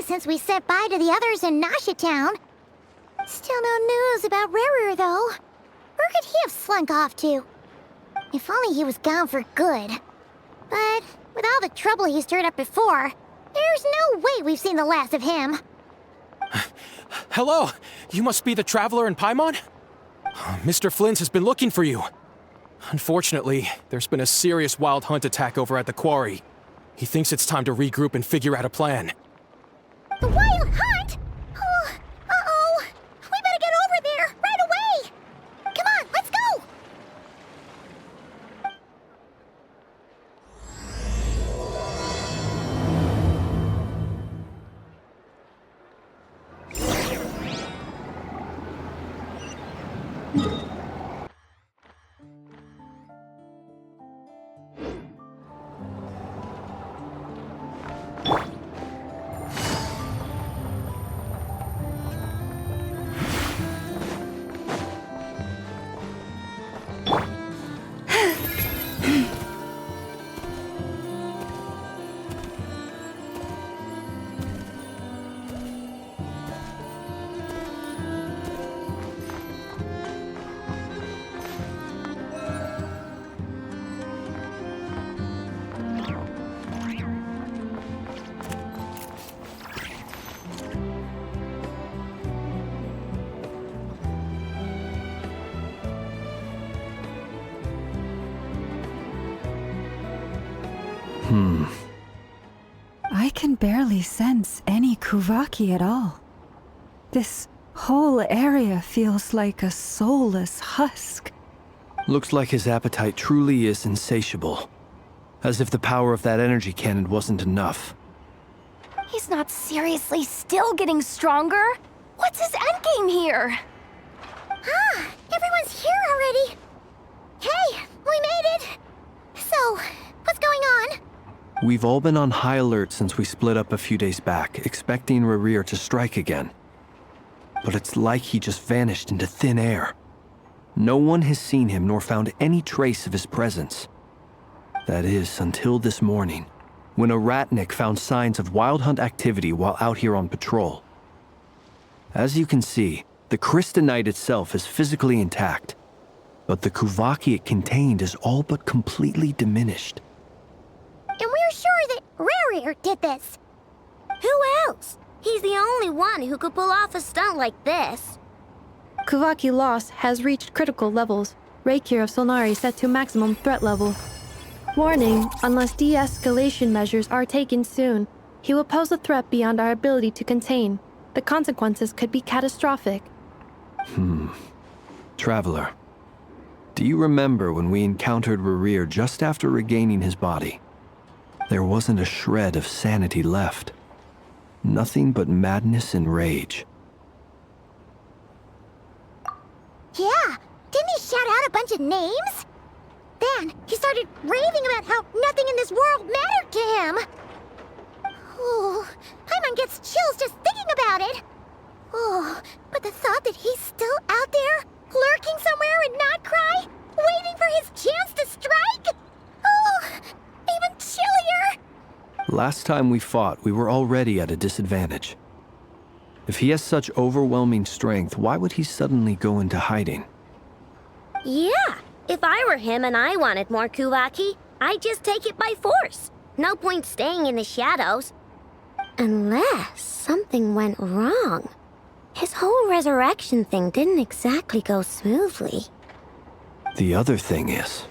Since we said bye to the others in Nasha Town. Still no news about Rerir, though. Where could he have slunk off to? If only he was gone for good. But with all the trouble he stirred up before, there's no way we've seen the last of him. Hello! You must be the traveler in Paimon? Mr. Flint has been looking for you. Unfortunately, there's been a serious wild hunt attack over at the quarry. He thinks it's time to regroup and figure out a plan. The wild hunt? Oh, uh-oh. We better get over there, right away! Come on, let's go! I can barely sense any Kuvaki at all. This whole area feels like a soulless husk. Looks like his appetite truly is insatiable. As if the power of that energy cannon wasn't enough. He's not seriously still getting stronger? What's his endgame here? Ah, everyone's here already. Hey, we made it. So, what's going on? We've all been on high alert since we split up a few days back, expecting Rerir to strike again. But it's like he just vanished into thin air. No one has seen him nor found any trace of his presence. That is, until this morning, when a ratnik found signs of wild hunt activity while out here on patrol. As you can see, the Crystonite itself is physically intact, but the Kuvaki it contained is all but completely diminished. And we're sure that Rerir did this. Who else? He's the only one who could pull off a stunt like this. Kuvaki loss has reached critical levels. Rerir of Solnari set to maximum threat level. Warning, unless de-escalation measures are taken soon, he will pose a threat beyond our ability to contain. The consequences could be catastrophic. Traveler, do you remember when we encountered Rerir just after regaining his body? There wasn't a shred of sanity left. Nothing but madness and rage. Yeah, didn't he shout out a bunch of names? Then he started raving about how nothing in this world mattered to him. Oh, Paimon gets chills just thinking about it. Oh, but the thought that he's still out there, lurking somewhere in nodkrai, waiting for his chance to strike? Oh, even chillier. Last time we fought, we were already at a disadvantage. If he has such overwhelming strength, why would he suddenly go into hiding? Yeah, if I were him and I wanted more Kuvaki, I'd just take it by force. No point staying in the shadows. Unless something went wrong. His whole resurrection thing didn't exactly go smoothly. The other thing is,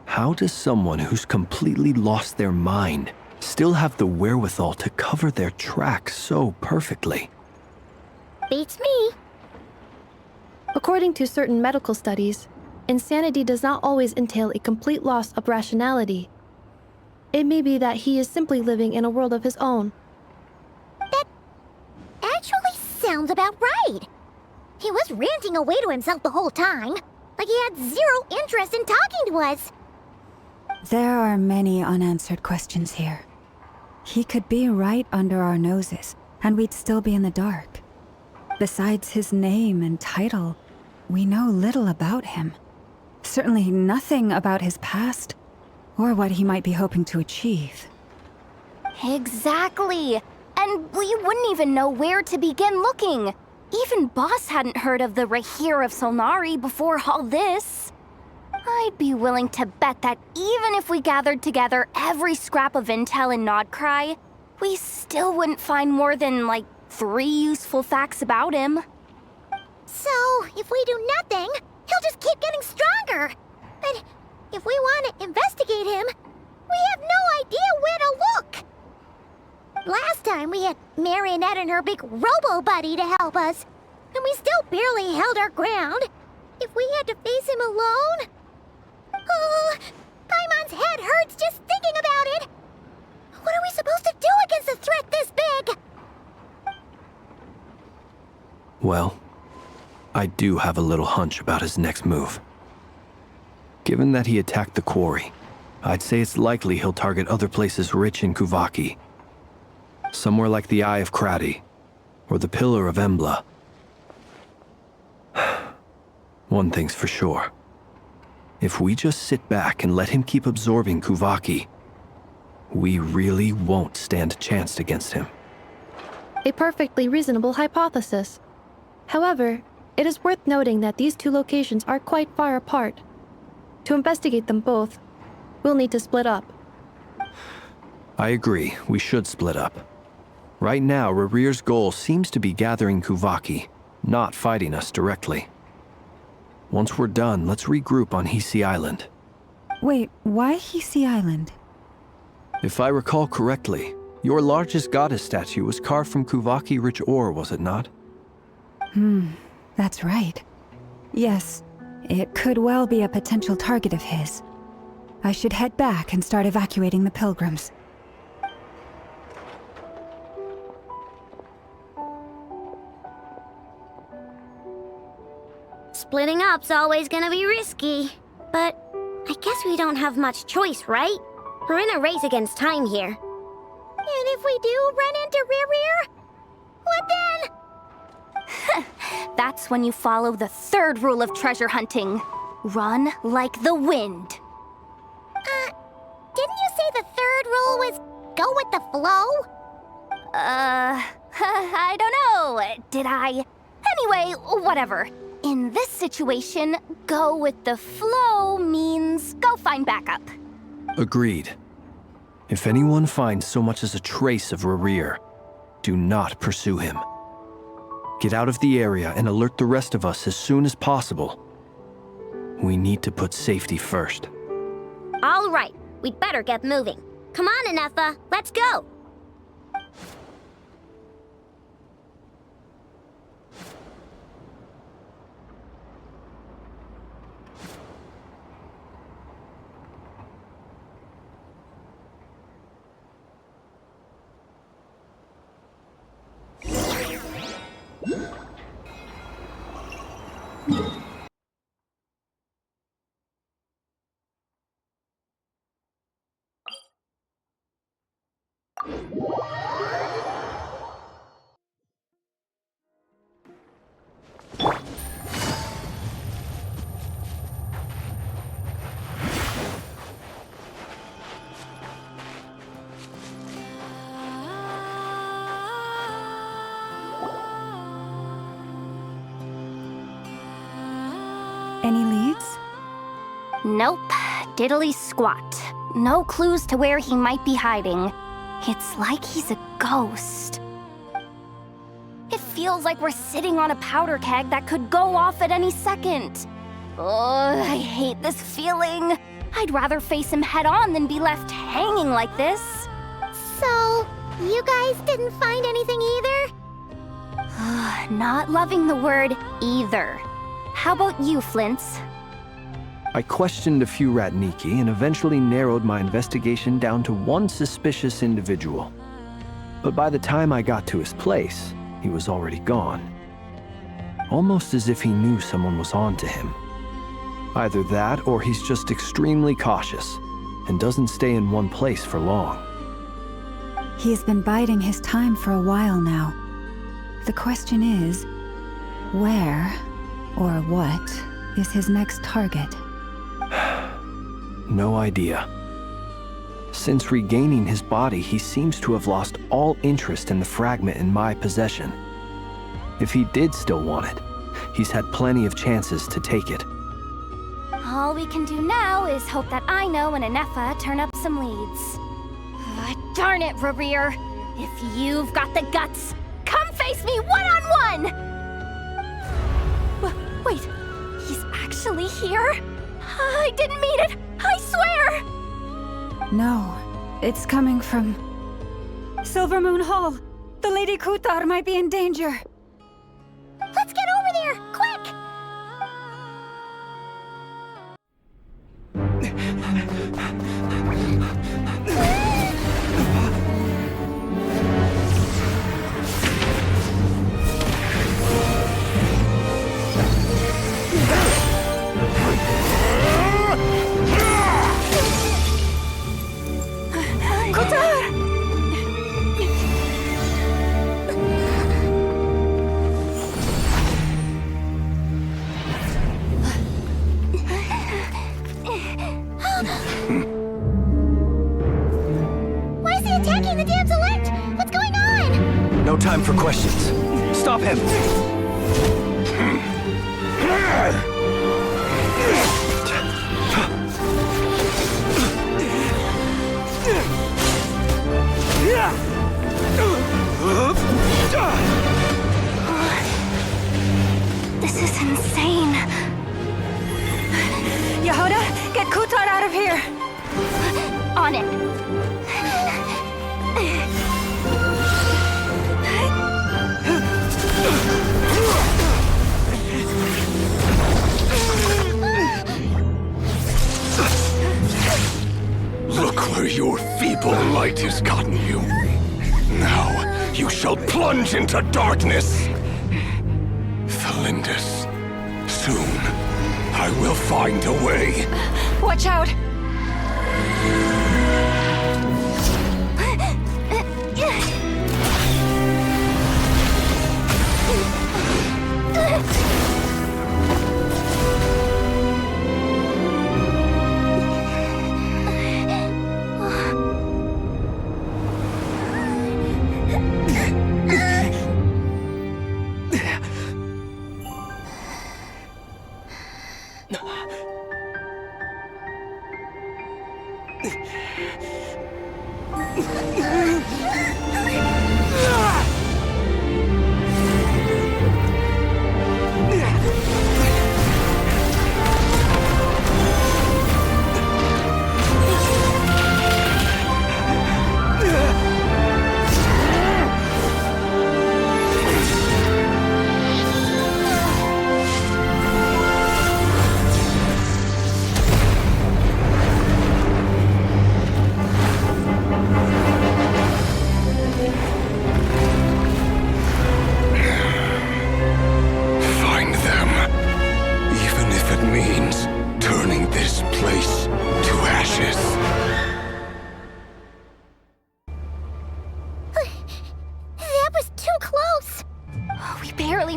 how does someone who's completely lost their mind still have the wherewithal to cover their tracks so perfectly? Beats me. According to certain medical studies, insanity does not always entail a complete loss of rationality. It may be that he is simply living in a world of his own. That actually sounds about right. He was ranting away to himself the whole time, like he had zero interest in talking to us. There are many unanswered questions here. He could be right under our noses, and we'd still be in the dark. Besides his name and title, we know little about him. Certainly nothing about his past, or what he might be hoping to achieve. Exactly. And we wouldn't even know where to begin looking. Even Boss hadn't heard of the Rerir of Solnari before all this. I'd be willing to bet that even if we gathered together every scrap of intel in nodkrai, we still wouldn't find more than, like, 3 useful facts about him. So, if we do nothing, he'll just keep getting stronger. But if we want to investigate him, we have no idea where to look. Last time we had Marionette and her big robo-buddy to help us, and we still barely held our ground. If we had to face him alone... Oh, Paimon's head hurts just thinking about it. What are we supposed to do against a threat this big? Well, I do have a little hunch about his next move. Given that he attacked the quarry, I'd say it's likely he'll target other places rich in Kuvaki. Somewhere like the Eye of Krai, or the Pillar of Embla. One thing's for sure. If we just sit back and let him keep absorbing Kuvaki, we really won't stand a chance against him. A perfectly reasonable hypothesis. However, it is worth noting that these 2 locations are quite far apart. To investigate them both, we'll need to split up. I agree, we should split up. Right now, Rerir's goal seems to be gathering Kuvaki, not fighting us directly. Once we're done, let's regroup on Hisi Island. Wait, why Hisi Island? If I recall correctly, your largest goddess statue was carved from Kuvaki-rich ore, was it not? That's right. Yes, it could well be a potential target of his. I should head back and start evacuating the pilgrims. Splitting up's always gonna be risky. But I guess we don't have much choice, right? We're in a race against time here. And if we do run into Rerir, what then? That's when you follow the 3rd rule of treasure hunting. Run like the wind. Didn't you say the 3rd rule was go with the flow? I don't know. Did I? Anyway, whatever. In this situation, go with the flow means go find backup. Agreed. If anyone finds so much as a trace of Rerir, do not pursue him. Get out of the area and alert the rest of us as soon as possible. We need to put safety first. All right, we'd better get moving. Come on, Nefer, let's go! Any leads? Nope. Diddly squat. No clues to where he might be hiding. It's like he's a ghost. It feels like we're sitting on a powder keg that could go off at any second. Ugh, I hate this feeling. I'd rather face him head on than be left hanging like this. So, you guys didn't find anything either? Not loving the word either. How about you, Flints? I questioned a few Ratniki and eventually narrowed my investigation down to one suspicious individual. But by the time I got to his place, he was already gone. Almost as if he knew someone was on to him. Either that, or he's just extremely cautious and doesn't stay in one place for long. He's been biding his time for a while now. The question is, where or what is his next target? No idea. Since regaining his body, he seems to have lost all interest in the fragment in my possession. If he did still want it, he's had plenty of chances to take it. All we can do now is hope that Ino and Nefer turn up some leads. Darn it, Rerir! If you've got the guts, come face me one-on-one! Wait, he's actually here? I didn't mean it! I swear! No, it's coming from Silver Moon Hall. The Lady Kutar might be in danger. Let's get over there, quick! Why is he attacking the Damsel? What's going on? No time for questions. Stop him! This is insane. Yehuda, get Kutar out of here! On it. Look where your feeble light has gotten you. Now you shall plunge into darkness. Tholindis, soon I will find a way. Watch out!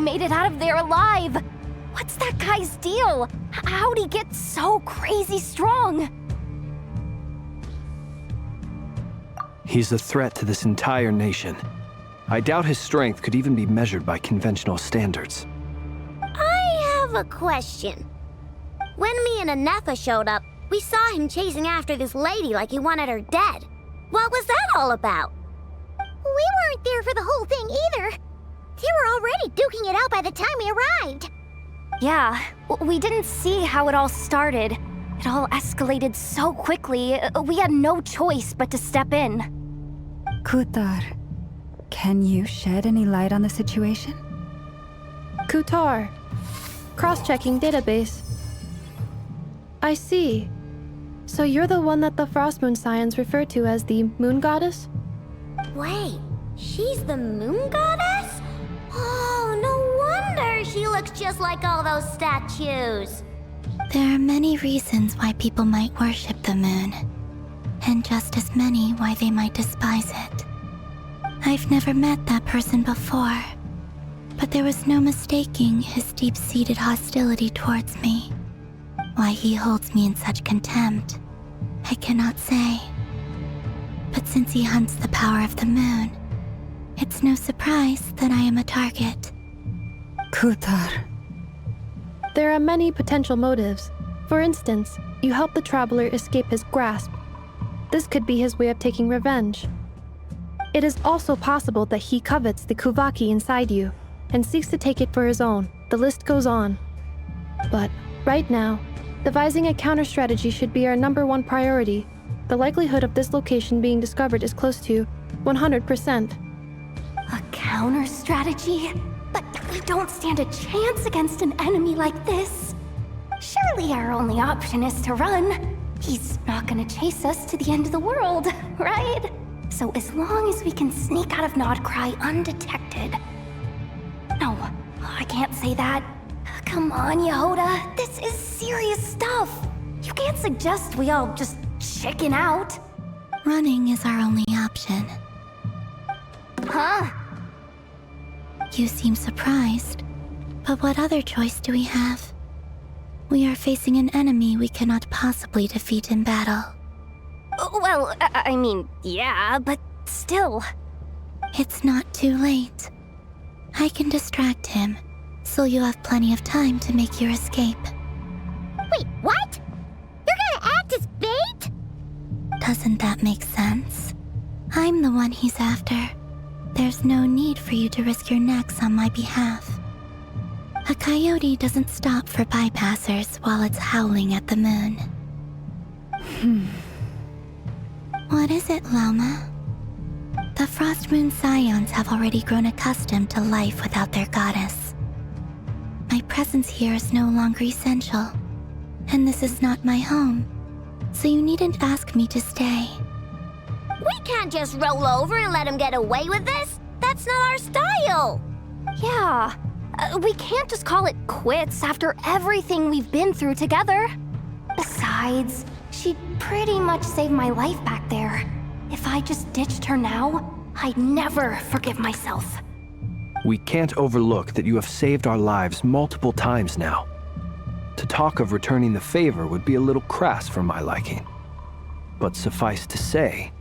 Made it out of there alive! What's that guy's deal? How'd he get so crazy strong? He's a threat to this entire nation. I doubt his strength could even be measured by conventional standards. I have a question. When me and Nefer showed up, we saw him chasing after this lady like he wanted her dead. What was that all about? We weren't there for the whole thing either. They were already duking it out by the time we arrived. Yeah, we didn't see how it all started. It all escalated so quickly, we had no choice but to step in. Kutar, can you shed any light on the situation? Kutar, cross-checking database. I see. So you're the one that the Frost Moon Scions refer to as the Moon Goddess? Wait, she's the Moon Goddess? Oh, no wonder she looks just like all those statues. There are many reasons why people might worship the moon, and just as many why they might despise it. I've never met that person before, but there was no mistaking his deep-seated hostility towards me. Why he holds me in such contempt, I cannot say. But since he hunts the power of the moon, it's no surprise that I am a target. Kutar. There are many potential motives. For instance, you help the traveler escape his grasp. This could be his way of taking revenge. It is also possible that he covets the Kuvaki inside you and seeks to take it for his own. The list goes on. But right now, devising a counter strategy should be our #1 priority. The likelihood of this location being discovered is close to 100%. A counter strategy? But we don't stand a chance against an enemy like this. Surely our only option is to run. He's not gonna chase us to the end of the world, right? So as long as we can sneak out of nodkrai undetected. No, I can't say that. Come on, Yehoda, this is serious stuff. You can't suggest we all just chicken out. Running is our only option. Huh? You seem surprised, but what other choice do we have? We are facing an enemy we cannot possibly defeat in battle. Well, I mean, yeah, but still. It's not too late. I can distract him, so you have plenty of time to make your escape. Wait, what? You're gonna act as bait? Doesn't that make sense? I'm the one he's after. There's no need for you to risk your necks on my behalf. A coyote doesn't stop for bypassers while it's howling at the moon. What is it, Loma? The Frost Moon Scions have already grown accustomed to life without their goddess. My presence here is no longer essential, and this is not my home, so you needn't ask me to stay. We can't just roll over and let him get away with this. That's not our style. Yeah, we can't just call it quits after everything we've been through together. Besides, she pretty much saved my life back there. If I just ditched her now, I'd never forgive myself. We can't overlook that you have saved our lives multiple times now. To talk of returning the favor would be a little crass for my liking. But suffice to say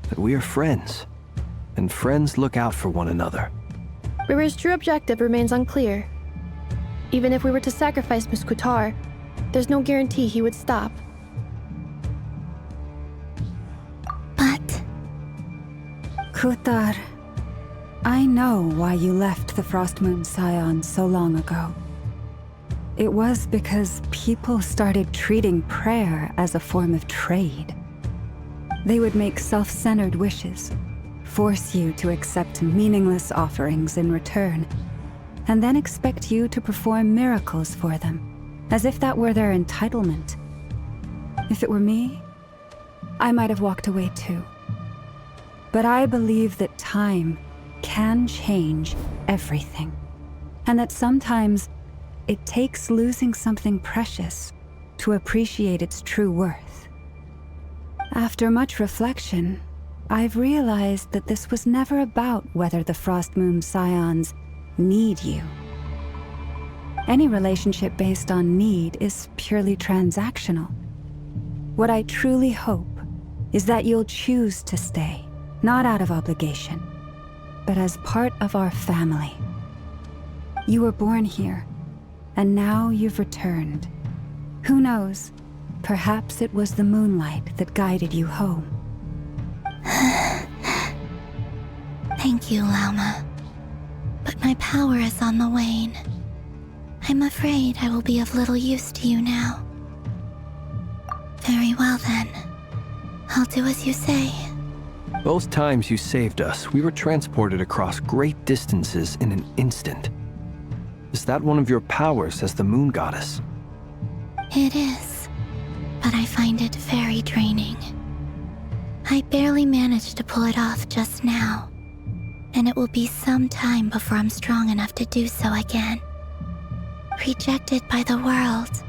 that we are friends, and friends look out for one another. Rerir's true objective remains unclear. Even if we were to sacrifice Miss Kutar, there's no guarantee he would stop. But... Kutar, I know why you left the Frost Moon Scions so long ago. It was because people started treating prayer as a form of trade. They would make self-centered wishes, force you to accept meaningless offerings in return, and then expect you to perform miracles for them, as if that were their entitlement. If it were me, I might have walked away too. But I believe that time can change everything, and that sometimes it takes losing something precious to appreciate its true worth. After much reflection, I've realized that this was never about whether the Frost Moon Scions need you. Any relationship based on need is purely transactional. What I truly hope is that you'll choose to stay, not out of obligation, but as part of our family. You were born here, and now you've returned. Who knows? Perhaps it was the moonlight that guided you home. Thank you, Lauma. But my power is on the wane. I'm afraid I will be of little use to you now. Very well then. I'll do as you say. Both times you saved us, we were transported across great distances in an instant. Is that one of your powers as the moon goddess? It is, but I find it very draining. I barely managed to pull it off just now, and it will be some time before I'm strong enough to do so again. Rejected by the world,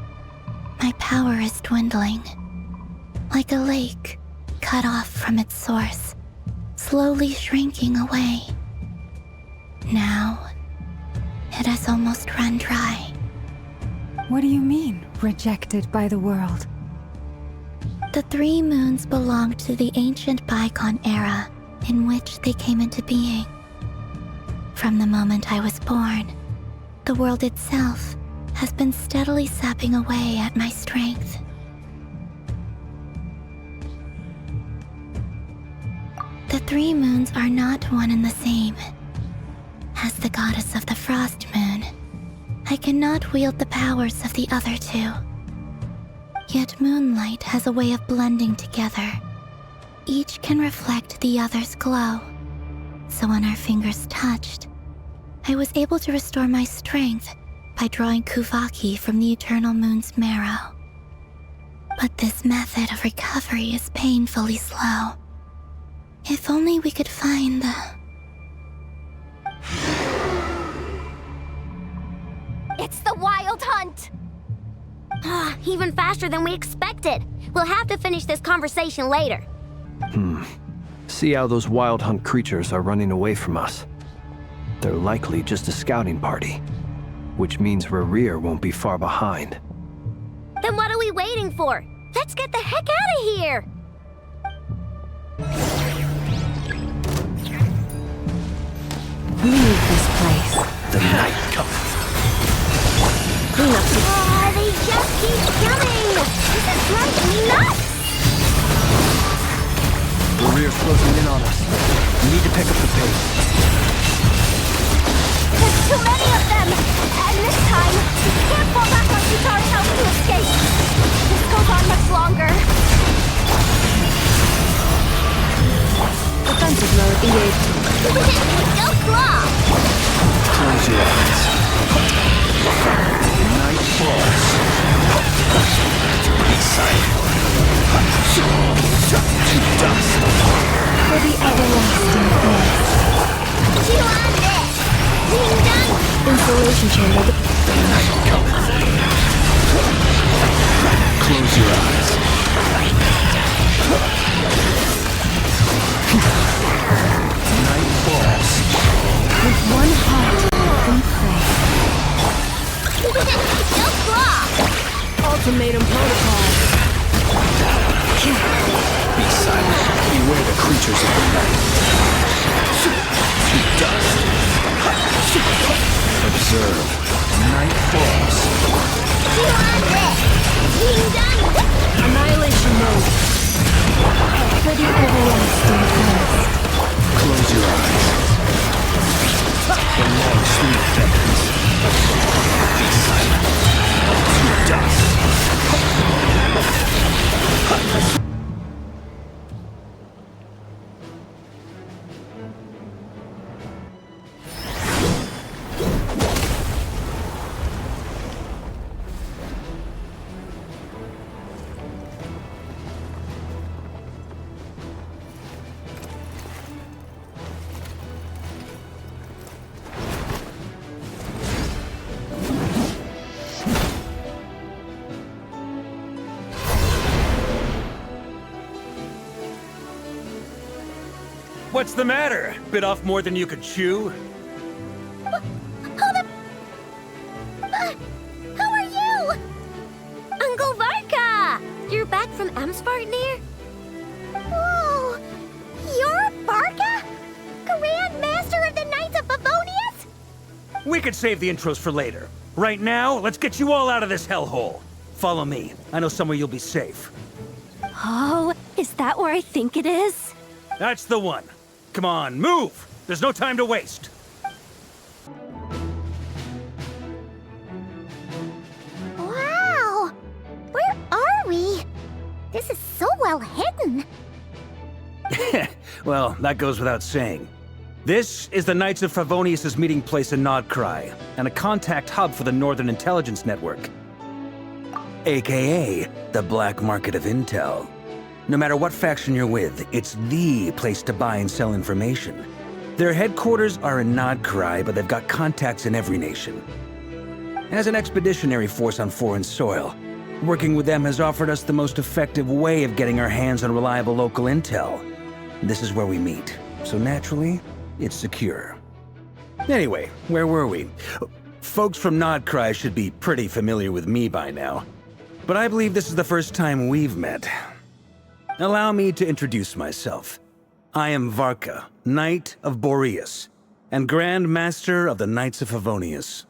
my power is dwindling. Like a lake, cut off from its source, slowly shrinking away. Now, it has almost run dry. What do you mean, rejected by the world? The 3 moons belonged to the ancient bygone era in which they came into being. From the moment I was born, the world itself has been steadily sapping away at my strength. The 3 moons are not one and the same. As the goddess of the Frost Moon, I cannot wield the powers of the other 2. Yet moonlight has a way of blending together. Each can reflect the other's glow. So when our fingers touched, I was able to restore my strength by drawing Kuvaki from the eternal moon's marrow. But this method of recovery is painfully slow. If only we could find the... It's the Wild Hunt! Even faster than we expected. We'll have to finish this conversation later. See how those wild hunt creatures are running away from us. They're likely just a scouting party, which means Rerir won't be far behind. Then what are we waiting for? Let's get the heck out of here! Leave this place. The night cometh. Oh, they just keep coming! This is driving me nuts! Rerir's closing in on us. We need to pick up the pace. There's too many of them! And this time, we can't fall back on Dottore's house to escape! This goes on much longer. Defensive mode engaged. Go claw! Close your eyes. Night falls. Be silent. To dust. For the everlasting place. You on this! Being done! Installation chamber. The night cometh. Close your eyes. Night falls. With one heart, we pray. Go claw! Ultimatum protocol. Be silent. Beware the creatures of the night. To dust. Observe. Night falls. You on this! Being done! Annihilation mode. For the everlasting place. Close your eyes. The long sleep beckons. Be silent. To dust. What's the matter? Bit off more than you could chew? How are you? Uncle Varka! You're back from Amsvartnir? Whoa! You're VARKA? Grand Master of the Knights of Favonius? We could save the intros for later. Right now, let's get you all out of this hellhole. Follow me. I know somewhere you'll be safe. Oh, is that where I think it is? That's the one. Come on, move! There's no time to waste. Wow! Where are we? This is so well hidden. Well, that goes without saying. This is the Knights of Favonius' meeting place in Nodkrai, and a contact hub for the Northern Intelligence Network. AKA, the black market of intel. No matter what faction you're with, it's the place to buy and sell information. Their headquarters are in Nodkrai, but they've got contacts in every nation. As an expeditionary force on foreign soil, working with them has offered us the most effective way of getting our hands on reliable local intel. This is where we meet, so naturally, it's secure. Anyway, where were we? Folks from Nodkrai should be pretty familiar with me by now, but I believe this is the first time we've met. Allow me to introduce myself. I am VARKA, Knight of Boreas, and Grand Master of the Knights of Favonius.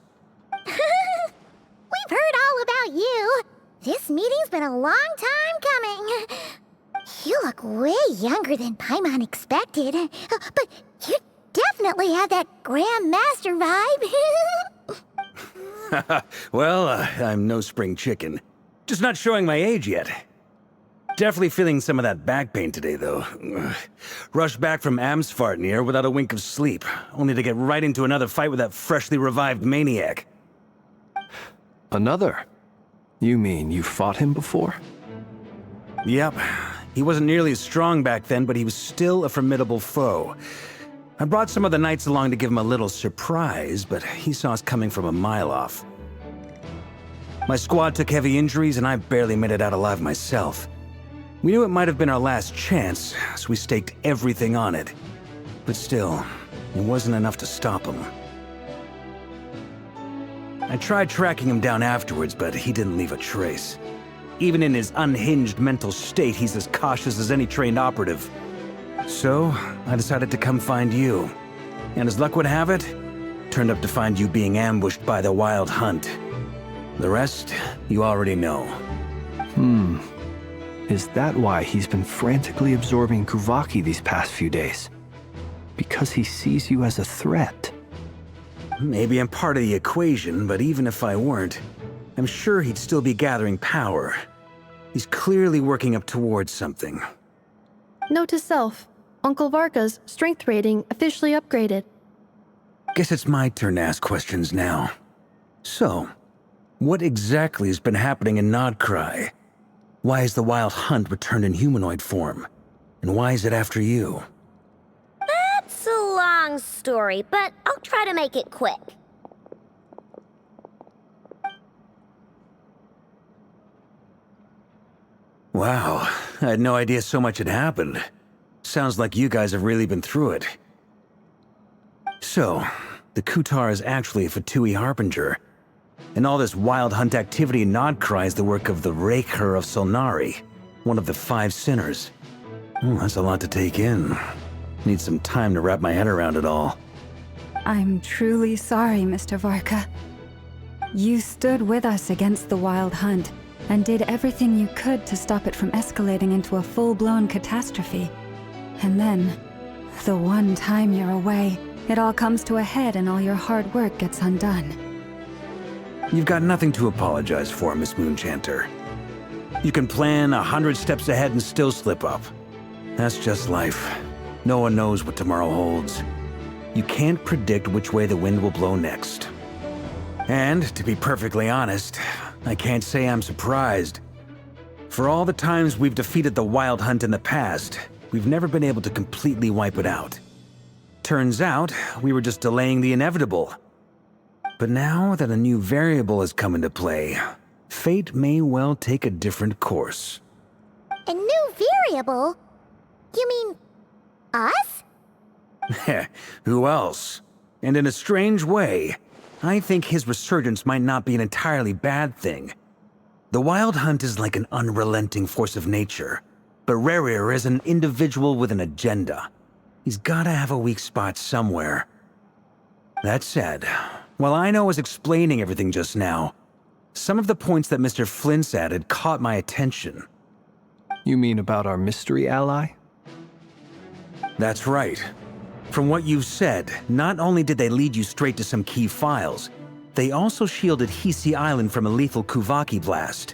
We've heard all about you. This meeting's been a long time coming. You look way younger than Paimon expected, but you definitely have that Grand Master vibe. Well, I'm no spring chicken. Just not showing my age yet. Definitely feeling some of that back pain today, though. Rushed back from Amsfartnir without a wink of sleep, only to get right into another fight with that freshly revived maniac. Another? You mean you fought him before? Yep. He wasn't nearly as strong back then, but he was still a formidable foe. I brought some of the knights along to give him a little surprise, but he saw us coming from a mile off. My squad took heavy injuries, and I barely made it out alive myself. We knew it might have been our last chance, so we staked everything on it. But still, it wasn't enough to stop him. I tried tracking him down afterwards, but he didn't leave a trace. Even in his unhinged mental state, he's as cautious as any trained operative. So, I decided to come find you. And as luck would have it, turned up to find you being ambushed by the Wild Hunt. The rest, you already know. Is that why he's been frantically absorbing Kuvaki these past few days? Because he sees you as a threat? Maybe I'm part of the equation, but even if I weren't, I'm sure he'd still be gathering power. He's clearly working up towards something. Note to self, Uncle Varka's strength rating officially upgraded. Guess it's my turn to ask questions now. So, what exactly has been happening in Nodkrai? Why has the Wild Hunt returned in humanoid form? And why is it after you? That's a long story, but I'll try to make it quick. Wow, I had no idea so much had happened. Sounds like you guys have really been through it. So, the Kutar is actually a Fatui Harbinger. And all this Wild Hunt activity in Nodkrai is the work of the Rerir of Solnari, one of the 5 sinners. That's a lot to take in. Need some time to wrap my head around it all. I'm truly sorry, Mr. Varka. You stood with us against the Wild Hunt and did everything you could to stop it from escalating into a full-blown catastrophe. And then, the one time you're away, it all comes to a head and all your hard work gets undone. You've got nothing to apologize for, Miss Moonchanter. You can plan 100 steps ahead and still slip up. That's just life. No one knows what tomorrow holds. You can't predict which way the wind will blow next. And, to be perfectly honest, I can't say I'm surprised. For all the times we've defeated the Wild Hunt in the past, we've never been able to completely wipe it out. Turns out, we were just delaying the inevitable. But now that a new variable has come into play, fate may well take a different course. A new variable? You mean us? Who else? And in a strange way, I think his resurgence might not be an entirely bad thing. The Wild Hunt is like an unrelenting force of nature, but Rerir is an individual with an agenda. He's gotta have a weak spot somewhere. That said, while I was explaining everything just now, some of the points that Mr. Flint's added caught my attention. You mean about our mystery ally? That's right. From what you've said, not only did they lead you straight to some key files, they also shielded Hisi Island from a lethal Kuvaki blast.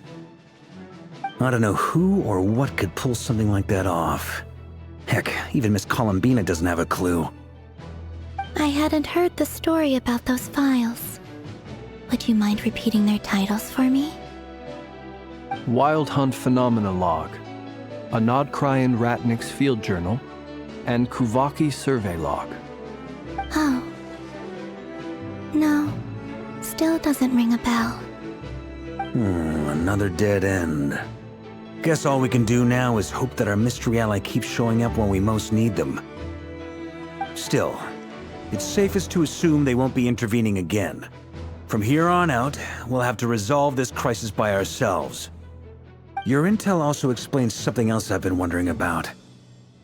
I don't know who or what could pull something like that off. Heck, even Miss Columbina doesn't have a clue. I hadn't heard the story about those files. Would you mind repeating their titles for me? Wild Hunt Phenomena Log, a nodkrai and Ratnik's Field Journal, and Kuvaki Survey Log. Oh. No, still doesn't ring a bell. Another dead end. Guess all we can do now is hope that our mystery ally keeps showing up when we most need them. Still, it's safest to assume they won't be intervening again. From here on out, we'll have to resolve this crisis by ourselves. Your intel also explains something else I've been wondering about.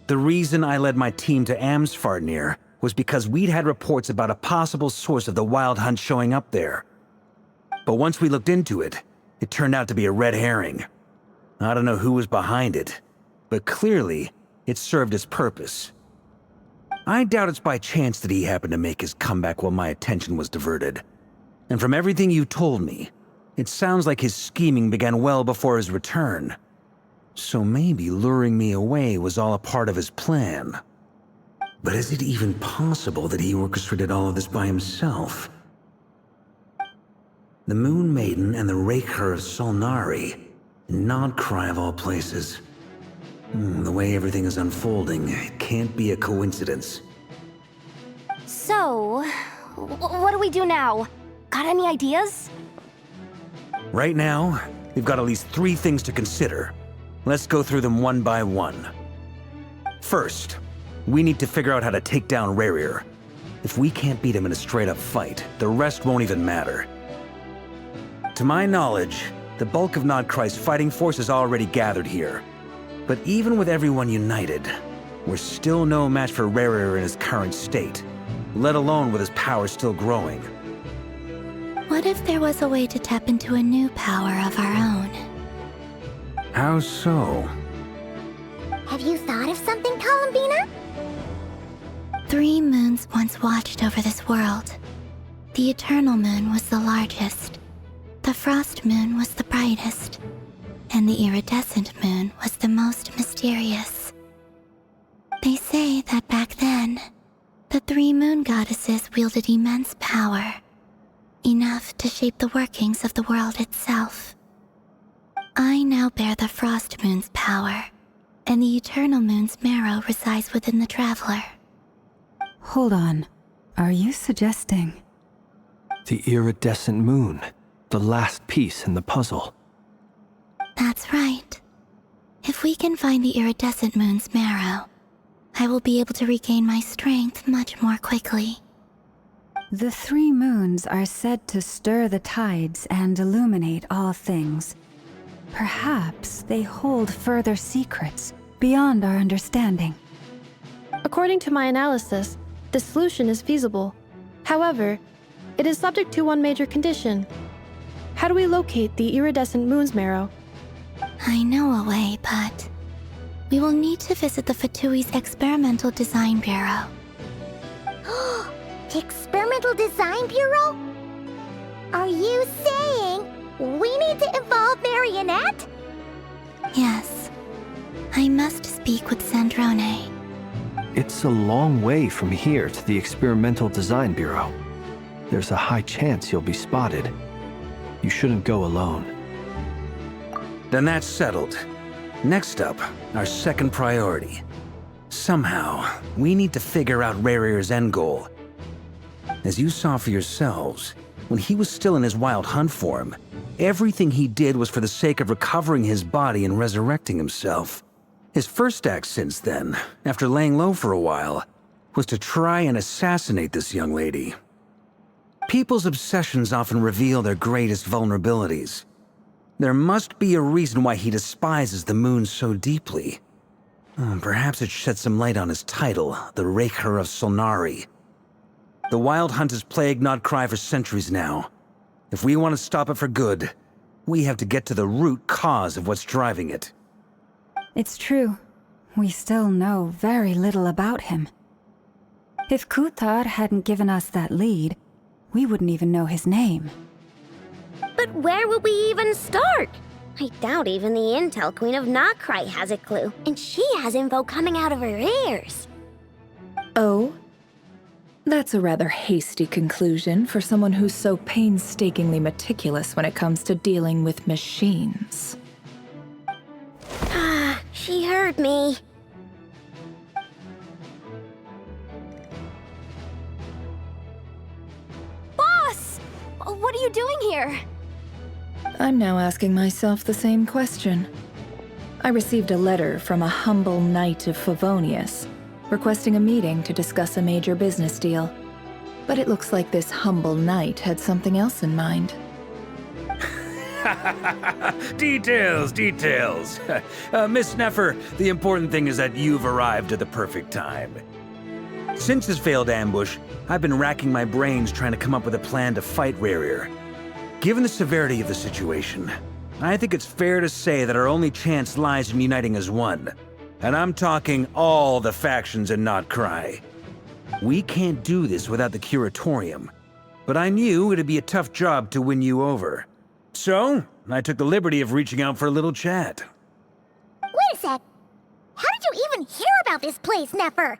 The reason I led my team to Amsfarnir was because we'd had reports about a possible source of the Wild Hunt showing up there. But once we looked into it, it turned out to be a red herring. I don't know who was behind it, but clearly, it served its purpose. I doubt it's by chance that he happened to make his comeback while my attention was diverted. And from everything you told me, it sounds like his scheming began well before his return. So maybe luring me away was all a part of his plan. But is it even possible that he orchestrated all of this by himself? The Moon Maiden and the Rerir of Solnari, nodkrai of all places. The way everything is unfolding, it can't be a coincidence. So, what do we do now? Got any ideas? Right now, we've got at least 3 things to consider. Let's go through them one by one. First, we need to figure out how to take down Rerir. If we can't beat him in a straight-up fight, the rest won't even matter. To my knowledge, the bulk of nodkrai's fighting force is already gathered here. But even with everyone united, we're still no match for Rerir in his current state, let alone with his power still growing. What if there was a way to tap into a new power of our own? How so? Have you thought of something, Columbina? 3 moons once watched over this world. The Eternal Moon was the largest. The Frost Moon was the brightest. And the Iridescent Moon was the most mysterious. They say that back then, the 3 moon goddesses wielded immense power. Enough to shape the workings of the world itself. I now bear the Frost Moon's power, and the Eternal Moon's marrow resides within the Traveler. Hold on. Are you suggesting? The iridescent moon, the last piece in the puzzle. That's right. If we can find the Iridescent Moon's marrow, I will be able to regain my strength much more quickly. The 3 moons are said to stir the tides and illuminate all things. Perhaps they hold further secrets beyond our understanding. According to my analysis, the solution is feasible. However, it is subject to one major condition. How do we locate the Iridescent Moon's marrow? I know a way, but we will need to visit the Fatui's Experimental Design Bureau. The Experimental Design Bureau? Are you saying we need to involve Marionette? Yes. I must speak with Sandrone. It's a long way from here to the Experimental Design Bureau. There's a high chance you'll be spotted. You shouldn't go alone. Then that's settled. Next up, our second priority. Somehow, we need to figure out Rerir's end goal. As you saw for yourselves, when he was still in his Wild Hunt form, everything he did was for the sake of recovering his body and resurrecting himself. His first act since then, after laying low for a while, was to try and assassinate this young lady. People's obsessions often reveal their greatest vulnerabilities. There must be a reason why he despises the moon so deeply. Perhaps it sheds some light on his title, the Rerir of Solnari. The Wild Hunt has plagued nodkrai for centuries now. If we want to stop it for good, we have to get to the root cause of what's driving it. It's true. We still know very little about him. If Kuthar hadn't given us that lead, we wouldn't even know his name. But where would we even start? I doubt even the Intel Queen of nodkrai has a clue, and she has info coming out of her ears. Oh? That's a rather hasty conclusion for someone who's so painstakingly meticulous when it comes to dealing with machines. She heard me. Boss! What are you doing here? I'm now asking myself the same question. I received a letter from a humble knight of Favonius, requesting a meeting to discuss a major business deal. But it looks like this humble knight had something else in mind. Details, details. Miss Nefer, the important thing is that you've arrived at the perfect time. Since his failed ambush, I've been racking my brains trying to come up with a plan to fight Rerir. Given the severity of the situation, I think it's fair to say that our only chance lies in uniting as one. And I'm talking all the factions in nodkrai. We can't do this without the Curatorium, but I knew it'd be a tough job to win you over. So, I took the liberty of reaching out for a little chat. Wait a sec. How did you even hear about this place, Nefer?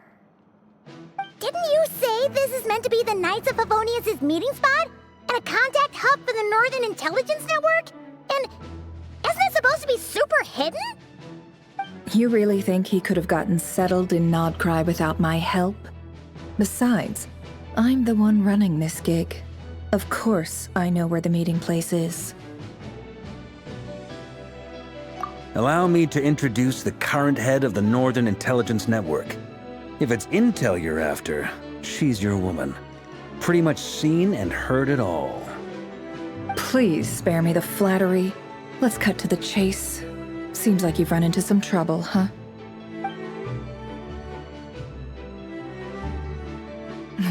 Didn't you say this is meant to be the Knights of Favonius' meeting spot? And a contact hub for the Northern Intelligence Network? And isn't it supposed to be super hidden? You really think he could have gotten settled in nodkrai without my help? Besides, I'm the one running this gig. Of course I know where the meeting place is. Allow me to introduce the current head of the Northern Intelligence Network. If it's intel you're after, she's your woman. Pretty much seen and heard it all. Please spare me the flattery. Let's cut to the chase. Seems like you've run into some trouble, huh?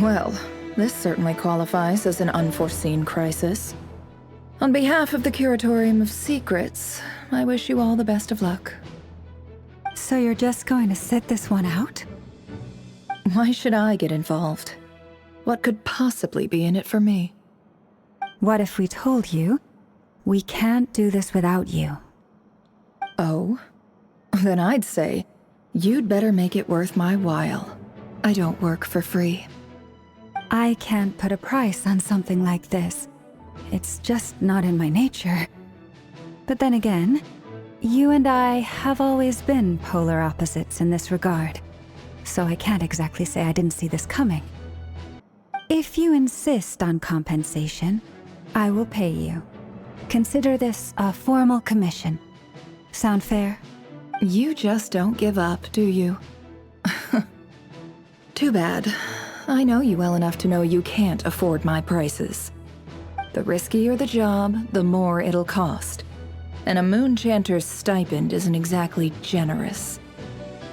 Well, this certainly qualifies as an unforeseen crisis. On behalf of the Curatorium of Secrets, I wish you all the best of luck. So you're just going to sit this one out? Why should I get involved? What could possibly be in it for me? What if we told you we can't do this without you? Oh? Then I'd say you'd better make it worth my while. I don't work for free. I can't put a price on something like this. It's just not in my nature. But then again, you and I have always been polar opposites in this regard. So I can't exactly say I didn't see this coming. If you insist on compensation, I will pay you. Consider this a formal commission. Sound fair? You just don't give up, do you? Too bad. I know you well enough to know you can't afford my prices. The riskier the job, the more it'll cost. And a Moonchanter's stipend isn't exactly generous.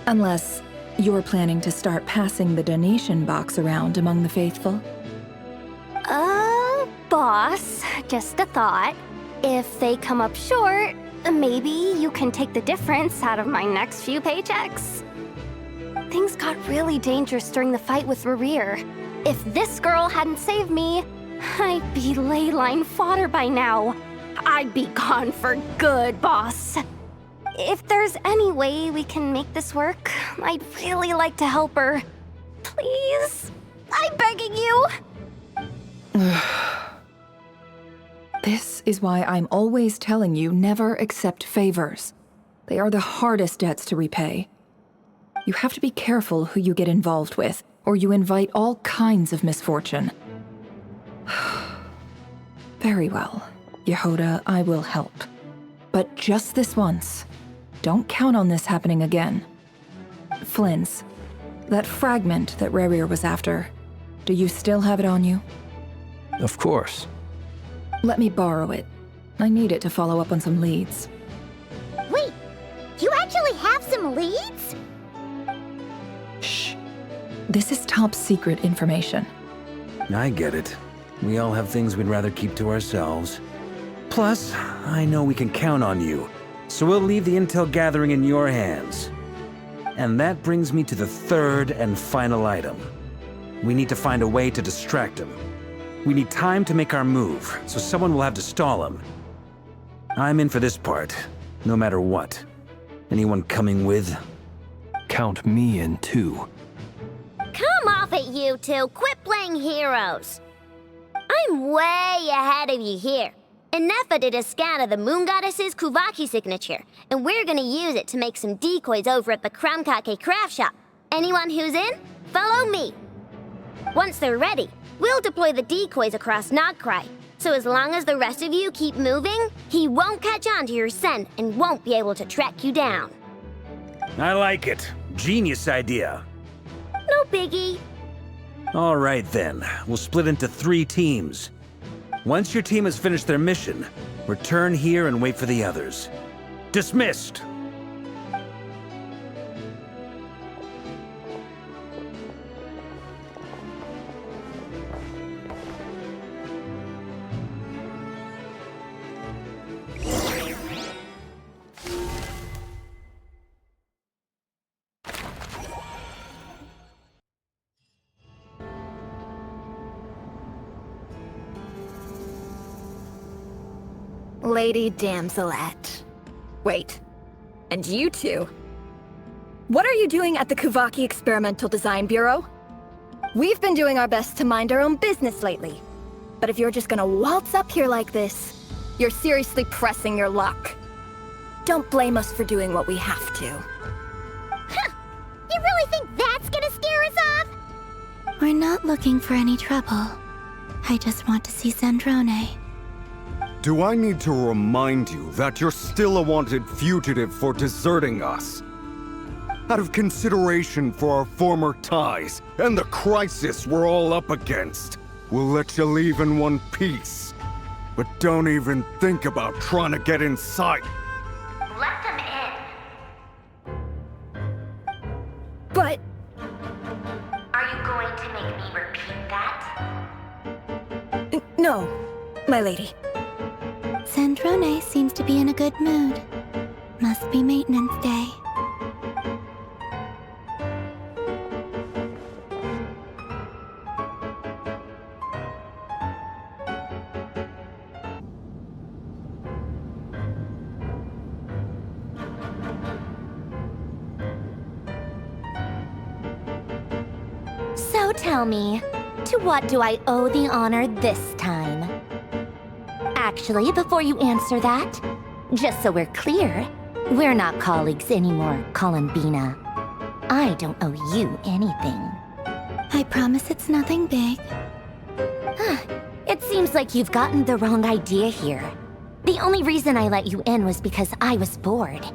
Unless you're planning to start passing the donation box around among the faithful. Boss, just a thought. If they come up short, maybe you can take the difference out of my next few paychecks. Things got really dangerous during the fight with Rerir. If this girl hadn't saved me, I'd be ley line fodder by now. I'd be gone for good, boss. If there's any way we can make this work, I'd really like to help her. Please? I'm begging you. This is why I'm always telling you never accept favors. They are the hardest debts to repay. You have to be careful who you get involved with, or you invite all kinds of misfortune. Very well, Yehoda, I will help. But just this once. Don't count on this happening again. Flynn's, that fragment that Rerir was after, do you still have it on you? Of course. Let me borrow it. I need it to follow up on some leads. Wait, you actually have some leads? Shh. This is top secret information. I get it. We all have things we'd rather keep to ourselves. Plus, I know we can count on you, so we'll leave the intel gathering in your hands. And that brings me to the third and final item. We need to find a way to distract him. We need time to make our move, so someone will have to stall him. I'm in for this part, no matter what. Anyone coming with? Count me in too. Come off it, you two, quit playing heroes. I'm way ahead of you here. And Nefer did a scan of the Moon Goddess's Kuvaki signature, and we're gonna use it to make some decoys over at the Kramkake craft shop. Anyone who's in, follow me. Once they're ready, we'll deploy the decoys across nodkrai. So as long as the rest of you keep moving, he won't catch on to your scent and won't be able to track you down. I like it. Genius idea. No biggie. All right then, we'll split into 3 teams. Once your team has finished their mission, return here and wait for the others. Dismissed! Lady Damselette. Wait, and you two? What are you doing at the Kuvaki Experimental Design Bureau? We've been doing our best to mind our own business lately. But if you're just gonna waltz up here like this, you're seriously pressing your luck. Don't blame us for doing what we have to. Huh! You really think that's gonna scare us off? We're not looking for any trouble. I just want to see Sandrone. Do I need to remind you that you're still a wanted fugitive for deserting us? Out of consideration for our former ties and the crisis we're all up against, we'll let you leave in one piece. But don't even think about trying to get inside. Let them in. But... Are you going to make me repeat that? No, my lady. Sandrone seems to be in a good mood. Must be maintenance day. So tell me, to what do I owe the honor this time? Actually, before you answer that, just so we're clear, we're not colleagues anymore, Columbina. I don't owe you anything. I promise it's nothing big. It seems like you've gotten the wrong idea here. The only reason I let you in was because I was bored.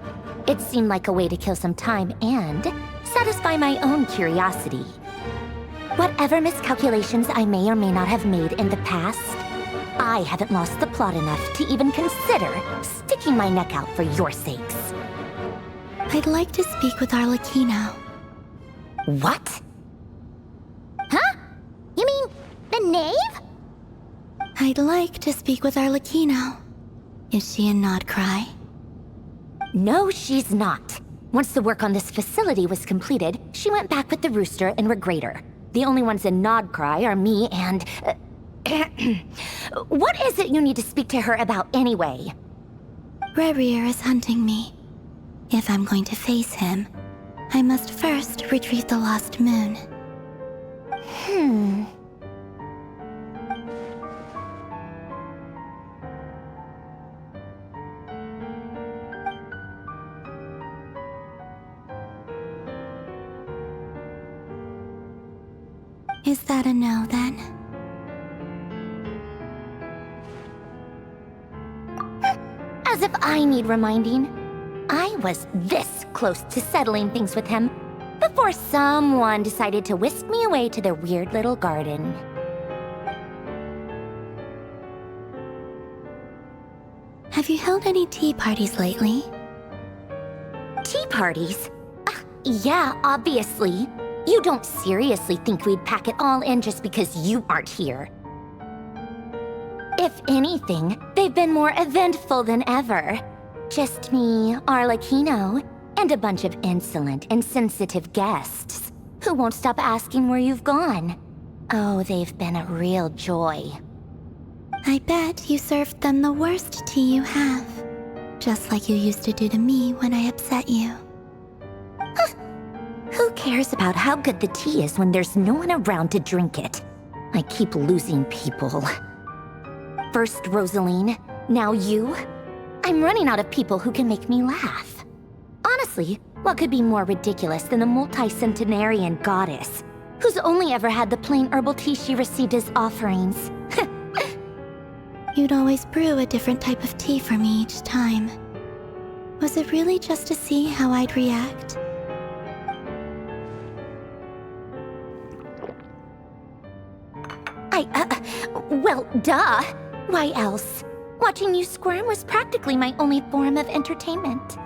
It seemed like a way to kill some time and satisfy my own curiosity. Whatever miscalculations I may or may not have made in the past, I haven't lost the plot enough to even consider sticking my neck out for your sakes. I'd like to speak with Arlecchino. What? Huh? You mean the knave? I'd like to speak with Arlecchino. Is she in nodkrai? No, she's not. Once the work on this facility was completed, she went back with the rooster and Regrator. The only ones in nodkrai are me and... What is it you need to speak to her about anyway? Rerir is hunting me. If I'm going to face him, I must first retrieve the lost moon. Is that a no, then? As if I need reminding. I was this close to settling things with him before someone decided to whisk me away to their weird little garden. Have you held any tea parties lately? Tea parties? Yeah, obviously. You don't seriously think we'd pack it all in just because you aren't here. If anything, they've been more eventful than ever. Just me, Arlecchino, and a bunch of insolent and sensitive guests who won't stop asking where you've gone. Oh, they've been a real joy. I bet you served them the worst tea you have. Just like you used to do to me when I upset you. Who cares about how good the tea is when there's no one around to drink it? I keep losing people. First Rosaline, now you. I'm running out of people who can make me laugh. Honestly, what could be more ridiculous than a multi-centenarian goddess who's only ever had the plain herbal tea she received as offerings? You'd always brew a different type of tea for me each time. Was it really just to see how I'd react? Well, duh. Why else? Watching you squirm was practically my only form of entertainment.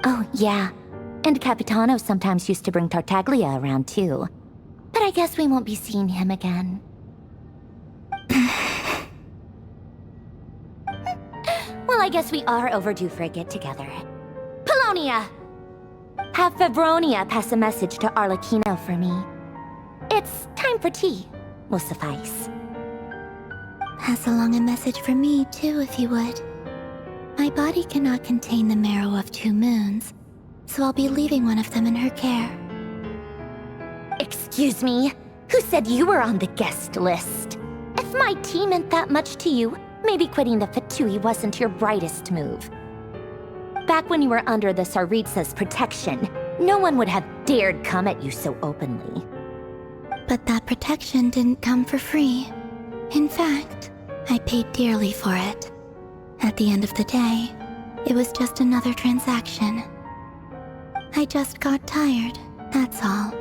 Oh, yeah. And Capitano sometimes used to bring Tartaglia around, too. But I guess we won't be seeing him again. Well, I guess we are overdue for a get-together. Polonia! Have Fevronia pass a message to Arlecchino for me. It's time for tea. Will suffice. Pass along a message for me, too, if you would. My body cannot contain the marrow of 2 moons, so I'll be leaving one of them in her care. Excuse me? Who said you were on the guest list? If my tea meant that much to you, maybe quitting the Fatui wasn't your brightest move. Back when you were under the Tsaritsa's protection, no one would have dared come at you so openly. But that protection didn't come for free. In fact, I paid dearly for it. At the end of the day, it was just another transaction. I just got tired, that's all.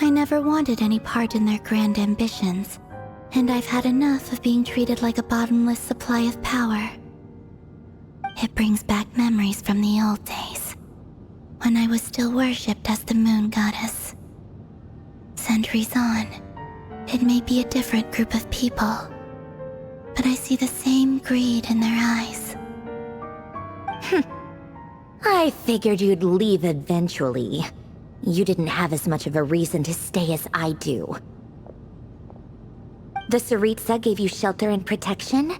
I never wanted any part in their grand ambitions, and I've had enough of being treated like a bottomless supply of power. It brings back memories from the old days, when I was still worshipped as the moon goddess. Centuries on, it may be a different group of people, but I see the same greed in their eyes. I figured you'd leave eventually. You didn't have as much of a reason to stay as I do. The Tsaritsa gave you shelter and protection,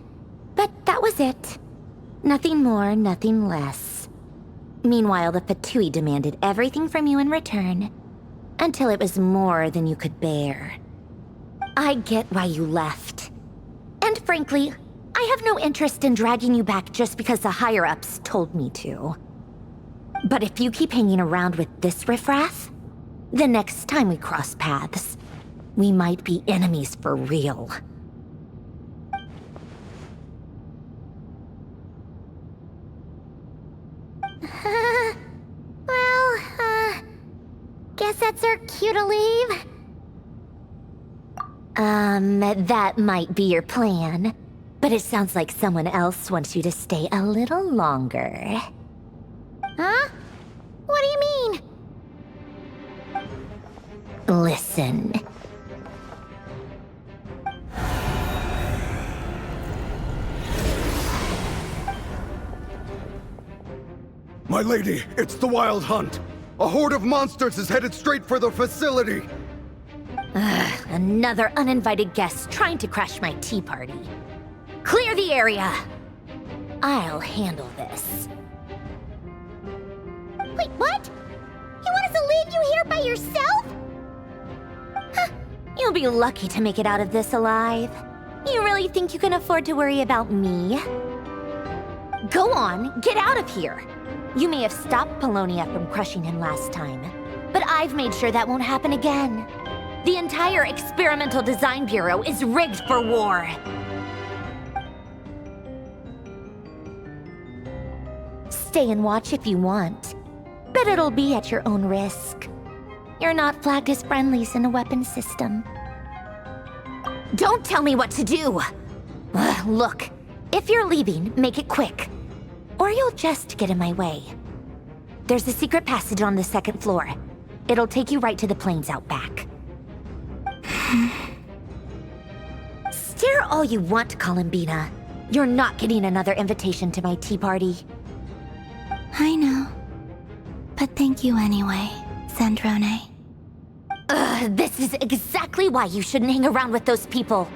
but that was it. Nothing more, nothing less. Meanwhile, the Fatui demanded everything from you in return, until it was more than you could bear. I get why you left. And frankly, I have no interest in dragging you back just because the higher-ups told me to. But if you keep hanging around with this riffraff, the next time we cross paths, we might be enemies for real. Guess that's our cue to leave. That might be your plan, but it sounds like someone else wants you to stay a little longer. Huh? What do you mean? Listen. My lady, it's the Wild Hunt. A horde of monsters is headed straight for the facility. Another uninvited guest trying to crash my tea party. Clear the area. I'll handle this. Wait, what? You want us to leave you here by yourself? Huh. You'll be lucky to make it out of this alive. You really think you can afford to worry about me? Go on, get out of here. You may have stopped Polonia from crushing him last time, but I've made sure that won't happen again. The entire Experimental Design Bureau is rigged for war. Stay and watch if you want, but it'll be at your own risk. You're not flagged as friendlies in the weapons system. Don't tell me what to do! Look, if you're leaving, make it quick. Or you'll just get in my way. There's a secret passage on the 2nd floor. It'll take you right to the plains out back. Stare all you want, Columbina. You're not getting another invitation to my tea party. I know. But thank you anyway, Sandrone. This is exactly why you shouldn't hang around with those people.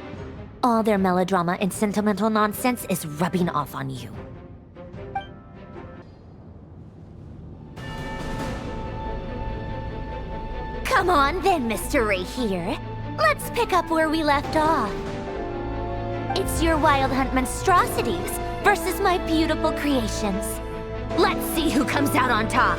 All their melodrama and sentimental nonsense is rubbing off on you. Come on then, Mr. Rerir. Let's pick up where we left off. It's your Wild Hunt monstrosities versus my beautiful creations. Let's see who comes out on top.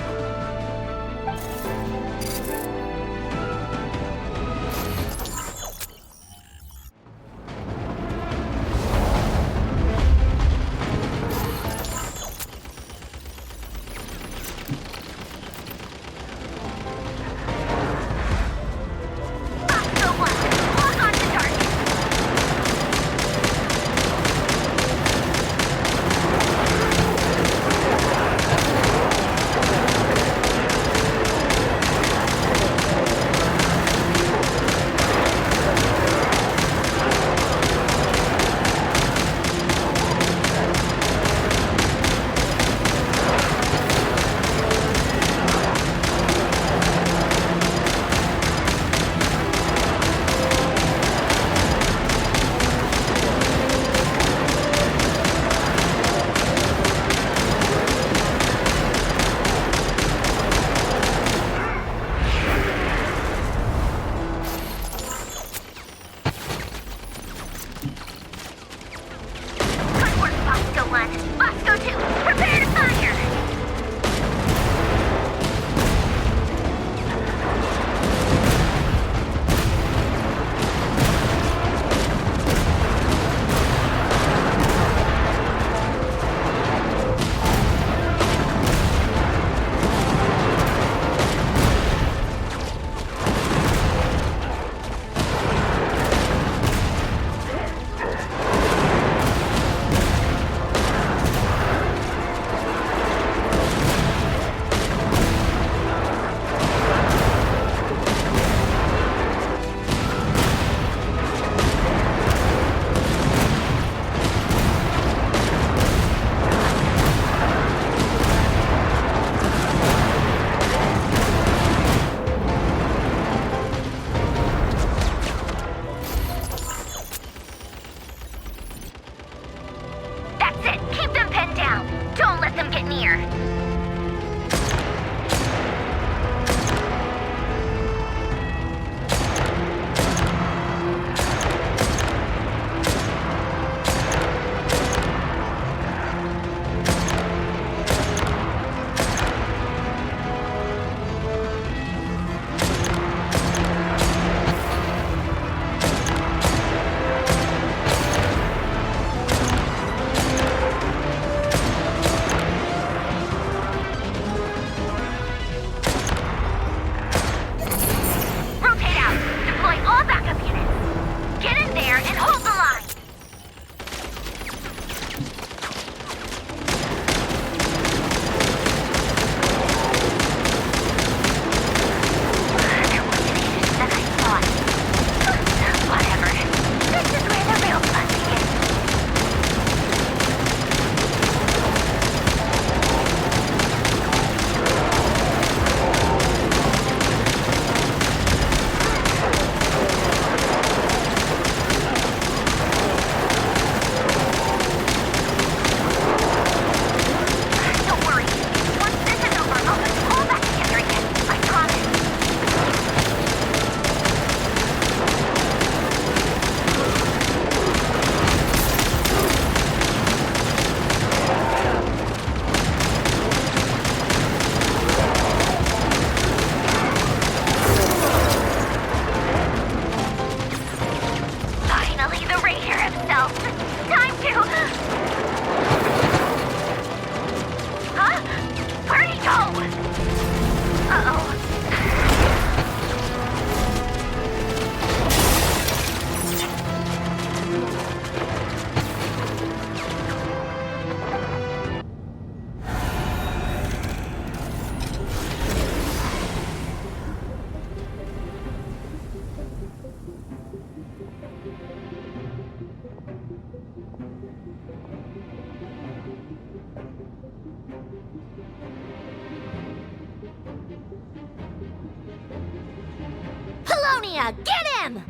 Get him!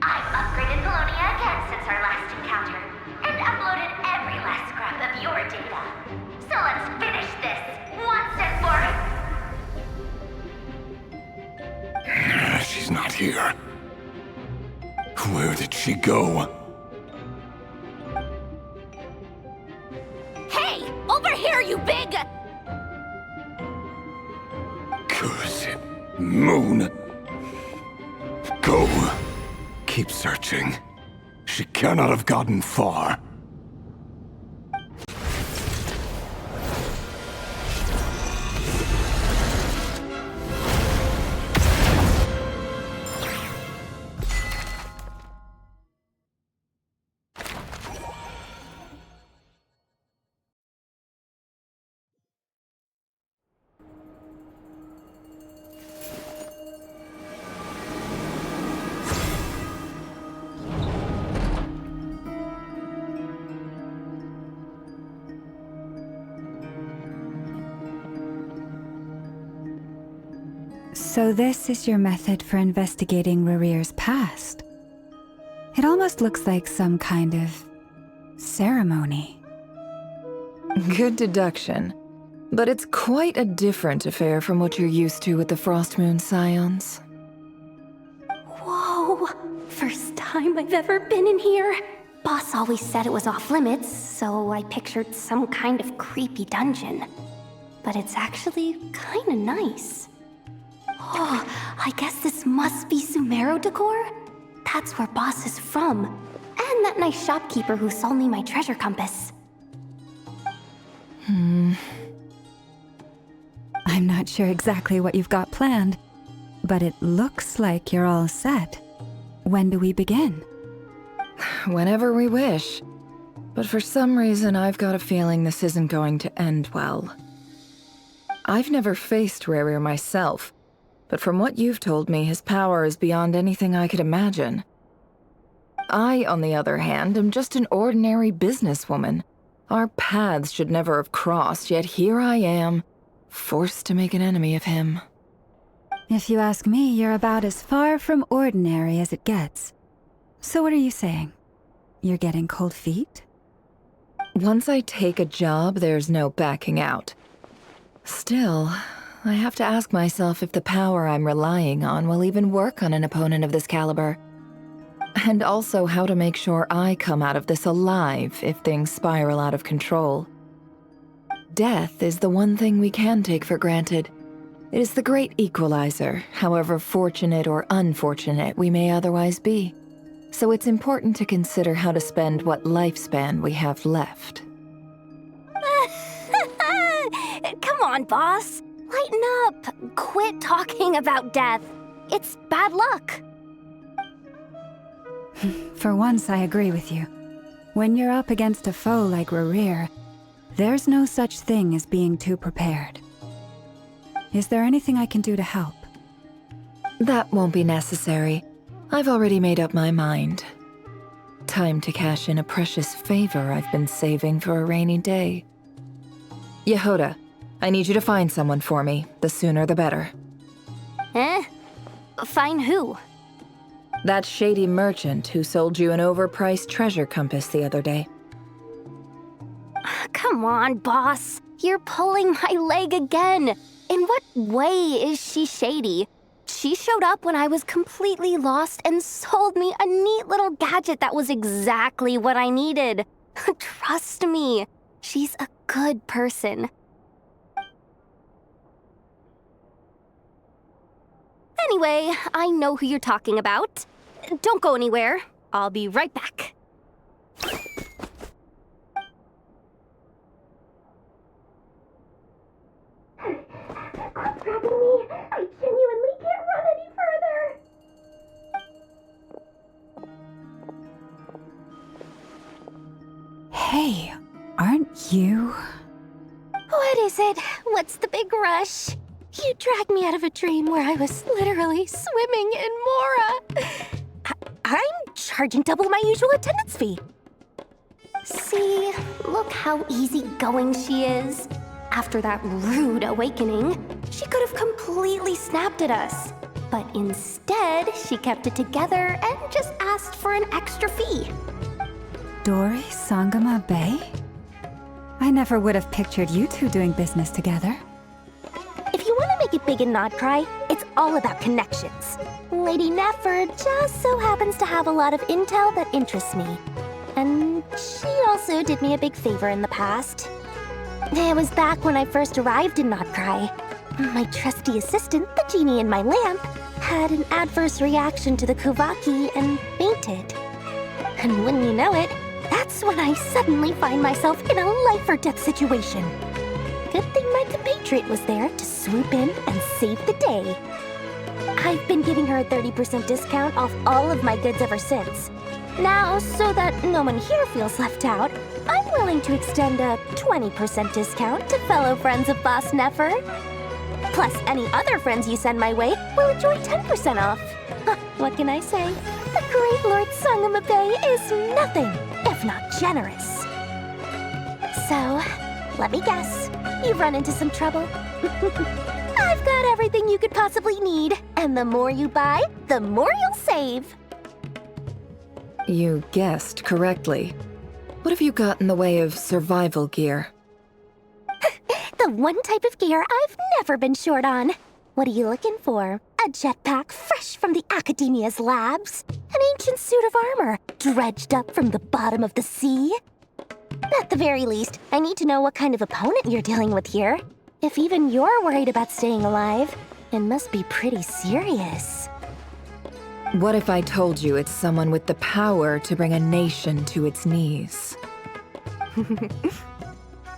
I'm your data. So let's finish this once and for... She's not here. Where did she go? Hey! Over here, you big... Cursed moon. Go. Keep searching. She cannot have gotten far. So this is your method for investigating Rerir's past. It almost looks like some kind of ceremony. Good deduction. But it's quite a different affair from what you're used to with the Frost Moon Scions. Whoa! First time I've ever been in here. Boss always said it was off limits, so I pictured some kind of creepy dungeon. But it's actually kinda nice. Oh, I guess this must be Sumeru decor? That's where Boss is from. And that nice shopkeeper who sold me my treasure compass. I'm not sure exactly what you've got planned, but it looks like you're all set. When do we begin? Whenever we wish. But for some reason, I've got a feeling this isn't going to end well. I've never faced Rerir myself, but from what you've told me, his power is beyond anything I could imagine. I, on the other hand, am just an ordinary businesswoman. Our paths should never have crossed, yet here I am, forced to make an enemy of him. If you ask me, you're about as far from ordinary as it gets. So what are you saying? You're getting cold feet? Once I take a job, there's no backing out. Still, I have to ask myself if the power I'm relying on will even work on an opponent of this caliber. And also how to make sure I come out of this alive if things spiral out of control. Death is the one thing we can take for granted. It is the great equalizer, however fortunate or unfortunate we may otherwise be. So it's important to consider how to spend what lifespan we have left. Come on, boss. Lighten up. Quit talking about death. It's bad luck. For once, I agree with you. When you're up against a foe like Rerir, there's no such thing as being too prepared. Is there anything I can do to help? That won't be necessary. I've already made up my mind. Time to cash in a precious favor I've been saving for a rainy day. Yehoda, I need you to find someone for me. The sooner the better. Find who? That shady merchant who sold you an overpriced treasure compass the other day. Come on, boss. You're pulling my leg again. In what way is she shady? She showed up when I was completely lost and sold me a neat little gadget that was exactly what I needed. Trust me, she's a good person. Anyway, I know who you're talking about. Don't go anywhere. I'll be right back. Quit grabbing me. I genuinely can't run any further. Hey, aren't you? What is it? What's the big rush? You dragged me out of a dream where I was literally swimming in Mora. I'm charging double my usual attendance fee. See, look how easygoing she is. After that rude awakening, she could have completely snapped at us. But instead, she kept it together and just asked for an extra fee. Dori Sangama Bay? I never would have pictured you two doing business together. If you want to make it big in nodkrai, it's all about connections. Lady Nefer just so happens to have a lot of intel that interests me. And she also did me a big favor in the past. It was back when I first arrived in nodkrai. My trusty assistant, the genie in my lamp, had an adverse reaction to the Kuvaki and fainted. And wouldn't you know it, that's when I suddenly find myself in a life-or-death situation. Good thing my compatriot was there to swoop in and save the day. I've been giving her a 30% discount off all of my goods ever since. Now, so that no one here feels left out, I'm willing to extend a 20% discount to fellow friends of Boss Nefer. Plus, any other friends you send my way will enjoy 10% off. What can I say? The great Lord Sangamabe is nothing if not generous. So, let me guess. You've run into some trouble? I've got everything you could possibly need, and the more you buy, the more you'll save. You guessed correctly. What have you got in the way of survival gear? The one type of gear I've never been short on. What are you looking for? A jetpack fresh from the Academia's labs? An ancient suit of armor dredged up from the bottom of the sea? At the very least, I need to know what kind of opponent you're dealing with here. If even you're worried about staying alive, it must be pretty serious. What if I told you it's someone with the power to bring a nation to its knees?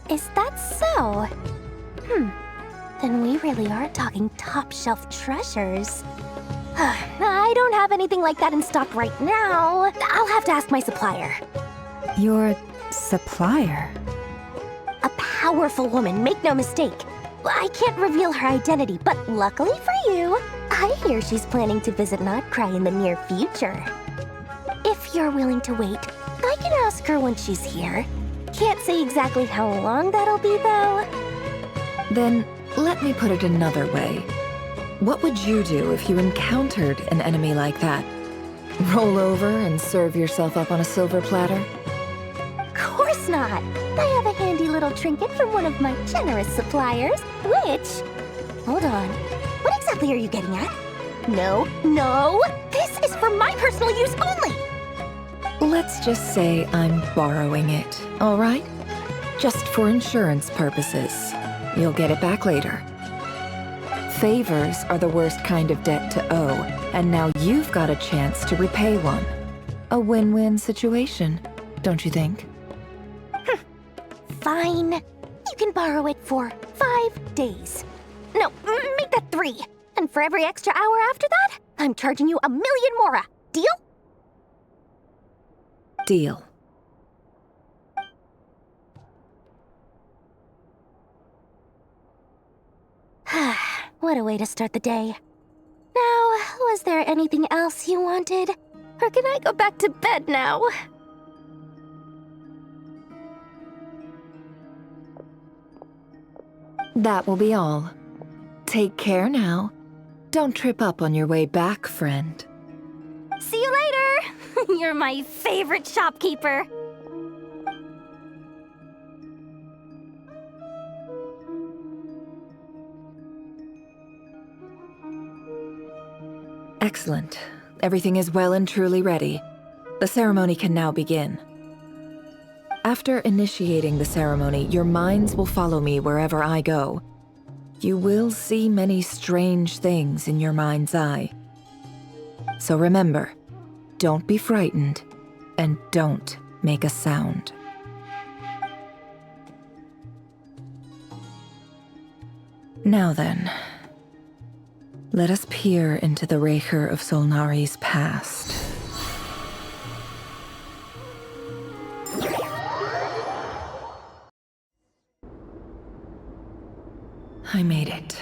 Is that so? Then we really are talking top-shelf treasures. I don't have anything like that in stock right now. I'll have to ask my supplier. Your supplier? A powerful woman, make no mistake. I can't reveal her identity, but luckily for you, I hear she's planning to visit nodkrai in the near future. If you're willing to wait, I can ask her when she's here. Can't say exactly how long that'll be, though. Then, let me put it another way. What would you do if you encountered an enemy like that? Roll over and serve yourself up on a silver platter? Of course not! I have a handy little trinket from one of my generous suppliers, which... Hold on. What exactly are you getting at? No, no! This is for my personal use only! Let's just say I'm borrowing it, all right? Just for insurance purposes. You'll get it back later. Favors are the worst kind of debt to owe, and now you've got a chance to repay one. A win-win situation, don't you think? Fine. You can borrow it for 5 days. No, make that 3. And for every extra hour after that, I'm charging you 1 million mora. Deal? Deal. What a way to start the day. Now, was there anything else you wanted? Or can I go back to bed now? That will be all. Take care now. Don't trip up on your way back, friend. See you later! You're my favorite shopkeeper. Excellent. Everything is well and truly ready. The ceremony can now begin. After initiating the ceremony, your minds will follow me wherever I go. You will see many strange things in your mind's eye. So remember, don't be frightened, and don't make a sound. Now then, let us peer into the Rerir of Solnari's past. I made it.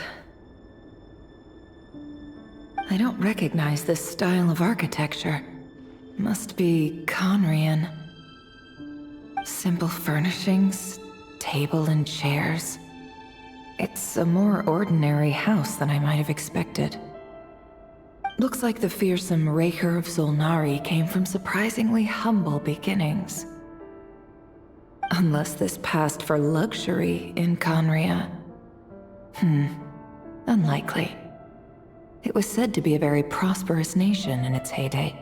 I don't recognize this style of architecture. Must be Khanri'ah. Simple furnishings, table and chairs. It's a more ordinary house than I might have expected. Looks like the fearsome Rerir of Solnari came from surprisingly humble beginnings. Unless this passed for luxury in Khanri'ah. Unlikely. It was said to be a very prosperous nation in its heyday.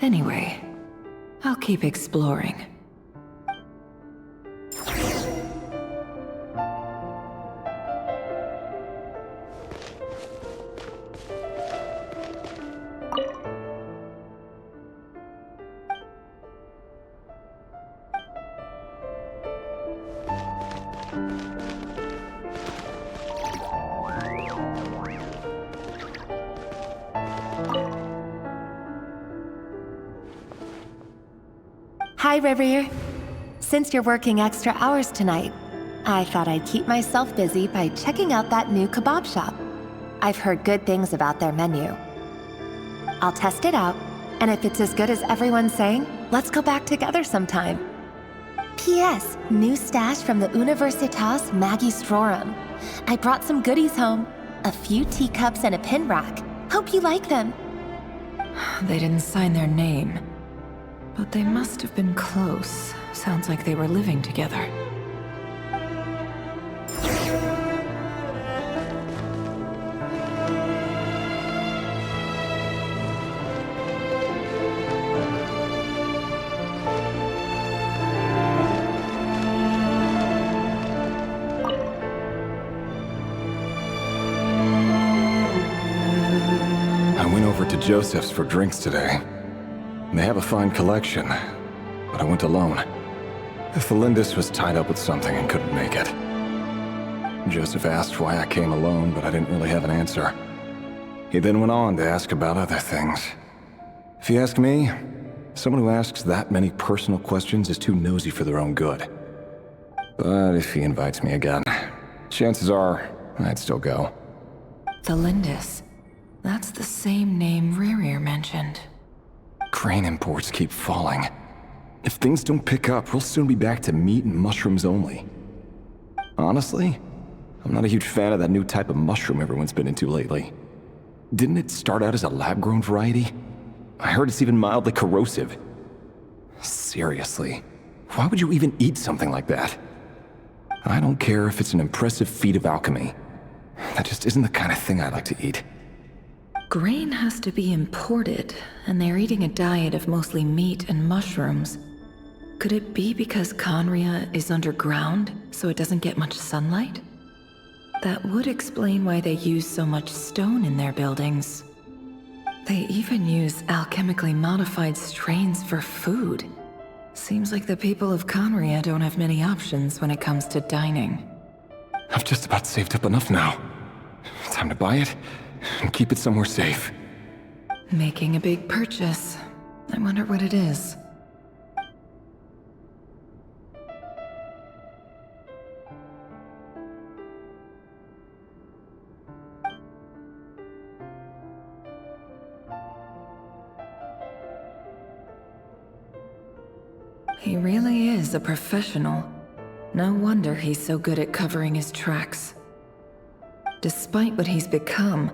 Anyway, I'll keep exploring. Hi, Rerir. Since you're working extra hours tonight, I thought I'd keep myself busy by checking out that new kebab shop. I've heard good things about their menu. I'll test it out, and if it's as good as everyone's saying, let's go back together sometime. P.S. New stash from the Universitas Magistrorum. I brought some goodies home. A few teacups and a pin rack. Hope you like them. They didn't sign their name. But they must have been close. Sounds like they were living together. I went over to Joseph's for drinks today. They have a fine collection, but I went alone. Tholindis was tied up with something and couldn't make it. Joseph asked why I came alone, but I didn't really have an answer. He then went on to ask about other things. If you ask me, someone who asks that many personal questions is too nosy for their own good. But if he invites me again, chances are I'd still go. Tholindis. That's the same name Rerir mentioned. Grain imports keep falling. If things don't pick up, we'll soon be back to meat and mushrooms only. Honestly, I'm not a huge fan of that new type of mushroom everyone's been into lately. Didn't it start out as a lab-grown variety? I heard it's even mildly corrosive. Seriously, why would you even eat something like that? I don't care if it's an impressive feat of alchemy. That just isn't the kind of thing I like to eat. Grain has to be imported, and they're eating a diet of mostly meat and mushrooms. Could it be because Khanri'ah is underground, so it doesn't get much sunlight? That would explain why they use so much stone in their buildings. They even use alchemically modified strains for food. Seems like the people of Khanri'ah don't have many options when it comes to dining. I've just about saved up enough now. Time to buy it and keep it somewhere safe. Making a big purchase. I wonder what it is. He really is a professional. No wonder he's so good at covering his tracks. Despite what he's become,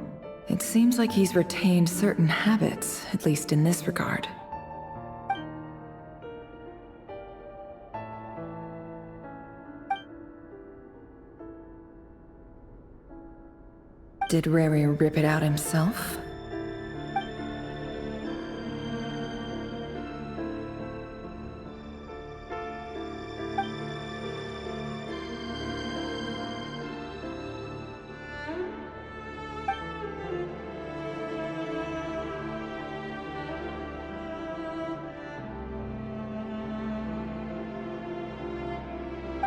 it seems like he's retained certain habits, at least in this regard. Did Rerir rip it out himself?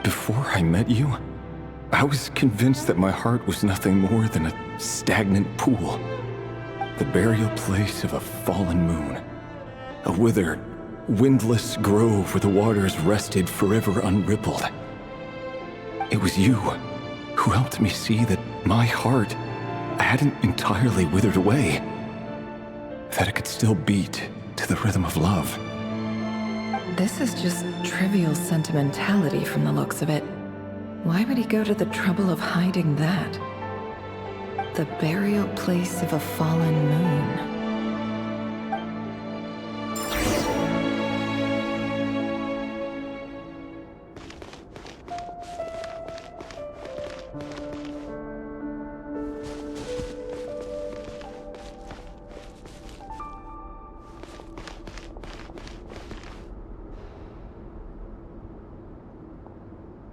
Before I met you, I was convinced that my heart was nothing more than a stagnant pool. The burial place of a fallen moon. A withered, windless grove where the waters rested forever unrippled. It was you who helped me see that my heart hadn't entirely withered away. That it could still beat to the rhythm of love. This is just trivial sentimentality from the looks of it. Why would he go to the trouble of hiding that? The burial place of a fallen moon.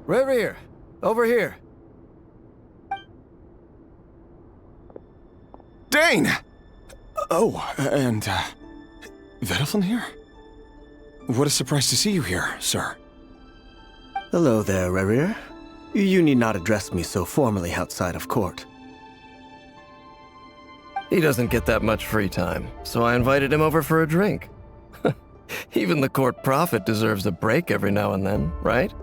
Rerir, over here. Dane! Oh, and, Vediflin here? What a surprise to see you here, sir. Hello there, Rerir. You need not address me so formally outside of court. He doesn't get that much free time, so I invited him over for a drink. Even the court prophet deserves a break every now and then, right?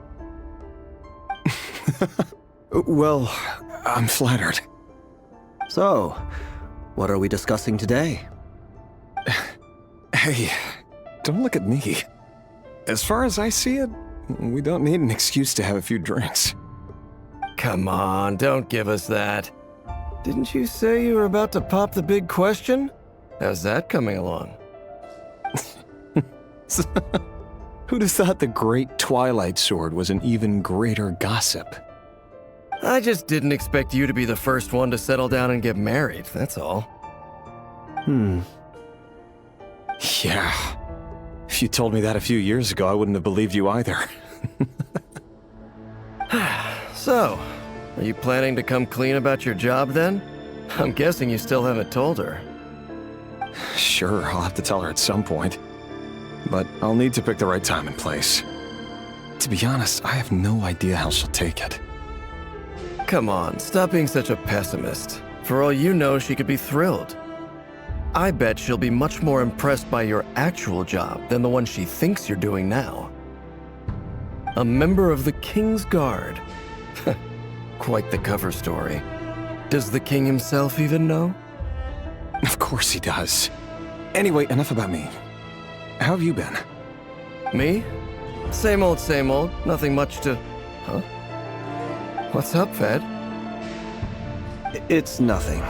Well, I'm flattered. So, what are we discussing today? Hey, don't look at me. As far as I see it, we don't need an excuse to have a few drinks. Come on, don't give us that. Didn't you say you were about to pop the big question? How's that coming along? Who'd have thought the Great Twilight Sword was an even greater gossip? I just didn't expect you to be the first one to settle down and get married, that's all. Yeah. If you told me that a few years ago, I wouldn't have believed you either. So, are you planning to come clean about your job then? I'm guessing you still haven't told her. Sure, I'll have to tell her at some point. But I'll need to pick the right time and place. To be honest, I have no idea how she'll take it. Come on, stop being such a pessimist. For all you know, she could be thrilled. I bet she'll be much more impressed by your actual job than the one she thinks you're doing now. A member of the King's Guard. Quite the cover story. Does the king himself even know? Of course he does. Anyway, enough about me. How have you been? Me? Same old, nothing much to... Huh? What's up, Ved? It's nothing.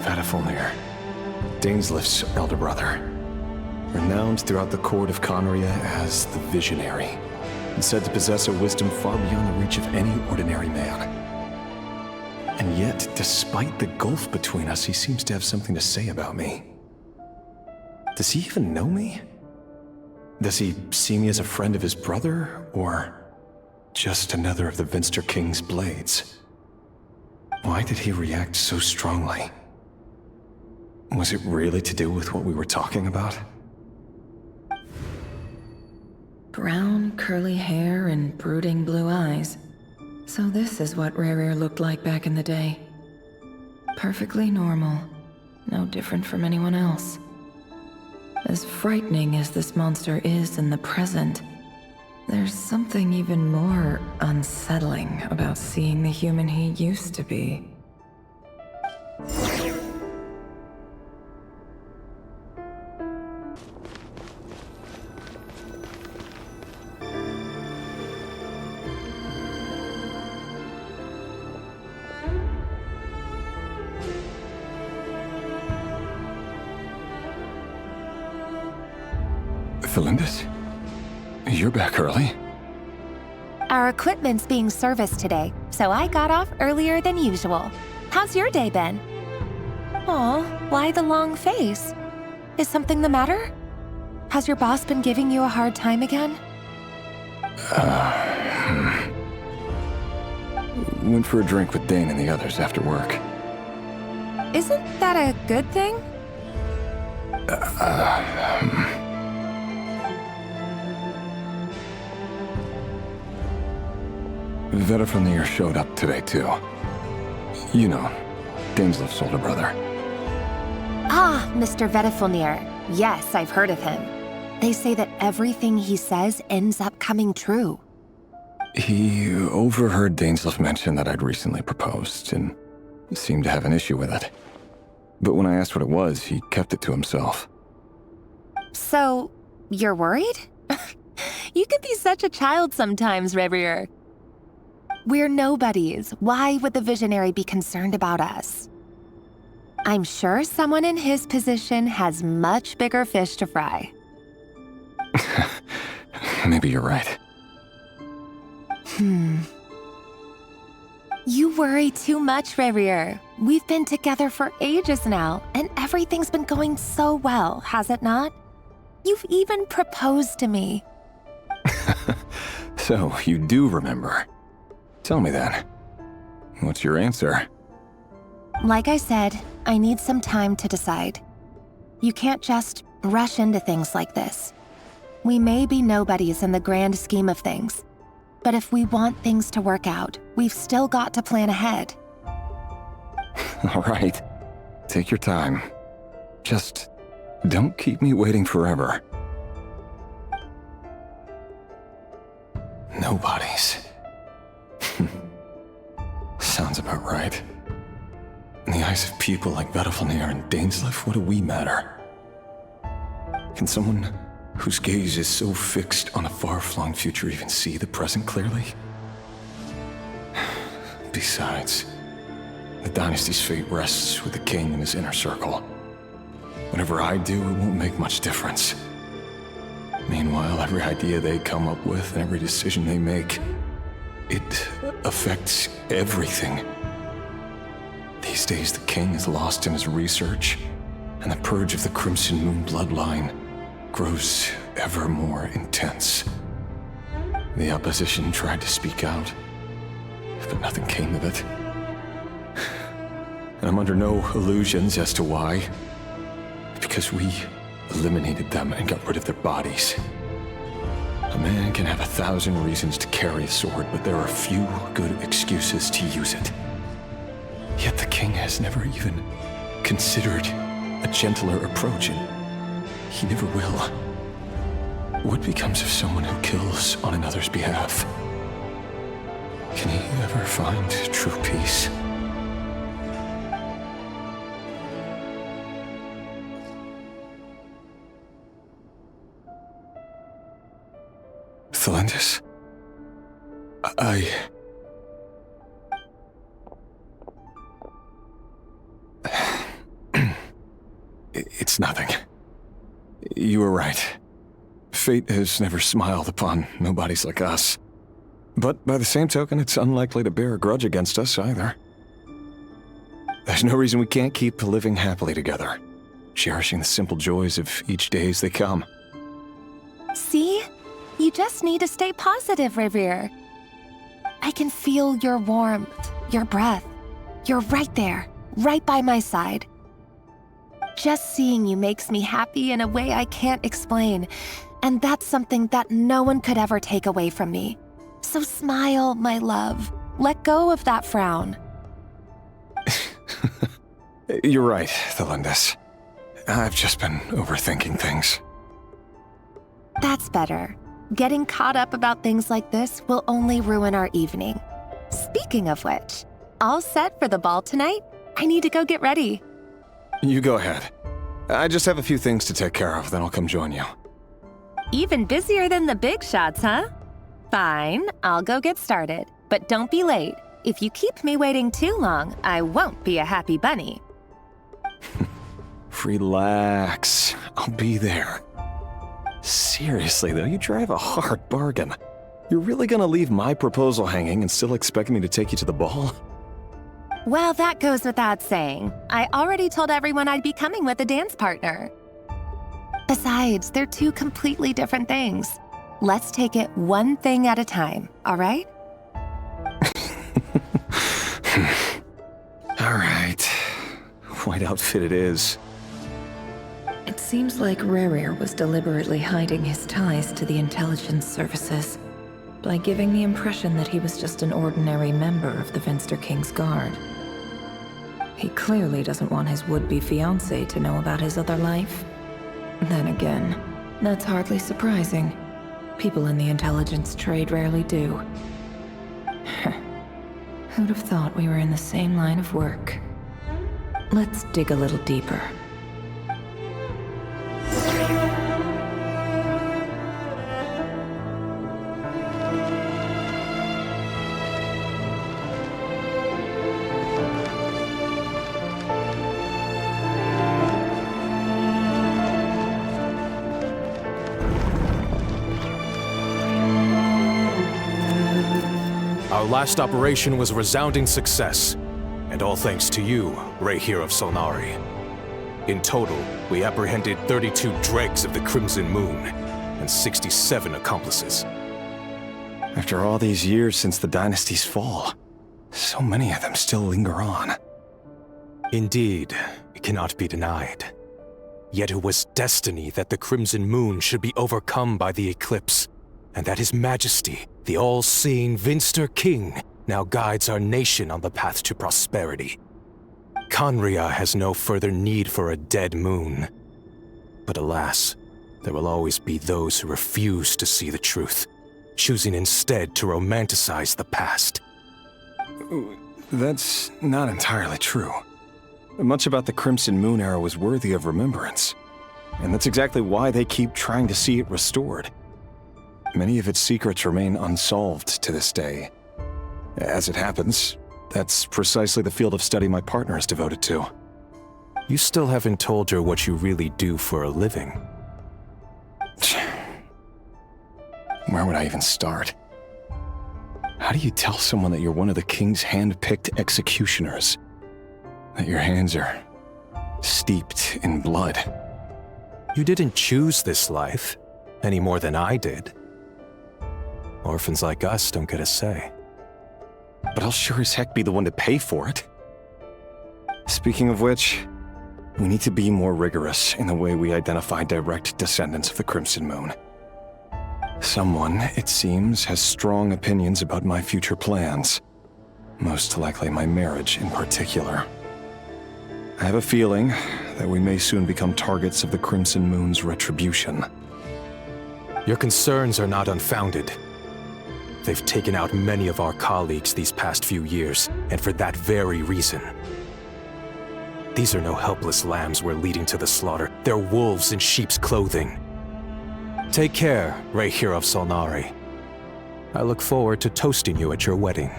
Vediflin, Dainsleif's elder brother. Renowned throughout the court of Khanri'ah as the Visionary, and said to possess a wisdom far beyond the reach of any ordinary man. And yet, despite the gulf between us, he seems to have something to say about me. Does he even know me? Does he see me as a friend of his brother, or just another of the Vinster King's blades? Why did he react so strongly? Was it really to do with what we were talking about? Brown, curly hair and brooding blue eyes. So this is what Rerir looked like back in the day. Perfectly normal. No different from anyone else. As frightening as this monster is in the present, there's something even more unsettling about seeing the human he used to be. Tholindis? You're back early? Our equipment's being serviced today, so I got off earlier than usual. How's your day been? Aw, why the long face? Is something the matter? Has your boss been giving you a hard time again? Went for a drink with Dane and the others after work. Isn't that a good thing? Vediflin showed up today, too. You know, Dainsleif's older brother. Ah, Mr. Vediflin. Yes, I've heard of him. They say that everything he says ends up coming true. He overheard Dainsleif mention that I'd recently proposed, and seemed to have an issue with it. But when I asked what it was, he kept it to himself. So, you're worried? You can be such a child sometimes, Rerir. We're nobodies. Why would the Visionary be concerned about us? I'm sure someone in his position has much bigger fish to fry. Maybe you're right. You worry too much, Rerir. We've been together for ages now, and everything's been going so well, has it not? You've even proposed to me. So, you do remember. Tell me then. What's your answer? Like I said, I need some time to decide. You can't just rush into things like this. We may be nobodies in the grand scheme of things, but if we want things to work out, we've still got to plan ahead. All right. Take your time. Just don't keep me waiting forever. Nobodies. Sounds about right. In the eyes of people like Vedalfnir and Dainsleif, what do we matter? Can someone whose gaze is so fixed on a far-flung future even see the present clearly? Besides, the dynasty's fate rests with the king and his inner circle. Whatever I do, it won't make much difference. Meanwhile, every idea they come up with and every decision they make, it affects everything. These days, the king is lost in his research, and the purge of the Crimson Moon bloodline grows ever more intense. The opposition tried to speak out, but nothing came of it. And I'm under no illusions as to why. Because we eliminated them and got rid of their bodies. A man can have 1,000 reasons to carry a sword, but there are few good excuses to use it. Yet the king has never even considered a gentler approach, and he never will. What becomes of someone who kills on another's behalf? Can he ever find true peace? Tholindis? It's nothing. You were right. Fate has never smiled upon nobodies like us. But by the same token, it's unlikely to bear a grudge against us either. There's no reason we can't keep living happily together, cherishing the simple joys of each day as they come. See? You just need to stay positive, Rerir. I can feel your warmth, your breath. You're right there, right by my side. Just seeing you makes me happy in a way I can't explain, and that's something that no one could ever take away from me. So smile, my love. Let go of that frown. You're right, Tholindis. I've just been overthinking things. That's better. Getting caught up about things like this will only ruin our evening. Speaking of which, all set for the ball tonight? I need to go get ready. You go ahead. I just have a few things to take care of, then I'll come join you. Even busier than the big shots, huh? Fine, I'll go get started. But don't be late. If you keep me waiting too long, I won't be a happy bunny. Relax. I'll be there. Seriously, though, you drive a hard bargain. You're really gonna leave my proposal hanging and still expect me to take you to the ball? Well, that goes without saying. I already told everyone I'd be coming with a dance partner. Besides, they're two completely different things. Let's take it one thing at a time, all right? All right. White outfit it is. It seems like Rerir was deliberately hiding his ties to the intelligence services by giving the impression that he was just an ordinary member of the Venster King's Guard. He clearly doesn't want his would-be fiancée to know about his other life. Then again, that's hardly surprising. People in the intelligence trade rarely do. Who'd have thought we were in the same line of work? Let's dig a little deeper. Our last operation was a resounding success, and all thanks to you, Rerir of Solnari. In total, we apprehended 32 dregs of the Crimson Moon, and 67 accomplices. After all these years since the dynasty's fall, so many of them still linger on. Indeed, it cannot be denied. Yet it was destiny that the Crimson Moon should be overcome by the eclipse, and that His Majesty, the all-seeing Vinster King, now guides our nation on the path to prosperity. Khanri'ah has no further need for a dead moon. But alas, there will always be those who refuse to see the truth, choosing instead to romanticize the past. That's not entirely true. Much about the Crimson Moon era was worthy of remembrance, and that's exactly why they keep trying to see it restored. Many of its secrets remain unsolved to this day. As it happens, that's precisely the field of study my partner is devoted to. You still haven't told her what you really do for a living. Where would I even start? How do you tell someone that you're one of the king's hand-picked executioners? That your hands are steeped in blood? You didn't choose this life, any more than I did. Orphans like us don't get a say. But I'll sure as heck be the one to pay for it. Speaking of which, we need to be more rigorous in the way we identify direct descendants of the Crimson Moon. Someone, it seems, has strong opinions about my future plans. Most likely my marriage in particular. I have a feeling that we may soon become targets of the Crimson Moon's retribution. Your concerns are not unfounded. They've taken out many of our colleagues these past few years, and for that very reason. These are no helpless lambs we're leading to the slaughter. They're wolves in sheep's clothing. Take care, Rerir of Solnari. I look forward to toasting you at your wedding.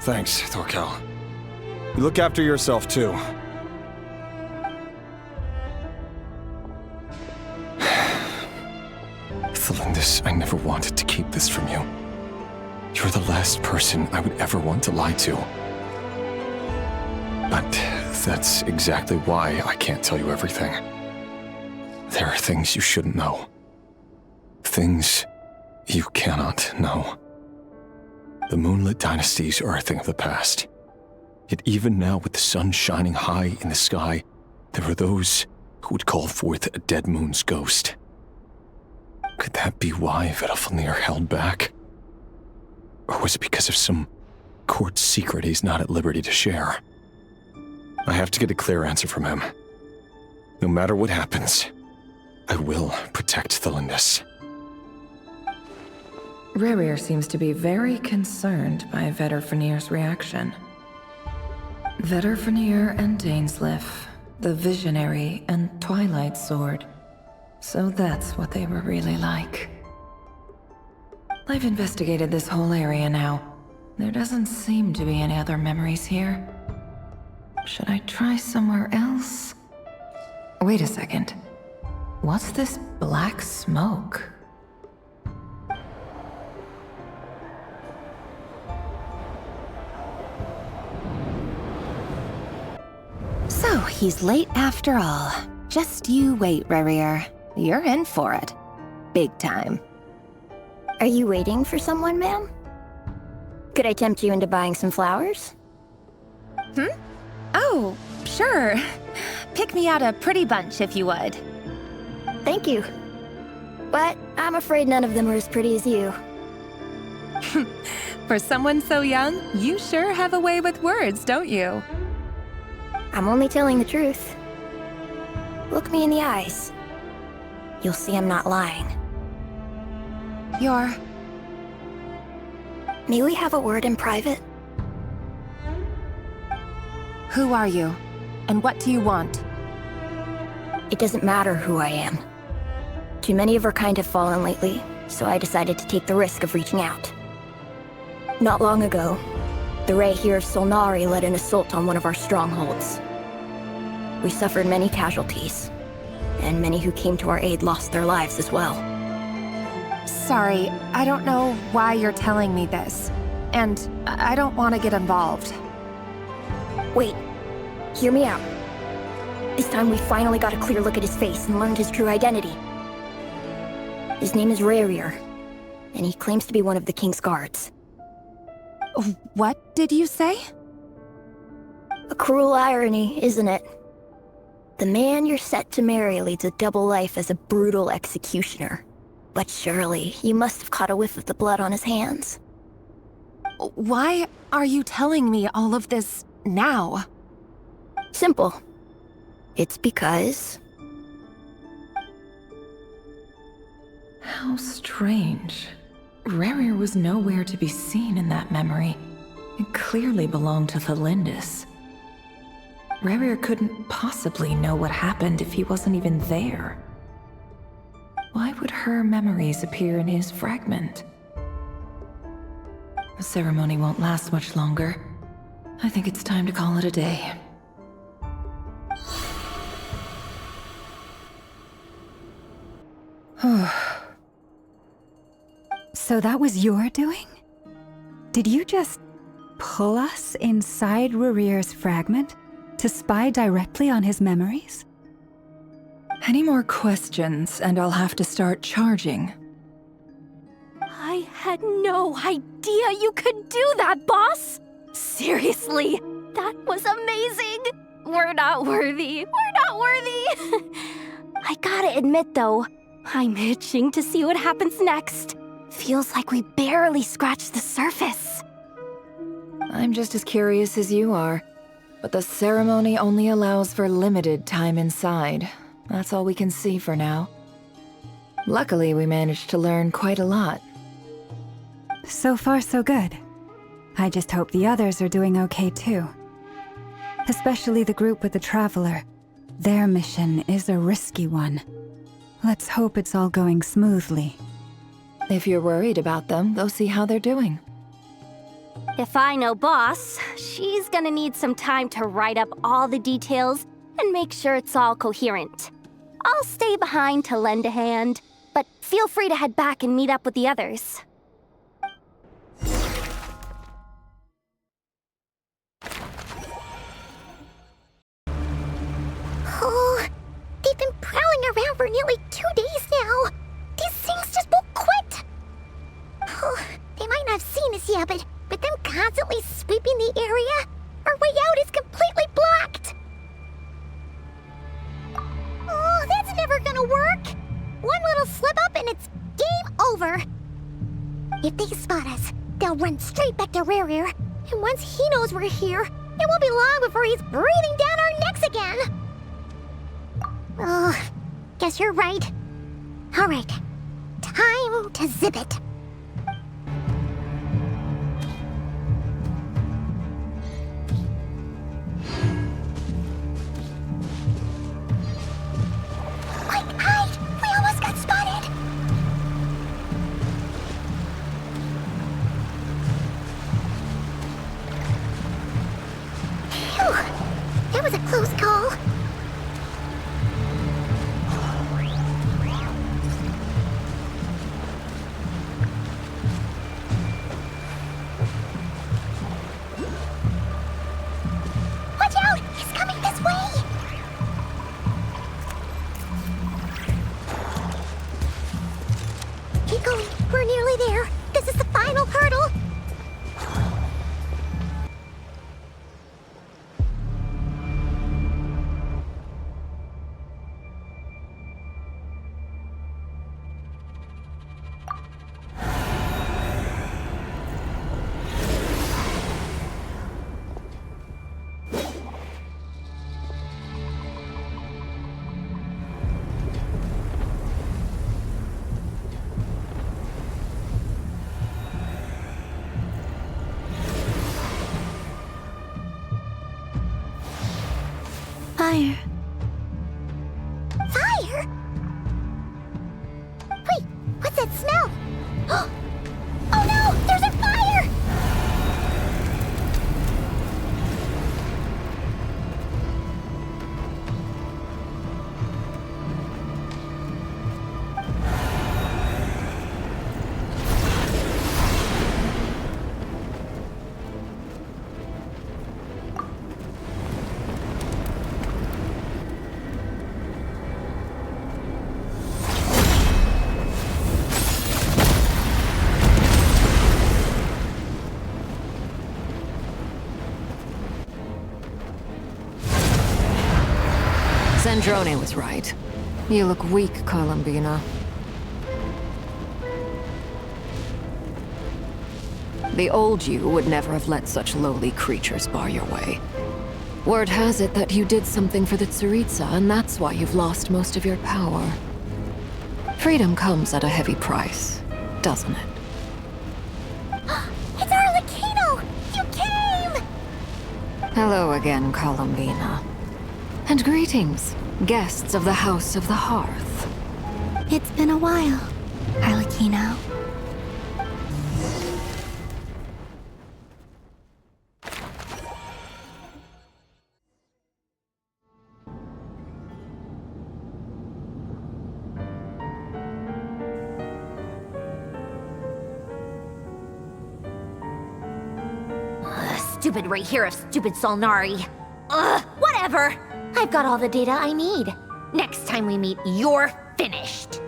Thanks, Thorkel. You look after yourself, too. Tholindis, I never wanted to keep this from you. You're the last person I would ever want to lie to. But that's exactly why I can't tell you everything. There are things you shouldn't know. Things you cannot know. The moonlit dynasties are a thing of the past. Yet even now, with the sun shining high in the sky, there are those who would call forth a dead moon's ghost. Could that be why Vedalfnir held back? Or was it because of some court secret he's not at liberty to share? I have to get a clear answer from him. No matter what happens, I will protect Tholindis. Rerir seems to be very concerned by Vedalfnir's reaction. Vedalfnir and Dainsleif, the Visionary and Twilight Sword. So that's what they were really like. I've investigated this whole area now. There doesn't seem to be any other memories here. Should I try somewhere else? Wait a second. What's this black smoke? So, he's late after all. Just you wait, Rerir. You're in for it. Big time. Are you waiting for someone, ma'am? Could I tempt you into buying some flowers? Oh, sure. Pick me out a pretty bunch if you would. Thank you. But I'm afraid none of them are as pretty as you. For someone so young, you sure have a way with words, don't you? I'm only telling the truth. Look me in the eyes. You'll see I'm not lying. You're... May we have a word in private? Who are you? And what do you want? It doesn't matter who I am. Too many of our kind have fallen lately, so I decided to take the risk of reaching out. Not long ago, the Rerir of Solnari led an assault on one of our strongholds. We suffered many casualties, and many who came to our aid lost their lives as well. Sorry, I don't know why you're telling me this, and I don't want to get involved. Wait, hear me out. This time we finally got a clear look at his face and learned his true identity. His name is Rerir, and he claims to be one of the king's guards. What did you say? A cruel irony, isn't it? The man you're set to marry leads a double life as a brutal executioner. But surely, you must have caught a whiff of the blood on his hands. Why are you telling me all of this now? Simple. It's because... How strange. Rerir was nowhere to be seen in that memory. It clearly belonged to Tholindis. Rerir couldn't possibly know what happened if he wasn't even there. Why would her memories appear in his fragment? The ceremony won't last much longer. I think it's time to call it a day. So that was your doing? Did you just pull us inside Rerir's fragment to spy directly on his memories? Any more questions, and I'll have to start charging. I had no idea you could do that, boss! Seriously, that was amazing! We're not worthy. We're not worthy! I gotta admit, though, I'm itching to see what happens next. Feels like we barely scratched the surface. I'm just as curious as you are, but the ceremony only allows for limited time inside. That's all we can see for now. Luckily, we managed to learn quite a lot. So far, so good. I just hope the others are doing okay too. Especially the group with the Traveler. Their mission is a risky one. Let's hope it's all going smoothly. If you're worried about them, go see how they're doing. If I know boss, she's gonna need some time to write up all the details and make sure it's all coherent. I'll stay behind to lend a hand, but feel free to head back and meet up with the others. Oh, they've been prowling around for nearly 2 days now. These things just won't quit. Oh, they might not have seen us yet, but with them constantly sweeping the area, our way out is completely blocked. Oh, that's never gonna work. One little slip up and it's game over. If they spot us, they'll run straight back to Rerir. And once he knows we're here, it won't be long before he's breathing down our necks again. Oh, guess you're right. All right, time to zip it. Quick, hide! We almost got spotted! Phew, that was a close call. Watch out! He's coming this way! Keep going. We're nearly there. This is the final hurdle. Fire. Fire? Wait, what's that smell? Oh no! There's a fire! Sandrone was right. You look weak, Columbina. The old you would never have let such lowly creatures bar your way. Word has it that you did something for the Tsaritsa, and that's why you've lost most of your power. Freedom comes at a heavy price, doesn't it? It's Arlecchino! You came! Hello again, Columbina. And greetings, guests of the House of the Hearth. It's been a while, Arlecchino. Stupid right here of stupid Solnari. Ugh, whatever. I've got all the data I need. Next time we meet, you're finished.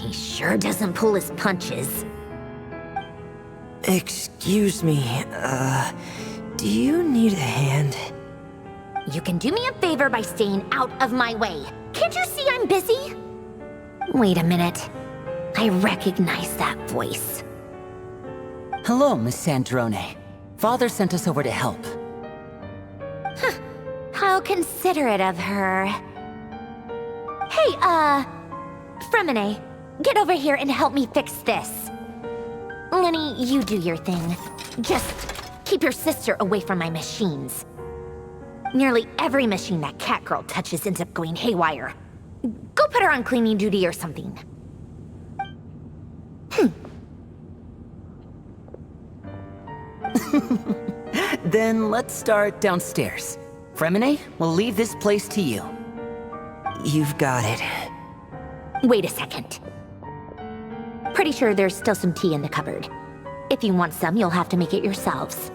He sure doesn't pull his punches. Excuse me, do you need a hand? You can do me a favor by staying out of my way. Can't you see I'm busy? Wait a minute. I recognize that voice. Hello, Miss Sandrone. Father sent us over to help. Huh. How considerate of her. Hey, Fremine, get over here and help me fix this. Lenny, you do your thing. Just keep your sister away from my machines. Nearly every machine that Catgirl touches ends up going haywire. Go put her on cleaning duty or something. Then let's start downstairs. Fremine, we'll leave this place to you. You've got it. Wait a second. Pretty sure there's still some tea in the cupboard. If you want some, you'll have to make it yourselves.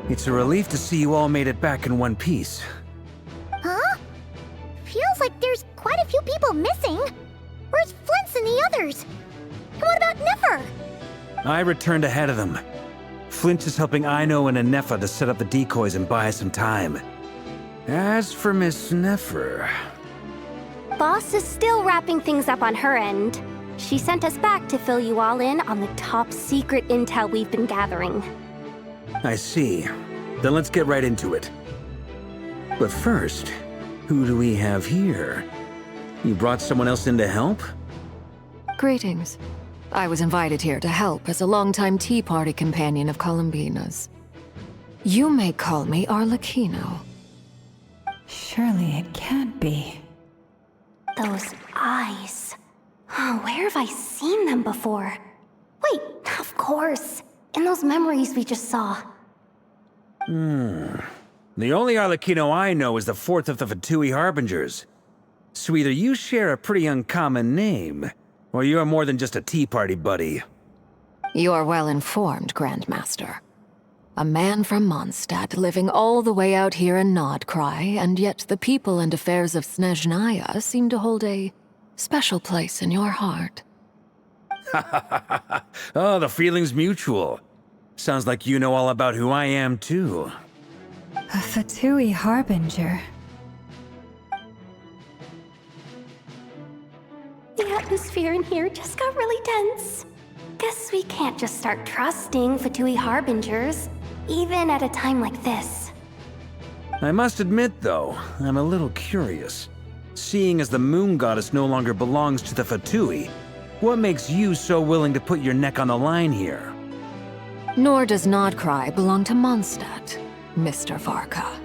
It's a relief to see you all made it back in one piece. Huh? Feels like there's quite a few people missing. Where's Flint's and the others? And what about Nefer? I returned ahead of them. Flint is helping Ino and Nefer to set up the decoys and buy us some time. As for Miss Nefer... Boss is still wrapping things up on her end. She sent us back to fill you all in on the top secret intel we've been gathering. I see. Then let's get right into it. But first, who do we have here? You brought someone else in to help? Greetings. I was invited here to help as a longtime Tea Party companion of Columbina's. You may call me Arlecchino. Surely it can't be. Those eyes. Oh, where have I seen them before? Wait, of course. In those memories we just saw. The only Arlecchino I know is the fourth of the Fatui Harbingers. So either you share a pretty uncommon name, or you're more than just a Tea Party buddy. You're well informed, Grandmaster. A man from Mondstadt living all the way out here in nodkrai, and yet the people and affairs of Snezhnaya seem to hold a special place in your heart. Oh, the feeling's mutual. Sounds like you know all about who I am, too. A Fatui Harbinger. The atmosphere in here just got really tense. Guess we can't just start trusting Fatui Harbingers, even at a time like this. I must admit, though, I'm a little curious. Seeing as the Moon Goddess no longer belongs to the Fatui, what makes you so willing to put your neck on the line here? Nor does nodkrai belong to Mondstadt, Mr. VARKA.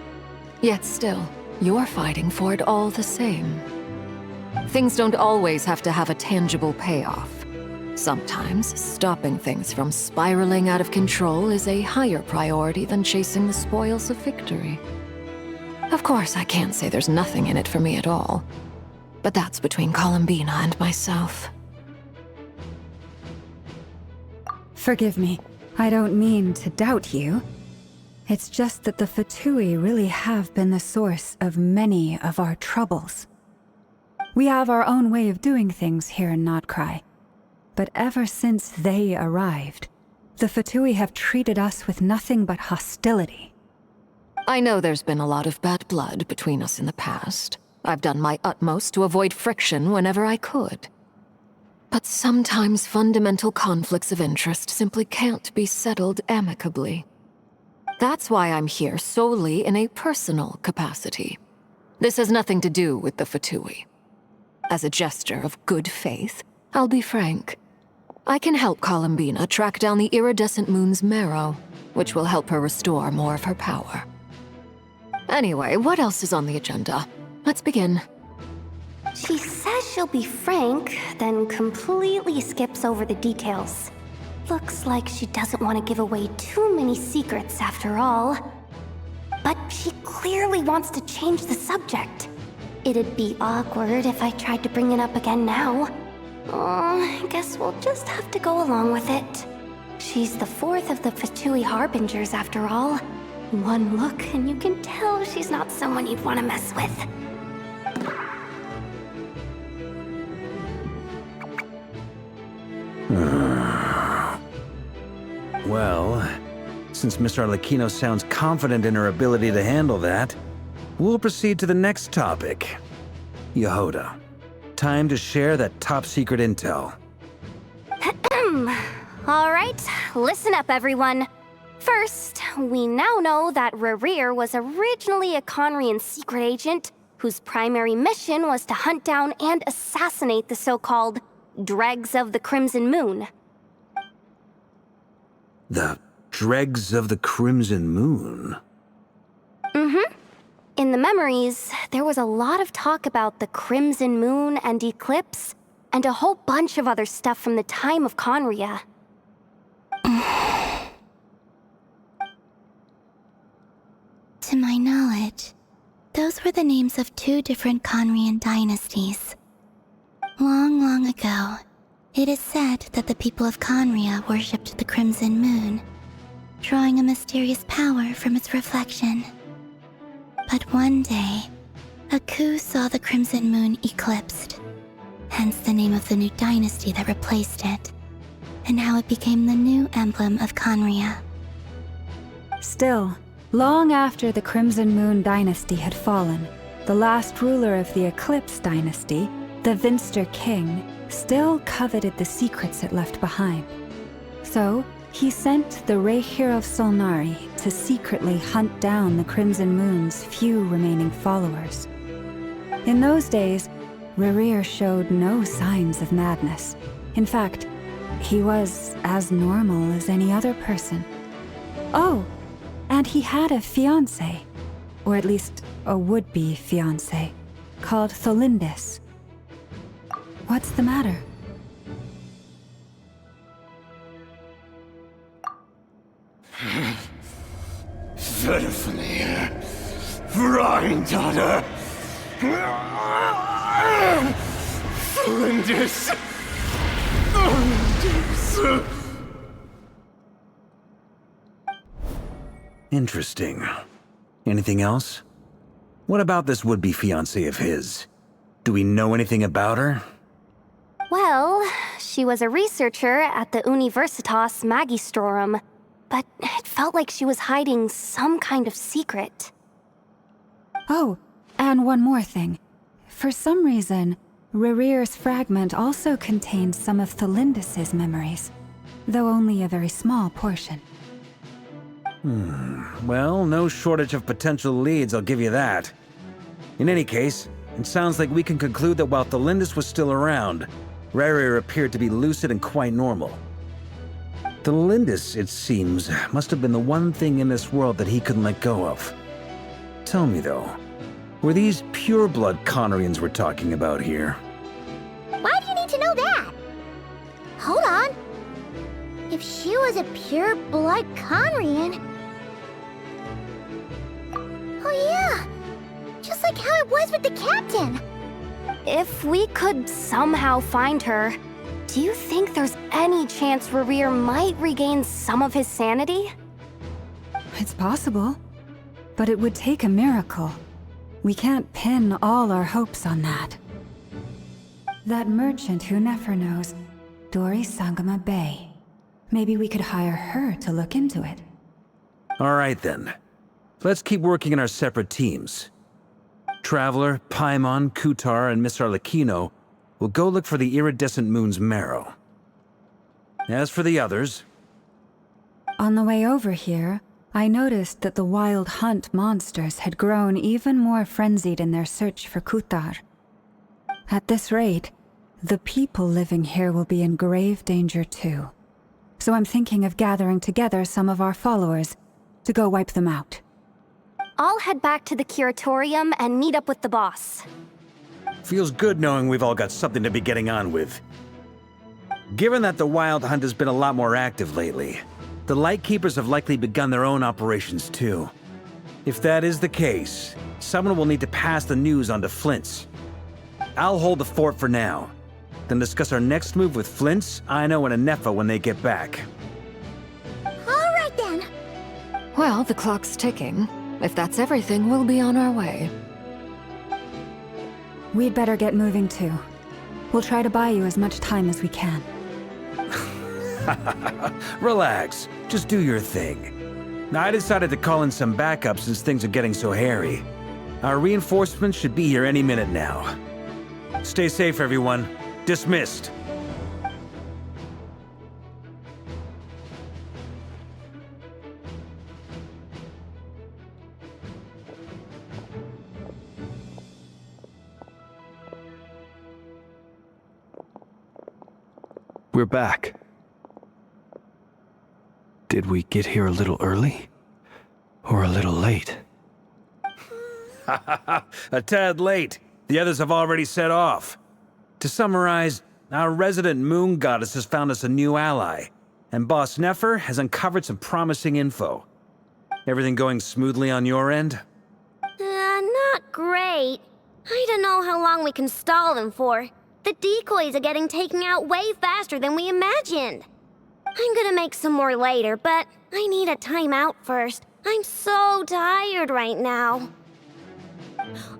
Yet still, you're fighting for it all the same. Things don't always have to have a tangible payoff. Sometimes, stopping things from spiraling out of control is a higher priority than chasing the spoils of victory. Of course, I can't say there's nothing in it for me at all. But that's between Columbina and myself. Forgive me. I don't mean to doubt you. It's just that the Fatui really have been the source of many of our troubles. We have our own way of doing things here in nodkrai, but ever since they arrived, the Fatui have treated us with nothing but hostility. I know there's been a lot of bad blood between us in the past. I've done my utmost to avoid friction whenever I could. But sometimes fundamental conflicts of interest simply can't be settled amicably. That's why I'm here solely in a personal capacity. This has nothing to do with the Fatui. As a gesture of good faith, I'll be frank. I can help Columbina track down the iridescent moon's Marrow, which will help her restore more of her power. Anyway, what else is on the agenda? Let's begin. She says she'll be frank, then completely skips over the details. Looks like she doesn't want to give away too many secrets after all. But she clearly wants to change the subject. It'd be awkward if I tried to bring it up again now. I guess we'll just have to go along with it. She's the fourth of the Fatui Harbingers after all. One look and you can tell she's not someone you'd want to mess with. Well, since Miss Arlecchino sounds confident in her ability to handle that, we'll proceed to the next topic. Yehoda, time to share that top-secret intel. All right, listen up, everyone. First, we now know that Rerir was originally a Khanri'ah secret agent whose primary mission was to hunt down and assassinate the so-called Dregs of the Crimson Moon. The Dregs of the Crimson Moon? Mm-hmm. In the memories, there was a lot of talk about the Crimson Moon and Eclipse, and a whole bunch of other stuff from the time of Khanri'ah. To my knowledge, those were the names of two different Khanri'ah dynasties. Long, long ago, it is said that the people of Khanri'ah worshipped the Crimson Moon, drawing a mysterious power from its reflection. But one day, a coup saw the Crimson Moon eclipsed, hence the name of the new dynasty that replaced it, and how it became the new emblem of Khanri'ah. Still, long after the Crimson Moon dynasty had fallen, the last ruler of the Eclipse dynasty, the Vinster King, still coveted the secrets it left behind. So, he sent the Rerir of Solnari to secretly hunt down the Crimson Moon's few remaining followers. In those days, Rerir showed no signs of madness. In fact, he was as normal as any other person. Oh, and he had a fiancé, or at least a would-be fiancé, called Tholindis. What's the matter? Verfnir, Vrindaughter, Tholindis. Interesting. Anything else? What about this would-be fiancé of his? Do we know anything about her? Well, she was a researcher at the Universitas Magistrorum, but it felt like she was hiding some kind of secret. Oh, and one more thing. For some reason, Rerir's fragment also contained some of Tholindis' memories, though only a very small portion. Well, no shortage of potential leads, I'll give you that. In any case, it sounds like we can conclude that while Tholindis was still around, Rerir appeared to be lucid and quite normal. Tholindis, it seems, must have been the one thing in this world that he couldn't let go of. Tell me though, were these pure-blood Khanri'ahs we're talking about here? Why do you need to know that? Hold on. If she was a pure-blood Khanri'ah... Oh yeah! Just like how it was with the captain! If we could somehow find her, do you think there's any chance Rerir might regain some of his sanity? It's possible. But it would take a miracle. We can't pin all our hopes on that. That merchant who Nefer knows, Dori Sangama Bay. Maybe we could hire her to look into it. Alright then. Let's keep working in our separate teams. Traveler, Paimon, Kutar, and Miss Arlecchino will go look for the iridescent moon's marrow. As for the others... On the way over here, I noticed that the wild hunt monsters had grown even more frenzied in their search for Kutar. At this rate, the people living here will be in grave danger too. So I'm thinking of gathering together some of our followers to go wipe them out. I'll head back to the curatorium and meet up with the boss. Feels good knowing we've all got something to be getting on with. Given that the Wild Hunt has been a lot more active lately, the Lightkeepers have likely begun their own operations too. If that is the case, someone will need to pass the news on to Flint's. I'll hold the fort for now, then discuss our next move with Flint's, Aino, and Nefer when they get back. Alright then. Well, the clock's ticking. If that's everything, we'll be on our way. We'd better get moving too. We'll try to buy you as much time as we can. Relax. Just do your thing. I decided to call in some backup since things are getting so hairy. Our reinforcements should be here any minute now. Stay safe, everyone. Dismissed. We're back. Did we get here a little early? Or a little late? A tad late. The others have already set off. To summarize, our resident moon goddess has found us a new ally, and Boss Nefer has uncovered some promising info. Everything going smoothly on your end? Not great. I don't know how long we can stall them for. The decoys are getting taken out way faster than we imagined. I'm gonna make some more later, but I need a timeout first. I'm so tired right now.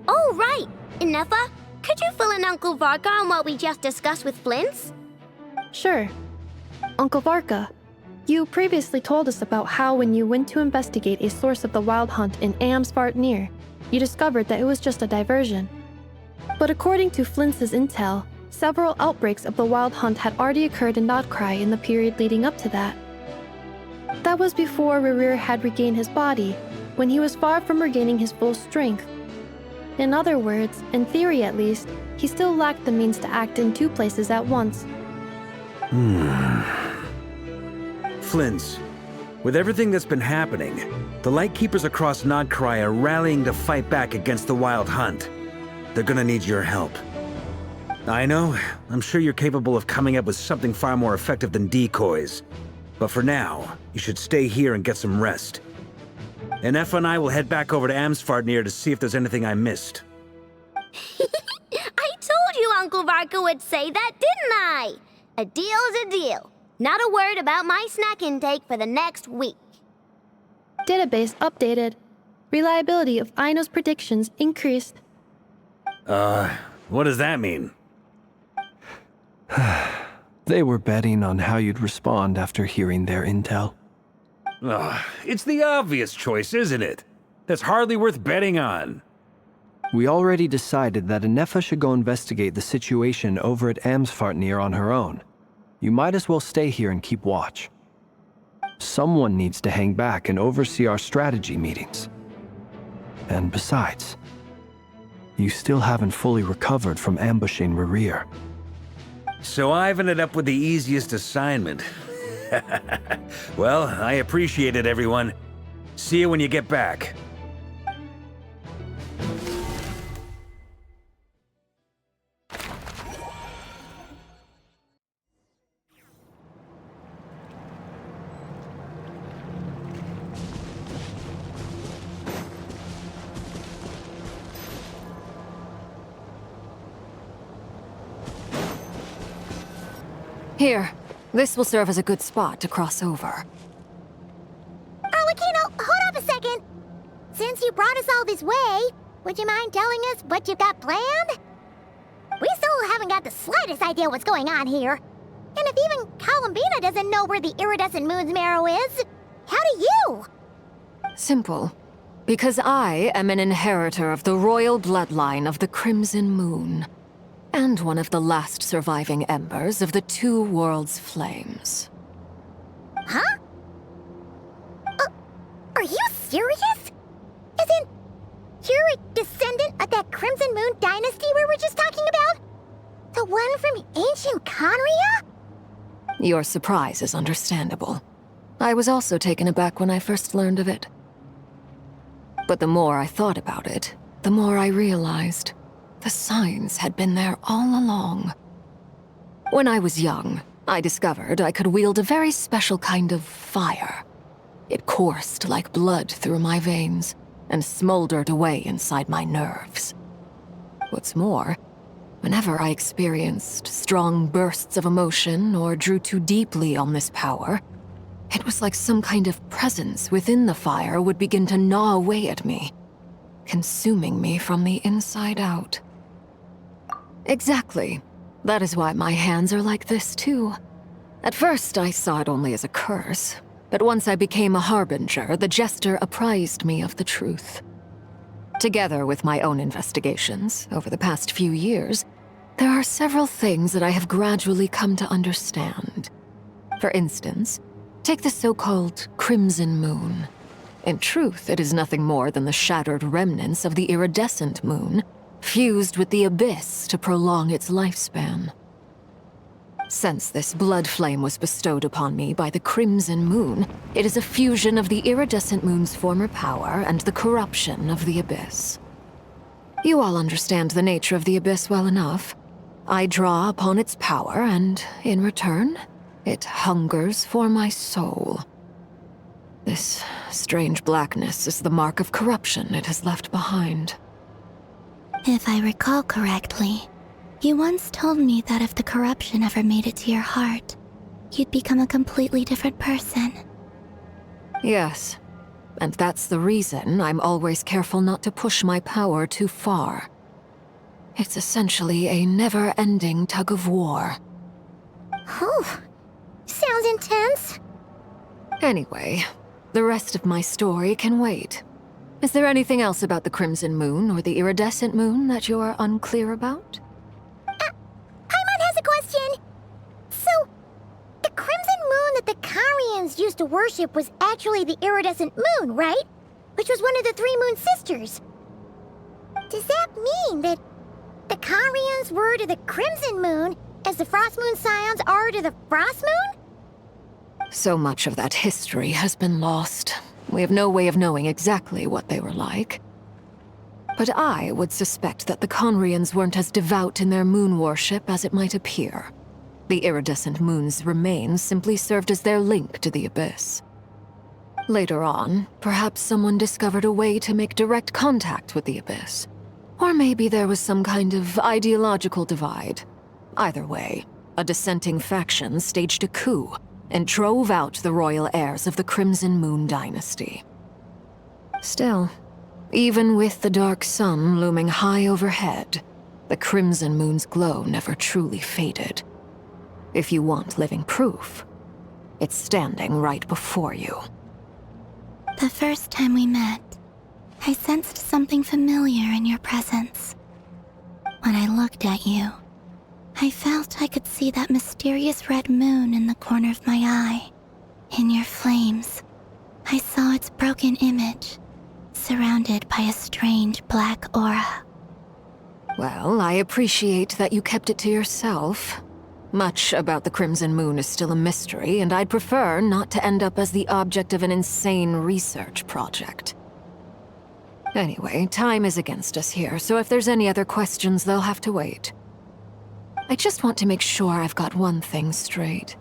Oh, right! Nefer, could you fill in Uncle VARKA on what we just discussed with Flint's? Sure. Uncle VARKA, you previously told us about how when you went to investigate a source of the Wild Hunt in Amsvartnir, you discovered that it was just a diversion. But according to Flint's intel, several outbreaks of the Wild Hunt had already occurred in nodkrai in the period leading up to that. That was before Rerir had regained his body, when he was far from regaining his full strength. In other words, in theory at least, he still lacked the means to act in two places at once. Flint's, with everything that's been happening, the Lightkeepers across nodkrai are rallying to fight back against the Wild Hunt. They're gonna need your help. I know, I'm sure you're capable of coming up with something far more effective than decoys. But for now, you should stay here and get some rest. And Nefer and I will head back over to Amsvartnir to see if there's anything I missed. I told you Uncle VARKA would say that, didn't I? A deal's a deal. Not a word about my snack intake for the next week. Database updated. Reliability of Aino's predictions increased. What does that mean? They were betting on how you'd respond after hearing their intel. It's the obvious choice, isn't it? That's hardly worth betting on. We already decided that Nefer should go investigate the situation over at Amsvartnir on her own. You might as well stay here and keep watch. Someone needs to hang back and oversee our strategy meetings. And besides, you still haven't fully recovered from ambushing Rerir. So I've ended up with the easiest assignment. Well, I appreciate it, everyone. See you when you get back. Here, this will serve as a good spot to cross over. Arlecchino, hold up since you brought us all this way, would you mind telling us what you've got planned? We still haven't got the slightest idea what's going on here. And if even Columbina doesn't know where the iridescent moon's marrow is, how do you? Simple. Because I am an inheritor of the royal bloodline of the Crimson Moon, and one of the last surviving embers of the two worlds' flames. Huh? Are you serious? As in, you're a descendant of that Crimson Moon dynasty we were just talking about? The one from ancient Khanri'ah? Your surprise is understandable. I was also taken aback when I first learned of it. But the more I thought about it, the more I realized the signs had been there all along. When I was young, I discovered I could wield a very special kind of fire. It coursed like blood through my veins and smoldered away inside my nerves. What's more, whenever I experienced strong bursts of emotion or drew too deeply on this power, it was like some kind of presence within the fire would begin to gnaw away at me, consuming me from the inside out. Exactly. That is why my hands are like this, too. At first, I saw it only as a curse, but once I became a harbinger, the jester apprised me of the truth. Together with my own investigations, over the past few years, there are several things that I have gradually come to understand. For instance, take the so-called Crimson Moon. In truth, it is nothing more than the shattered remnants of the iridescent moon, fused with the abyss to prolong its lifespan. Since this blood flame was bestowed upon me by the Crimson Moon, it is a fusion of the iridescent moon's former power and the corruption of the abyss. You all understand the nature of the abyss well enough. I draw upon its power, and in return, it hungers for my soul. This strange blackness is the mark of corruption it has left behind. If I recall correctly, you once told me that if the corruption ever made it to your heart, you'd become a completely different person. Yes, and that's the reason I'm always careful not to push my power too far. It's essentially a never-ending tug of war. Oh, sounds intense. Anyway, the rest of my story can wait. Is there anything else about the Crimson Moon or the Iridescent Moon that you're unclear about? Paimon has a question. So, the Crimson Moon that the Khanri'ahs used to worship was actually the Iridescent Moon, right? Which was one of the three Moon Sisters. Does that mean that the Khanri'ahs were to the Crimson Moon as the Frost Moon Scions are to the Frost Moon? So much of that history has been lost. We have no way of knowing exactly what they were like. But I would suspect that the Khanri'ahs weren't as devout in their moon worship as it might appear. The iridescent moon's remains simply served as their link to the abyss. Later on, perhaps someone discovered a way to make direct contact with the abyss. Or maybe there was some kind of ideological divide. Either way, a dissenting faction staged a coup and drove out the royal heirs of the Crimson Moon dynasty. Still, even with the dark sun looming high overhead, the Crimson Moon's glow never truly faded. If you want living proof, it's standing right before you. The first time we met, I sensed something familiar in your presence. When I looked at you, I felt I could see that mysterious red moon in the corner of my eye. In your flames, I saw its broken image, surrounded by a strange black aura. Well, I appreciate that you kept it to yourself. Much about the Crimson Moon is still a mystery, and I'd prefer not to end up as the object of an insane research project. Anyway, time is against us here, so if there's any other questions, they'll have to wait. I just want to make sure I've got one thing straight.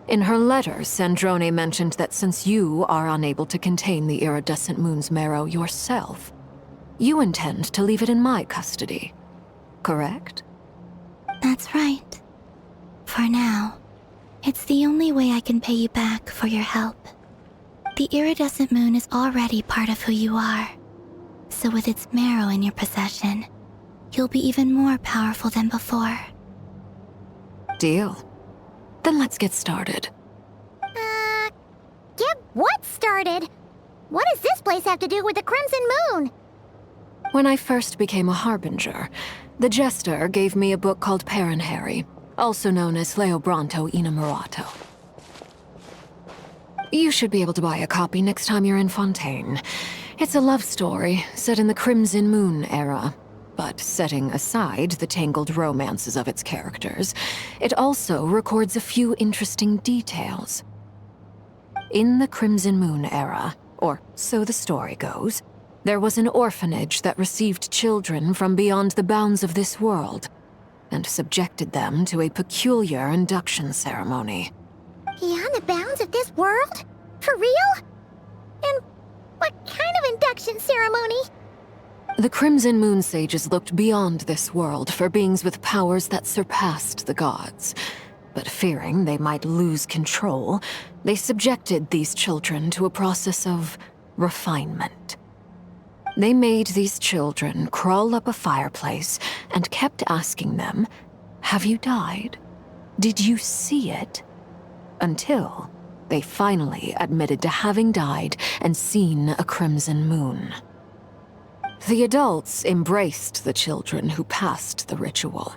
In her letter, Sandrone mentioned that since you are unable to contain the iridescent moon's marrow yourself, you intend to leave it in my custody. Correct? That's right. For now, it's the only way I can pay you back for your help. The iridescent moon is already part of who you are, So with its marrow in your possession, you'll be even more powerful than before. Deal. Then let's get started. Get what started? What does this place have to do with the Crimson Moon? When I first became a Harbinger, the Jester gave me a book called Harry, also known as Leobranto Innamorato. You should be able to buy a copy next time you're in Fontaine. It's a love story set in the Crimson Moon era, but setting aside the tangled romances of its characters, it also records a few interesting details. In the Crimson Moon era, or so the story goes, there was an orphanage that received children from beyond the bounds of this world, and subjected them to a peculiar induction ceremony. Beyond the bounds of this world? For real? And what kind of induction ceremony? The Crimson Moon Sages looked beyond this world for beings with powers that surpassed the gods. But fearing they might lose control, they subjected these children to a process of refinement. They made these children crawl up a fireplace and kept asking them, "Have you died? Did you see it?" Until they finally admitted to having died and seen a crimson moon. The adults embraced the children who passed the ritual,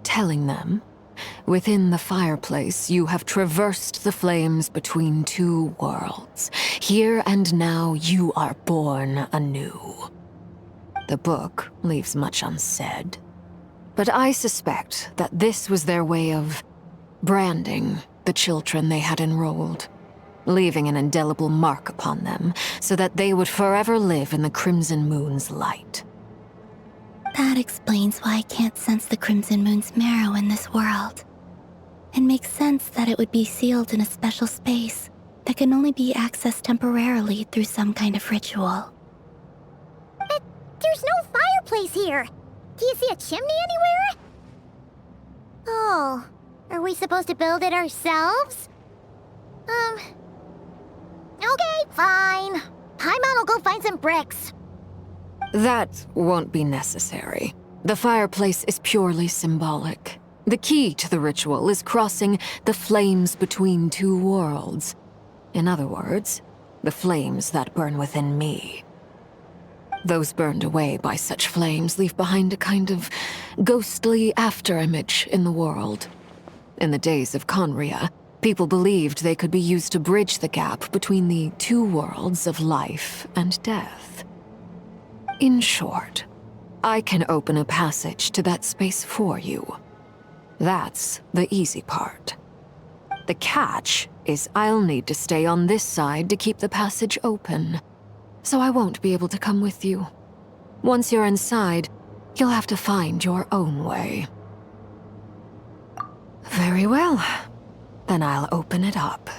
telling them, "Within the fireplace, you have traversed the flames between two worlds. Here and now, you are born anew." The book leaves much unsaid, but I suspect that this was their way of branding the children they had enrolled, leaving an indelible mark upon them so that they would forever live in the Crimson Moon's light. That explains why I can't sense the Crimson Moon's marrow in this world. It makes sense that it would be sealed in a special space that can only be accessed temporarily through some kind of ritual. But there's no fireplace here. Do you see a chimney anywhere? Oh, are we supposed to build it ourselves? Okay, fine. Paimon will go find some bricks. That won't be necessary. The fireplace is purely symbolic. The key to the ritual is crossing the flames between two worlds. In other words, the flames that burn within me. Those burned away by such flames leave behind a kind of ghostly afterimage in the world. In the days of Khanri'ah, people believed they could be used to bridge the gap between the two worlds of life and death. In short, I can open a passage to that space for you. That's the easy part. The catch is I'll need to stay on this side to keep the passage open, so I won't be able to come with you. Once you're inside, you'll have to find your own way. Very well. Then I'll open it up.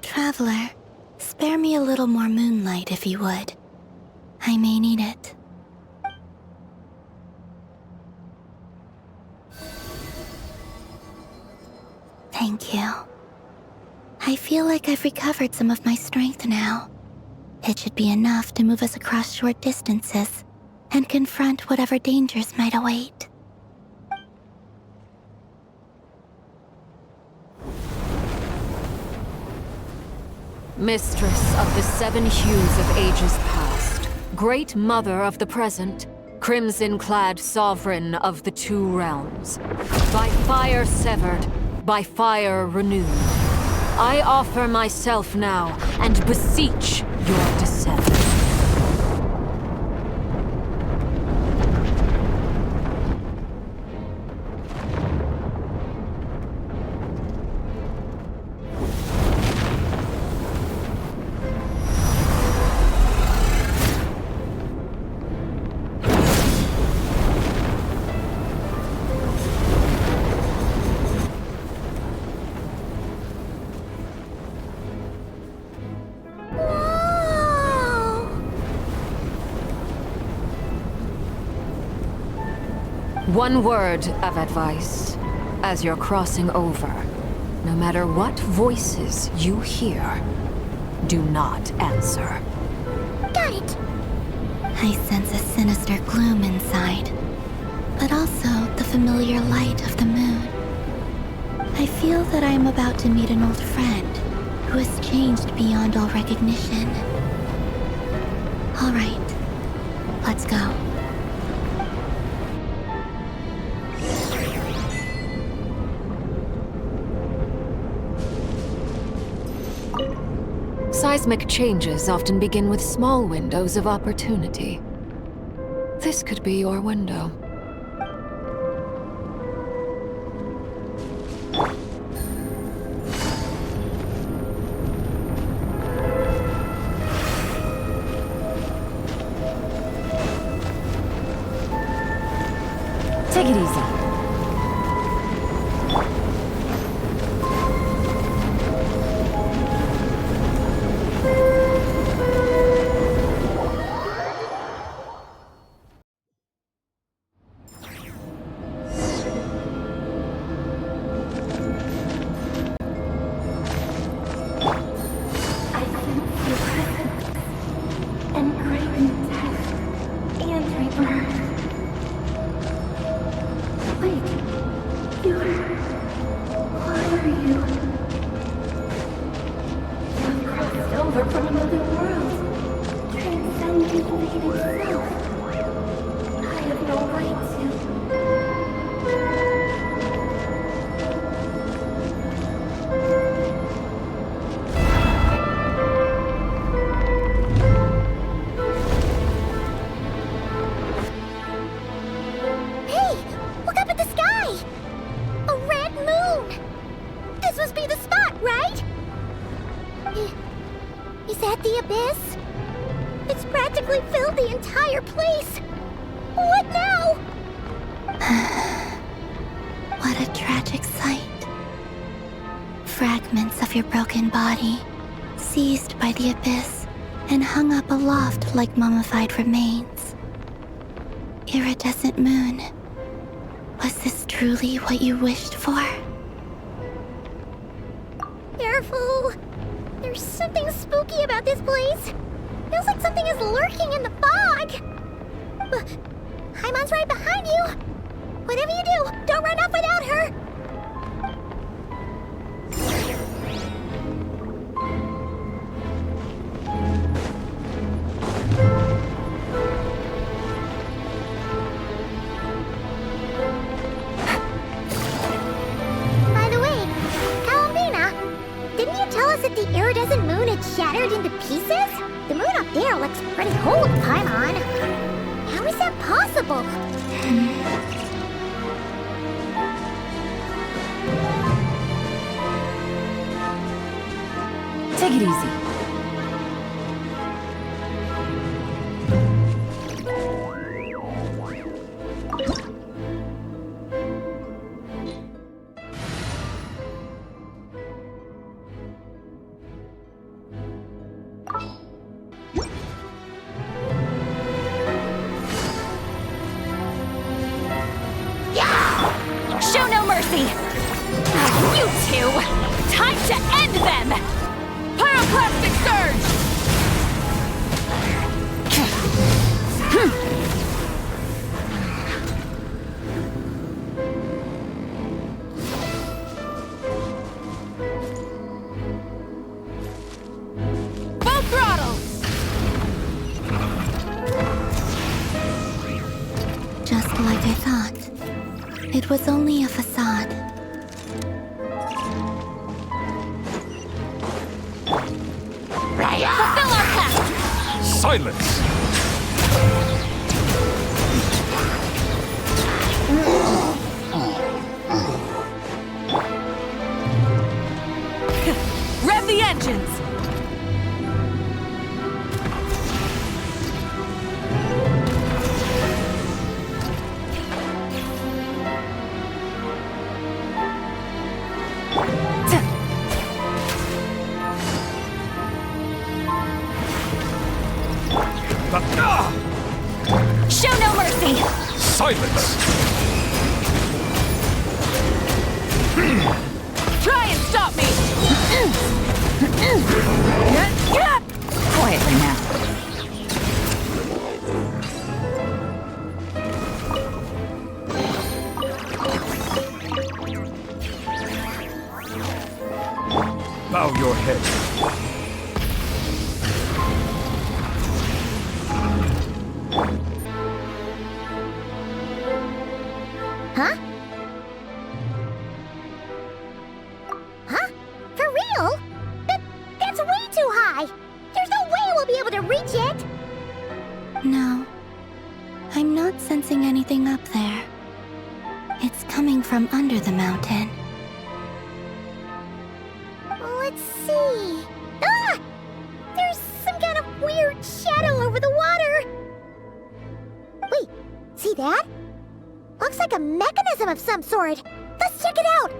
Traveler, spare me a little more moonlight if you would. I may need it. Thank you. I feel like I've recovered some of my strength now. It should be enough to move us across short distances and confront whatever dangers might await. Mistress of the seven hues of ages past, great mother of the present, crimson-clad sovereign of the two realms, by fire severed, by fire renewed, I offer myself now and beseech your descent. One word of advice. As you're crossing over, no matter what voices you hear, do not answer. Got it. I sense a sinister gloom inside, but also the familiar light of the moon. I feel that I am about to meet an old friend who has changed beyond all recognition. All right, let's go. Seismic changes often begin with small windows of opportunity. This could be your window. Take it easy. Like mummified remains. Iridescent moon. Was this truly what you wished for? Careful! There's something spooky about this place. Feels like something is lurking in the fog. Paimon's right behind you. Whatever you do, don't run off without her. Shattered into pieces? The moon up there looks pretty cold, Paimon. How is that possible? Take it easy. It was only a facade. Fulfill our pact! Silence! Rev the engines! Show no mercy! Silence! Try and stop me! Quietly now. Bow your head. Huh? Huh? For real? That's way too high! There's no way we'll be able to reach it! No. I'm not sensing anything up there. It's coming from under the mountain. Let's see... Ah! There's some kind of weird shadow over the water! Wait, see that? Looks like a mechanism of some sort. Let's check it out!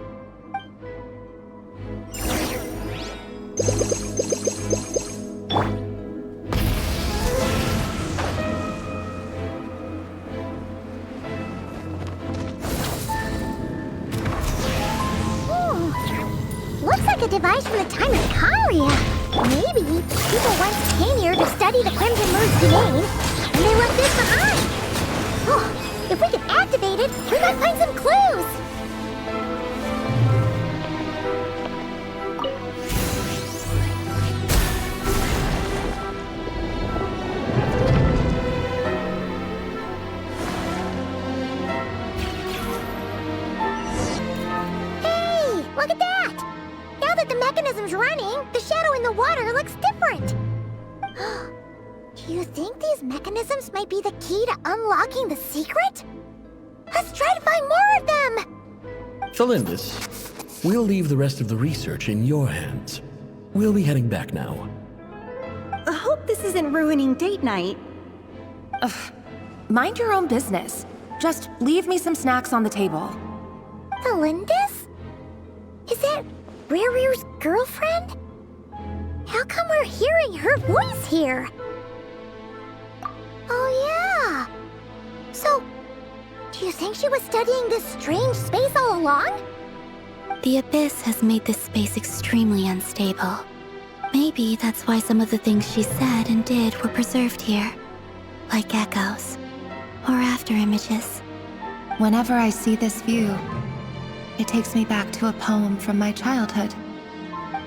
Looks like a device from the time of Khanri'ah. Maybe people once came here to study the Crimson Moon's domain, and they left this behind. Oh, if we can activate it, we might find some clues. Hey, look at that! Now that the mechanism's running, the shadow in the water looks different. Do you think these mechanisms might be the key to unlocking the secret? Let's try to find more of them! Tholindis, we'll leave the rest of the research in your hands. We'll be heading back now. I hope this isn't ruining date night. Ugh. Mind your own business. Just leave me some snacks on the table. Tholindis? Is that Rerir's girlfriend? How come we're hearing her voice here? Oh yeah! So, do you think she was studying this strange space all along? The Abyss has made this space extremely unstable. Maybe that's why some of the things she said and did were preserved here. Like echoes. Or after images. Whenever I see this view, it takes me back to a poem from my childhood.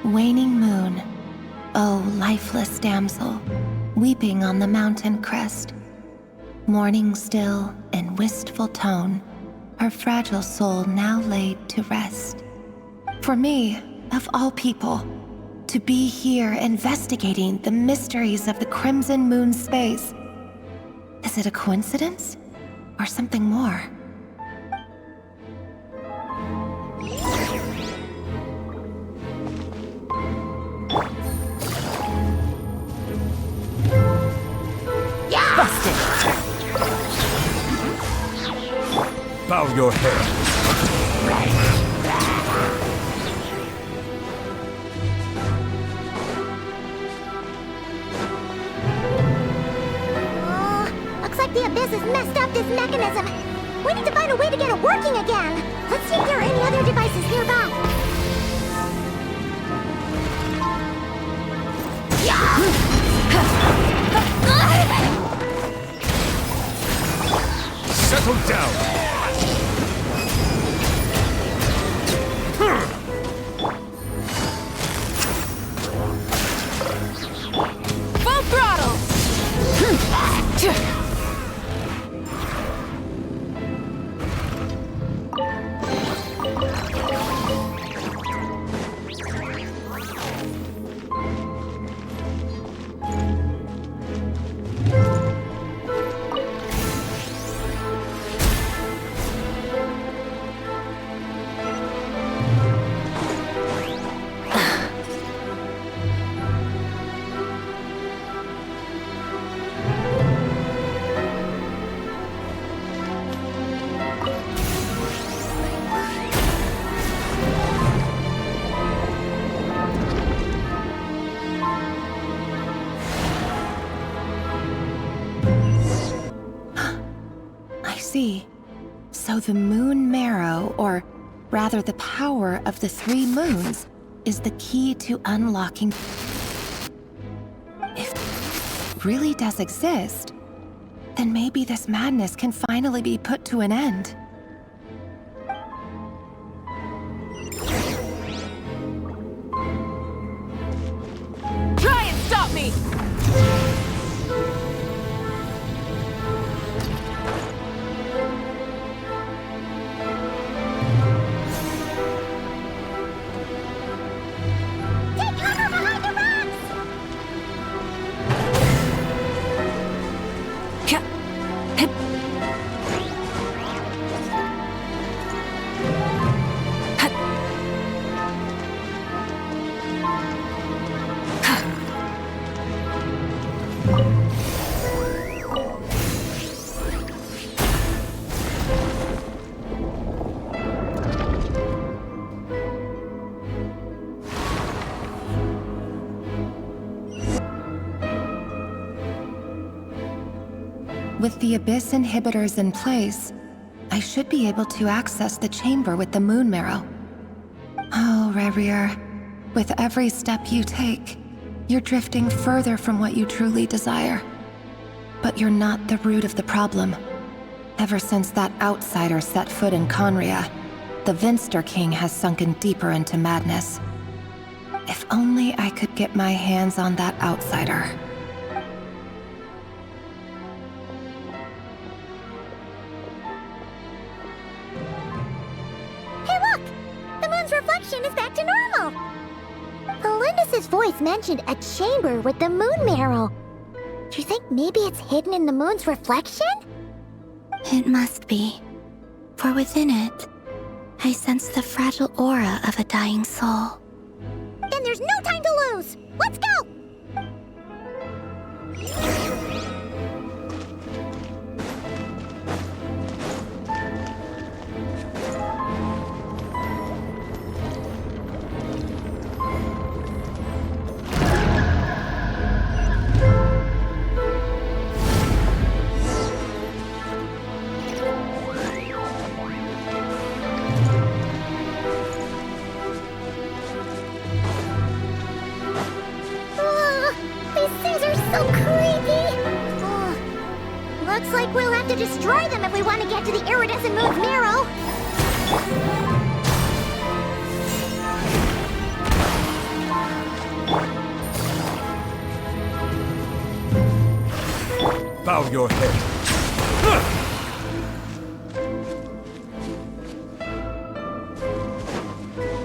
Waning moon, oh lifeless damsel, weeping on the mountain crest. Mourning still in wistful tone, her fragile soul now laid to rest. For me, of all people, to be here investigating the mysteries of the Crimson Moon space. Is it a coincidence? Or something more? Busted! Bow your head. Looks like the Abyss has messed up this mechanism. We need to find a way to get it working again. Let's see if there are any other devices nearby. Settle down. Full throttle! So the moon Marrow, or rather the power of the 3 moons, is the key to unlocking. If it really does exist, then maybe this madness can finally be put to an end. With the Abyss inhibitors in place, I should be able to access the chamber with the Moon Marrow. Oh, Rerir, with every step you take, you're drifting further from what you truly desire. But you're not the root of the problem. Ever since that outsider set foot in Khanri'ah, the Vinster King has sunken deeper into madness. If only I could get my hands on that outsider. Hey look! The moon's reflection is back to normal! Tholindis' voice mentioned a chamber with the Moon Marrow. Do you think maybe it's hidden in the moon's reflection? It must be. For within it, I sense the fragile aura of a dying soul. Then there's no time to lose! Let's go! Looks like we'll have to destroy them if we want to get to the iridescent moon's marrow. Bow your head.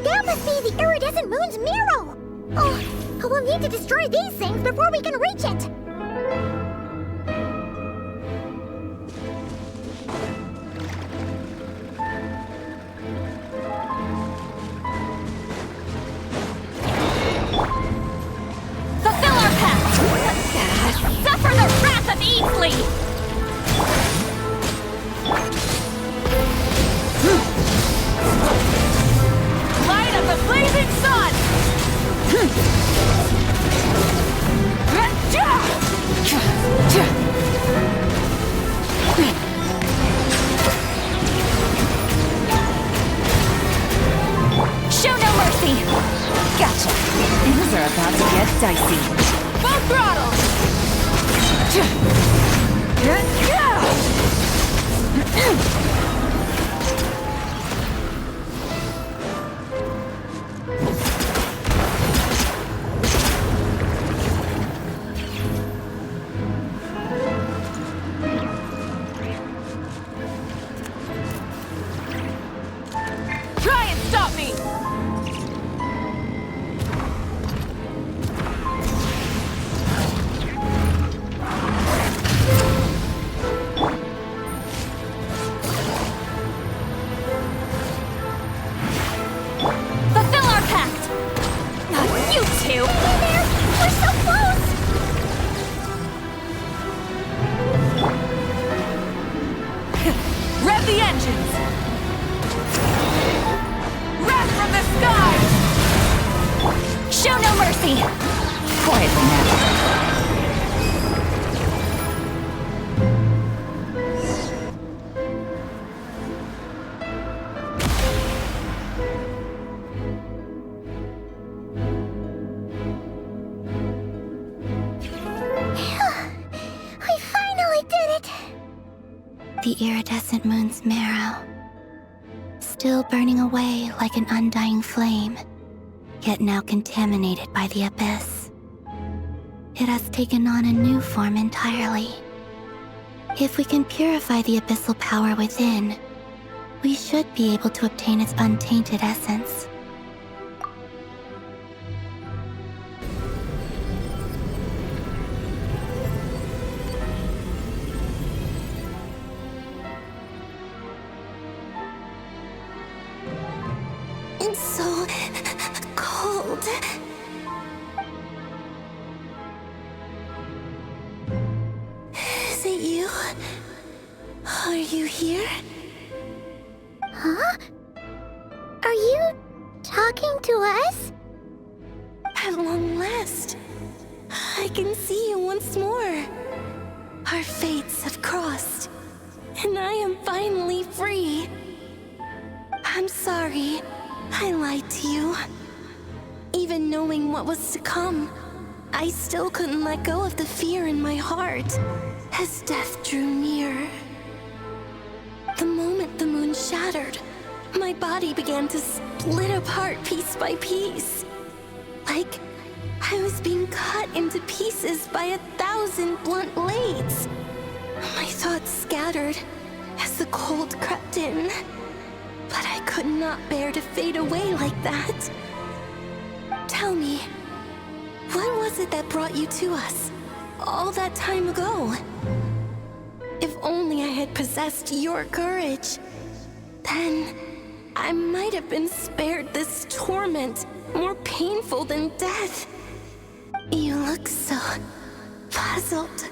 That must be the iridescent moon's marrow. Oh, we'll need to destroy these things before we can reach it. The iridescent moon's marrow, still burning away like an undying flame, yet now contaminated by the abyss. It has taken on a new form entirely. If we can purify the abyssal power within, we should be able to obtain its untainted essence. It's so cold. Is it you? Are you here? Huh? Are you talking to us? At long last, I can see you once more. Our fates have crossed, and I am finally free. I'm sorry, I lied to you. Even knowing what was to come, I still couldn't let go of the fear in my heart as death drew near. The moment the moon shattered, my body began to split apart piece by piece. Like I was being cut into pieces by 1,000 blunt blades. My thoughts scattered as the cold crept in, but I could not bear to fade away like that. Tell me, what was it that brought you to us all that time ago? If only I had possessed your courage, then I might have been spared this torment more painful than death. You look so puzzled.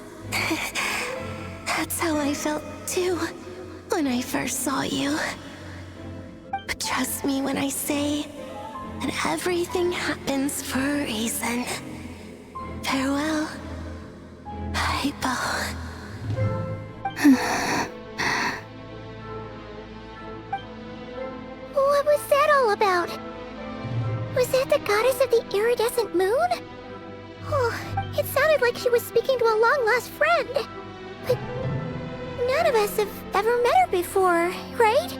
That's how I felt too when I first saw you. But trust me when I say that everything happens for a reason. Farewell, Hypo. What was that all about? Was that the goddess of the iridescent moon? Oh, it sounded like she was speaking to a long-lost friend. But none of us have ever met her before, right?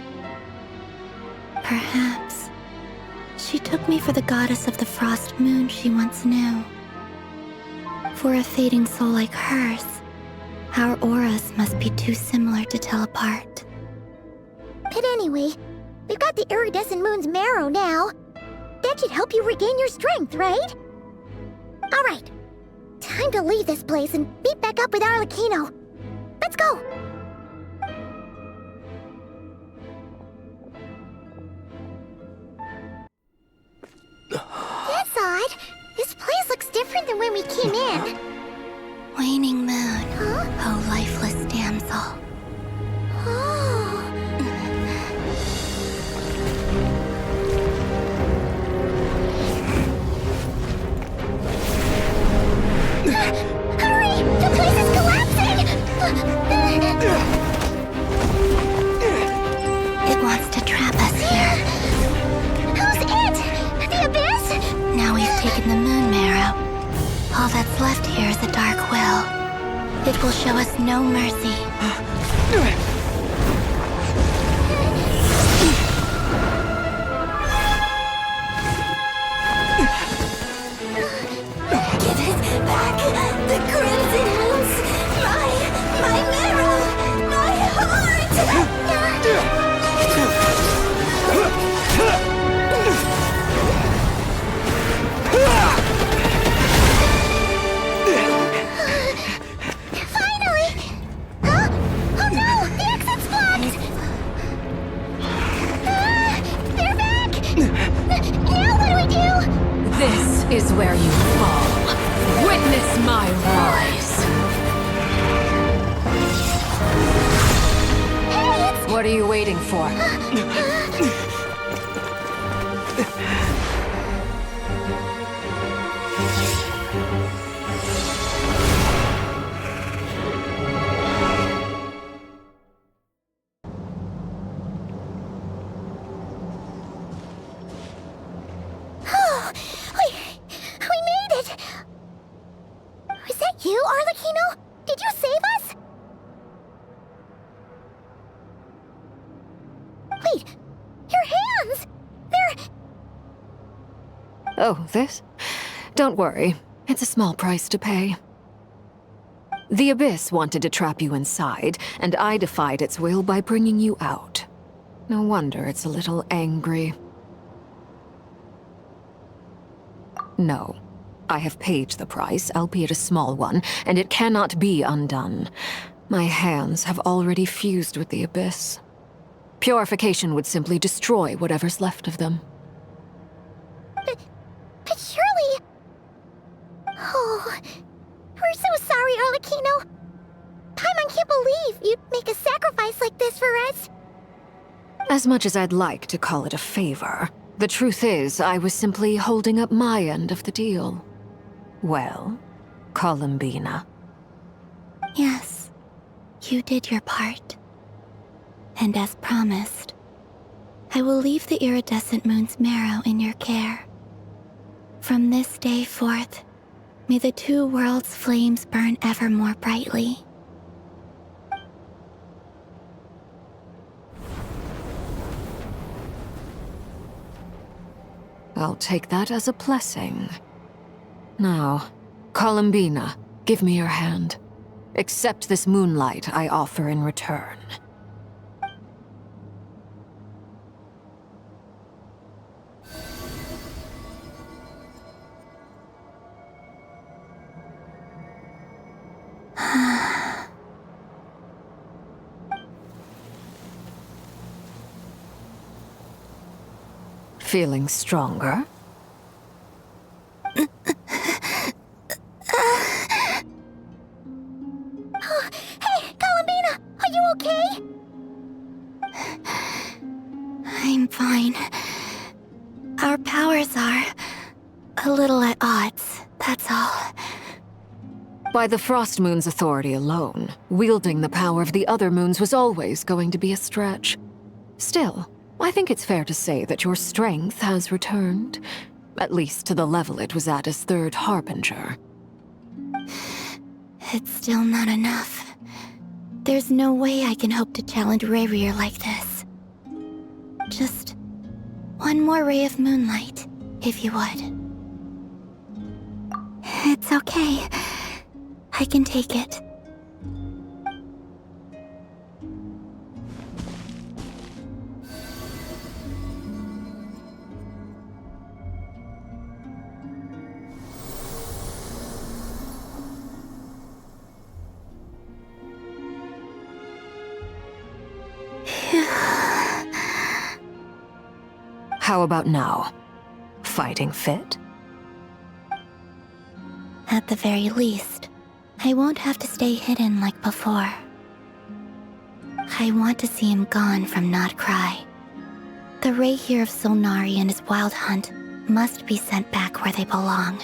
Perhaps. She took me for the goddess of the frost moon she once knew. For a fading soul like hers, our auras must be too similar to tell apart. But anyway, we've got the iridescent moon's marrow now. That should help you regain your strength, right? Alright, time to leave this place and meet back up with Arlecchino. Let's go! That's odd. This place looks different than when we came in. Waning moon, oh lifeless damsel. Hurry! The place is collapsing! It wants to trap us here. Who's it? The Abyss? Now we've taken the moon marrow. All that's left here is a dark will. It will show us no mercy. Give it back! The crimson hounds! My marrow! My heart! Finally! Huh? Oh no! The exit's blocked! They're back! Now what do we do? This is where you fall. Witness my rise. Hey, what are you waiting for? We made it! Was that you, Arlecchino? Did you save us? Wait, your hands! They're... Oh, this? Don't worry. It's a small price to pay. The Abyss wanted to trap you inside, and I defied its will by bringing you out. No wonder it's a little angry. No. I have paid the price, albeit a small one, and it cannot be undone. My hands have already fused with the Abyss. Purification would simply destroy whatever's left of them. But surely... Oh... We're so sorry, Arlecchino. Paimon can't believe you'd make a sacrifice like this for us. As much as I'd like to call it a favor, the truth is I was simply holding up my end of the deal. Well, Columbina. Yes, You did your part. And as promised, I will leave the iridescent moon's marrow in your care. From this day forth, may the two worlds' flames burn ever more brightly. I'll take that as a blessing. Now, Columbina, give me your hand. Accept this moonlight I offer in return. Feeling stronger? Hey, Columbina! Are you okay? I'm fine. Our powers are a little at odds, that's all. By the Frost Moon's authority alone, wielding the power of the other moons was always going to be a stretch. Still, I think it's fair to say that your strength has returned, at least to the level it was at as Third Harbinger. It's still not enough. There's no way I can hope to challenge Rerir like this. Just one more ray of moonlight, if you would. It's okay. I can take it. How about now? Fighting fit? At the very least, I won't have to stay hidden like before. I want to see him gone from nodkrai. The Rerir of Solnari and his wild hunt must be sent back where they belong.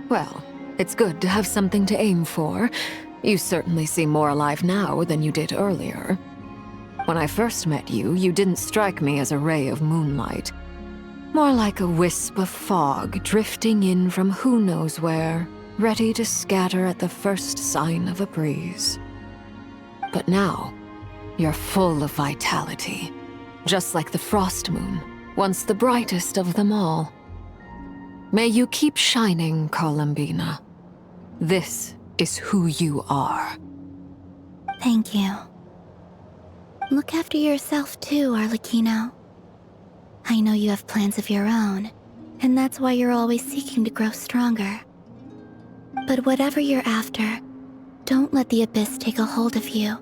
Well, it's good to have something to aim for. You certainly seem more alive now than you did earlier. When I first met you, you didn't strike me as a ray of moonlight. More like a wisp of fog drifting in from who knows where, ready to scatter at the first sign of a breeze. But now, you're full of vitality, just like the Frost Moon, once the brightest of them all. May you keep shining, Columbina. This is who you are. Thank you. Look after yourself too, Arlecchino. I know you have plans of your own, and that's why you're always seeking to grow stronger. But whatever you're after, don't let the Abyss take a hold of you.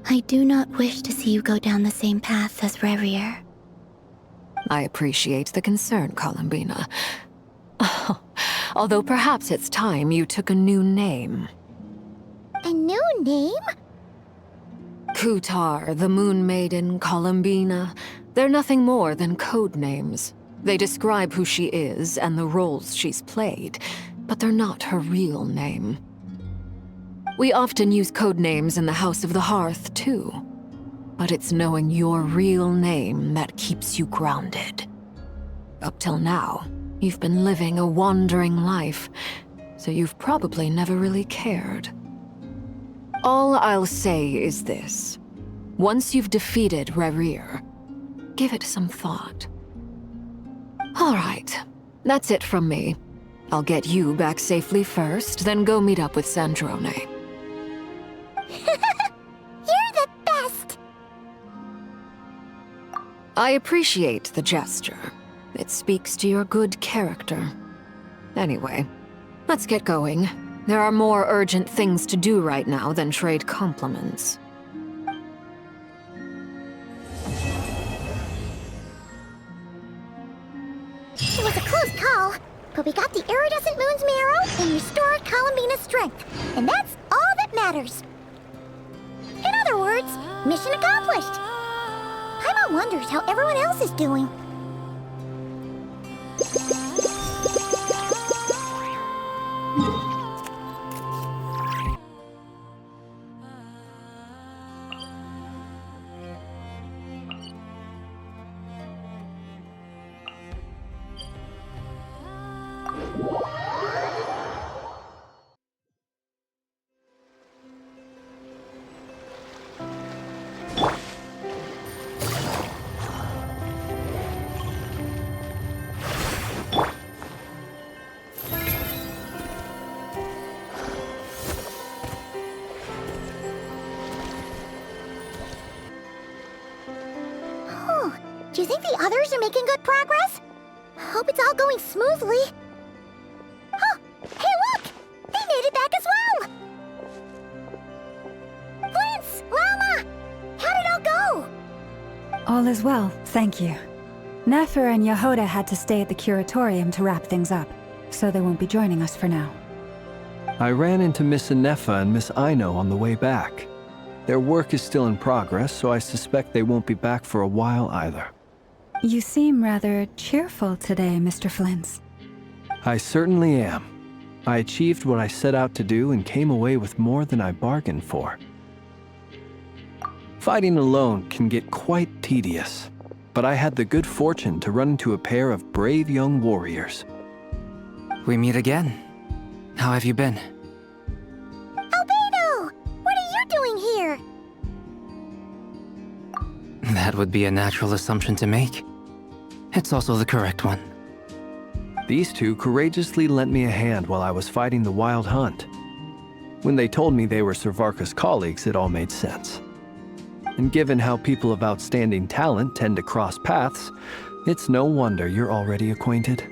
I do not wish to see you go down the same path as Rerir. I appreciate the concern, Columbina. Although perhaps it's time you took a new name. A new name? Kutar, the Moon Maiden, Columbina, they're nothing more than code names. They describe who she is and the roles she's played, but they're not her real name. We often use code names in the House of the Hearth, too. But it's knowing your real name that keeps you grounded. Up till now, you've been living a wandering life, so you've probably never really cared. All I'll say is this. Once you've defeated Rerir, give it some thought. All right, that's it from me. I'll get you back safely first, then go meet up with Sandrone. You're the best! I appreciate the gesture. It speaks to your good character. Anyway, let's get going. There are more urgent things to do right now than trade compliments. It was a close call, but we got the iridescent moon's marrow and restored Columbina's strength, and that's all that matters. In other words, mission accomplished. Paimon wonders how everyone else is doing. Do you think the others are making good progress? Hope it's all going smoothly. Oh, hey look! They made it back as well! Flint's! Llama! How'd it all go? All is well, thank you. Nefer and Yehuda had to stay at the curatorium to wrap things up, so they won't be joining us for now. I ran into Miss Nefa and Miss Aino on the way back. Their work is still in progress, so I suspect they won't be back for a while either. You seem rather cheerful today, Mr. Flint. I certainly am. I achieved what I set out to do and came away with more than I bargained for. Fighting alone can get quite tedious, but I had the good fortune to run into a pair of brave young warriors. We meet again. How have you been? Albedo! What are you doing here? That would be a natural assumption to make. It's also the correct one. These two courageously lent me a hand while I was fighting the wild hunt. When they told me they were Sir VARKA's colleagues, it all made sense. And given how people of outstanding talent tend to cross paths, it's no wonder you're already acquainted.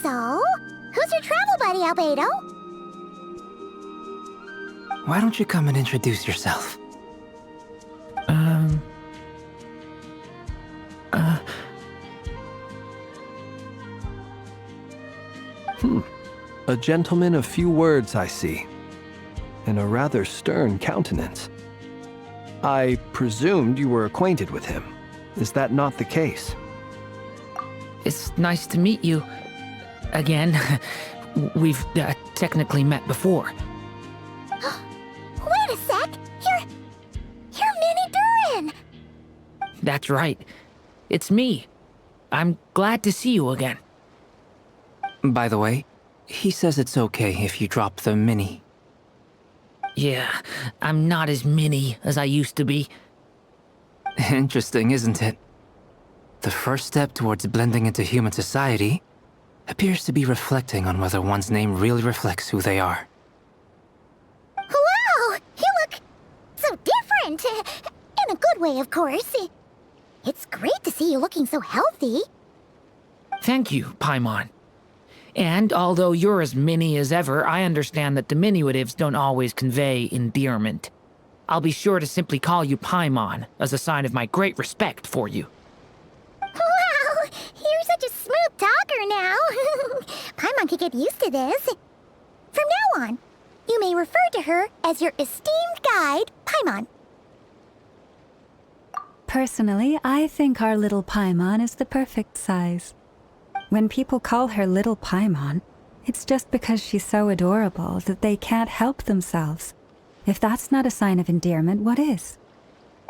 So, who's your travel buddy, Albedo? Why don't you come and introduce yourself? A gentleman of few words, I see. And a rather stern countenance. I presumed you were acquainted with him. Is that not the case? It's nice to meet you. Again. We've technically met before. Wait a sec! You're Mini Durin! That's right. It's me. I'm glad to see you again. By the way, he says it's okay if you drop the mini. Yeah, I'm not as mini as I used to be. Interesting, isn't it? The first step towards blending into human society appears to be reflecting on whether one's name really reflects who they are. Wow! You look so different! In a good way, of course. It's great to see you looking so healthy. Thank you, Paimon. And although you're as mini as ever, I understand that diminutives don't always convey endearment. I'll be sure to simply call you Paimon, as a sign of my great respect for you. Wow! You're such a smooth talker now. Paimon could get used to this. From now on, you may refer to her as your esteemed guide, Paimon. Personally, I think our little Paimon is the perfect size. When people call her Little Paimon, it's just because she's so adorable that they can't help themselves. If that's not a sign of endearment, what is?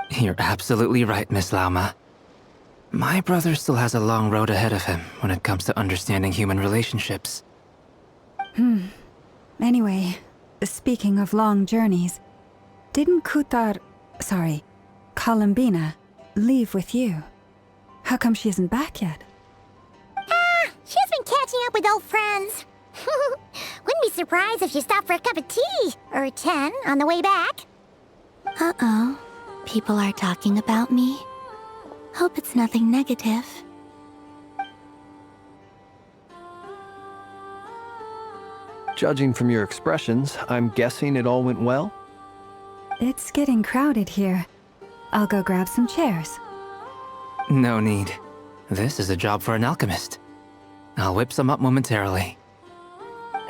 You're absolutely right, Miss Lauma. My brother still has a long road ahead of him when it comes to understanding human relationships. Anyway, speaking of long journeys, didn't Columbina, leave with you? How come she isn't back yet? She's been catching up with old friends. Wouldn't be surprised if she stopped for a cup of tea, or 10 on the way back. Uh-oh. People are talking about me. Hope it's nothing negative. Judging from your expressions, I'm guessing it all went well? It's getting crowded here. I'll go grab some chairs. No need. This is a job for an alchemist. I'll whip some up momentarily.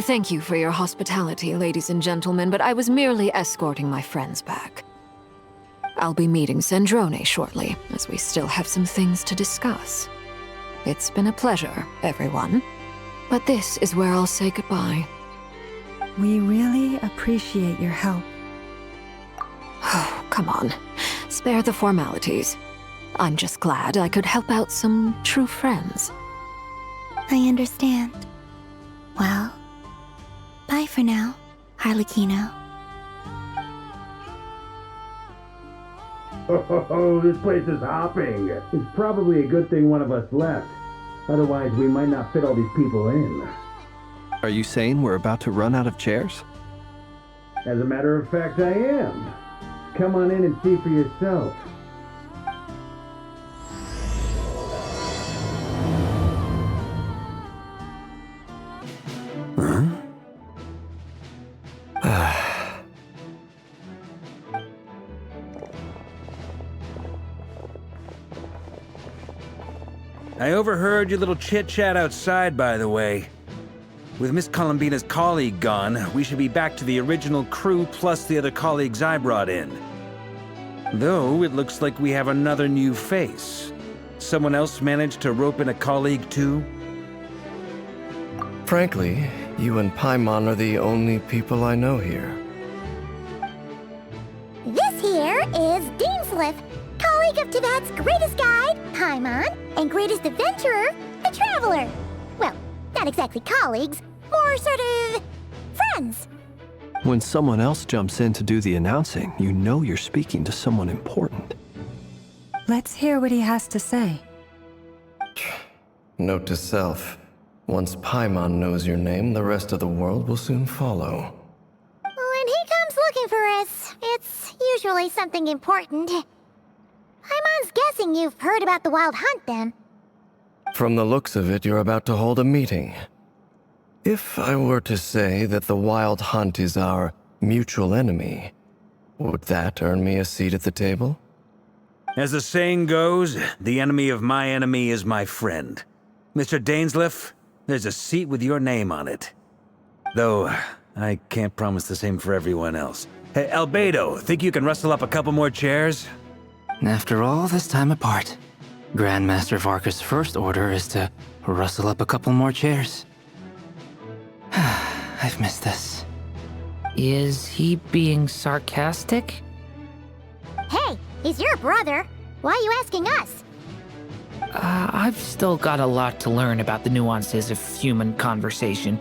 Thank you for your hospitality, ladies and gentlemen, but I was merely escorting my friends back. I'll be meeting Sandrone shortly, as we still have some things to discuss. It's been a pleasure, everyone. But this is where I'll say goodbye. We really appreciate your help. Oh, come on. Spare the formalities. I'm just glad I could help out some true friends. I understand. Well, bye for now, Arlecchino. Oh, this place is hopping. It's probably a good thing one of us left. Otherwise, we might not fit all these people in. Are you saying we're about to run out of chairs? As a matter of fact, I am. Come on in and see for yourself. I overheard your little chit-chat outside, by the way. With Miss Columbina's colleague gone, we should be back to the original crew plus the other colleagues I brought in. Though, it looks like we have another new face. Someone else managed to rope in a colleague too? Frankly, you and Paimon are the only people I know here. This here is Damsel, colleague of Tibet's greatest guide, Paimon, and greatest adventurer, the Traveler. Well, not exactly colleagues, more sort of friends. When someone else jumps in to do the announcing, you know you're speaking to someone important. Let's hear what he has to say. Note to self. Once Paimon knows your name, the rest of the world will soon follow. When he comes looking for us, it's usually something important. Paimon's guessing you've heard about the Wild Hunt, then. From the looks of it, you're about to hold a meeting. If I were to say that the Wild Hunt is our mutual enemy, would that earn me a seat at the table? As the saying goes, the enemy of my enemy is my friend. Mr. Dainsleif, there's a seat with your name on it. Though, I can't promise the same for everyone else. Hey, Albedo, think you can rustle up a couple more chairs? After all this time apart, Grandmaster VARKA's first order is to rustle up a couple more chairs. I've missed this. Is he being sarcastic? Hey, he's your brother. Why are you asking us? I've still got a lot to learn about the nuances of human conversation.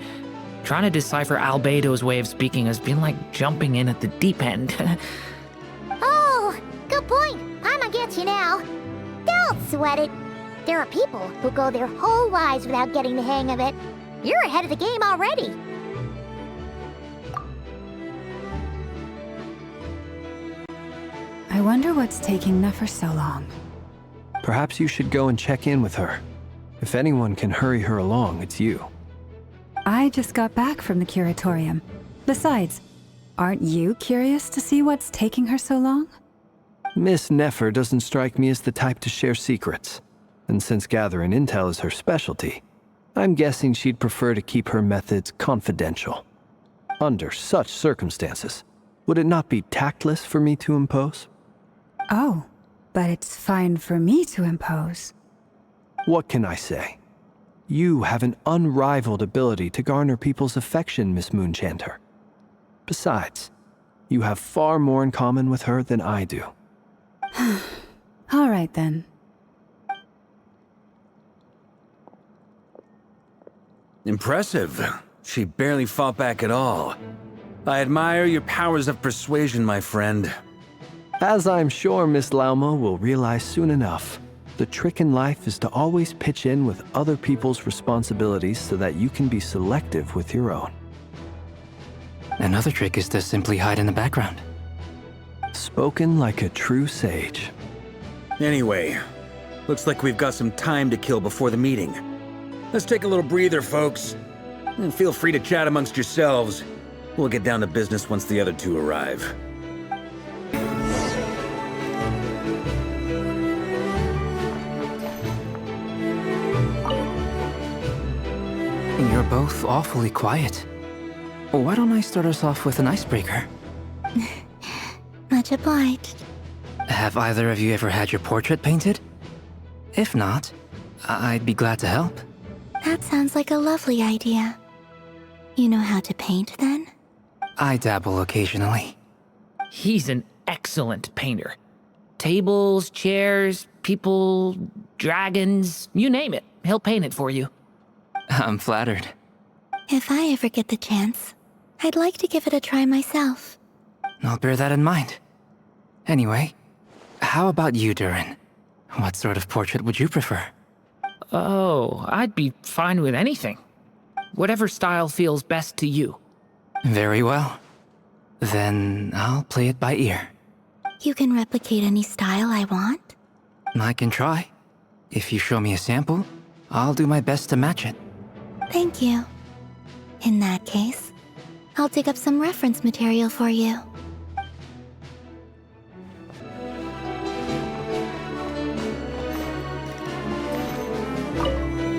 Trying to decipher Albedo's way of speaking has been like jumping in at the deep end. Oh, good point. Paimon gets you now. Don't sweat it. There are people who go their whole lives without getting the hang of it. You're ahead of the game already. I wonder what's taking Nefer so long. Perhaps you should go and check in with her. If anyone can hurry her along, it's you. I just got back from the curatorium. Besides, aren't you curious to see what's taking her so long? Miss Nefer doesn't strike me as the type to share secrets. And since gathering intel is her specialty, I'm guessing she'd prefer to keep her methods confidential. Under such circumstances, would it not be tactless for me to impose? Oh, but it's fine for me to impose. What can I say? You have an unrivaled ability to garner people's affection, Miss Moonchanter. Besides, you have far more in common with her than I do. All right, then. Impressive. She barely fought back at all. I admire your powers of persuasion, my friend. As I'm sure Miss Lauma will realize soon enough, the trick in life is to always pitch in with other people's responsibilities so that you can be selective with your own. Another trick is to simply hide in the background. Spoken like a true sage. Anyway, looks like we've got some time to kill before the meeting. Let's take a little breather, folks. And feel free to chat amongst yourselves. We'll get down to business once the other two arrive. You're both awfully quiet. Why don't I start us off with an icebreaker? Much obliged. Have either of you ever had your portrait painted? If not, I'd be glad to help. That sounds like a lovely idea. You know how to paint, then? I dabble occasionally. He's an excellent painter. Tables, chairs, people, dragons, you name it. He'll paint it for you. I'm flattered. If I ever get the chance, I'd like to give it a try myself. I'll bear that in mind. Anyway, how about you, Durin? What sort of portrait would you prefer? Oh, I'd be fine with anything. Whatever style feels best to you. Very well. Then I'll play it by ear. You can replicate any style I want? I can try. If you show me a sample, I'll do my best to match it. Thank you. In that case, I'll dig up some reference material for you.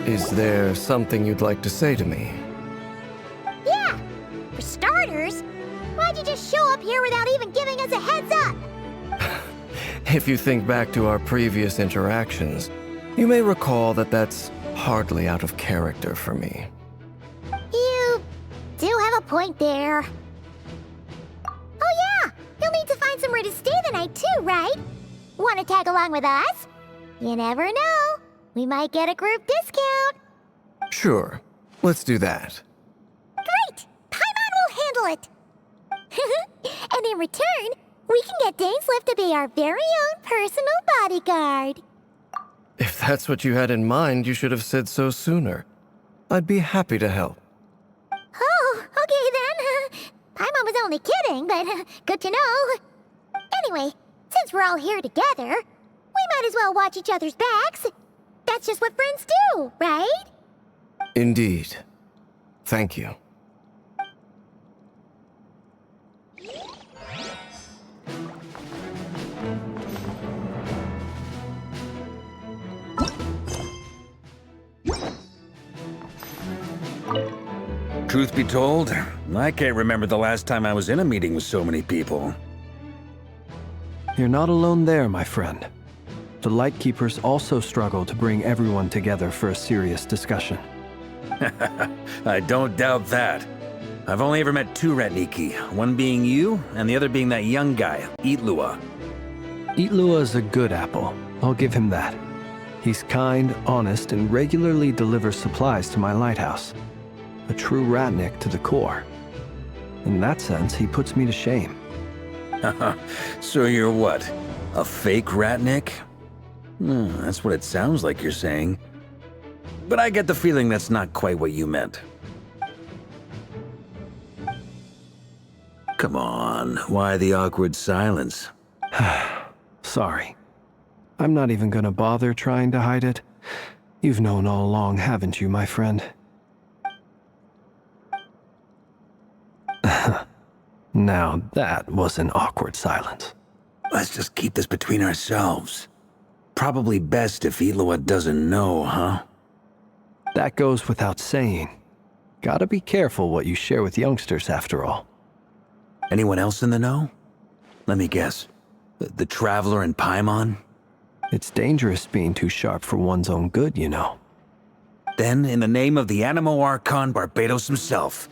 Is there something you'd like to say to me? Yeah! For starters, why'd you just show up here without even giving us a heads up? If you think back to our previous interactions, you may recall that that's hardly out of character for me. You do have a point there. Oh yeah! You'll need to find somewhere to stay the night too, right? Want to tag along with us? You never know. We might get a group discount. Sure, let's do that. Great! Paimon will handle it! And in return, we can get Dainslift to be our very own personal bodyguard. If that's what you had in mind, you should have said so sooner. I'd be happy to help. Oh, okay then. Paimon was only kidding, but good to know. Anyway, since we're all here together, we might as well watch each other's backs. That's just what friends do, right? Indeed. Thank you. Truth be told, I can't remember the last time I was in a meeting with so many people. You're not alone there, my friend. The Lightkeepers also struggle to bring everyone together for a serious discussion. I don't doubt that. I've only ever met two Ratniki, one being you, and the other being that young guy, Itlua. Itlua is a good apple, I'll give him that. He's kind, honest, and regularly delivers supplies to my lighthouse. A true Ratnik to the core. In that sense, he puts me to shame. So you're what? A fake Ratnik? That's what it sounds like you're saying. But I get the feeling that's not quite what you meant. Come on, why the awkward silence? Sorry. I'm not even gonna bother trying to hide it. You've known all along, haven't you, my friend? Now that was an awkward silence. Let's just keep this between ourselves. Probably best if Itlua doesn't know, huh? That goes without saying. Gotta be careful what you share with youngsters, after all. Anyone else in the know? Let me guess. The Traveler and Paimon? It's dangerous being too sharp for one's own good, you know. Then, in the name of the Animo Archon Barbatos himself,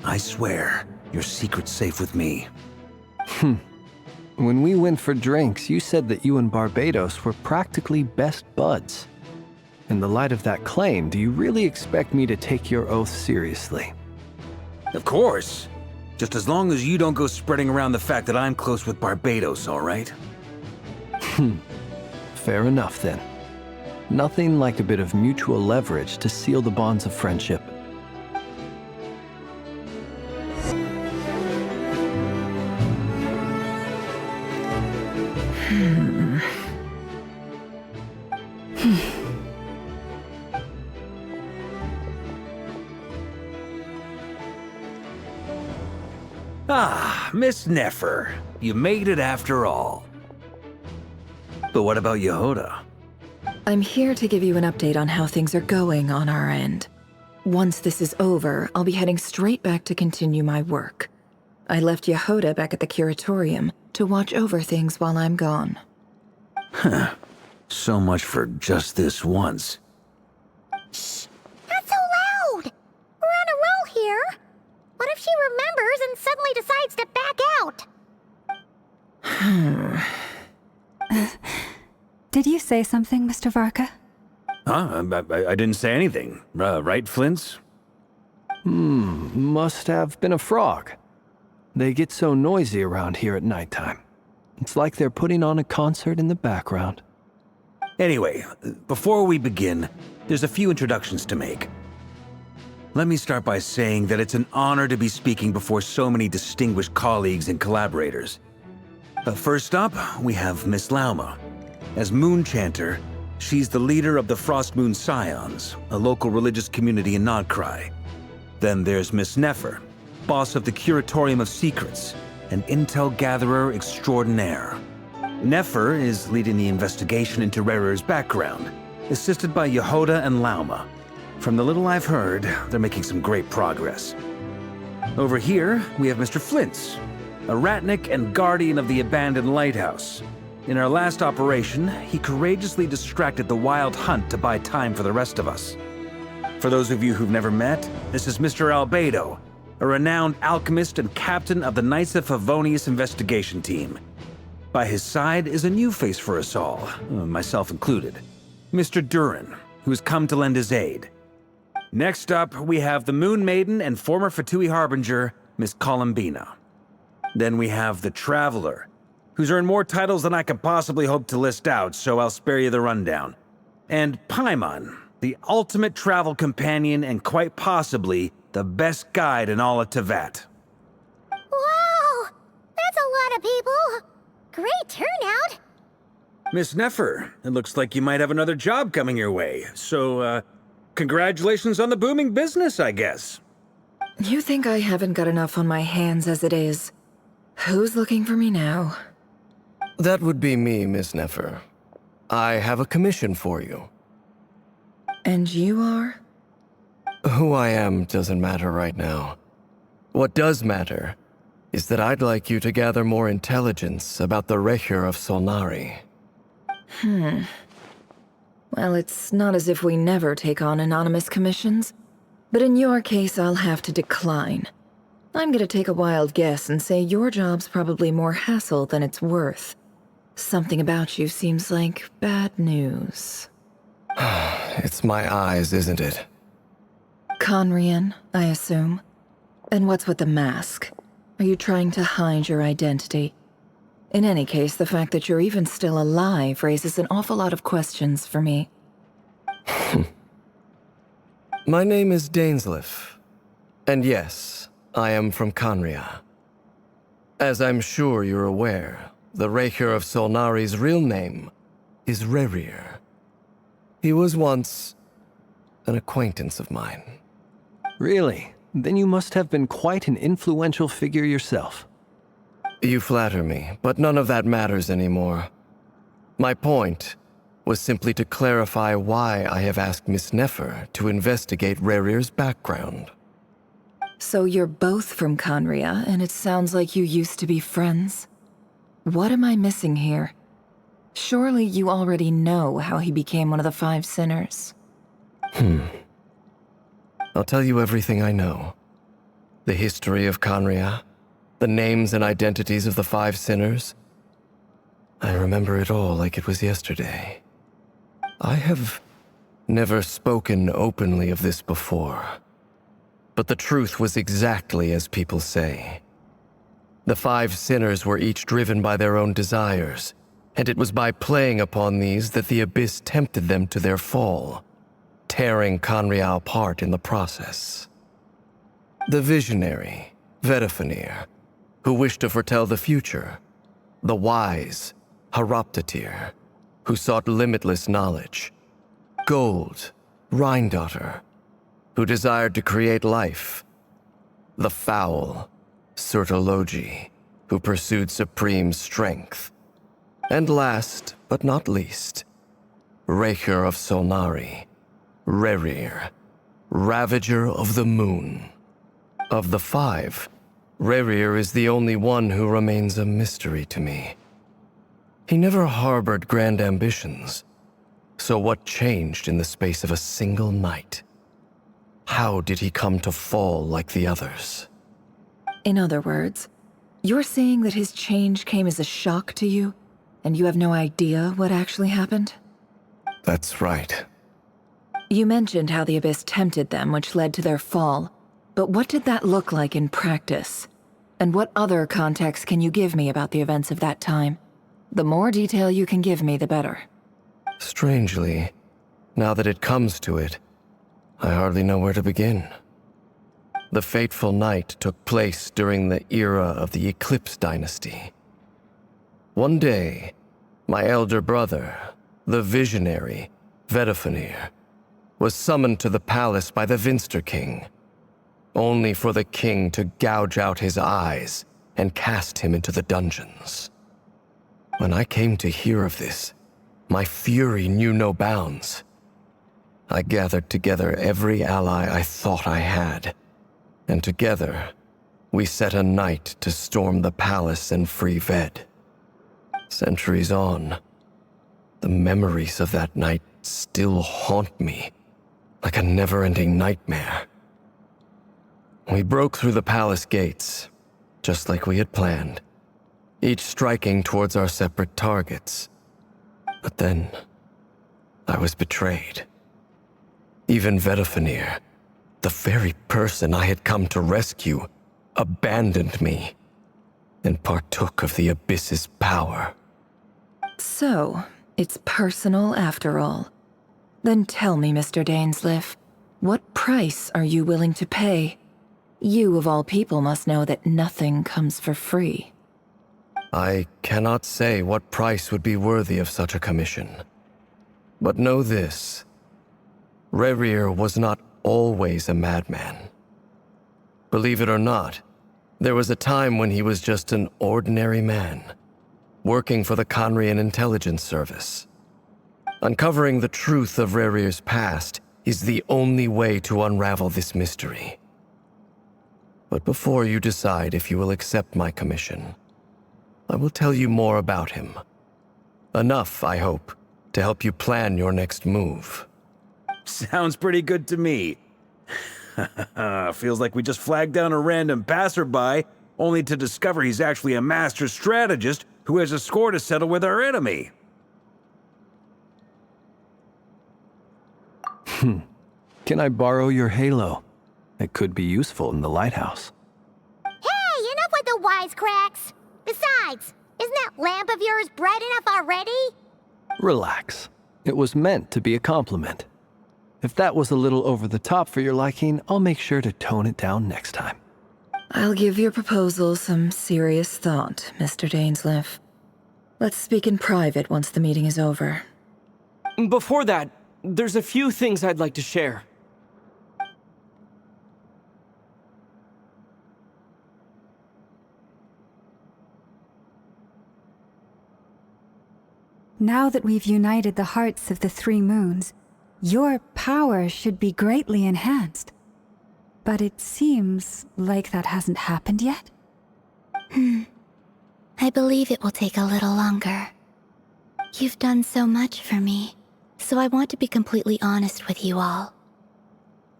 I swear, your secret's safe with me. When we went for drinks, you said that you and Barbatos were practically best buds. In the light of that claim, do you really expect me to take your oath seriously? Of course. Just as long as you don't go spreading around the fact that I'm close with Barbatos, all right? Fair enough, then. Nothing like a bit of mutual leverage to seal the bonds of friendship. Ah, Miss Nefer. You made it after all. But what about Yehoda? I'm here to give you an update on how things are going on our end. Once this is over, I'll be heading straight back to continue my work. I left Yehoda back at the Curatorium to watch over things while I'm gone. Huh. So much for just this once. Shh! Not so loud! We're on a roll here. What if she remembers and suddenly decides to back out? Did you say something, Mr. VARKA? Huh? I didn't say anything. Right, Flint's? Must have been a frog. They get so noisy around here at nighttime. It's like they're putting on a concert in the background. Anyway, before we begin, there's a few introductions to make. Let me start by saying that it's an honor to be speaking before so many distinguished colleagues and collaborators. First up, we have Miss Lauma. As Moon Chanter, she's the leader of the Frost Moon Scions, a local religious community in Nodkrai. Then there's Miss Nefer, boss of the Curatorium of Secrets, an intel gatherer extraordinaire. Nefer is leading the investigation into Rerir's background, assisted by Yehoda and Lauma. From the little I've heard, they're making some great progress. Over here, we have Mr. Flintz, a ratnik and guardian of the abandoned lighthouse. In our last operation, he courageously distracted the wild hunt to buy time for the rest of us. For those of you who've never met, this is Mr. Albedo, a renowned alchemist and captain of the Knights of Favonius investigation team. By his side is a new face for us all, myself included, Mr. Durin, who has come to lend his aid. Next up, we have the Moon Maiden and former Fatui Harbinger, Miss Columbina. Then we have the Traveler, who's earned more titles than I could possibly hope to list out, so I'll spare you the rundown. And Paimon, the ultimate travel companion and quite possibly the best guide in all of Teyvat. Wow! That's a lot of people! Great turnout! Miss Nefer, it looks like you might have another job coming your way, so, congratulations on the booming business, I guess. You think I haven't got enough on my hands as it is? Who's looking for me now? That would be me, Miss Nefer. I have a commission for you. And you are? Who I am doesn't matter right now. What does matter is that I'd like you to gather more intelligence about the Rerir of Solnari. Well, it's not as if we never take on anonymous commissions, but in your case, I'll have to decline. I'm gonna take a wild guess and say your job's probably more hassle than it's worth. Something about you seems like bad news. It's my eyes, isn't it? Khanri'ah, I assume. And what's with the mask? Are you trying to hide your identity? In any case, the fact that you're even still alive raises an awful lot of questions for me. My name is Dainsleif. And yes, I am from Khanri'ah. As I'm sure you're aware, the Rerir of Solnari's real name is Rerir. He was once an acquaintance of mine. Really? Then you must have been quite an influential figure yourself. You flatter me, but none of that matters anymore. My point was simply to clarify why I have asked Miss Nefer to investigate Rerir's background. So you're both from Khanri'ah, and it sounds like you used to be friends? What am I missing here? Surely you already know how he became one of the Five Sinners. I'll tell you everything I know. The history of Khanri'ah, the names and identities of the Five Sinners. I remember it all like it was yesterday. I have never spoken openly of this before. But the truth was exactly as people say. The Five Sinners were each driven by their own desires, and it was by playing upon these that the Abyss tempted them to their fall, tearing Khanri'ah apart in the process. The visionary, Vedifenir, who wished to foretell the future. The wise, Haroptatir, who sought limitless knowledge. Gold, Rheindotter, who desired to create life. The foul, Surtologi, who pursued supreme strength. And last, but not least, Rerir of Solnari, Rerir, Ravager of the Moon. Of the five, Rerir is the only one who remains a mystery to me. He never harbored grand ambitions, so what changed in the space of a single night? How did he come to fall like the others? In other words, you're saying that his change came as a shock to you, and you have no idea what actually happened? That's right. You mentioned how the Abyss tempted them, which led to their fall. But what did that look like in practice? And what other context can you give me about the events of that time? The more detail you can give me, the better. Strangely, now that it comes to it, I hardly know where to begin. The fateful night took place during the era of the Eclipse Dynasty. One day, my elder brother, the visionary, Vedifenir, was summoned to the palace by the Vinster King, only for the king to gouge out his eyes and cast him into the dungeons. When I came to hear of this, my fury knew no bounds. I gathered together every ally I thought I had, and together, we set a night to storm the palace and free Ved. Centuries on, the memories of that night still haunt me like a never-ending nightmare. We broke through the palace gates, just like we had planned, each striking towards our separate targets. But then, I was betrayed. Even Vedifenir, the very person I had come to rescue, abandoned me and partook of the Abyss's power. So, it's personal after all. Then tell me, Mr. Dainsleif, what price are you willing to pay? You, of all people, must know that nothing comes for free. I cannot say what price would be worthy of such a commission. But know this. Rerir was not always a madman. Believe it or not, there was a time when he was just an ordinary man, working for the Khanri'ah Intelligence Service. Uncovering the truth of Rerir's past is the only way to unravel this mystery. But before you decide if you will accept my commission, I will tell you more about him. Enough, I hope, to help you plan your next move. Sounds pretty good to me. Feels like we just flagged down a random passerby, only to discover he's actually a master strategist who has a score to settle with our enemy. Can I borrow your halo? It could be useful in the lighthouse. Hey, enough with the wisecracks! Besides, isn't that lamp of yours bright enough already? Relax. It was meant to be a compliment. If that was a little over the top for your liking, I'll make sure to tone it down next time. I'll give your proposal some serious thought, Mr. Dainsleif. Let's speak in private once the meeting is over. Before that, there's a few things I'd like to share. Now that we've united the hearts of the three moons, your power should be greatly enhanced. But it seems like that hasn't happened yet? I believe it will take a little longer. You've done so much for me, so I want to be completely honest with you all.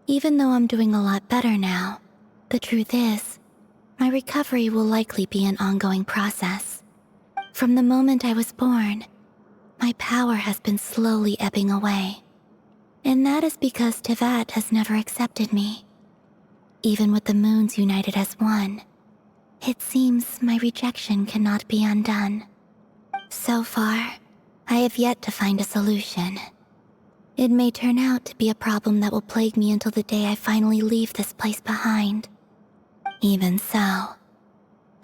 Even though I'm doing a lot better now, the truth is, my recovery will likely be an ongoing process. From the moment I was born, my power has been slowly ebbing away. And that is because Tevat has never accepted me. Even with the moons united as one, it seems my rejection cannot be undone. So far, I have yet to find a solution. It may turn out to be a problem that will plague me until the day I finally leave this place behind. Even so,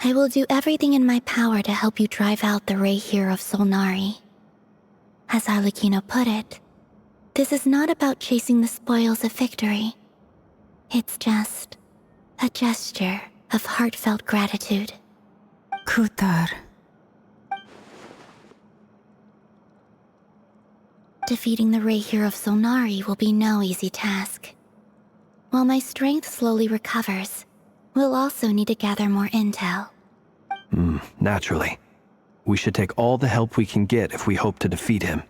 I will do everything in my power to help you drive out the Rerir of Solnari. As Arlecchino put it, this is not about chasing the spoils of victory. It's just a gesture of heartfelt gratitude. Kutar. Defeating the Rerir of Solnari will be no easy task. While my strength slowly recovers, we'll also need to gather more intel. Naturally. We should take all the help we can get if we hope to defeat him.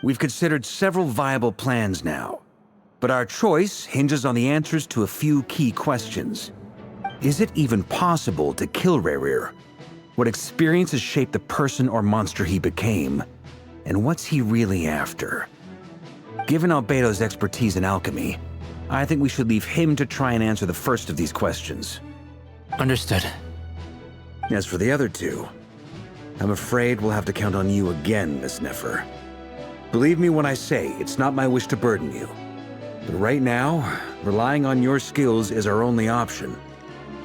We've considered several viable plans now, but our choice hinges on the answers to a few key questions. Is it even possible to kill Rerir? What experiences shaped the person or monster he became? And what's he really after? Given Albedo's expertise in alchemy, I think we should leave him to try and answer the first of these questions. Understood. As for the other two, I'm afraid we'll have to count on you again, Miss Nefer. Believe me when I say it's not my wish to burden you. But right now, relying on your skills is our only option.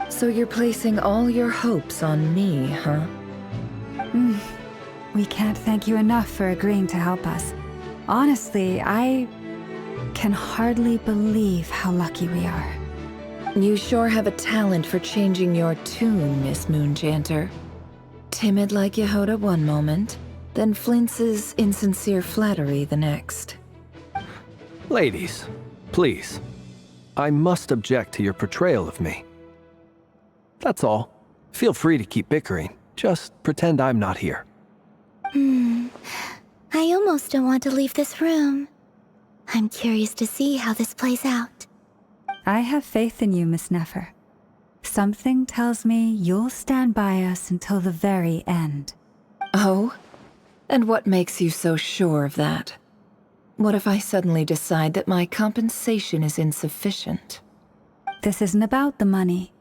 So you're placing all your hopes on me, huh? We can't thank you enough for agreeing to help us. Honestly, I can hardly believe how lucky we are. You sure have a talent for changing your tune, Miss Moonchanter. Timid like Yehoda one moment, then flinches insincere flattery the next. Ladies, please. I must object to your portrayal of me. That's all. Feel free to keep bickering. Just pretend I'm not here. I almost don't want to leave this room. I'm curious to see how this plays out. I have faith in you, Miss Nefer. Something tells me you'll stand by us until the very end. Oh? And what makes you so sure of that? What if I suddenly decide that my compensation is insufficient? This isn't about the money.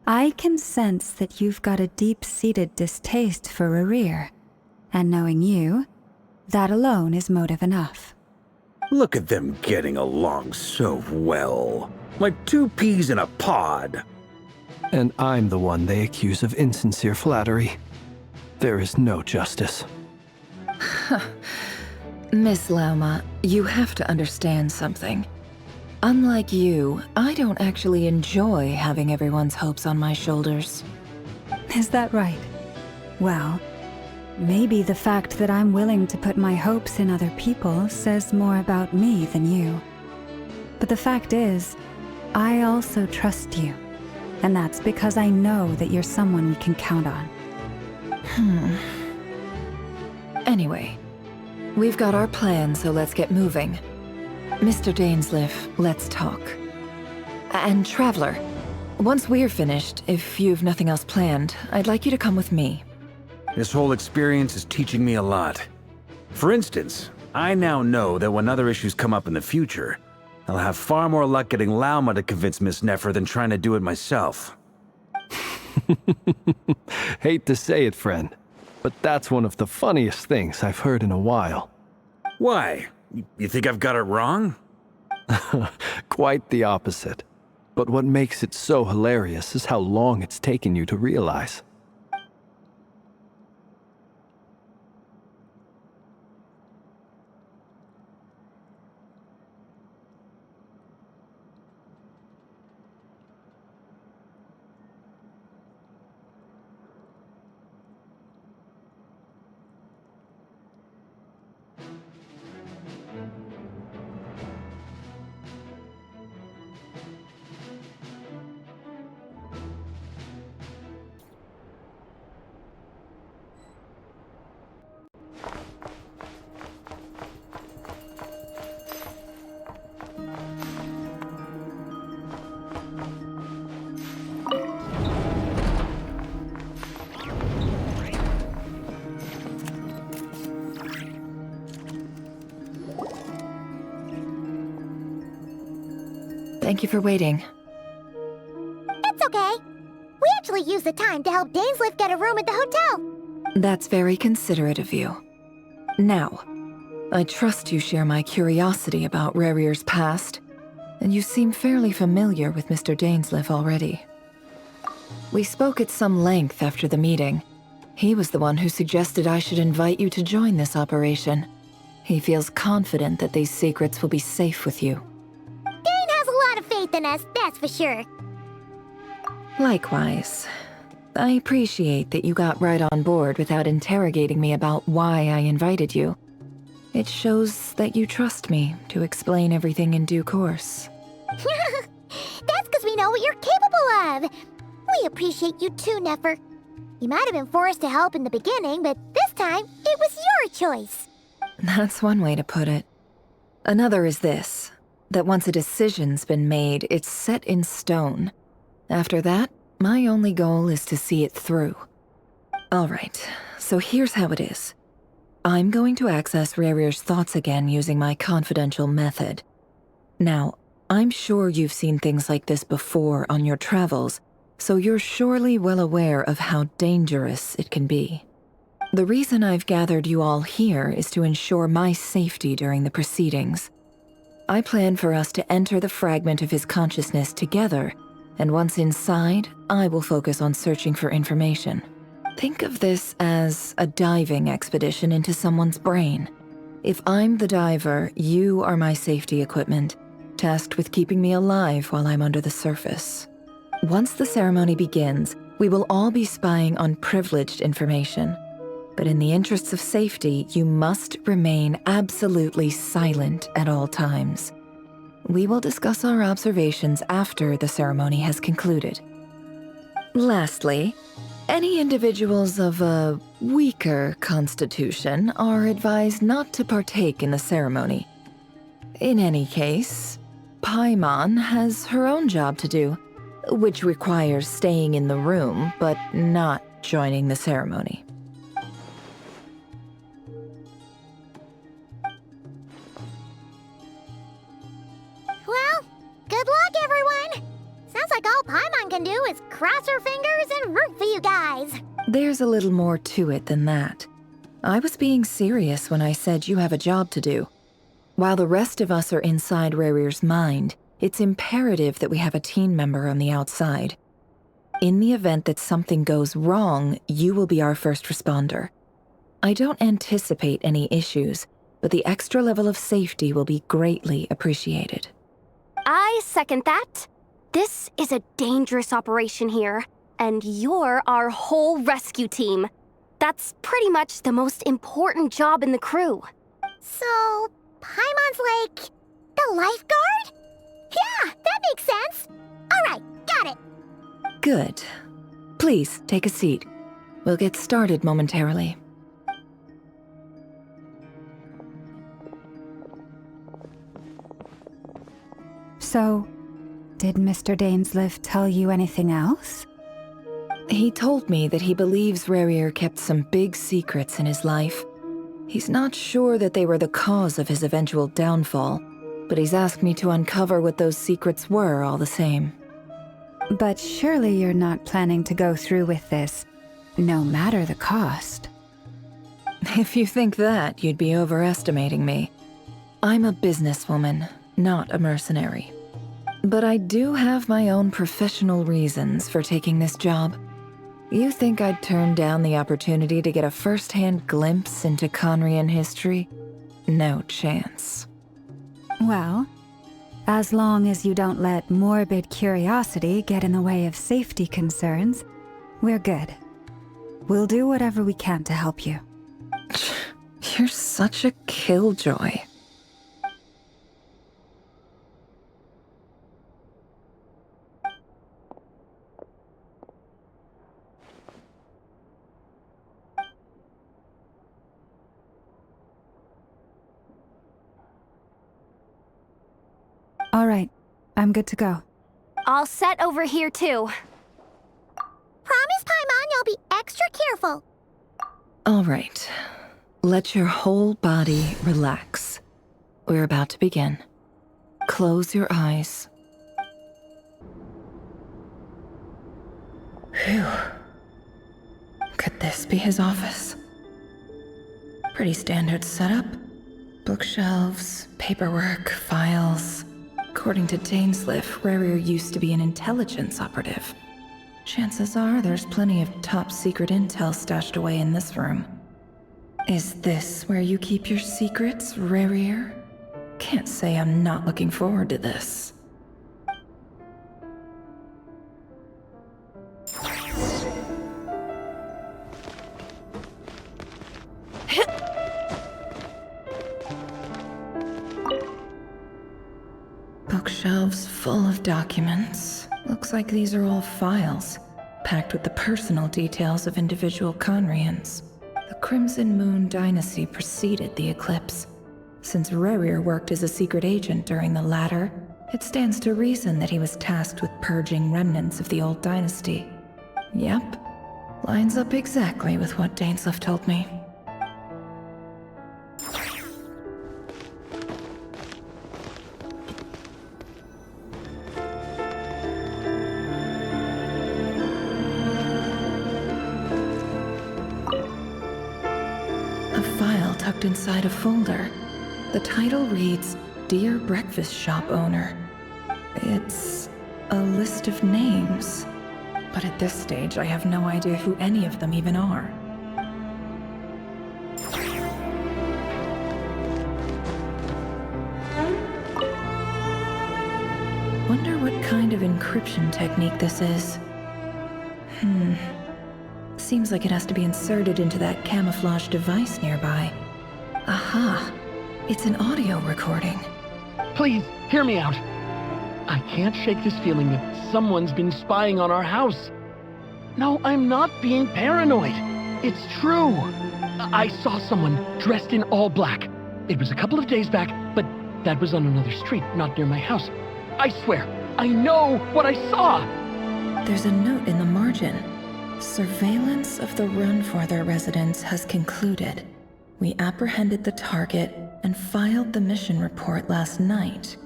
I can sense that you've got a deep-seated distaste for Rerir. And knowing you, that alone is motive enough. Look at them getting along so well. Like two peas in a pod. And I'm the one they accuse of insincere flattery. There is no justice. Miss Lauma, you have to understand something. Unlike you, I don't actually enjoy having everyone's hopes on my shoulders. Is that right? Well, maybe the fact that I'm willing to put my hopes in other people says more about me than you. But the fact is, I also trust you. And that's because I know that you're someone we can count on. Anyway, we've got our plan, so let's get moving. Mr. Dainsleif, let's talk. And Traveler, once we're finished, if you've nothing else planned, I'd like you to come with me. This whole experience is teaching me a lot. For instance, I now know that when other issues come up in the future, I'll have far more luck getting Lauma to convince Miss Nefer than trying to do it myself. Hate to say it, friend, but that's one of the funniest things I've heard in a while. Why? You think I've got it wrong? Quite the opposite. But what makes it so hilarious is how long it's taken you to realize. Thank you for waiting. It's okay. We actually used the time to help Dainsleif get a room at the hotel. That's very considerate of you. Now, I trust you share my curiosity about Rerir's past, and you seem fairly familiar with Mr. Dainsleif already. We spoke at some length after the meeting. He was the one who suggested I should invite you to join this operation. He feels confident that these secrets will be safe with you. Dane has a lot of faith in us, that's for sure. Likewise. I appreciate that you got right on board without interrogating me about why I invited you. It shows that you trust me to explain everything in due course. That's because we know what you're capable of. We appreciate you too, Nefer. You might have been forced to help in the beginning, but this time, it was your choice. That's one way to put it. Another is this, that once a decision's been made, it's set in stone. After that, my only goal is to see it through. Alright, so here's how it is. I'm going to access Rerir's thoughts again using my confidential method. Now, I'm sure you've seen things like this before on your travels, so you're surely well aware of how dangerous it can be. The reason I've gathered you all here is to ensure my safety during the proceedings. I plan for us to enter the fragment of his consciousness together, and once inside, I will focus on searching for information. Think of this as a diving expedition into someone's brain. If I'm the diver, you are my safety equipment, tasked with keeping me alive while I'm under the surface. Once the ceremony begins, we will all be spying on privileged information. But in the interests of safety, you must remain absolutely silent at all times. We will discuss our observations after the ceremony has concluded. Lastly, any individuals of a weaker constitution are advised not to partake in the ceremony. In any case, Paimon has her own job to do, which requires staying in the room but not joining the ceremony. Well, good luck, everyone! Sounds like all Paimon can do is cross her fingers and root for you guys. There's a little more to it than that. I was being serious when I said you have a job to do. While the rest of us are inside Rerir's mind, it's imperative that we have a team member on the outside. In the event that something goes wrong, you will be our first responder. I don't anticipate any issues, but the extra level of safety will be greatly appreciated. I second that. This is a dangerous operation here, and you're our whole rescue team. That's pretty much the most important job in the crew. So, Paimon's like the lifeguard? Yeah, that makes sense. All right, got it. Good. Please, take a seat. We'll get started momentarily. So, did Mr. Dainsleif tell you anything else? He told me that he believes Rerir kept some big secrets in his life. He's not sure that they were the cause of his eventual downfall, but he's asked me to uncover what those secrets were all the same. But surely you're not planning to go through with this, no matter the cost. If you think that, you'd be overestimating me. I'm a businesswoman, not a mercenary. But I do have my own professional reasons for taking this job. You think I'd turn down the opportunity to get a first-hand glimpse into Khanri'ah history? No chance. Well, as long as you don't let morbid curiosity get in the way of safety concerns, we're good. We'll do whatever we can to help you. You're such a killjoy. All right, I'm good to go. All set over here, too. Promise, Paimon, you'll be extra careful. All right. Let your whole body relax. We're about to begin. Close your eyes. Phew. Could this be his office? Pretty standard setup. Bookshelves, paperwork, files. According to Dainsleif, Rerir used to be an intelligence operative. Chances are there's plenty of top-secret intel stashed away in this room. Is this where you keep your secrets, Rerir? Can't say I'm not looking forward to this. Bookshelves full of documents. Looks like these are all files, packed with the personal details of individual Khanri'ahs. The Crimson Moon dynasty preceded the eclipse. Since Rerir worked as a secret agent during the latter, it stands to reason that he was tasked with purging remnants of the old dynasty. Yep, lines up exactly with what Dainsleif told me. A file tucked inside a folder. The title reads, Dear Breakfast Shop Owner. It's a list of names. But at this stage, I have no idea who any of them even are. Wonder what kind of encryption technique this is. Seems like it has to be inserted into that camouflage device nearby. Aha! It's an audio recording. Please, hear me out. I can't shake this feeling that someone's been spying on our house. No, I'm not being paranoid. It's true. I saw someone dressed in all black. It was a couple of days back, but that was on another street, not near my house. I swear, I know what I saw! There's a note in the margin. Surveillance of the run for their residence has concluded. We apprehended the target and filed the mission report last night.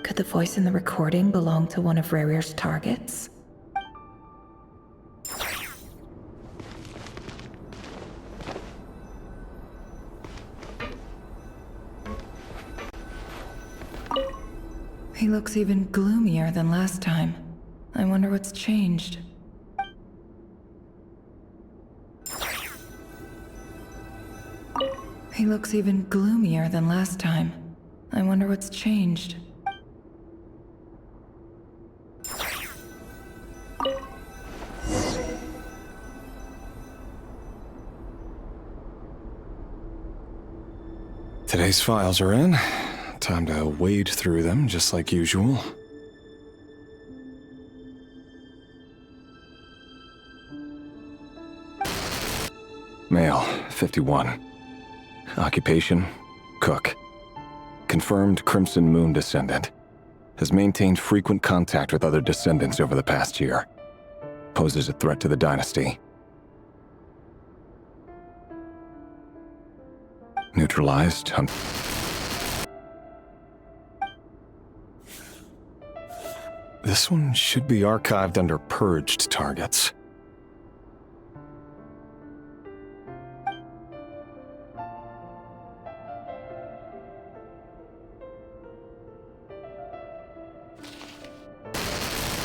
Could the voice in the recording belong to one of Rerir's targets? He looks even gloomier than last time. I wonder what's changed. He looks even gloomier than last time. I wonder what's changed. Today's files are in. Time to wade through them, just like usual. Male, 51. Occupation, cook. Confirmed Crimson Moon descendant. Has maintained frequent contact with other descendants over the past year. Poses a threat to the dynasty. Neutralized. This one should be archived under purged targets.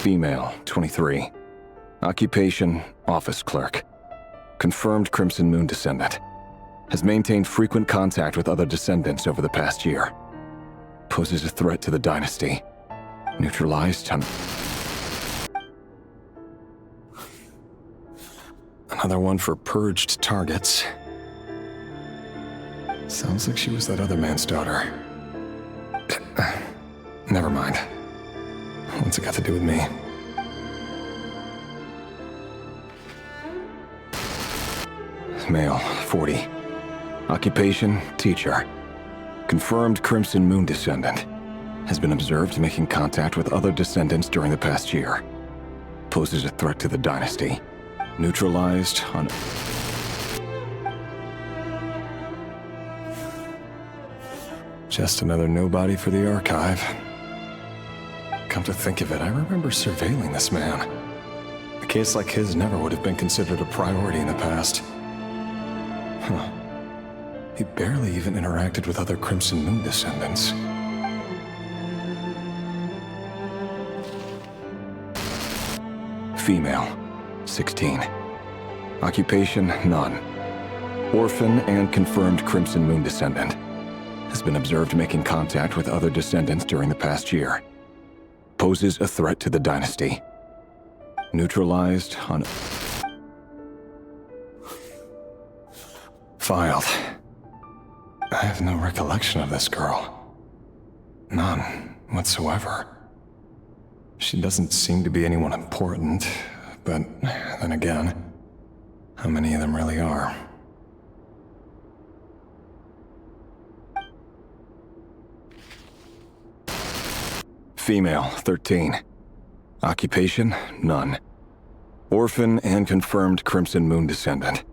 Female, 23. Occupation, office clerk. Confirmed Crimson Moon descendant. Has maintained frequent contact with other descendants over the past year. Poses a threat to the dynasty. Neutralized. Another one for purged targets. Sounds like she was that other man's daughter. Never mind. What's it got to do with me? Male, 40. Occupation, teacher. Confirmed Crimson Moon descendant. Has been observed making contact with other descendants during the past year. Poses a threat to the dynasty. Neutralized on... Just another nobody for the archive. Come to think of it, I remember surveilling this man. A case like his never would have been considered a priority in the past. Huh. He barely even interacted with other Crimson Moon descendants. Female, 16. Occupation, none. Orphan and confirmed Crimson Moon descendant. Has been observed making contact with other descendants during the past year. Poses a threat to the dynasty. Neutralized on... Filed. I have no recollection of this girl. None whatsoever. She doesn't seem to be anyone important, but then again, how many of them really are? Female, 13. Occupation, none. Orphan and confirmed Crimson Moon descendant.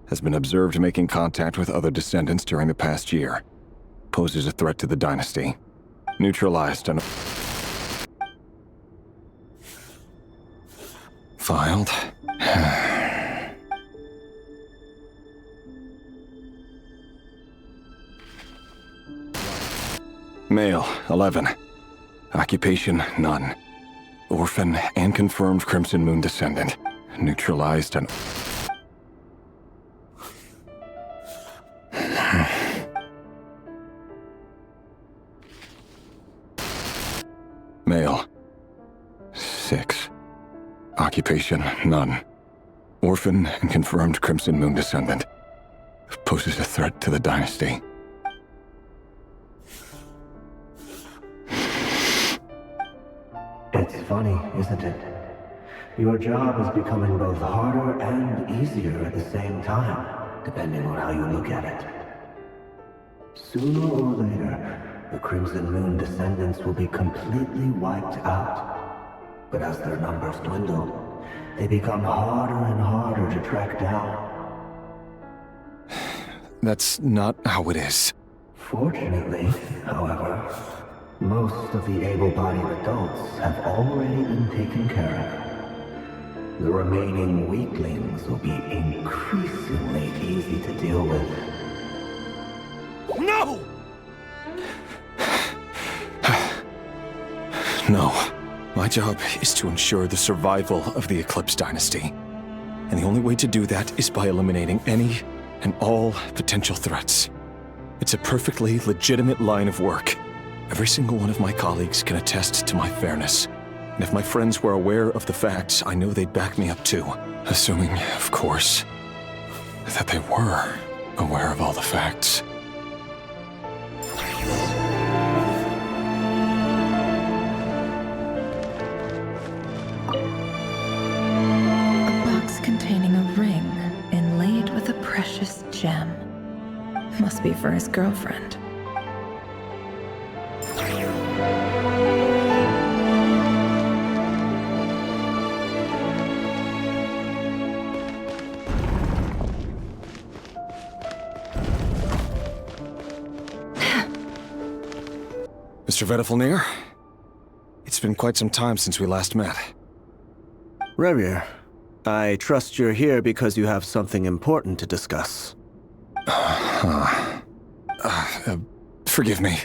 Has been observed making contact with other descendants during the past year. Poses a threat to the dynasty. Neutralized on... Filed. Male, 11. Occupation, none. Orphan and confirmed Crimson Moon descendant. Neutralized and... Male. 6. Occupation, none. Orphan and confirmed Crimson Moon descendant. Poses a threat to the dynasty. It's funny, isn't it? Your job is becoming both harder and easier at the same time, depending on how you look at it. Sooner or later, the Crimson Moon descendants will be completely wiped out. But as their numbers dwindle, they become harder and harder to track down. That's not how it is. Fortunately, however, most of the able-bodied adults have already been taken care of. The remaining weaklings will be increasingly easy to deal with. No! No. My job is to ensure the survival of the Eclipse Dynasty. And the only way to do that is by eliminating any and all potential threats. It's a perfectly legitimate line of work. Every single one of my colleagues can attest to my fairness. And if my friends were aware of the facts, I know they'd back me up too. Assuming, of course, that they were aware of all the facts. Containing a ring inlaid with a precious gem. Must be for his girlfriend. Mr. Vedafelnir, it's been quite some time since we last met. Rerir, I trust you're here because you have something important to discuss. Forgive me.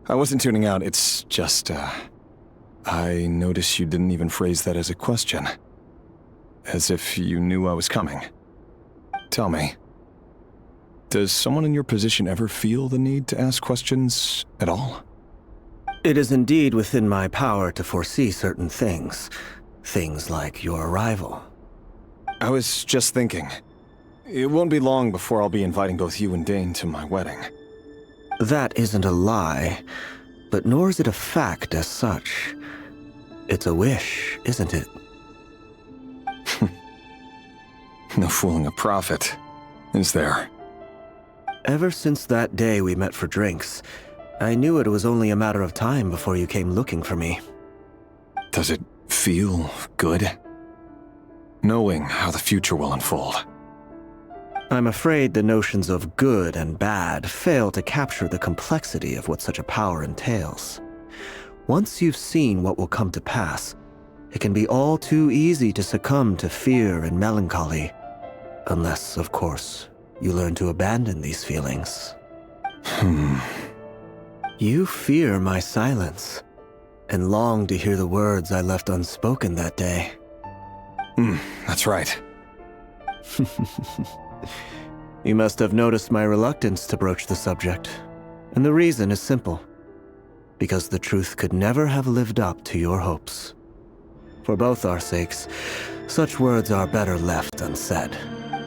I wasn't tuning out, it's just, I noticed you didn't even phrase that as a question. As if you knew I was coming. Tell me, does someone in your position ever feel the need to ask questions at all? It is indeed within my power to foresee certain things. Things like your arrival. I was just thinking. It won't be long before I'll be inviting both you and Dane to my wedding. That isn't a lie, but nor is it a fact as such. It's a wish, isn't it? No fooling a prophet, is there? Ever since that day we met for drinks, I knew it was only a matter of time before you came looking for me. Does it feel good? Knowing how the future will unfold. I'm afraid the notions of good and bad fail to capture the complexity of what such a power entails. Once you've seen what will come to pass, it can be all too easy to succumb to fear and melancholy. Unless, of course, you learn to abandon these feelings. You fear my silence, and long to hear the words I left unspoken that day. That's right. You must have noticed my reluctance to broach the subject, and the reason is simple. Because the truth could never have lived up to your hopes. For both our sakes, such words are better left unsaid.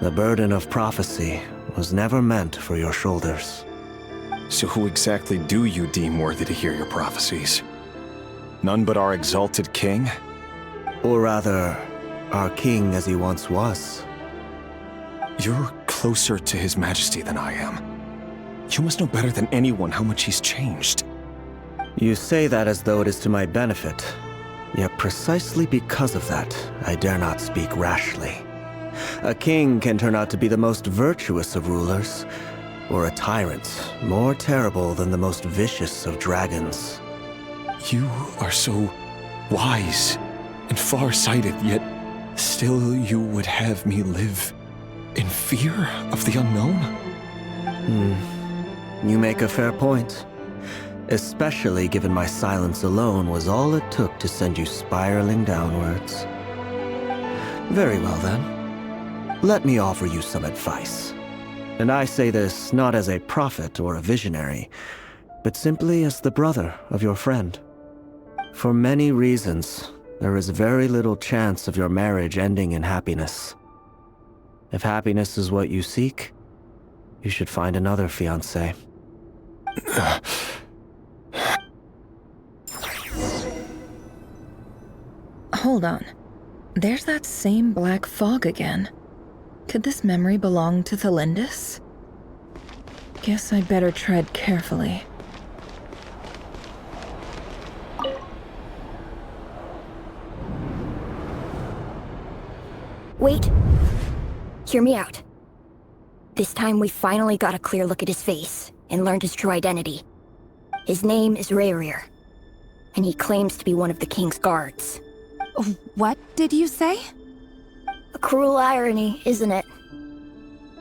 The burden of prophecy was never meant for your shoulders. So who exactly do you deem worthy to hear your prophecies? None but our exalted king? Or rather, our king as he once was. You're closer to his majesty than I am. You must know better than anyone how much he's changed. You say that as though it is to my benefit. Yet precisely because of that, I dare not speak rashly. A king can turn out to be the most virtuous of rulers, or a tyrant more terrible than the most vicious of dragons. You are so wise and far-sighted, yet still you would have me live in fear of the unknown? You make a fair point. Especially given my silence alone was all it took to send you spiraling downwards. Very well then. Let me offer you some advice. And I say this not as a prophet or a visionary, but simply as the brother of your friend. For many reasons, there is very little chance of your marriage ending in happiness. If happiness is what you seek, you should find another fiancé. Hold on. There's that same black fog again. Could this memory belong to Tholindis? Guess I'd better tread carefully. Wait. Hear me out. This time we finally got a clear look at his face and learned his true identity. His name is Rerir, and he claims to be one of the king's guards. What did you say? A cruel irony, isn't it?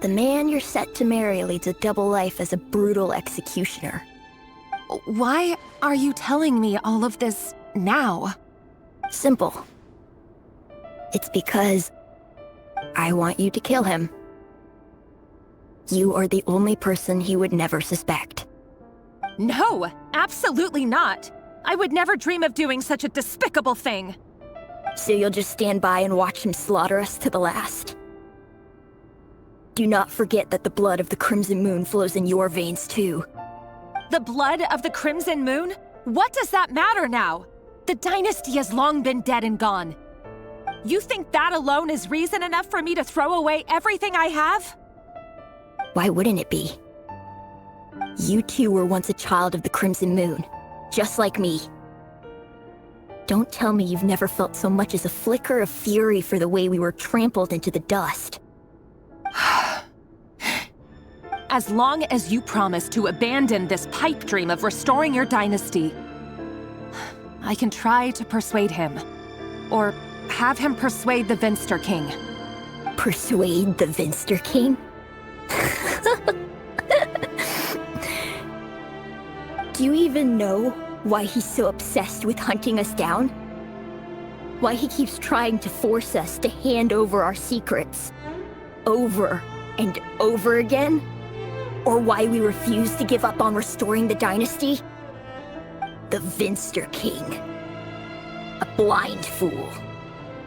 The man you're set to marry leads a double life as a brutal executioner. Why are you telling me all of this now? Simple. It's because I want you to kill him. You are the only person he would never suspect. No, absolutely not. I would never dream of doing such a despicable thing. So you'll just stand by and watch him slaughter us to the last? Do not forget that the blood of the Crimson Moon flows in your veins too. The blood of the Crimson Moon? What does that matter now? The dynasty has long been dead and gone. You think that alone is reason enough for me to throw away everything I have? Why wouldn't it be? You two were once a child of the Crimson Moon, just like me. Don't tell me you've never felt so much as a flicker of fury for the way we were trampled into the dust. As long as you promise to abandon this pipe dream of restoring your dynasty, I can try to persuade him. Or have him persuade the Vinster King. Persuade the Vinster King? Do you even know why he's so obsessed with hunting us down? Why he keeps trying to force us to hand over our secrets? Over and over again? Or why we refuse to give up on restoring the dynasty? The Vinster King. A blind fool.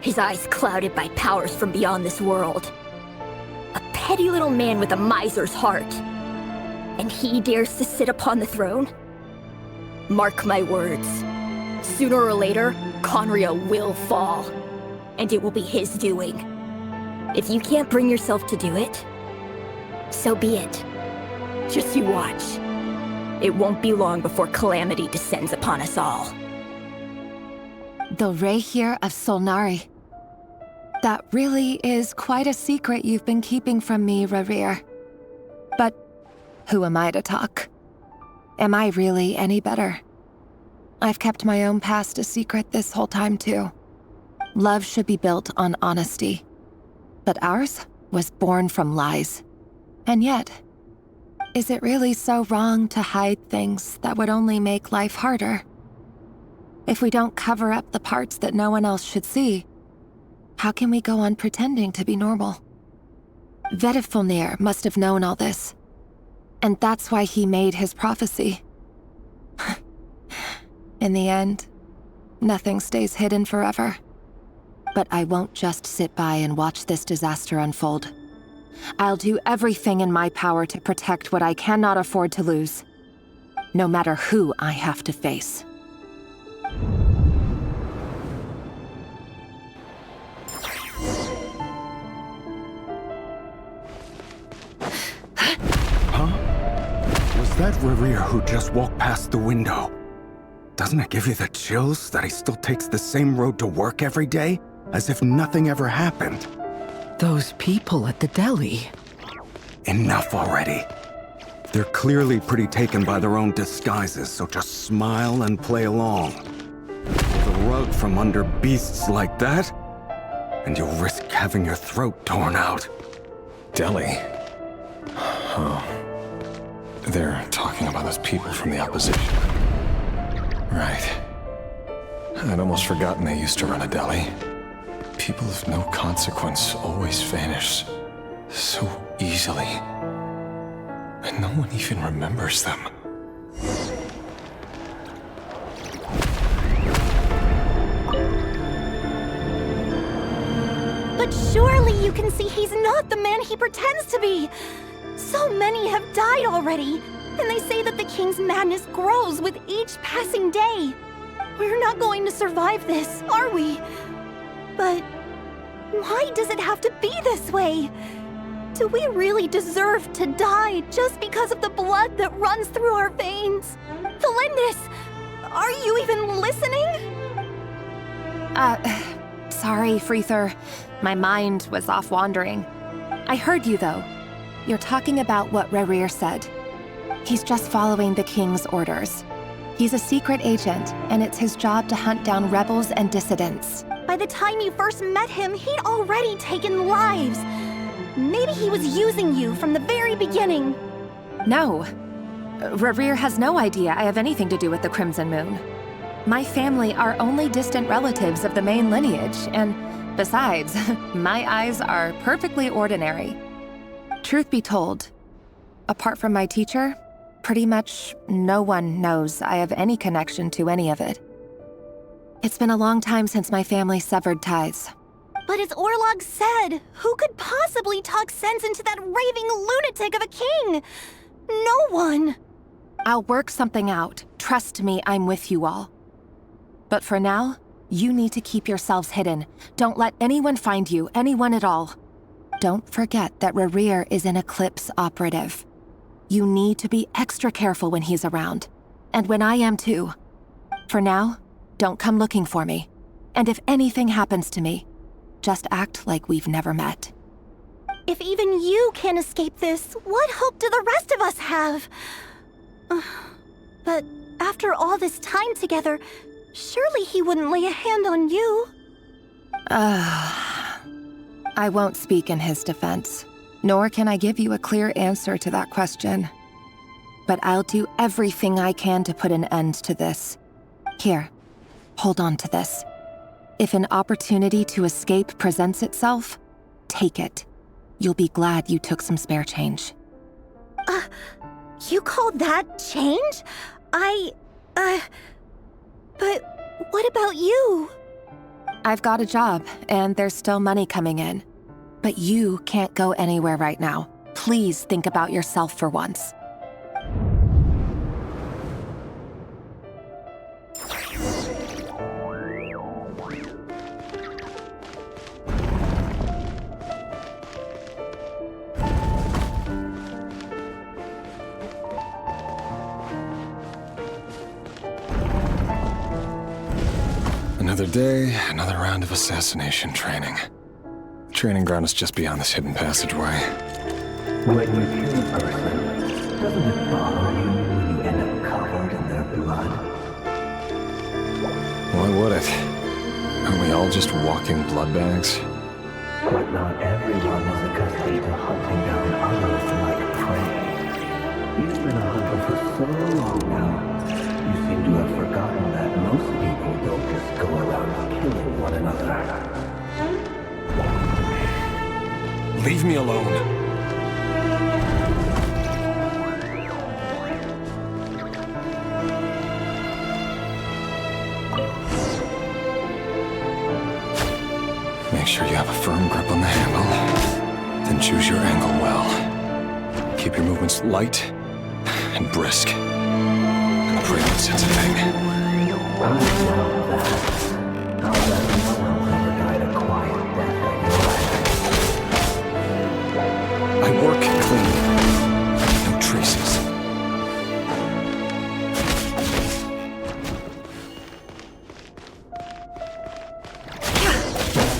His eyes clouded by powers from beyond this world. A petty little man with a miser's heart. And he dares to sit upon the throne? Mark my words. Sooner or later, Khanri'ah will fall. And it will be his doing. If you can't bring yourself to do it, so be it. Just you watch. It won't be long before calamity descends upon us all. The Rerir of Solnari. That really is quite a secret you've been keeping from me, Rerir. But who am I to talk? Am I really any better? I've kept my own past a secret this whole time too. Love should be built on honesty. But ours was born from lies. And yet, is it really so wrong to hide things that would only make life harder? If we don't cover up the parts that no one else should see, how can we go on pretending to be normal? Vedifulnir must have known all this. And that's why he made his prophecy. In the end, nothing stays hidden forever. But I won't just sit by and watch this disaster unfold. I'll do everything in my power to protect what I cannot afford to lose, no matter who I have to face. Was that Rerir who just walked past the window? Doesn't it give you the chills that he still takes the same road to work every day, as if nothing ever happened? Those people at the deli. Enough already. They're clearly pretty taken by their own disguises, so just smile and play along. Pull the rug from under beasts like that, and you'll risk having your throat torn out. Deli? Oh. They're talking about those people from the opposition. Right. I'd almost forgotten they used to run a deli. People of no consequence always vanish so easily. And no one even remembers them. But surely you can see he's not the man he pretends to be! So many have died already, and they say that the king's madness grows with each passing day. We're not going to survive this, are we? But why does it have to be this way? Do we really deserve to die just because of the blood that runs through our veins? Tholindis, are you even listening? Sorry, Freether. My mind was off wandering. I heard you, though. You're talking about what Rerir said. He's just following the king's orders. He's a secret agent, and it's his job to hunt down rebels and dissidents. By the time you first met him, he'd already taken lives. Maybe he was using you from the very beginning. No. Rerir has no idea I have anything to do with the Crimson Moon. My family are only distant relatives of the main lineage, and besides, my eyes are perfectly ordinary. Truth be told, apart from my teacher, pretty much no one knows I have any connection to any of it. It's been a long time since my family severed ties. But as Orlog said, who could possibly talk sense into that raving lunatic of a king? No one. I'll work something out. Trust me, I'm with you all. But for now, you need to keep yourselves hidden. Don't let anyone find you, anyone at all. Don't forget that Rerir is an Eclipse operative. You need to be extra careful when he's around. And when I am too. For now, don't come looking for me. And if anything happens to me, just act like we've never met. If even you can't escape this, what hope do the rest of us have? But after all this time together, surely he wouldn't lay a hand on you. I won't speak in his defense, nor can I give you a clear answer to that question. But I'll do everything I can to put an end to this. Here, hold on to this. If an opportunity to escape presents itself, take it. You'll be glad you took some spare change. You call that change? But what about you? I've got a job, and there's still money coming in. But you can't go anywhere right now. Please think about yourself for once. Another day, another round of assassination training. Training ground is just beyond this hidden passageway. When you kill a person, doesn't it bother you when you end up covered in their blood? Why would it? Aren't we all just walking blood bags? But not everyone is accustomed to hunting down others like prey. You've been a hunter for so long now, you seem to have forgotten that most people don't just go around killing one another. Leave me alone. Make sure you have a firm grip on the handle, then choose your angle well. Keep your movements light and brisk. And pray no sense a thing. I'll let no one ever died a quiet death like I work clean. No traces.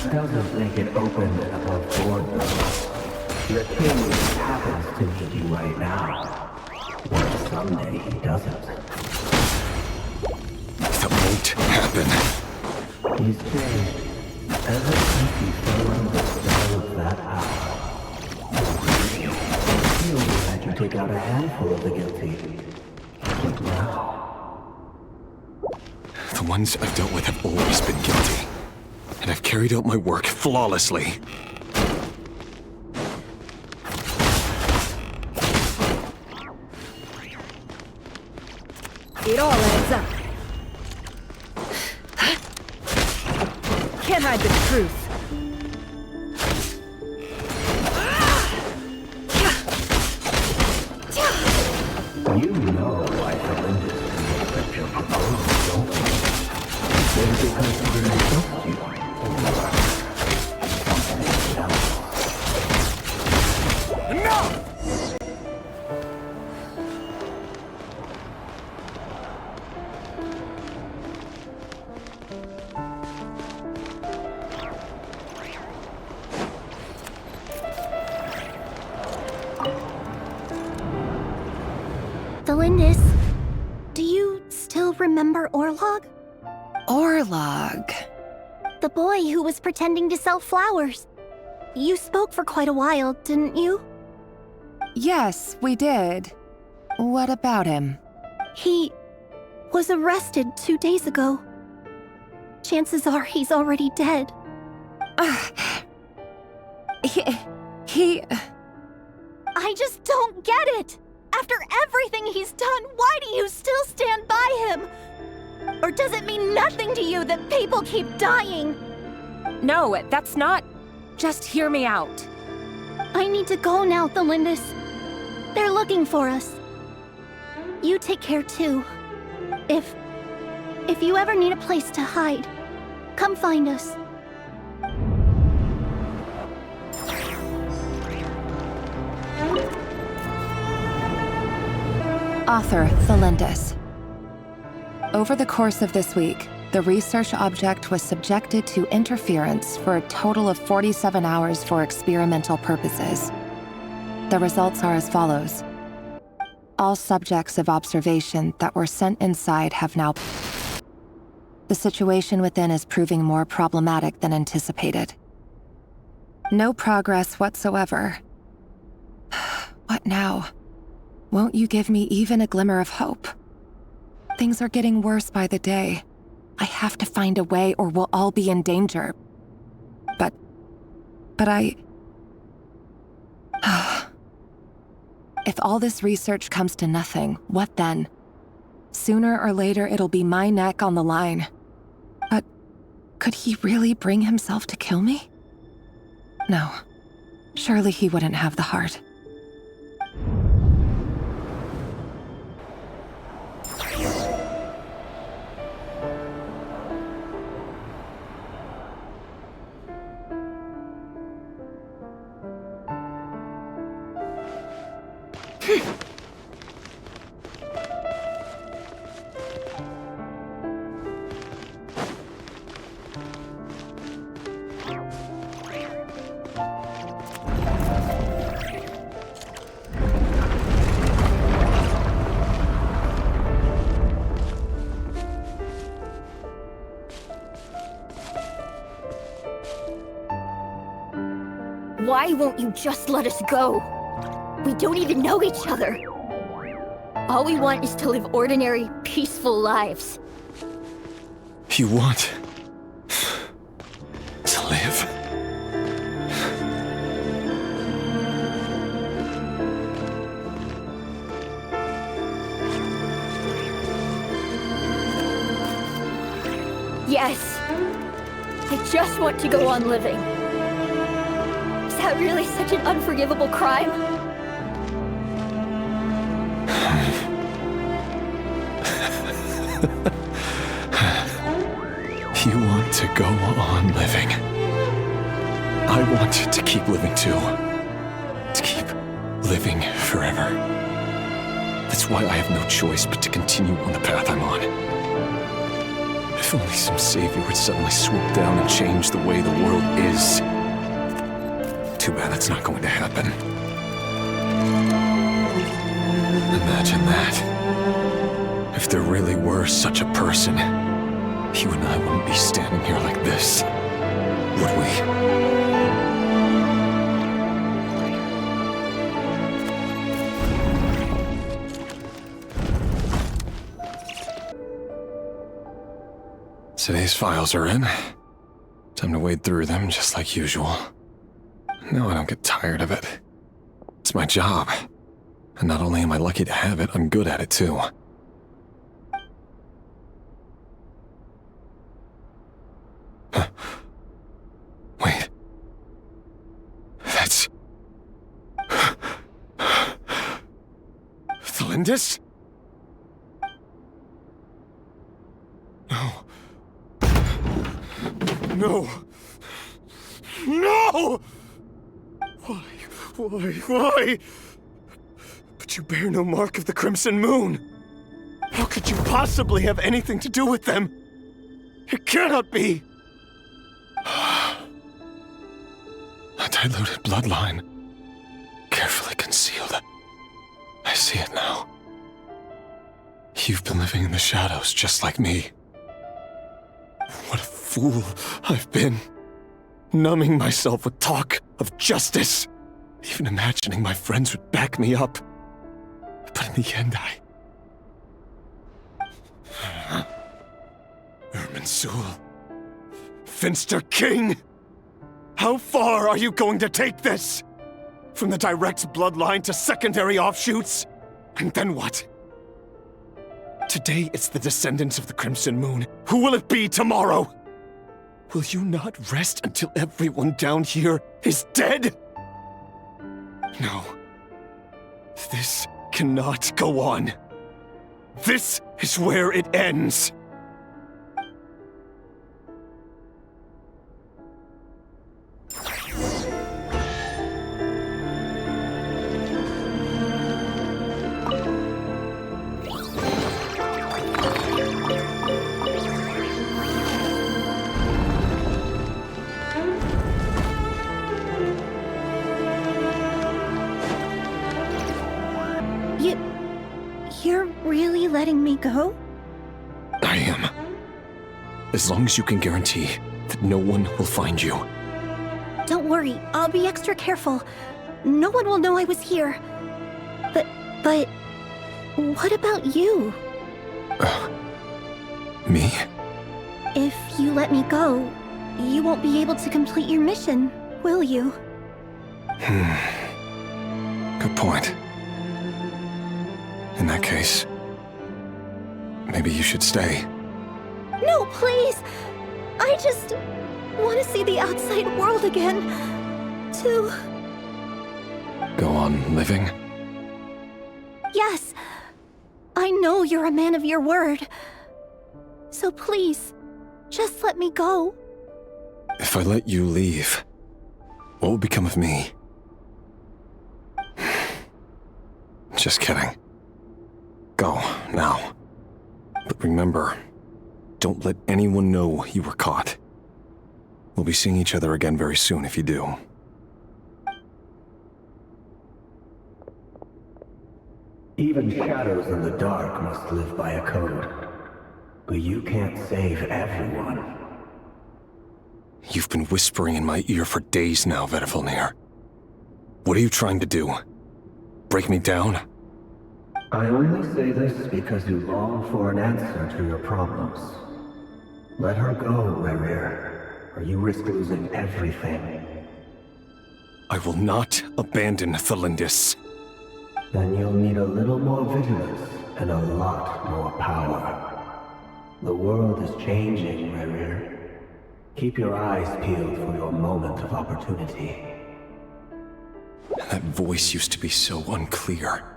That doesn't make it open and above board, though. Your king happens to need you right now. Or someday he doesn't. That won't happen. He's changed. Ever since he fell under the spell of that hour. He only had you take out a handful of the guilty. But now... ones I've dealt with have always been guilty. And I've carried out my work flawlessly. It all adds up. Can't hide the truth. You know why Tholindis didn't accept your proposal, don't you? It's because he didn't trust you. Enough! Tholindis, do you still remember Orlog? Orlog. The boy who was pretending to sell flowers. You spoke for quite a while, didn't you? Yes, we did. What about him? He was arrested 2 days ago. Chances are he's already dead. He... I just don't get it! After everything he's done, why do you still stand by him? Or does it mean nothing to you that people keep dying? No, that's not... Just hear me out. I need to go now, Tholindis. They're looking for us. You take care too. If you ever need a place to hide, come find us. Author Tholindis. Over the course of this week, the research object was subjected to interference for a total of 47 hours for experimental purposes. The results are as follows. All subjects of observation that were sent inside have now... The situation within is proving more problematic than anticipated. No progress whatsoever. What now? Won't you give me even a glimmer of hope? Things are getting worse by the day. I have to find a way or we'll all be in danger. But I... If all this research comes to nothing, what then? Sooner or later it'll be my neck on the line. But could he really bring himself to kill me? No. Surely he wouldn't have the heart. Why won't you just let us go? We don't even know each other. All we want is to live ordinary, peaceful lives. You want... to live? Yes. I just want to go on living. Is that really such an unforgivable crime? You want to go on living. I want to keep living too. To keep living forever. That's why I have no choice but to continue on the path I'm on. If only some savior would suddenly swoop down and change the way the world is. Too bad that's not going to happen. Imagine that. If there really were such a person, you and I wouldn't be standing here like this, would we? Today's files are in. Time to wade through them just like usual. No, I don't get tired of it. It's my job. And not only am I lucky to have it, I'm good at it too. Wait. That's... Tholindis? No. No! No! Why? But you bear no mark of the Crimson Moon. How could you possibly have anything to do with them? It cannot be! A diluted bloodline. Carefully concealed. I see it now. You've been living in the shadows just like me. What a fool I've been. Numbing myself with talk of justice. Even imagining my friends would back me up. But in the end, Irminsul. Finster King! How far are you going to take this? From the direct bloodline to secondary offshoots? And then what? Today it's the descendants of the Crimson Moon. Who will it be tomorrow? Will you not rest until everyone down here is dead? No. This cannot go on. This is where it ends. You're really letting me go? I am. As long as you can guarantee that no one will find you. Don't worry, I'll be extra careful. No one will know I was here. But what about you? Me? If you let me go, you won't be able to complete your mission, will you? Good point. In that case, maybe you should stay. No, please! I just want to see the outside world again. To... Go on living? Yes. I know you're a man of your word. So please, just let me go. If I let you leave, what will become of me? Just kidding. Go, now. But remember, don't let anyone know you were caught. We'll be seeing each other again very soon if you do. Even shadows in the dark must live by a code. But you can't save everyone. You've been whispering in my ear for days now, Vedifilnir. What are you trying to do? Break me down? I only say this because you long for an answer to your problems. Let her go, Rerir, or you risk losing everything. I will not abandon Tholindis. Then you'll need a little more vigilance and a lot more power. The world is changing, Rerir. Keep your eyes peeled for your moment of opportunity. That voice used to be so unclear.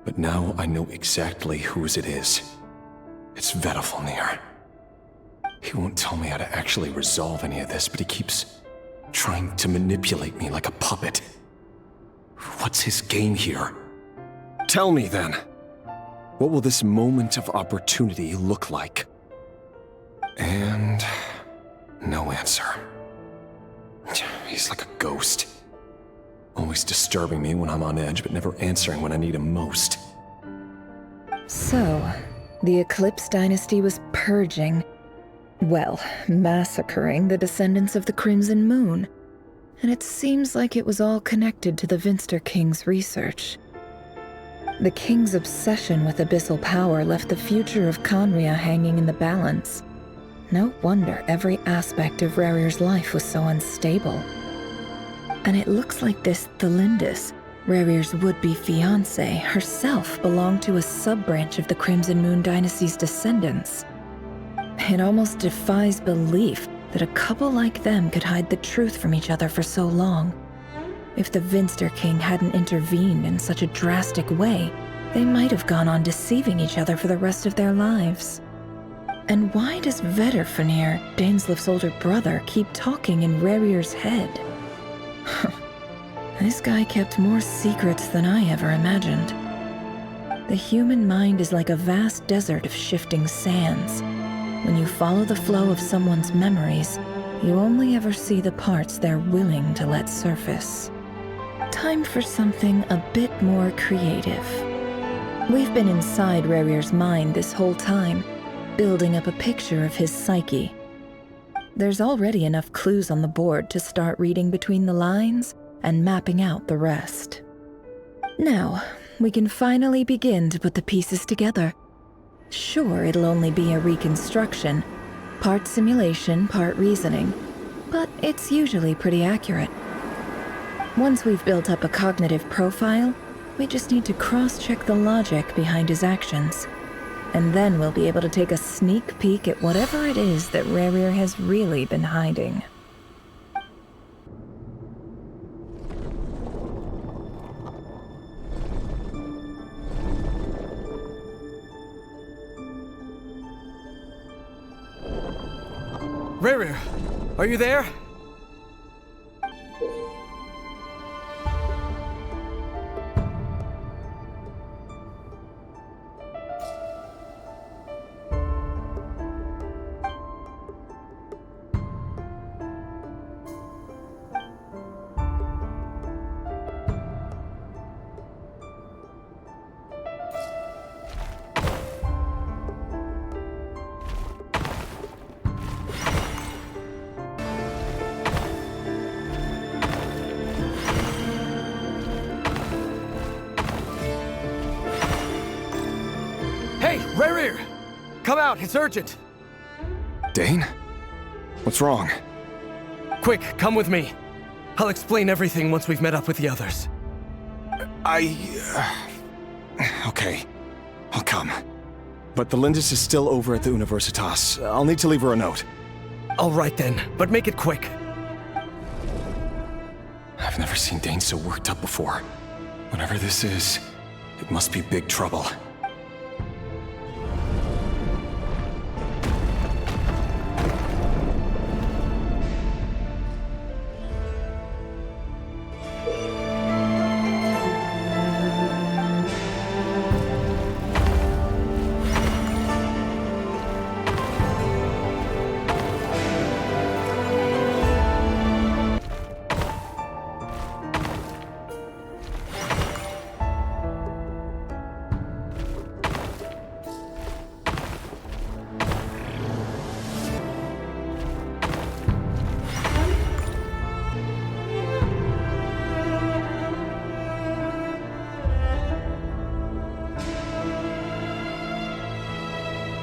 But now I know exactly whose it is. It's Vedifilnir. He won't tell me how to actually resolve any of this, but he keeps trying to manipulate me like a puppet. What's his game here? Tell me then. What will this moment of opportunity look like? And no answer. He's like a ghost. Always disturbing me when I'm on edge, but never answering when I need him most. So, the Eclipse Dynasty was purging, well, massacring the descendants of the Crimson Moon. And it seems like it was all connected to the Finster King's research. The King's obsession with abyssal power left the future of Khanri'ah hanging in the balance. No wonder every aspect of Rerir's life was so unstable. And it looks like this Tholindis, Rerir's would-be fiancée, herself belonged to a sub-branch of the Crimson Moon Dynasty's descendants. It almost defies belief that a couple like them could hide the truth from each other for so long. If the Vinster King hadn't intervened in such a drastic way, they might have gone on deceiving each other for the rest of their lives. And why does Vedderfanir, Daneslif's older brother, keep talking in Rerir's head? This guy kept more secrets than I ever imagined. The human mind is like a vast desert of shifting sands. When you follow the flow of someone's memories, you only ever see the parts they're willing to let surface. Time for something a bit more creative. We've been inside Rerir's mind this whole time, building up a picture of his psyche. There's already enough clues on the board to start reading between the lines and mapping out the rest. Now, we can finally begin to put the pieces together. Sure, it'll only be a reconstruction, part simulation, part reasoning, but it's usually pretty accurate. Once we've built up a cognitive profile, we just need to cross-check the logic behind his actions. And then we'll be able to take a sneak peek at whatever it is that Rerir has really been hiding. Rerir, are you there? Rerir! Come out, it's urgent! Dane? What's wrong? Quick, come with me. I'll explain everything once we've met up with the others. Okay. I'll come. But Tholindis is still over at the Universitas. I'll need to leave her a note. All right then, but make it quick. I've never seen Dane so worked up before. Whatever this is, it must be big trouble.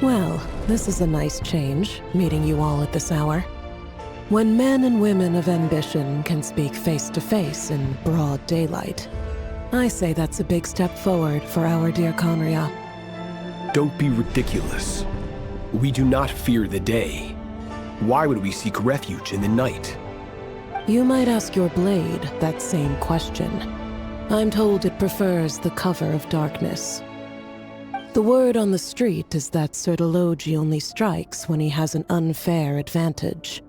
Well, this is a nice change, meeting you all at this hour. When men and women of ambition can speak face to face in broad daylight, I say that's a big step forward for our dear Khanri'ah. Don't be ridiculous. We do not fear the day. Why would we seek refuge in the night? You might ask your blade that same question. I'm told it prefers the cover of darkness. The word on the street is that Sertologi only strikes when he has an unfair advantage.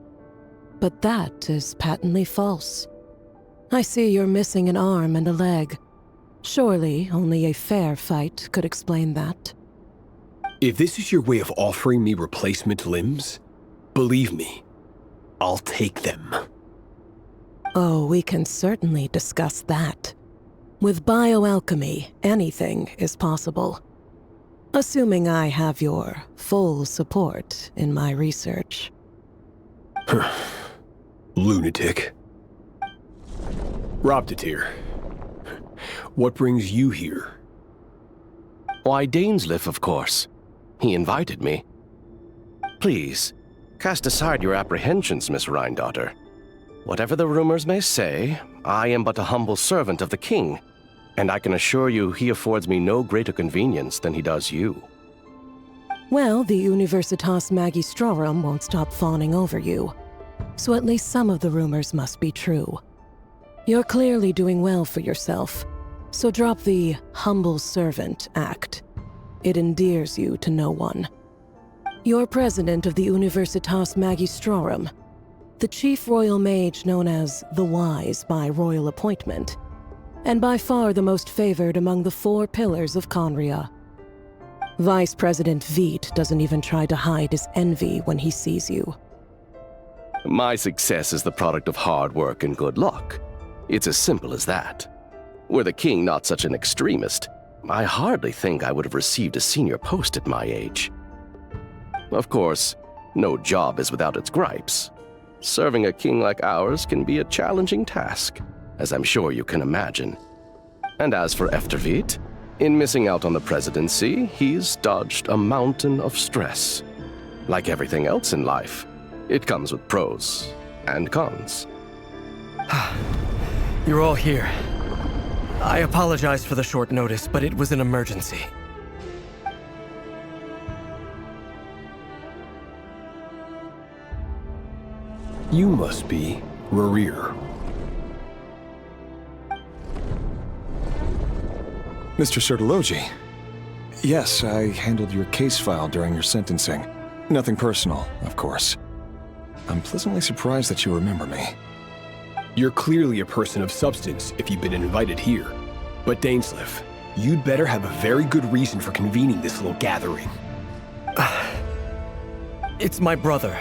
But that is patently false. I see you're missing an arm and a leg. Surely only a fair fight could explain that. If this is your way of offering me replacement limbs, believe me, I'll take them. Oh, we can certainly discuss that. With bioalchemy, anything is possible. Assuming I have your full support in my research. Lunatic. Dottore, what brings you here? Why, Daneslif, of course. He invited me. Please, Cast aside your apprehensions, Miss Rhine-daughter. Whatever the rumors may say, I am but a humble servant of the king, and I can assure you he affords me no greater convenience than he does you. Well, the Universitas Magistrorum won't stop fawning over you, so at least some of the rumors must be true. You're clearly doing well for yourself, so drop the humble servant act. It endears you to no one. You're president of the Universitas Magistrorum, the chief royal mage known as the Wise by royal appointment, and by far the most favored among the 4 pillars of Khanri'ah. Vice President Veit doesn't even try to hide his envy when he sees you. My success is the product of hard work and good luck. It's as simple as that. Were the king not such an extremist, I hardly think I would have received a senior post at my age. Of course, no job is without its gripes. Serving a king like ours can be a challenging task, as I'm sure you can imagine. And as for Veit, in missing out on the presidency, he's dodged a mountain of stress. Like everything else in life, it comes with pros and cons. You're all here. I apologize for the short notice, but it was an emergency. You must be Rerir. Mr. Sertologi. Yes, I handled your case file during your sentencing. Nothing personal, of course. I'm pleasantly surprised that you remember me. You're clearly a person of substance if you've been invited here. But Dainsleif, you'd better have a very good reason for convening this little gathering. It's my brother,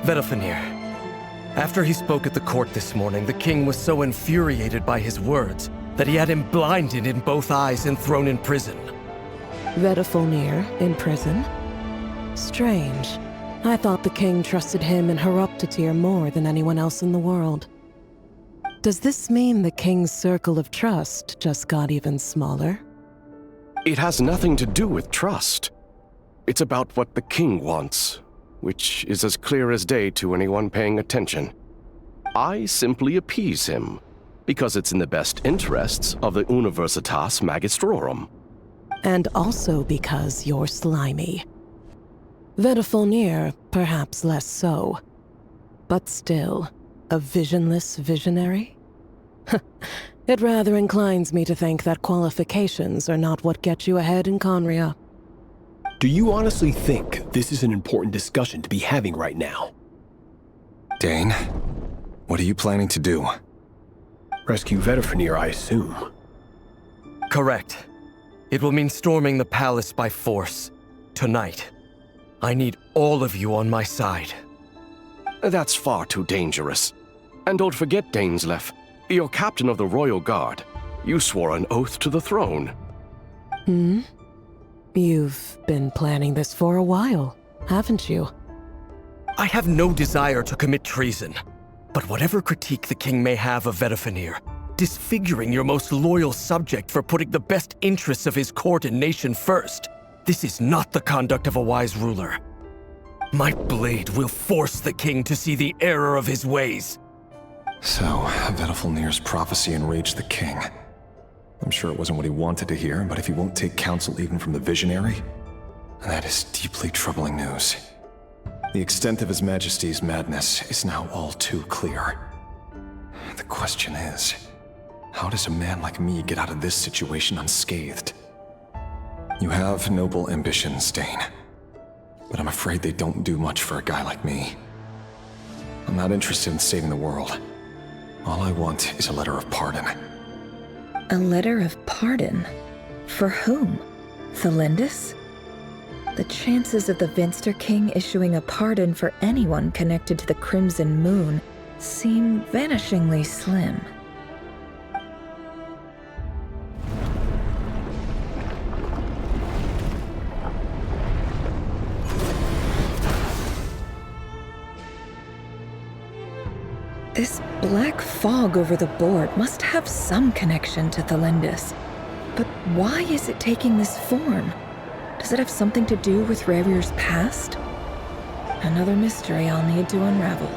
Vedalfenir. After he spoke at the court this morning, the king was so infuriated by his words that he had him blinded in both eyes and thrown in prison. Vedalfenir in prison? Strange. I thought the king trusted him and Horoptatyr more than anyone else in the world. Does this mean the king's circle of trust just got even smaller? It has nothing to do with trust. It's about what the king wants, which is as clear as day to anyone paying attention. I simply appease him, because it's in the best interests of the Universitas Magistrorum. And also because you're slimy. Vedalfenir, perhaps less so. But still, a visionless visionary? It rather inclines me to think that qualifications are not what get you ahead in Khanri'ah. Do you honestly think this is an important discussion to be having right now? Dane, what are you planning to do? Rescue Vedalfenir, I assume. Correct. It will mean storming the palace by force. Tonight. I need all of you on my side. That's far too dangerous. And don't forget, Dainsleif, you're captain of the Royal Guard. You swore an oath to the throne. You've been planning this for a while, haven't you? I have no desire to commit treason. But whatever critique the king may have of Vedalfenir, disfiguring your most loyal subject for putting the best interests of his court and nation first, this is not the conduct of a wise ruler. My blade will force the king to see the error of his ways. So, Vedalfenir's prophecy enraged the king. I'm sure it wasn't what he wanted to hear, but if he won't take counsel even from the visionary, that is deeply troubling news. The extent of His Majesty's madness is now all too clear. The question is, how does a man like me get out of this situation unscathed? You have noble ambitions, Dane, but I'm afraid they don't do much for a guy like me. I'm not interested in saving the world. All I want is a letter of pardon. A letter of pardon? For whom? Tholindis? The chances of the Vinster King issuing a pardon for anyone connected to the Crimson Moon seem vanishingly slim. This black fog over the board must have some connection to Tholindis. But why is it taking this form? Does it have something to do with Rerir's past? Another mystery I'll need to unravel.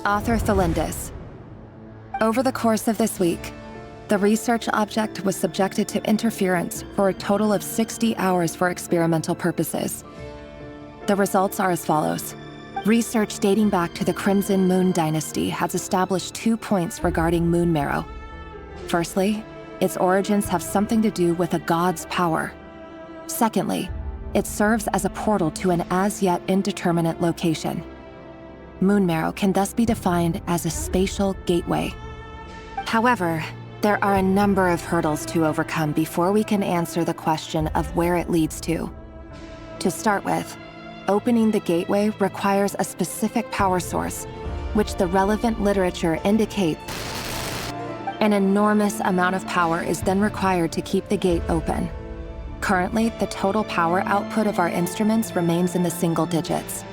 Author Tholindis. Over the course of this week, the research object was subjected to interference for a total of 60 hours for experimental purposes. The results are as follows. Research dating back to the Crimson Moon Dynasty has established 2 points regarding Moon Marrow. Firstly, its origins have something to do with a god's power. Secondly, it serves as a portal to an as-yet indeterminate location. Moon Marrow can thus be defined as a spatial gateway. However, there are a number of hurdles to overcome before we can answer the question of where it leads to. To start with, opening the gateway requires a specific power source, which the relevant literature indicates. An enormous amount of power is then required to keep the gate open. Currently, the total power output of our instruments remains in the single digits.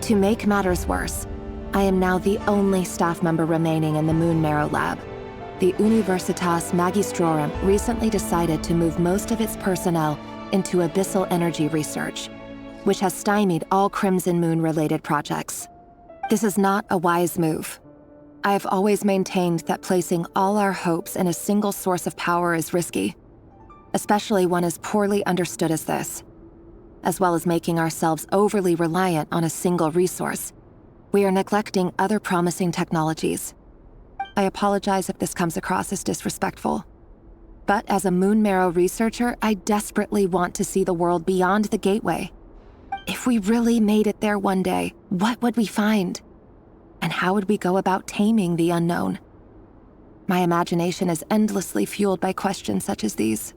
To make matters worse, I am now the only staff member remaining in the Moon Marrow lab. The Universitas Magistrorum recently decided to move most of its personnel into abyssal energy research, which has stymied all Crimson Moon-related projects. This is not a wise move. I have always maintained that placing all our hopes in a single source of power is risky, especially one as poorly understood as this. As well as making ourselves overly reliant on a single resource, we are neglecting other promising technologies. I apologize if this comes across as disrespectful. But as a Moon Marrow researcher, I desperately want to see the world beyond the gateway. If we really made it there one day, what would we find? And how would we go about taming the unknown? My imagination is endlessly fueled by questions such as these.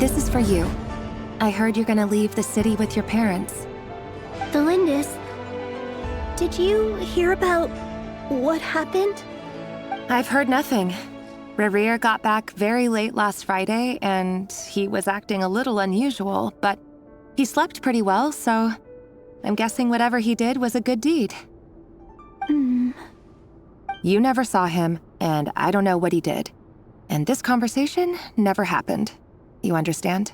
This is for you. I heard you're gonna leave the city with your parents. Tholindis, did you hear about what happened? I've heard nothing. Rerir got back very late last Friday, and he was acting a little unusual, but he slept pretty well, so I'm guessing whatever he did was a good deed. You never saw him, and I don't know what he did. And this conversation never happened. You understand?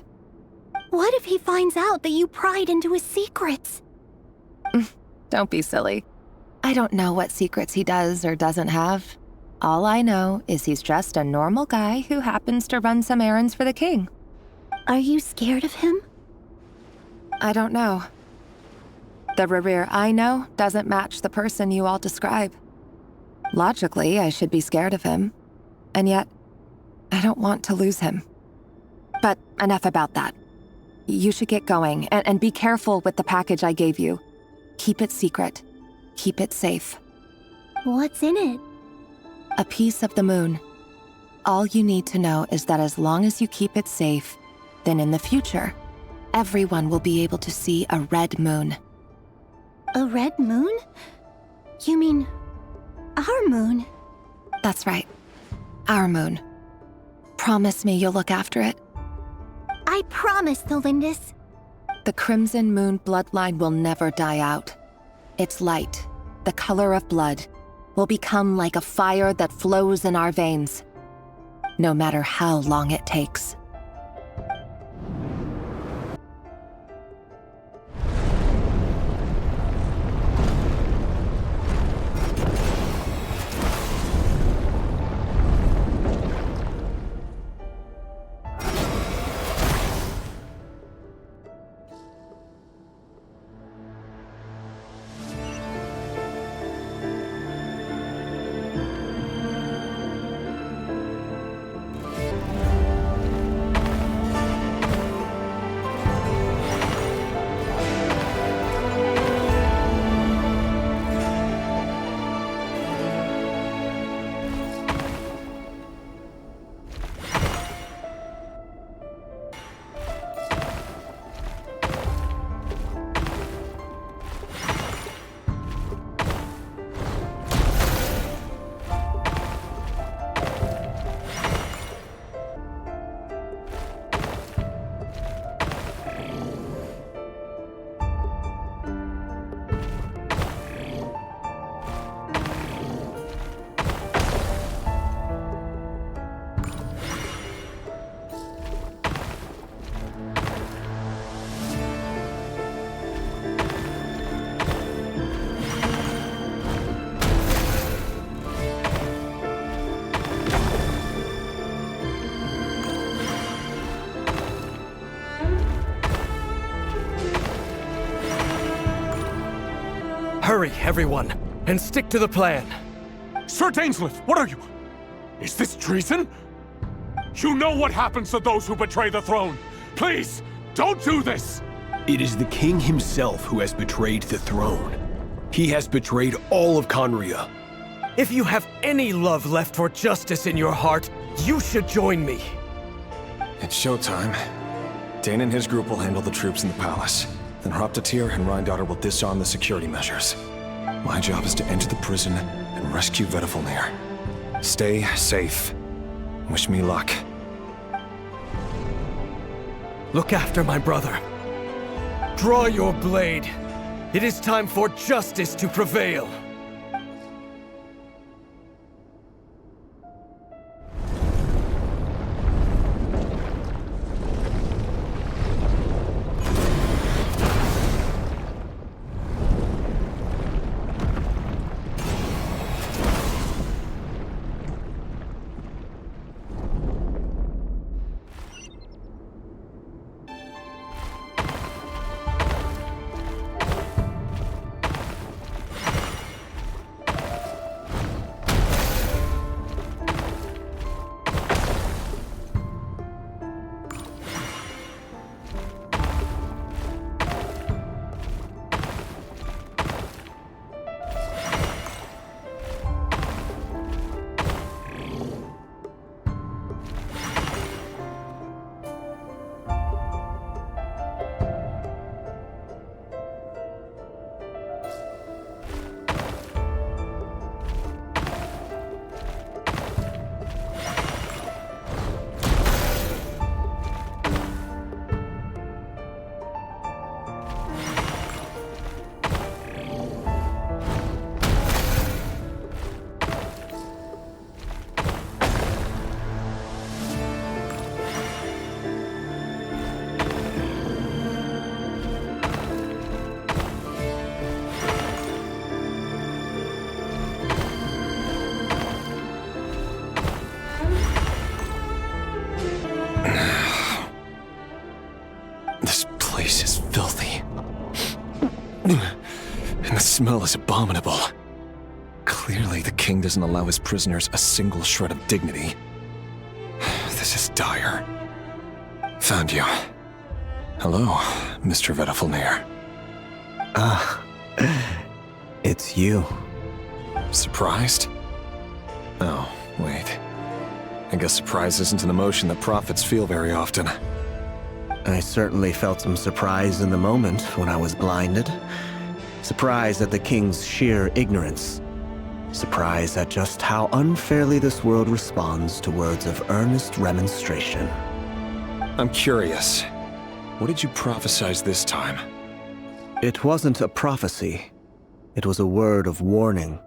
What if he finds out that you pried into his secrets? Don't be silly. I don't know what secrets he does or doesn't have. All I know is he's just a normal guy who happens to run some errands for the king. Are you scared of him? I don't know. The Rerir I know doesn't match the person you all describe. Logically, I should be scared of him. And yet, I don't want to lose him. But enough about that. You should get going, and be careful with the package I gave you. Keep it secret. Keep it safe. What's in it? A piece of the moon. All you need to know is that as long as you keep it safe, then in the future, everyone will be able to see a red moon. A red moon? You mean our moon? That's right. Our moon. Promise me you'll look after it. I promise, Tholindis. The Crimson Moon bloodline will never die out. Its light, the color of blood, will become like a fire that flows in our veins, no matter how long it takes. Hurry, everyone, and stick to the plan. Sir Dainsleif, what are you? Is this treason? You know what happens to those who betray the throne. Please, don't do this! It is the king himself who has betrayed the throne. He has betrayed all of Khanri'ah. If you have any love left for justice in your heart, you should join me. It's showtime. Dane and his group will handle the troops in the palace. Then Hraptatir and Reindotter will disarm the security measures. My job is to enter the prison and rescue Vedifalnir. Stay safe. Wish me luck. Look after my brother. Draw your blade. It is time for justice to prevail. And the smell is abominable. Clearly, the king doesn't allow his prisoners a single shred of dignity. This is dire. Found you. Hello, Mr. Vedafulnir. Ah, it's you. Surprised? Oh, wait. I guess surprise isn't an emotion that prophets feel very often. I certainly felt some surprise in the moment when I was blinded. Surprise at the king's sheer ignorance. Surprise at just how unfairly this world responds to words of earnest remonstration. I'm curious. What did you prophesize this time? It wasn't a prophecy. It was a word of warning.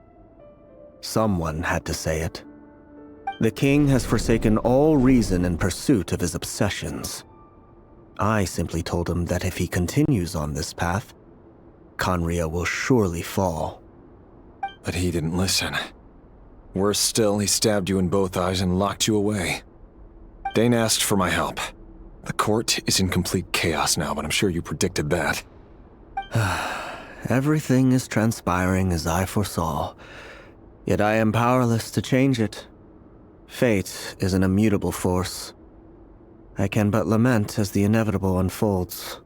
Someone had to say it. The king has forsaken all reason in pursuit of his obsessions. I simply told him that if he continues on this path, Khanri'ah will surely fall. But he didn't listen. Worse still, he stabbed you in both eyes and locked you away. Dane asked for my help. The court is in complete chaos now, but I'm sure you predicted that. Everything is transpiring as I foresaw, yet I am powerless to change it. Fate is an immutable force. I can but lament as the inevitable unfolds.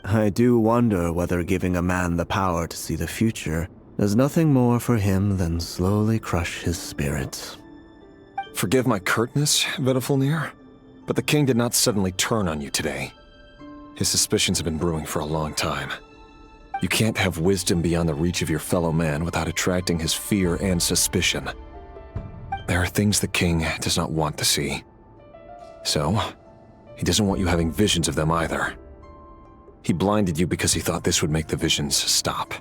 I do wonder whether giving a man the power to see the future does nothing more for him than slowly crush his spirit. Forgive my curtness, Vedafulnir, but the king did not suddenly turn on you today. His suspicions have been brewing for a long time. You can't have wisdom beyond the reach of your fellow man without attracting his fear and suspicion. There are things the king does not want to see. So, he doesn't want you having visions of them either. He blinded you because he thought this would make the visions stop.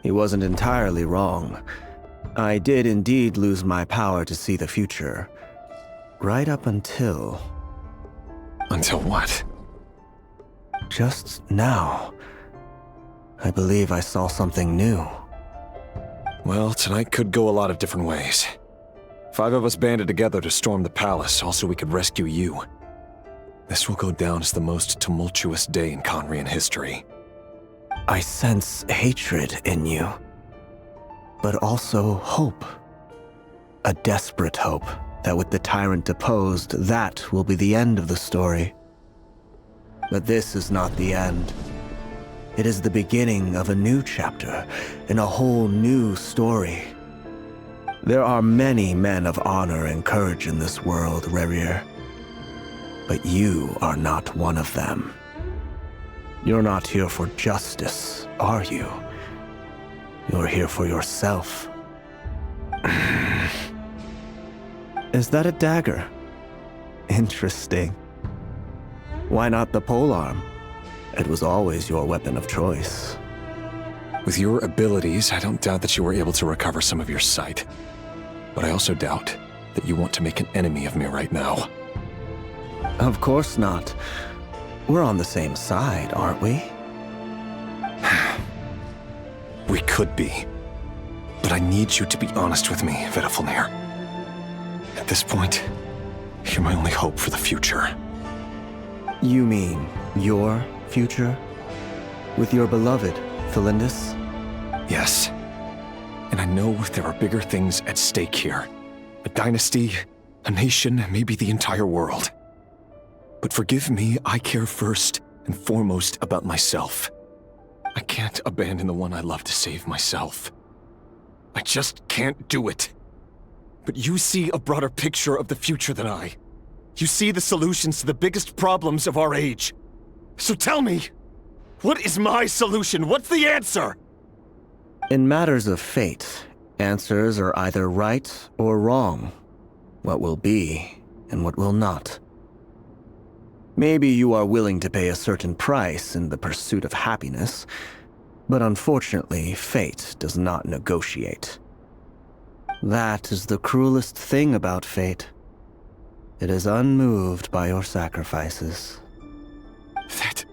He wasn't entirely wrong. I did indeed lose my power to see the future. Right up until... Until what? Just now. I believe I saw something new. Well, tonight could go a lot of different ways. 5 of us banded together to storm the palace, also we could rescue you. This will go down as the most tumultuous day in Khanri'ah history. I sense hatred in you, but also hope. A desperate hope that with the tyrant deposed, that will be the end of the story. But this is not the end. It is the beginning of a new chapter, in a whole new story. There are many men of honor and courage in this world, Rerir. But you are not one of them. You're not here for justice, are you? You're here for yourself. Is that a dagger? Interesting. Why not the polearm? It was always your weapon of choice. With your abilities, I don't doubt that you were able to recover some of your sight. But I also doubt that you want to make an enemy of me right now. Of course not. We're on the same side, aren't we? We could be. But I need you to be honest with me, Vedafulnir. At this point, you're my only hope for the future. You mean your future? With your beloved, Tholindis? Yes. And I know there are bigger things at stake here. A dynasty, a nation, maybe the entire world. But forgive me, I care first and foremost about myself. I can't abandon the one I love to save myself. I just can't do it. But you see a broader picture of the future than I. You see the solutions to the biggest problems of our age. So tell me, what is my solution? What's the answer? In matters of fate, answers are either right or wrong. What will be and what will not. Maybe you are willing to pay a certain price in the pursuit of happiness, but unfortunately, fate does not negotiate. That is the cruelest thing about fate. It is unmoved by your sacrifices. That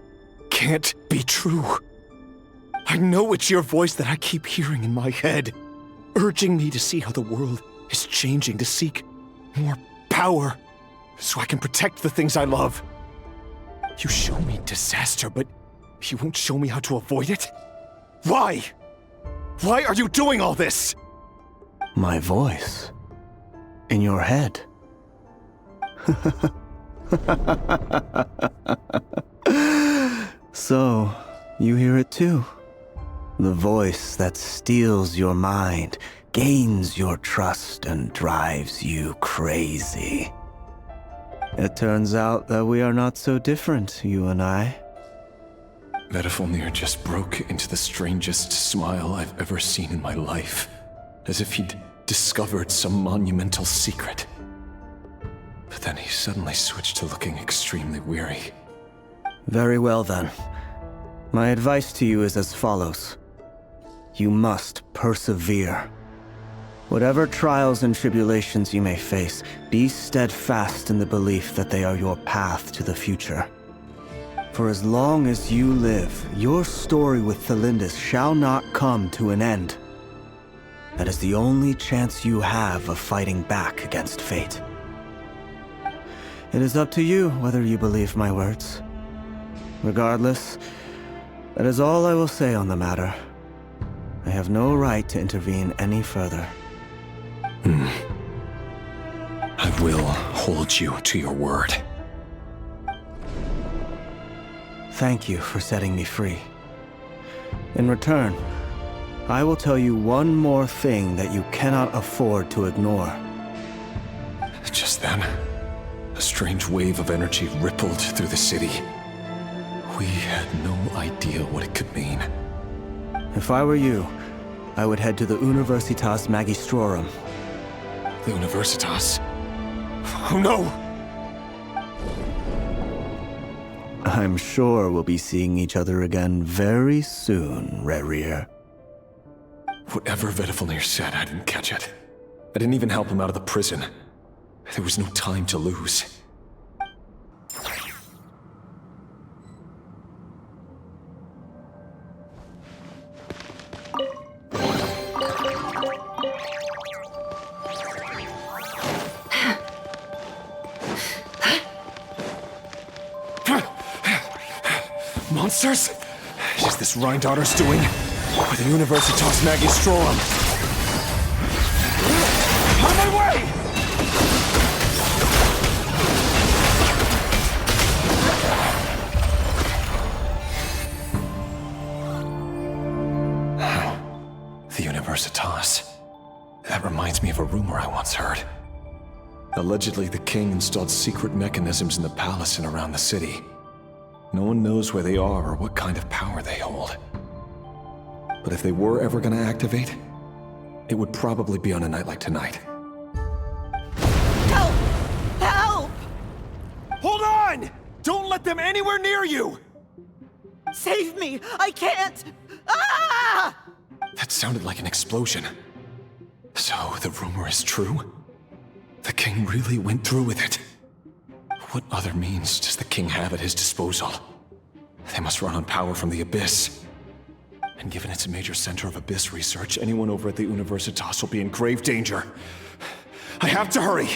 can't be true. I know it's your voice that I keep hearing in my head, urging me to see how the world is changing, to seek more power, so I can protect the things I love. You show me disaster, but you won't show me how to avoid it? Why? Why are you doing all this? My voice. In your head. So, you hear it too? The voice that steals your mind, gains your trust, and drives you crazy. It turns out that we are not so different, you and I. Vedifilnir just broke into the strangest smile I've ever seen in my life, as if he'd discovered some monumental secret. But then he suddenly switched to looking extremely weary. Very well then. My advice to you is as follows. You must persevere. Whatever trials and tribulations you may face, be steadfast in the belief that they are your path to the future. For as long as you live, your story with Tholindis shall not come to an end. That is the only chance you have of fighting back against fate. It is up to you whether you believe my words. Regardless, that is all I will say on the matter. I have no right to intervene any further. I will hold you to your word. Thank you for setting me free. In return, I will tell you one more thing that you cannot afford to ignore. Just then, a strange wave of energy rippled through the city. We had no idea what it could mean. If I were you, I would head to the Universitas Magistrorum. The Universitas? Oh no! I'm sure we'll be seeing each other again very soon, Rerir. Whatever Vedifilnir said, I didn't catch it. I didn't even help him out of the prison. There was no time to lose. Monsters? Is this Rhindaughter's doing? With the Universitas Magistrorum? Out of my way! The Universitas. That reminds me of a rumor I once heard. Allegedly, the king installed secret mechanisms in the palace and around the city. No one knows where they are or what kind of power they hold. But if they were ever going to activate, it would probably be on a night like tonight. Help! Help! Hold on! Don't let them anywhere near you! Save me! I can't! Ah! That sounded like an explosion. So, the rumor is true? The king really went through with it? What other means does the king have at his disposal? They must run on power from the Abyss. And given it's a major center of Abyss research, anyone over at the Universitas will be in grave danger. I have to hurry!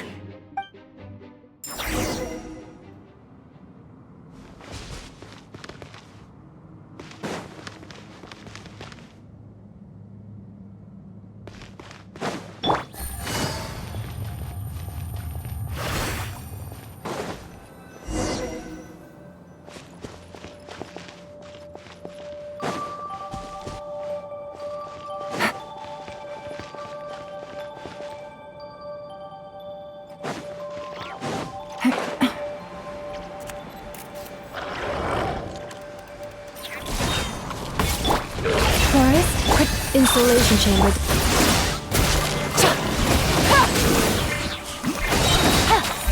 Installation chamber.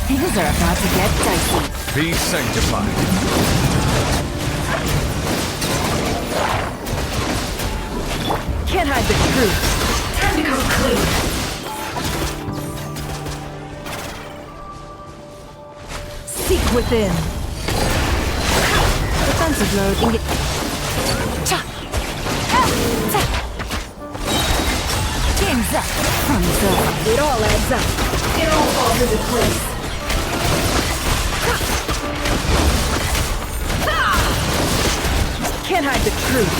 Things are about to get dicey. Be sanctified. Can't hide the truth. Time to come clean. Seek within. Defensive mode. Game's up. Thumbs up. It all adds up. It all falls into place. Can't hide the truth.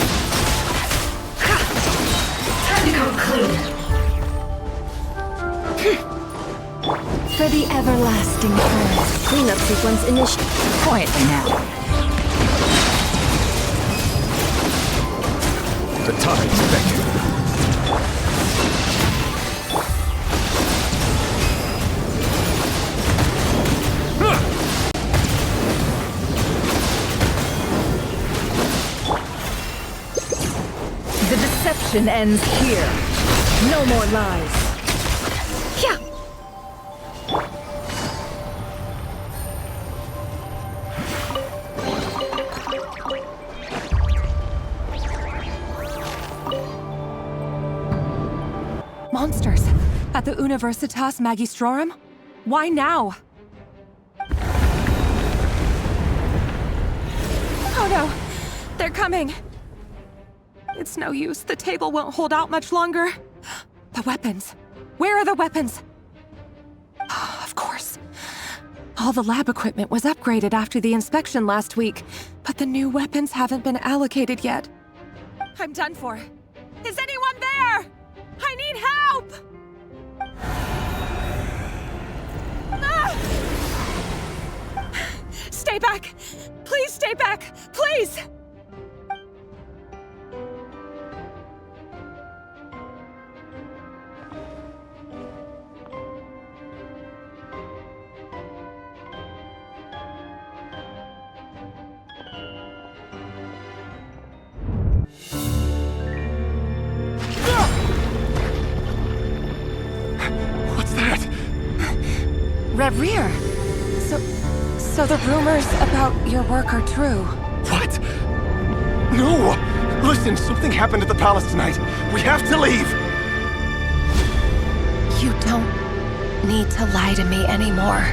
complete. For the everlasting curse. Cleanup sequence initiated. Quietly now. The tide's beckoning. The deception ends here. No more lies. Yeah. Monsters! At the Universitas Magistrorum? Why now? Oh no! They're coming! It's no use. The table won't hold out much longer. The weapons. Where are the weapons? Of course. All the lab equipment was upgraded after the inspection last week, but the new weapons haven't been allocated yet. I'm done for. Is anyone there? I need help! Ah! Stay back! Please stay back! Please! Rerir! So the rumors about your work are true. What? No! Listen, something happened at the palace tonight. We have to leave! You don't need to lie to me anymore.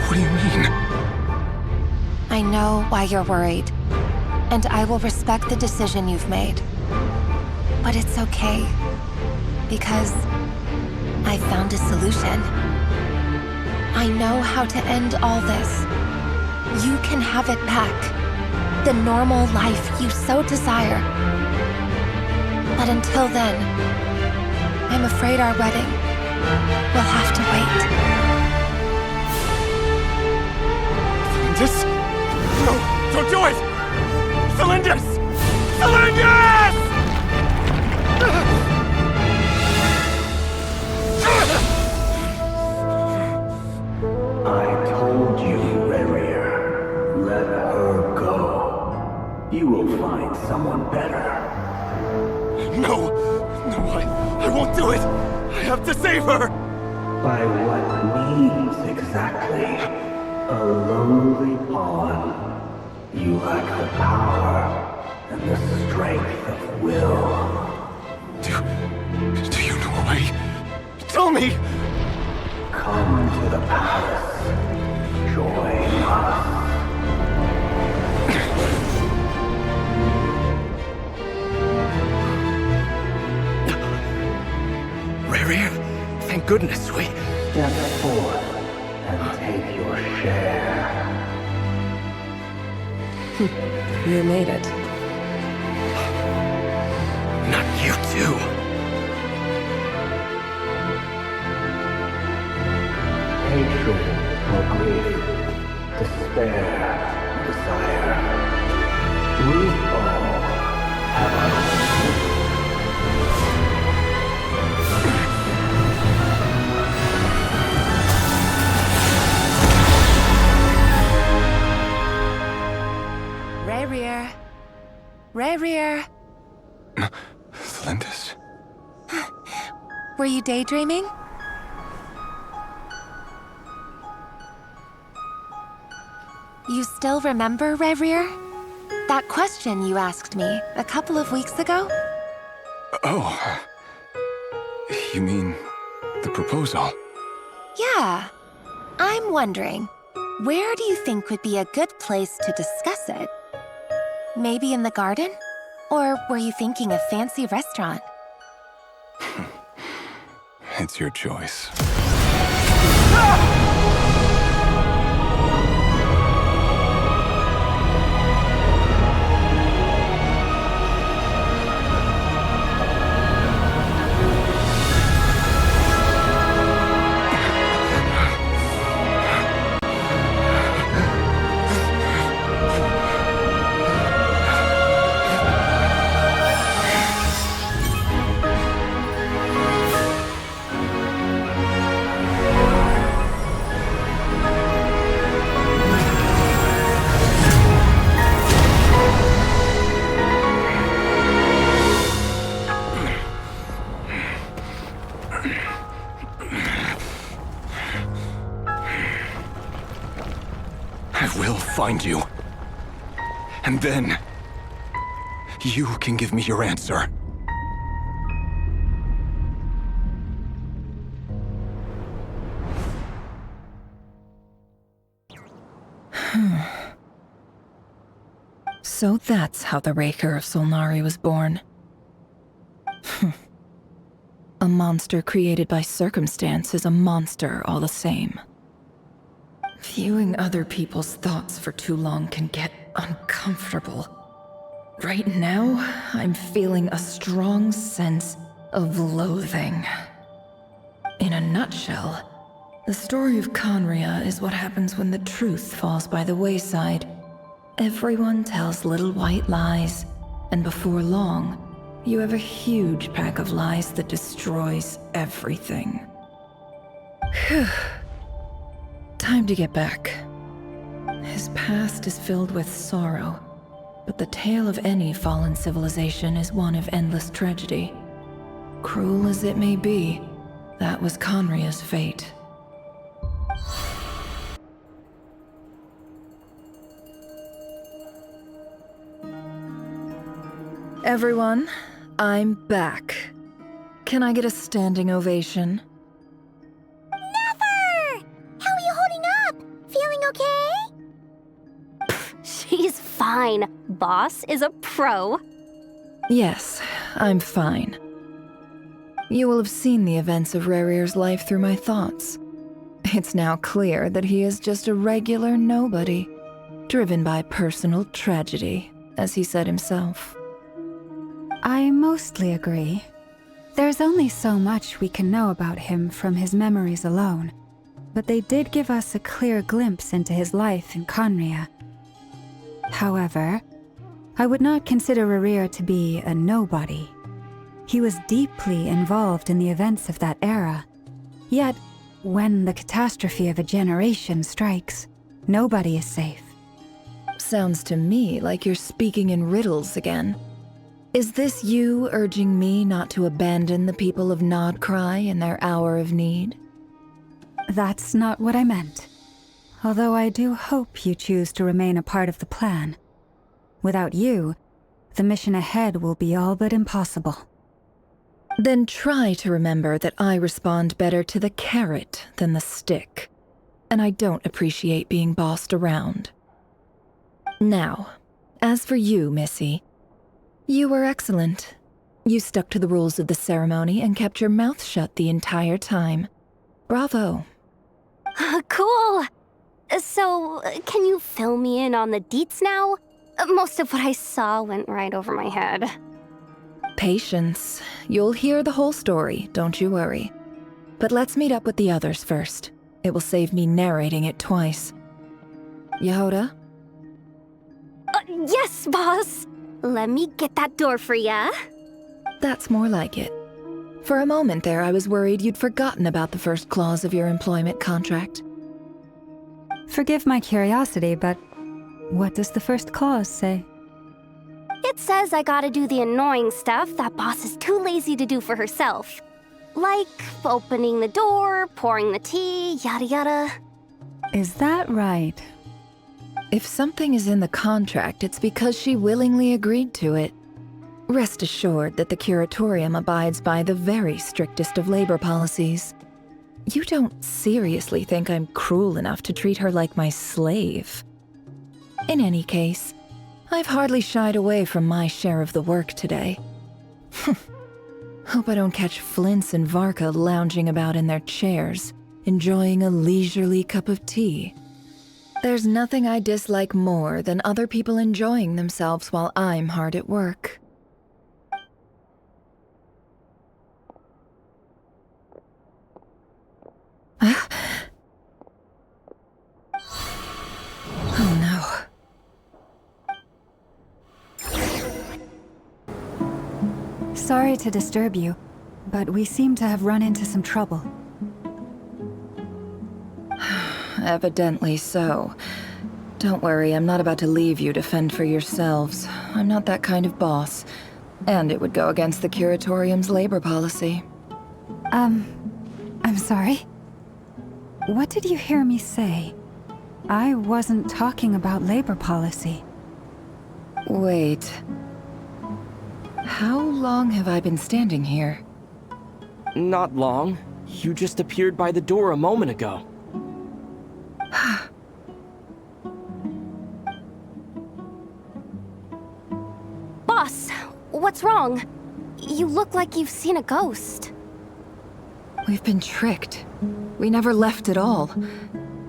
What do you mean? I know why you're worried, and I will respect the decision you've made. But it's okay, because I found a solution. I know how to end all this. You can have it back. The normal life you so desire. But until then, I'm afraid our wedding will have to wait. Tholindis? No, don't do it! Tholindis! Tholindis! I told you, Rerir. Let her go. You will find someone better. No! I won't do it! I have to save her! By what means exactly? A lowly pawn. You lack the power and the strength of will. Do you know a way? Tell me! Come to the palace. Join us. Rerir, thank goodness we... Step forth and take your share. You made it. Not you too. Hatred or grief, despair, desire. We all have our own. Rerir. Rerir. Tholindis? Were you daydreaming? You still remember, Rerir? That question you asked me a couple of weeks ago? Oh. You mean the proposal? Yeah. I'm wondering, where do you think would be a good place to discuss it? Maybe in the garden? Or were you thinking a fancy restaurant? It's your choice. I will find you. And then, you can give me your answer. So that's how the Raker of Solnari was born. A monster created by circumstance is a monster all the same. Viewing other people's thoughts for too long can get uncomfortable. Right now, I'm feeling a strong sense of loathing. In a nutshell, the story of Khanri'ah is what happens when the truth falls by the wayside. Everyone tells little white lies, and before long, you have a huge pack of lies that destroys everything. Phew. Time to get back. His past is filled with sorrow, but the tale of any fallen civilization is one of endless tragedy. Cruel as it may be, that was Khanri'ah's fate. Everyone, I'm back. Can I get a standing ovation? Nefer! How are you holding up? Feeling okay? She's fine. Boss is a pro. Yes, I'm fine. You will have seen the events of Rerir's life through my thoughts. It's now clear that he is just a regular nobody, driven by personal tragedy, as he said himself. I mostly agree. There's only so much we can know about him from his memories alone, but they did give us a clear glimpse into his life in Khanri'ah. However, I would not consider Rerir to be a nobody. He was deeply involved in the events of that era. Yet, when the catastrophe of a generation strikes, nobody is safe. Sounds to me like you're speaking in riddles again. Is this you urging me not to abandon the people of Nodkrai in their hour of need? That's not what I meant. Although I do hope you choose to remain a part of the plan. Without you, the mission ahead will be all but impossible. Then try to remember that I respond better to the carrot than the stick, and I don't appreciate being bossed around. Now, as for you, Missy, you were excellent. You stuck to the rules of the ceremony and kept your mouth shut the entire time. Bravo. Cool. So, can you fill me in on the deets now? Most of what I saw went right over my head. Patience. You'll hear the whole story, don't you worry. But let's meet up with the others first. It will save me narrating it twice. Yehoda? Yes, boss! Let me get that door for ya. That's more like it. For a moment there, I was worried you'd forgotten about the first clause of your employment contract. Forgive my curiosity, but what does the first clause say? It says I gotta do the annoying stuff that boss is too lazy to do for herself. Like opening the door, pouring the tea, yada yada. Is that right? If something is in the contract, it's because she willingly agreed to it. Rest assured that the Curatorium abides by the very strictest of labor policies. You don't seriously think I'm cruel enough to treat her like my slave? In any case, I've hardly shied away from my share of the work today. Hope I don't catch Flintz and VARKA lounging about in their chairs, enjoying a leisurely cup of tea. There's nothing I dislike more than other people enjoying themselves while I'm hard at work. Oh no. Sorry to disturb you, but we seem to have run into some trouble. Evidently so. Don't worry, I'm not about to leave you to fend for yourselves. I'm not that kind of boss. And it would go against the Curatorium's labor policy. I'm sorry? What did you hear me say? I wasn't talking about labor policy. Wait. How long have I been standing here? Not long. You just appeared by the door a moment ago. Boss, what's wrong? You look like you've seen a ghost. We've been tricked. We never left at all.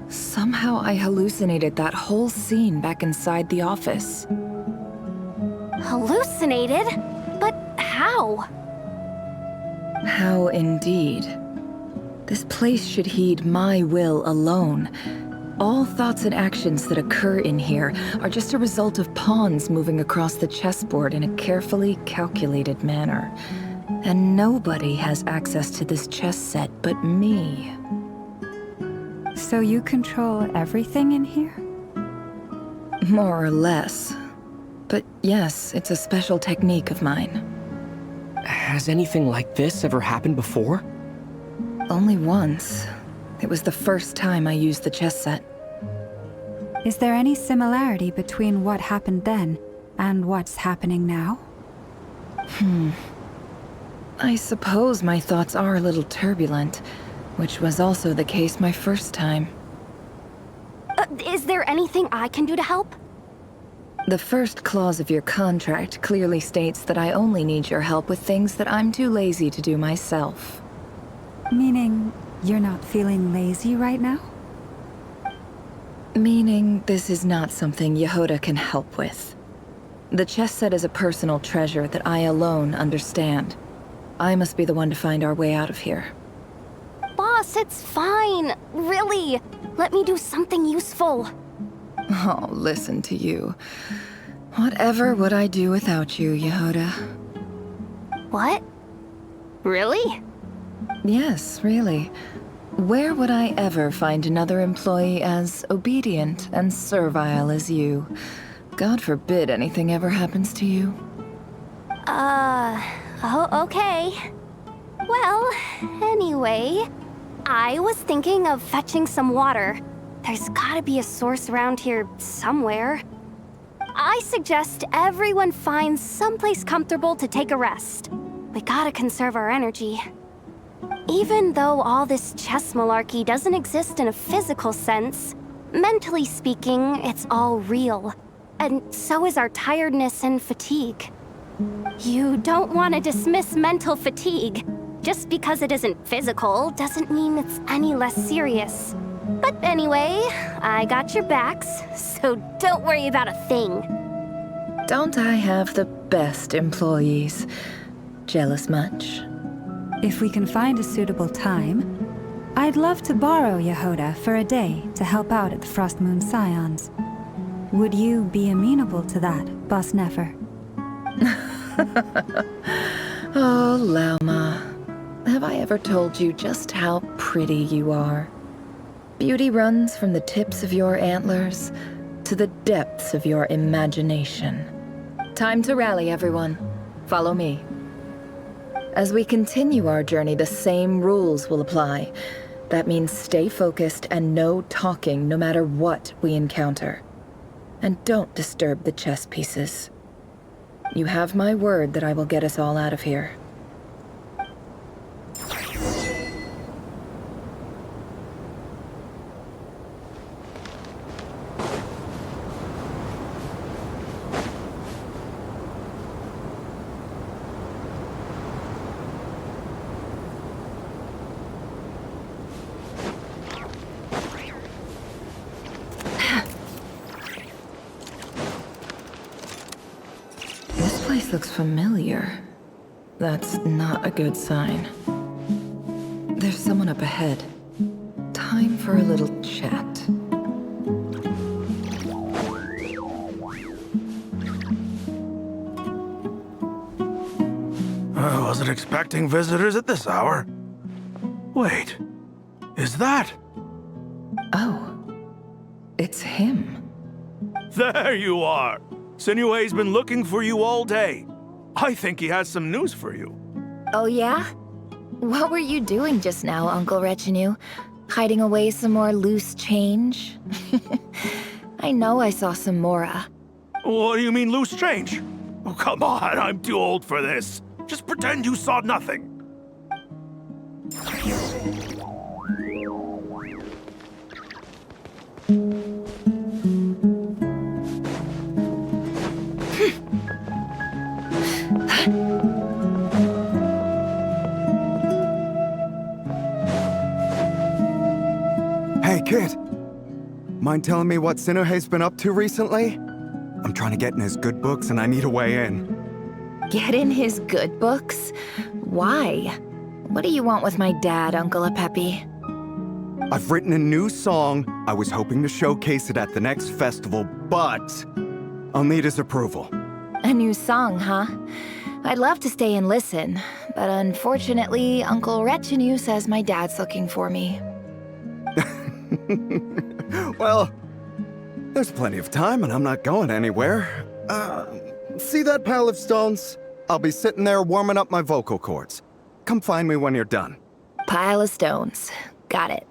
Somehow I hallucinated that whole scene back inside the office. Hallucinated? But how? How indeed. This place should heed my will alone. All thoughts and actions that occur in here are just a result of pawns moving across the chessboard in a carefully calculated manner. And nobody has access to this chess set but me. So you control everything in here? More or less. But yes, it's a special technique of mine. Has anything like this ever happened before? Only once. It was the first time I used the chess set. Is there any similarity between what happened then and what's happening now? I suppose my thoughts are a little turbulent, which was also the case my first time. Is there anything I can do to help? The first clause of your contract clearly states that I only need your help with things that I'm too lazy to do myself. Meaning, you're not feeling lazy right now? Meaning, this is not something Yehoda can help with. The chess set is a personal treasure that I alone understand. I must be the one to find our way out of here. Boss, it's fine. Really. Let me do something useful. Oh, listen to you. Whatever would I do without you, Yehoda? What? Really? Yes, really. Where would I ever find another employee as obedient and servile as you? God forbid anything ever happens to you. Oh, okay. Well, anyway, I was thinking of fetching some water. There's gotta be a source around here somewhere. I suggest everyone finds someplace comfortable to take a rest. We gotta conserve our energy. Even though all this chess malarkey doesn't exist in a physical sense, mentally speaking, it's all real. And so is our tiredness and fatigue. You don't want to dismiss mental fatigue. Just because it isn't physical doesn't mean it's any less serious. But anyway, I got your backs, so don't worry about a thing. Don't I have the best employees? Jealous much? If we can find a suitable time, I'd love to borrow Yehoda for a day to help out at the Frost Moon Scions. Would you be amenable to that, Boss Nefer? Oh, Lauma. Have I ever told you just how pretty you are? Beauty runs from the tips of your antlers to the depths of your imagination. Time to rally, everyone. Follow me. As we continue our journey, the same rules will apply. That means stay focused and no talking no matter what we encounter. And don't disturb the chess pieces. You have my word that I will get us all out of here. Looks familiar. That's not a good sign. There's someone up ahead. Time for a little chat. I wasn't expecting visitors at this hour. Wait, is that? Oh, it's him. There you are! Sinue's been looking for you all day. I think he has some news for you. Oh yeah? What were you doing just now, Uncle Retinue? Hiding away some more loose change? I know I saw some Mora. What do you mean, loose change? Oh, come on, I'm too old for this. Just pretend you saw nothing. Hey, kid. Mind telling me what Sinohe's been up to recently? I'm trying to get in his good books and I need a way in. Get in his good books? Why? What do you want with my dad, Uncle Apepi? I've written a new song. I was hoping to showcase it at the next festival, but I'll need his approval. A new song, huh? I'd love to stay and listen, but unfortunately, Uncle Retinue says my dad's looking for me. Well, there's plenty of time and I'm not going anywhere. See that pile of stones? I'll be sitting there warming up my vocal cords. Come find me when you're done. Pile of stones. Got it.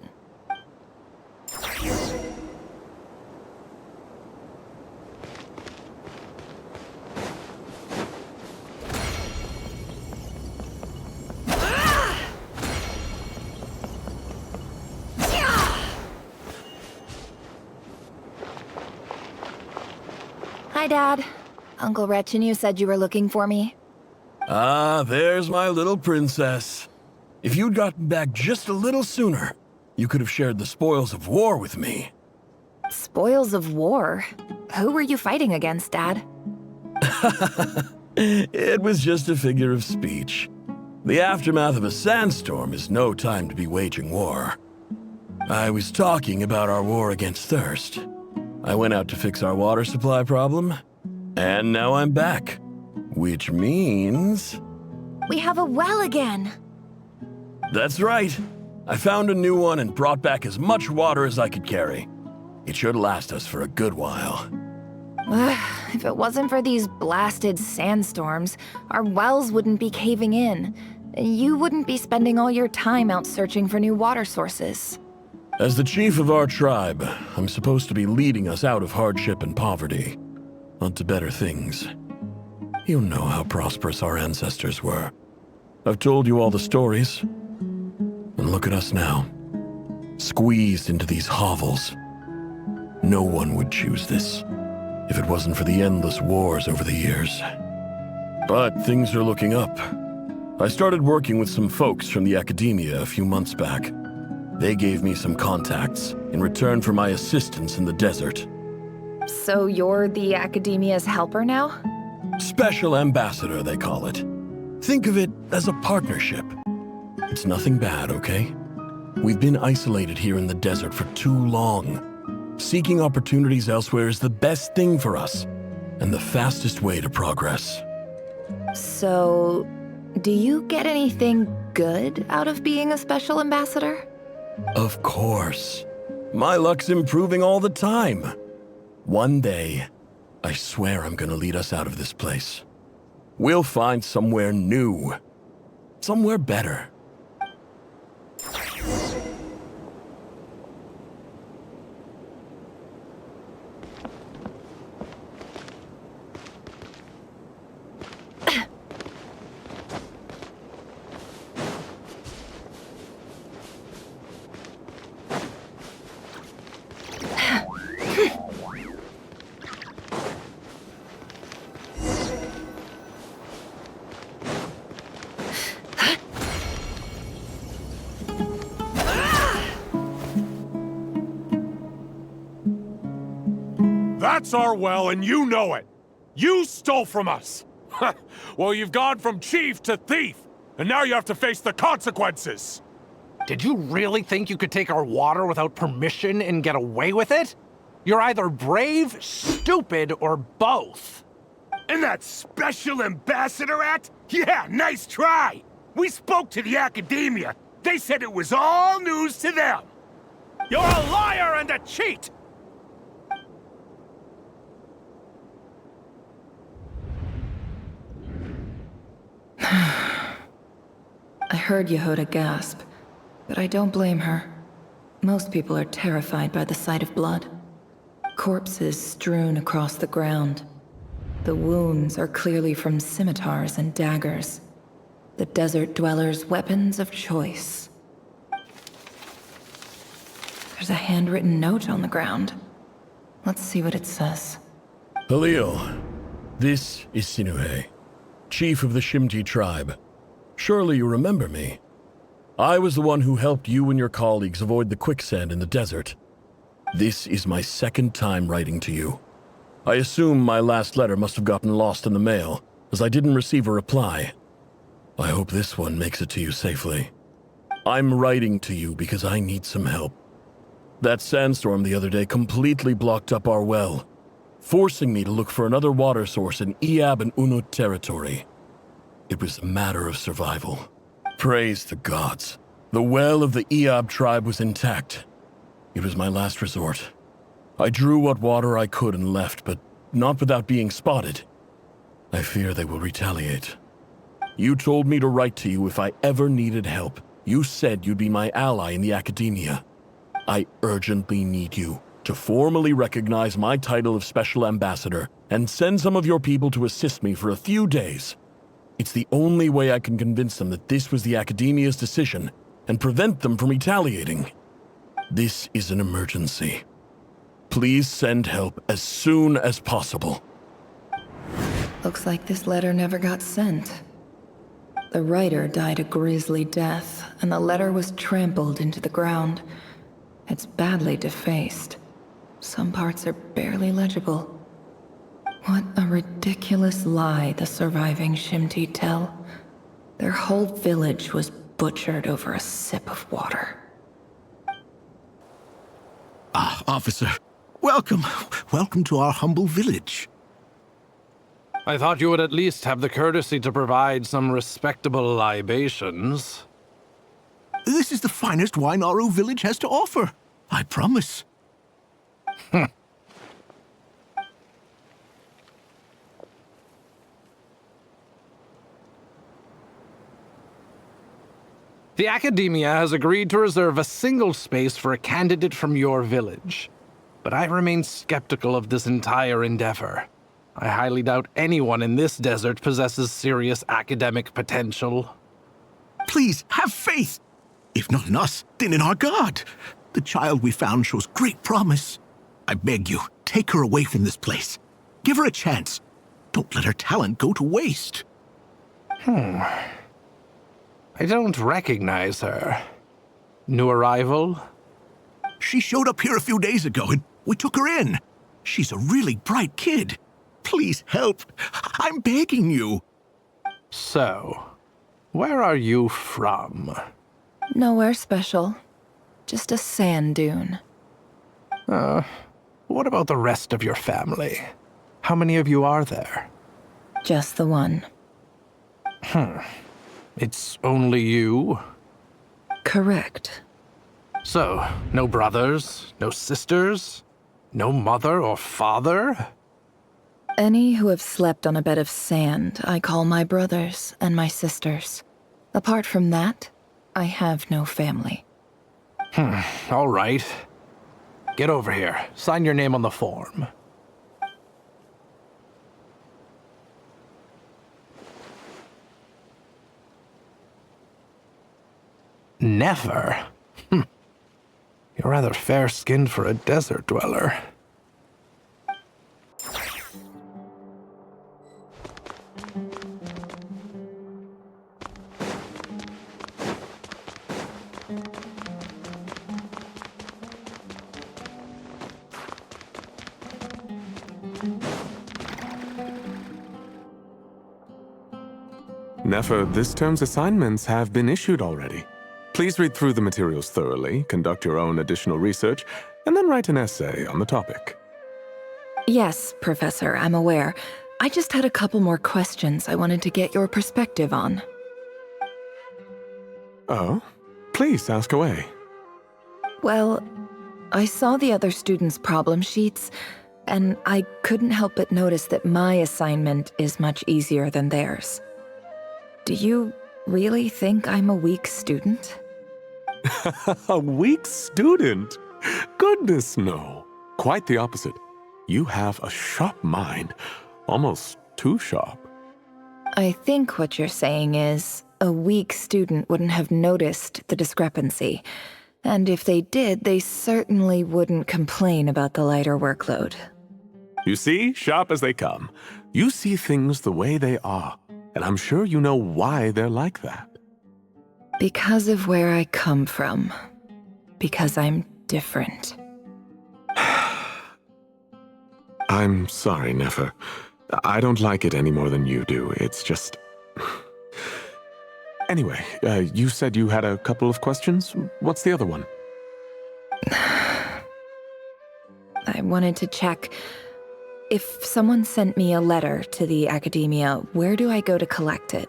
Hi, Dad. Uncle Retinue said you were looking for me. Ah, there's my little princess. If you'd gotten back just a little sooner, you could have shared the spoils of war with me. Spoils of war? Who were you fighting against, Dad? It was just a figure of speech. The aftermath of a sandstorm is no time to be waging war. I was talking about our war against thirst. I went out to fix our water supply problem, and now I'm back. Which means... We have a well again! That's right. I found a new one and brought back as much water as I could carry. It should last us for a good while. If it wasn't for these blasted sandstorms, our wells wouldn't be caving in. You wouldn't be spending all your time out searching for new water sources. As the chief of our tribe, I'm supposed to be leading us out of hardship and poverty, onto better things. You know how prosperous our ancestors were. I've told you all the stories. And look at us now, squeezed into these hovels. No one would choose this, if it wasn't for the endless wars over the years. But things are looking up. I started working with some folks from the academia a few months back. They gave me some contacts in return for my assistance in the desert. So you're the academia's helper now? Special ambassador, they call it. Think of it as a partnership. It's nothing bad, okay? We've been isolated here in the desert for too long. Seeking opportunities elsewhere is the best thing for us, and the fastest way to progress. So, do you get anything good out of being a special ambassador? Of course. My luck's improving all the time. One day, I swear I'm gonna lead us out of this place. We'll find somewhere new. Somewhere better. That's our well, and you know it! You stole from us! Well, you've gone from chief to thief, and now you have to face the consequences! Did you really think you could take our water without permission and get away with it? You're either brave, stupid, or both. And that special ambassador act? Yeah, nice try! We spoke to the academia. They said it was all news to them. You're a liar and a cheat! I heard Yehuda gasp, but I don't blame her. Most people are terrified by the sight of blood. Corpses strewn across the ground. The wounds are clearly from scimitars and daggers. The desert dwellers' weapons of choice. There's a handwritten note on the ground. Let's see what it says. Halil, this is Sinuhe, chief of the Shimti tribe. Surely you remember me. I was the one who helped you and your colleagues avoid the quicksand in the desert. This is my second time writing to you. I assume my last letter must have gotten lost in the mail, as I didn't receive a reply. I hope this one makes it to you safely. I'm writing to you because I need some help. That sandstorm the other day completely blocked up our well, forcing me to look for another water source in Iab and Unut territory. It was a matter of survival. Praise the gods. The well of the Iab tribe was intact. It was my last resort. I drew what water I could and left, but not without being spotted. I fear they will retaliate. You told me to write to you if I ever needed help. You said you'd be my ally in the academia. I urgently need you to formally recognize my title of Special Ambassador and send some of your people to assist me for a few days. It's the only way I can convince them that this was the academia's decision and prevent them from retaliating. This is an emergency. Please send help as soon as possible. Looks like this letter never got sent. The writer died a grisly death, and the letter was trampled into the ground. It's badly defaced. Some parts are barely legible. What a ridiculous lie the surviving Shimti tell. Their whole village was butchered over a sip of water. Ah, officer. Welcome. Welcome to our humble village. I thought you would at least have the courtesy to provide some respectable libations. This is the finest wine Aru village has to offer. I promise. The Academia has agreed to reserve a single space for a candidate from your village. But I remain skeptical of this entire endeavor. I highly doubt anyone in this desert possesses serious academic potential. Please, have faith. If not in us, then in our god. The child we found shows great promise. I beg you, take her away from this place. Give her a chance. Don't let her talent go to waste. I don't recognize her. New arrival? She showed up here a few days ago and we took her in. She's a really bright kid. Please help. I'm begging you. So, where are you from? Nowhere special. Just a sand dune. What about the rest of your family? How many of you are there? Just the one. It's only you? Correct. So, no brothers, no sisters, no mother or father? Any who have slept on a bed of sand, I call my brothers and my sisters. Apart from that, I have no family. All right. Get over here. Sign your name on the form. Nefer? You're rather fair-skinned for a desert dweller. Nefer, this term's assignments have been issued already. Please read through the materials thoroughly, conduct your own additional research, and then write an essay on the topic. Yes, Professor, I'm aware. I just had a couple more questions I wanted to get your perspective on. Oh? Please, ask away. Well, I saw the other students' problem sheets, and I couldn't help but notice that my assignment is much easier than theirs. Do you really think I'm a weak student? A weak student? Goodness, no. Quite the opposite. You have a sharp mind. Almost too sharp. I think what you're saying is, a weak student wouldn't have noticed the discrepancy. And if they did, they certainly wouldn't complain about the lighter workload. You see, sharp as they come. You see things the way they are. And I'm sure you know why they're like that. Because of where I come from. Because I'm different. I'm sorry, Nefer. I don't like it any more than you do. It's just... Anyway, you said you had a couple of questions. What's the other one? I wanted to check... If someone sent me a letter to the academia, where do I go to collect it?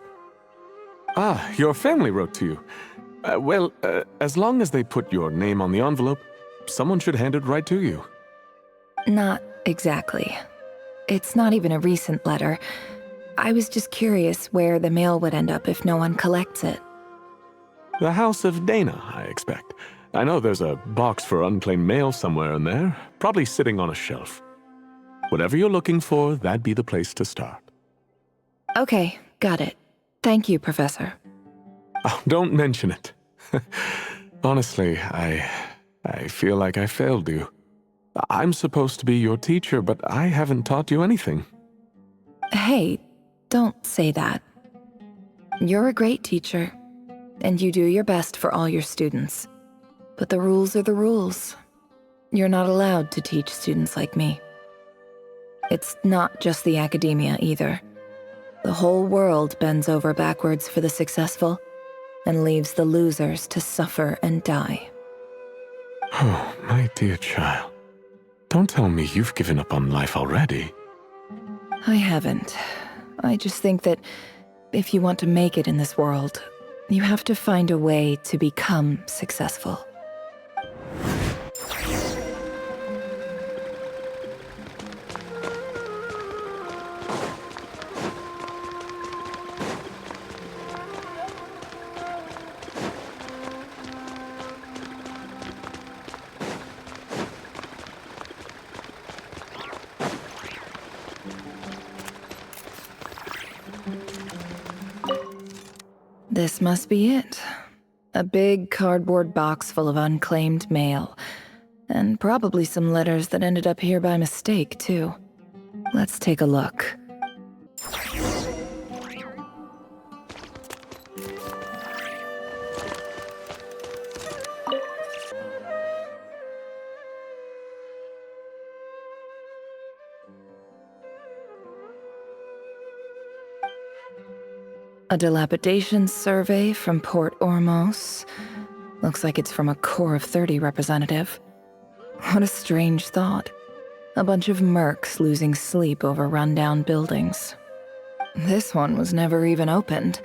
Ah, your family wrote to you. Well, as long as they put your name on the envelope, someone should hand it right to you. Not exactly. It's not even a recent letter. I was just curious where the mail would end up if no one collects it. The House of Dana, I expect. I know there's a box for unclaimed mail somewhere in there, probably sitting on a shelf. Whatever you're looking for, that'd be the place to start. Okay, got it. Thank you, Professor. Oh, don't mention it. Honestly, I feel like I failed you. I'm supposed to be your teacher, but I haven't taught you anything. Hey, don't say that. You're a great teacher, and you do your best for all your students. But the rules are the rules. You're not allowed to teach students like me. It's not just the academia either. The whole world bends over backwards for the successful and leaves the losers to suffer and die. Oh, my dear child. Don't tell me you've given up on life already. I haven't. I just think that if you want to make it in this world, you have to find a way to become successful. This must be it. A big cardboard box full of unclaimed mail. And probably some letters that ended up here by mistake, too. Let's take a look. A dilapidation survey from Port Ormos. Looks like it's from a Corps of 30 representative. What a strange thought. A bunch of mercs losing sleep over rundown buildings. This one was never even opened.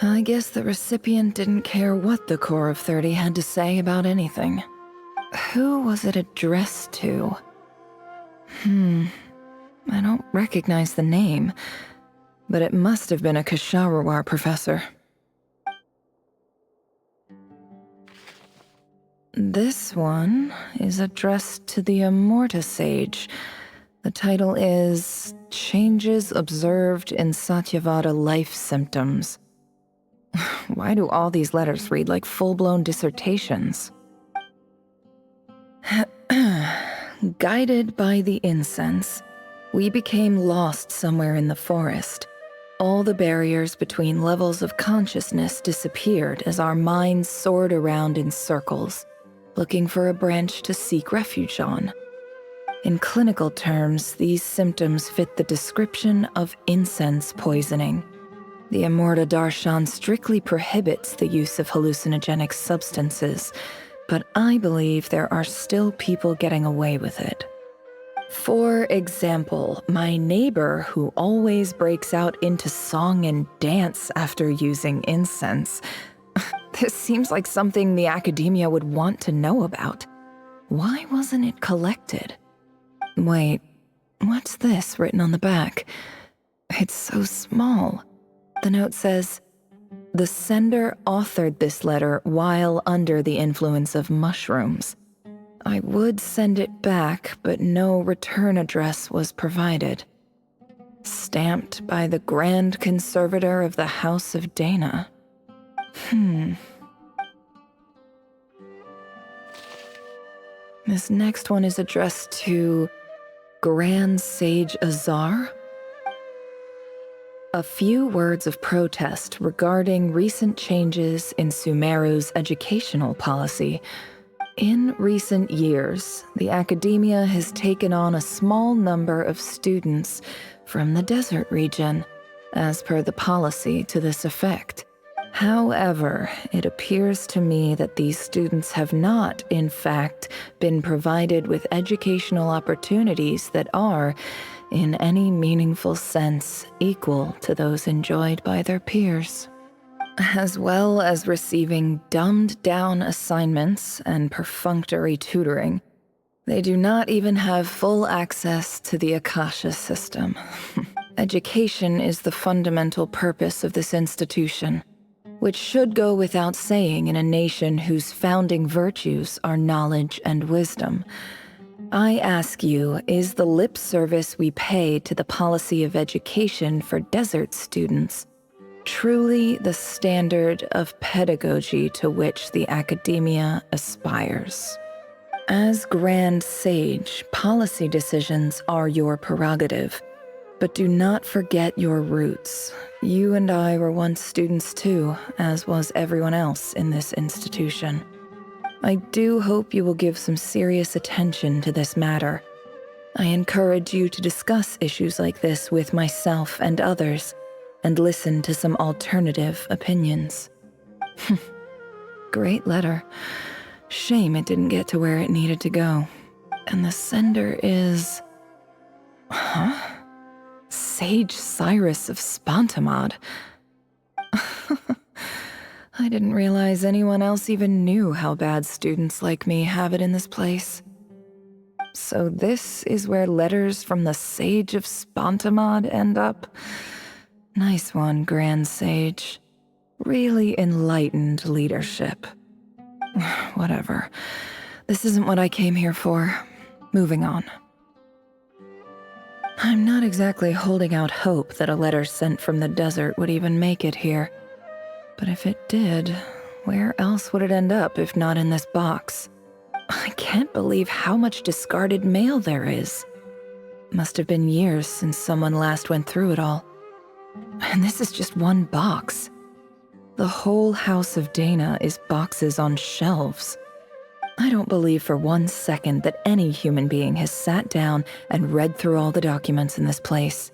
I guess the recipient didn't care what the Corps of 30 had to say about anything. Who was it addressed to? I don't recognize the name. But it must have been a Khanri'ah professor. This one is addressed to the Immorta Sage. The title is Changes Observed in Satyavada Life Symptoms. Why do all these letters read like full-blown dissertations? Guided by the incense, we became lost somewhere in the forest. All the barriers between levels of consciousness disappeared as our minds soared around in circles, looking for a branch to seek refuge on. In clinical terms, these symptoms fit the description of incense poisoning. The Immorta Darshan strictly prohibits the use of hallucinogenic substances, but I believe there are still people getting away with it. For example, my neighbor who always breaks out into song and dance after using incense. This seems like something the academia would want to know about. Why wasn't it collected? Wait, what's this written on the back? It's so small. The note says, The sender authored this letter while under the influence of mushrooms. I would send it back, but no return address was provided. Stamped by the Grand Conservator of the House of Dana. This next one is addressed to Grand Sage Azar. A few words of protest regarding recent changes in Sumeru's educational policy. In recent years, the academia has taken on a small number of students from the desert region, as per the policy to this effect. However, it appears to me that these students have not, in fact, been provided with educational opportunities that are, in any meaningful sense, equal to those enjoyed by their peers. As well as receiving dumbed-down assignments and perfunctory tutoring, they do not even have full access to the Akasha system. Education is the fundamental purpose of this institution, which should go without saying in a nation whose founding virtues are knowledge and wisdom. I ask you, is the lip service we pay to the policy of education for desert students truly the standard of pedagogy to which the academia aspires? As Grand Sage, policy decisions are your prerogative, but do not forget your roots. You and I were once students too, as was everyone else in this institution. I do hope you will give some serious attention to this matter. I encourage you to discuss issues like this with myself and others, and listen to some alternative opinions. Great letter. Shame it didn't get to where it needed to go. And the sender is... Sage Cyrus of Spontamod. I didn't realize anyone else even knew how bad students like me have it in this place. So this is where letters from the Sage of Spontamod end up? Nice one, Grand Sage. Really enlightened leadership. Whatever. This isn't what I came here for. Moving on. I'm not exactly holding out hope that a letter sent from the desert would even make it here. But if it did, where else would it end up if not in this box? I can't believe how much discarded mail there is. Must have been years since someone last went through it all. And this is just one box. The whole House of Dana is boxes on shelves. I don't believe for 1 second that any human being has sat down and read through all the documents in this place.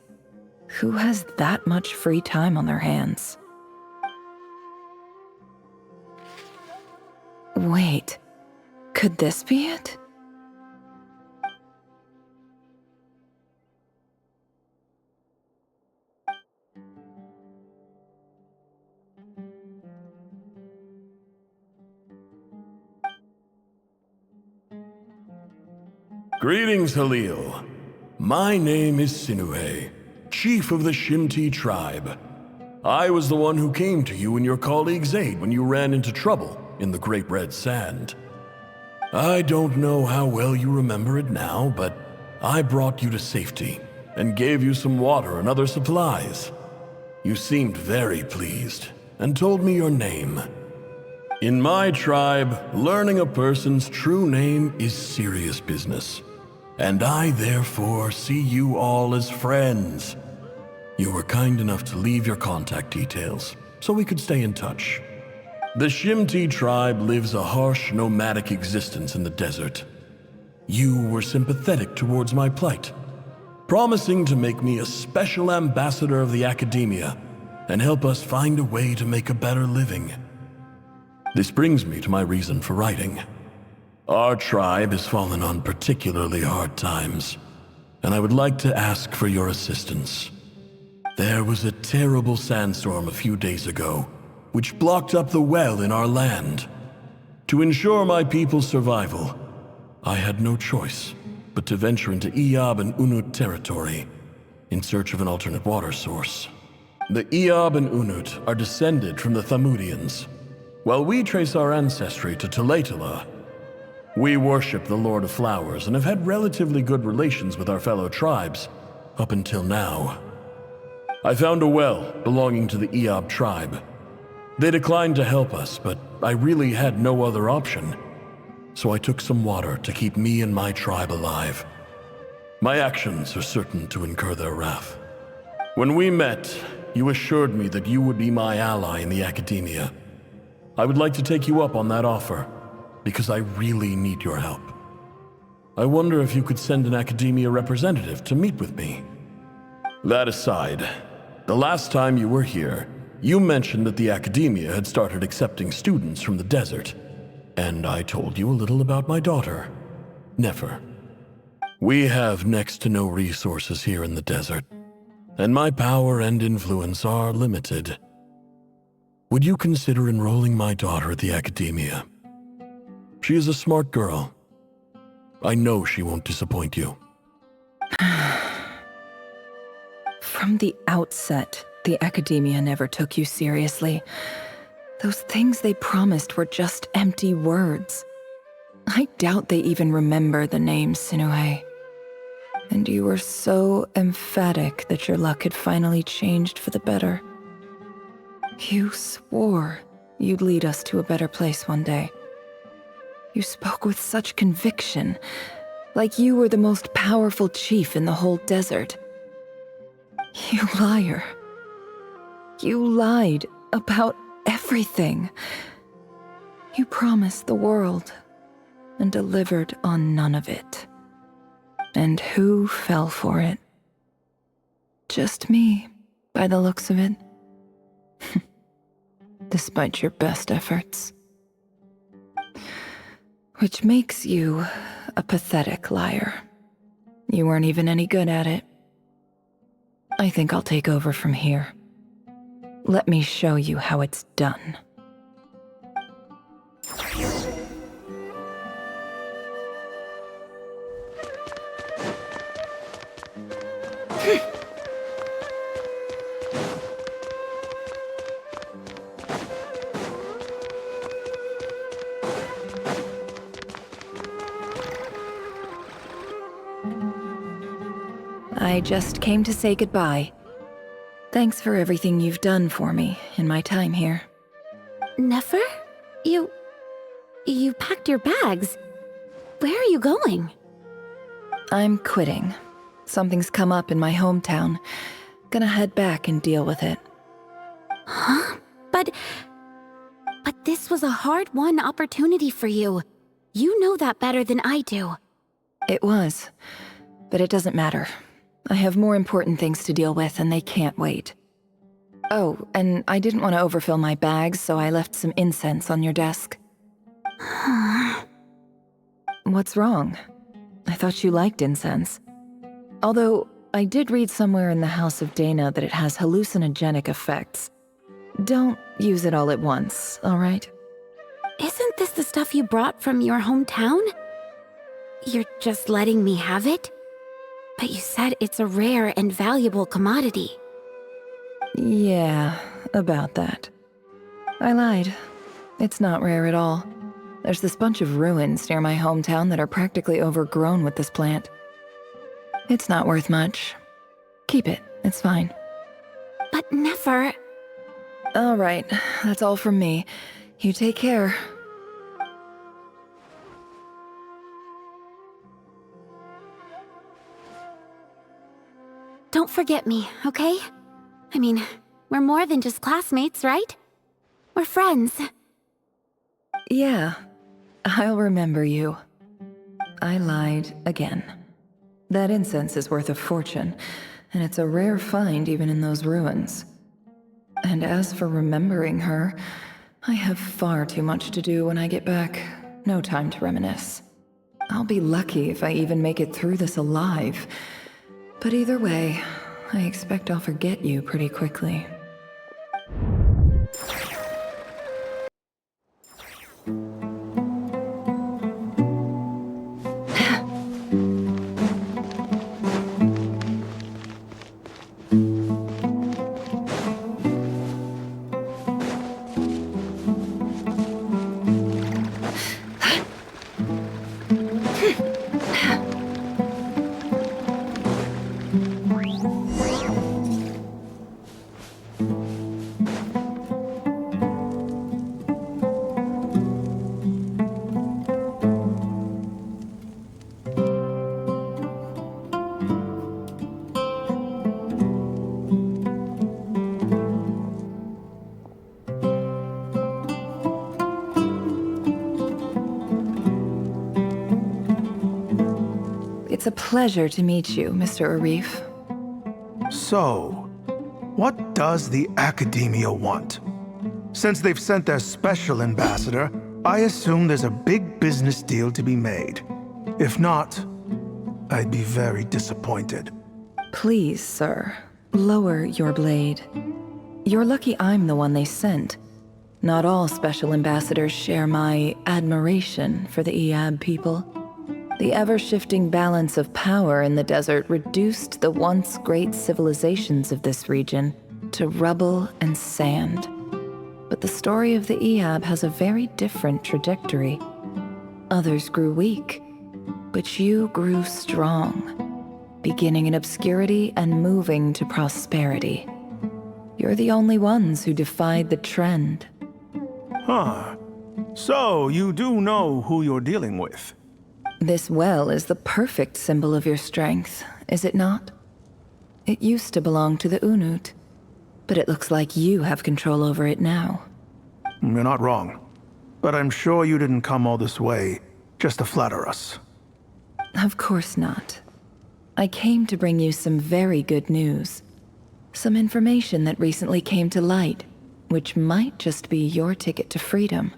Who has that much free time on their hands? Wait, could this be it? Greetings, Halil. My name is Sinuhe, chief of the Shimti tribe. I was the one who came to you and your colleague's aid when you ran into trouble in the Great Red Sand. I don't know how well you remember it now, but I brought you to safety and gave you some water and other supplies. You seemed very pleased and told me your name. In my tribe, learning a person's true name is serious business, and I therefore see you all as friends. You were kind enough to leave your contact details so we could stay in touch. The Shimti tribe lives a harsh, nomadic existence in the desert. You were sympathetic towards my plight, promising to make me a special ambassador of the academia and help us find a way to make a better living. This brings me to my reason for writing. Our tribe has fallen on particularly hard times, and I would like to ask for your assistance. There was a terrible sandstorm a few days ago, which blocked up the well in our land. To ensure my people's survival, I had no choice but to venture into Iyab and Unut territory in search of an alternate water source. The Eob and Unut are descended from the Thamudians, while we trace our ancestry to Tulatula. We worship the Lord of Flowers and have had relatively good relations with our fellow tribes, up until now. I found a well belonging to the Eob tribe. They declined to help us, but I really had no other option, so I took some water to keep me and my tribe alive. My actions are certain to incur their wrath. When we met, you assured me that you would be my ally in the academia. I would like to take you up on that offer, because I really need your help. I wonder if you could send an academia representative to meet with me. That aside, the last time you were here, you mentioned that the academia had started accepting students from the desert, and I told you a little about my daughter, Nefer. We have next to no resources here in the desert, and my power and influence are limited. Would you consider enrolling my daughter at the academia? She is a smart girl. I know she won't disappoint you. From the outset, the academia never took you seriously. Those things they promised were just empty words. I doubt they even remember the name Sinuhe. And you were so emphatic that your luck had finally changed for the better. You swore you'd lead us to a better place one day. You spoke with such conviction, like you were the most powerful chief in the whole desert. You liar. You lied about everything. You promised the world and delivered on none of it. And who fell for it? Just me, by the looks of it. Despite your best efforts. Which makes you a pathetic liar. You weren't even any good at it. I think I'll take over from here. Let me show you how it's done. I just came to say goodbye. Thanks for everything you've done for me in my time here. Nefer? You packed your bags. Where are you going? I'm quitting. Something's come up in my hometown. Gonna head back and deal with it. Huh? But this was a hard-won opportunity for you. You know that better than I do. It was, but it doesn't matter. I have more important things to deal with, and they can't wait. Oh, and I didn't want to overfill my bags, so I left some incense on your desk. What's wrong? I thought you liked incense. Although, I did read somewhere in the House of Dana that it has hallucinogenic effects. Don't use it all at once, alright? Isn't this the stuff you brought from your hometown? You're just letting me have it? But you said it's a rare and valuable commodity. Yeah, about that. I lied. It's not rare at all. There's this bunch of ruins near my hometown that are practically overgrown with this plant. It's not worth much. Keep it, it's fine. But Nefer... Alright, that's all from me. You take care. Don't forget me, okay? I mean, we're more than just classmates, right? We're friends. Yeah, I'll remember you. I lied again. That incense is worth a fortune, and it's a rare find even in those ruins. And as for remembering her, I have far too much to do when I get back. No time to reminisce. I'll be lucky if I even make it through this alive. But either way, I expect I'll forget you pretty quickly. a pleasure to meet you, Mr. Arif. So, what does the Academia want? Since they've sent their special ambassador, I assume there's a big business deal to be made. If not, I'd be very disappointed. Please, sir, lower your blade. You're lucky I'm the one they sent. Not all special ambassadors share my admiration for the Iab people. The ever-shifting balance of power in the desert reduced the once great civilizations of this region to rubble and sand. But the story of the Iab has a very different trajectory. Others grew weak, but you grew strong, beginning in obscurity and moving to prosperity. You're the only ones who defied the trend. Huh. So, you do know who you're dealing with? This well is the perfect symbol of your strength, is it not? It used to belong to the Unut, but it looks like you have control over it now. You're not wrong. But I'm sure you didn't come all this way just to flatter us. Of course not. I came to bring you some very good news. Some information that recently came to light, which might just be your ticket to freedom.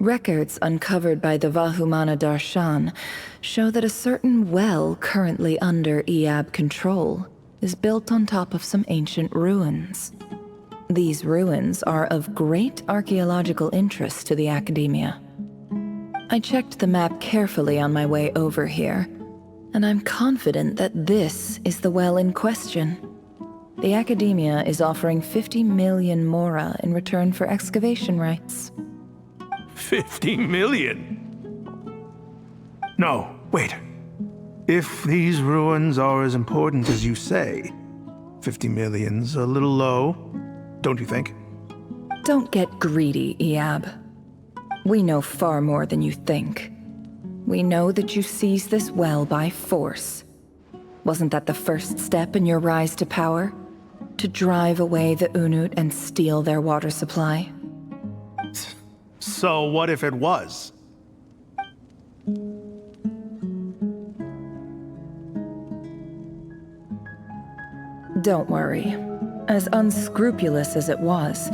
Records uncovered by the Vahumana Darshan show that a certain well currently under Iab control is built on top of some ancient ruins. These ruins are of great archaeological interest to the Academia. I checked the map carefully on my way over here, and I'm confident that this is the well in question. The Academia is offering 50 million mora in return for excavation rights. 50 million? No, wait. If these ruins are as important as you say, 50 million's a little low, don't you think? Don't get greedy, Iab. We know far more than you think. We know that you seized this well by force. Wasn't that the first step in your rise to power? To drive away the Unut and steal their water supply? So what if it was? Don't worry. As unscrupulous as it was,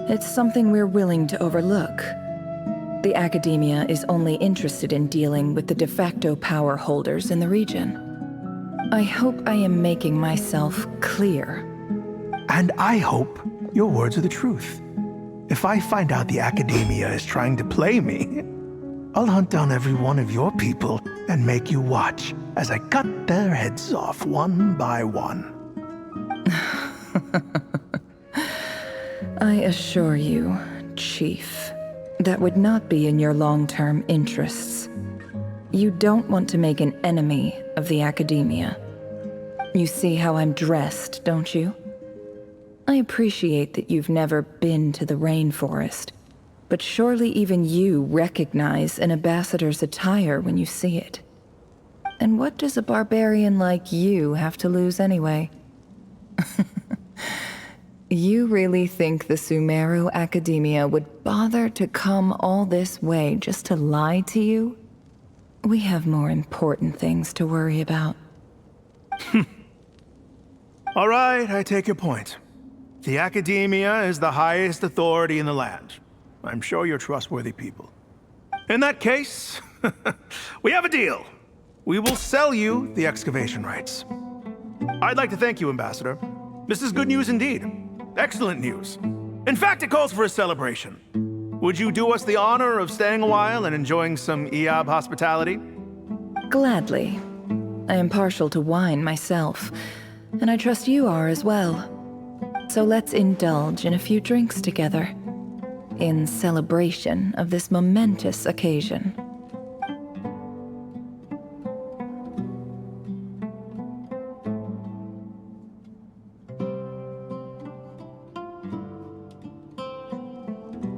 it's something we're willing to overlook. The Academia is only interested in dealing with the de facto power holders in the region. I hope I am making myself clear. And I hope your words are the truth. If I find out the Academia is trying to play me, I'll hunt down every one of your people and make you watch as I cut their heads off one by one. I assure you, Chief, that would not be in your long-term interests. You don't want to make an enemy of the Academia. You see how I'm dressed, don't you? I appreciate that you've never been to the rainforest, but surely even you recognize an ambassador's attire when you see it. And what does a barbarian like you have to lose anyway? You really think the Sumeru Academia would bother to come all this way just to lie to you? We have more important things to worry about. All right, I take your point. The Academia is the highest authority in the land. I'm sure you're trustworthy people. In that case, we have a deal. We will sell you the excavation rights. I'd like to thank you, Ambassador. This is good news indeed. Excellent news. In fact, it calls for a celebration. Would you do us the honor of staying a while and enjoying some Iab hospitality? Gladly. I am partial to wine myself, and I trust you are as well. So let's indulge in a few drinks together, in celebration of this momentous occasion.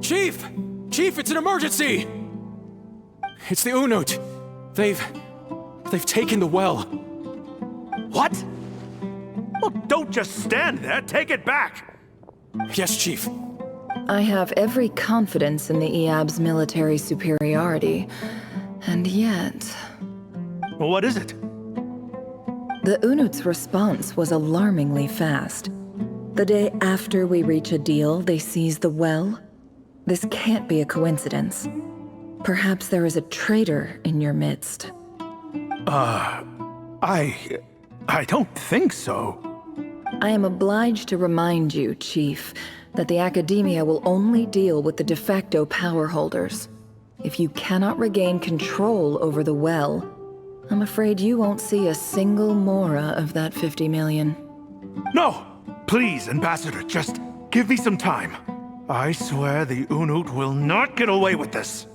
Chief! Chief, it's an emergency! It's the Unut. They've taken the well. What? Well, don't just stand there. Take it back. Yes, Chief. I have every confidence in the Iab's military superiority, and yet... Well, what is it? The Unut's response was alarmingly fast. The day after we reach a deal, they seize the well. This can't be a coincidence. Perhaps there is a traitor in your midst. I don't think so. I am obliged to remind you, Chief, that the Academia will only deal with the de facto power holders. If you cannot regain control over the well, I'm afraid you won't see a single mora of that 50 million. No! Please, Ambassador, just give me some time. I swear the Unut will not get away with this.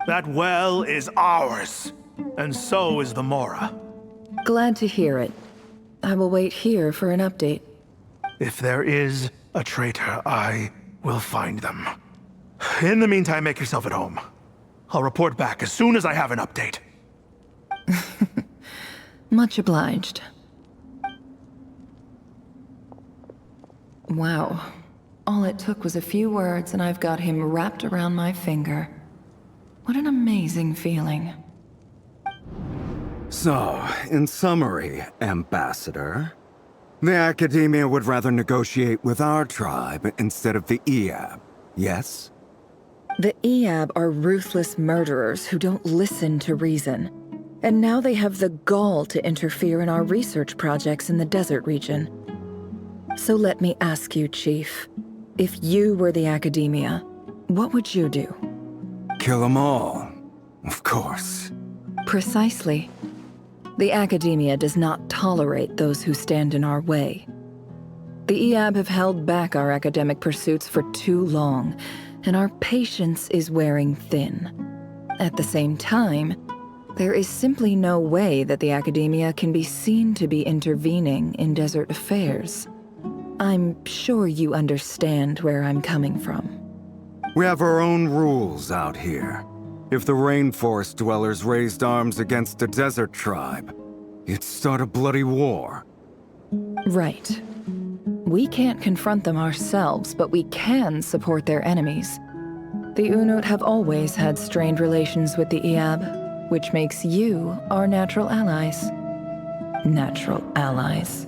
That well is ours, and so is the mora. Glad to hear it. I will wait here for an update. If there is a traitor, I will find them. In the meantime, make yourself at home. I'll report back as soon as I have an update. Much obliged. Wow. All it took was a few words and I've got him wrapped around my finger. What an amazing feeling. So, in summary, Ambassador, the Academia would rather negotiate with our tribe instead of the Eab, yes? The Eab are ruthless murderers who don't listen to reason. And now they have the gall to interfere in our research projects in the desert region. So let me ask you, Chief, if you were the Academia, what would you do? Kill them all, of course. Precisely. The Academia does not tolerate those who stand in our way. The Eab have held back our academic pursuits for too long, and our patience is wearing thin. At the same time, there is simply no way that the Academia can be seen to be intervening in desert affairs. I'm sure you understand where I'm coming from. We have our own rules out here. If the rainforest dwellers raised arms against a desert tribe, it'd start a bloody war. Right. We can't confront them ourselves, but we can support their enemies. The Unut have always had strained relations with the Eab, which makes you our natural allies. Natural allies.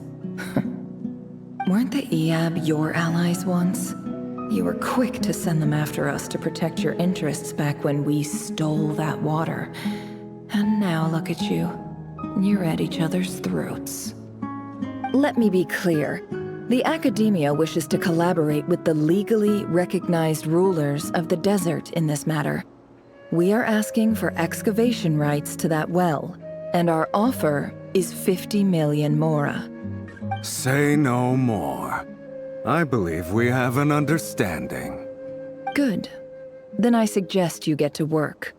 Weren't the Eab your allies once? You were quick to send them after us to protect your interests back when we stole that water. And now look at you. You're at each other's throats. Let me be clear. The Academia wishes to collaborate with the legally recognized rulers of the desert in this matter. We are asking for excavation rights to that well, and our offer is 50 million mora. Say no more. I believe we have an understanding. Good. Then I suggest you get to work.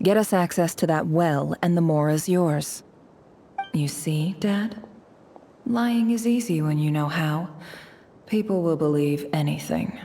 Get us access to that well, and the mora's yours. You see, Dad? Lying is easy when you know how. People will believe anything.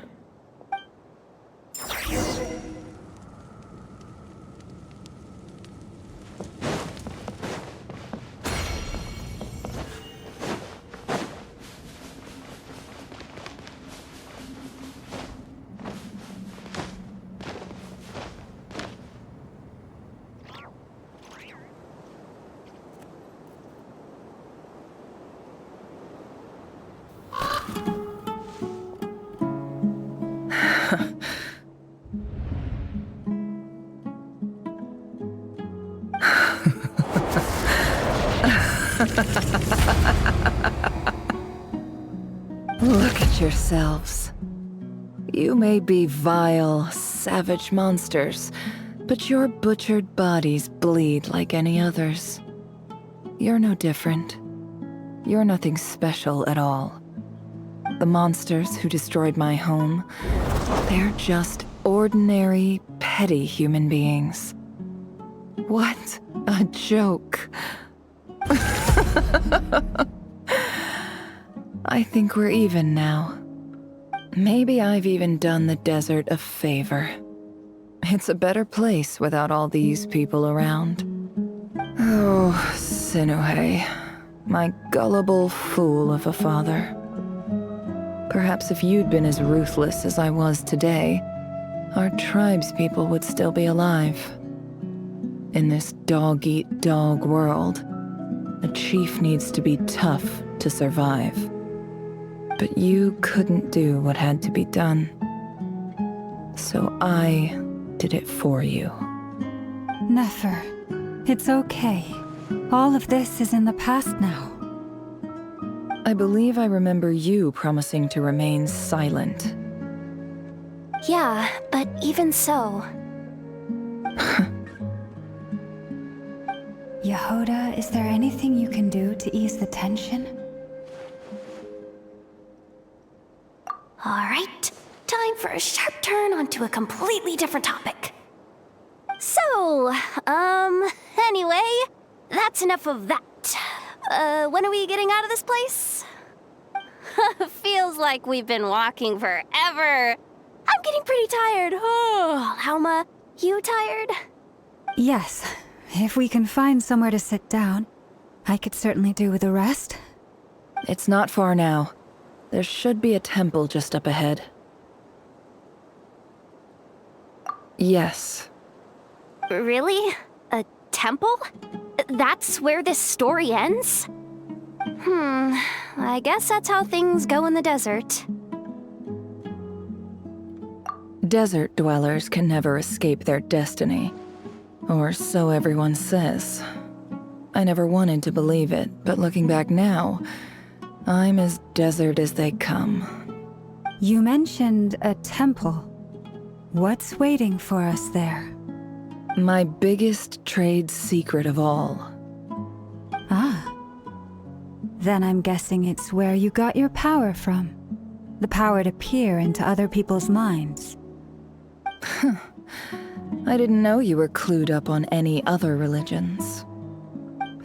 Look at yourselves. You may be vile, savage monsters, but your butchered bodies bleed like any others. You're no different. You're nothing special at all. The monsters who destroyed my home, they're just ordinary, petty human beings. What a joke. I think we're even now. Maybe I've even done the desert a favor. It's a better place without all these people around. Oh, Sinuhe, my gullible fool of a father. Perhaps if you'd been as ruthless as I was today, our tribespeople would still be alive. In this dog-eat-dog world, A chief needs to be tough to survive. But you couldn't do what had to be done. So I did it for you. Nefer, it's okay. All of this is in the past now. I believe I remember you promising to remain silent. Yeah, but even so... Yehoda, is there anything you can do to ease the tension? Alright, time for a sharp turn onto a completely different topic. So, anyway, that's enough of that. When are we getting out of this place? Feels like we've been walking forever. I'm getting pretty tired. Oh, Alma, you tired? Yes. If we can find somewhere to sit down, I could certainly do with a rest. It's not far now. There should be a temple just up ahead. Yes. Really? A temple? That's where this story ends? I guess that's how things go in the desert. Desert dwellers can never escape their destiny. Or so everyone says. I never wanted to believe it, but looking back now, I'm as desert as they come. You mentioned a temple. What's waiting for us there? My biggest trade secret of all. Ah. Then I'm guessing it's where you got your power from. The power to peer into other people's minds. I didn't know you were clued up on any other religions.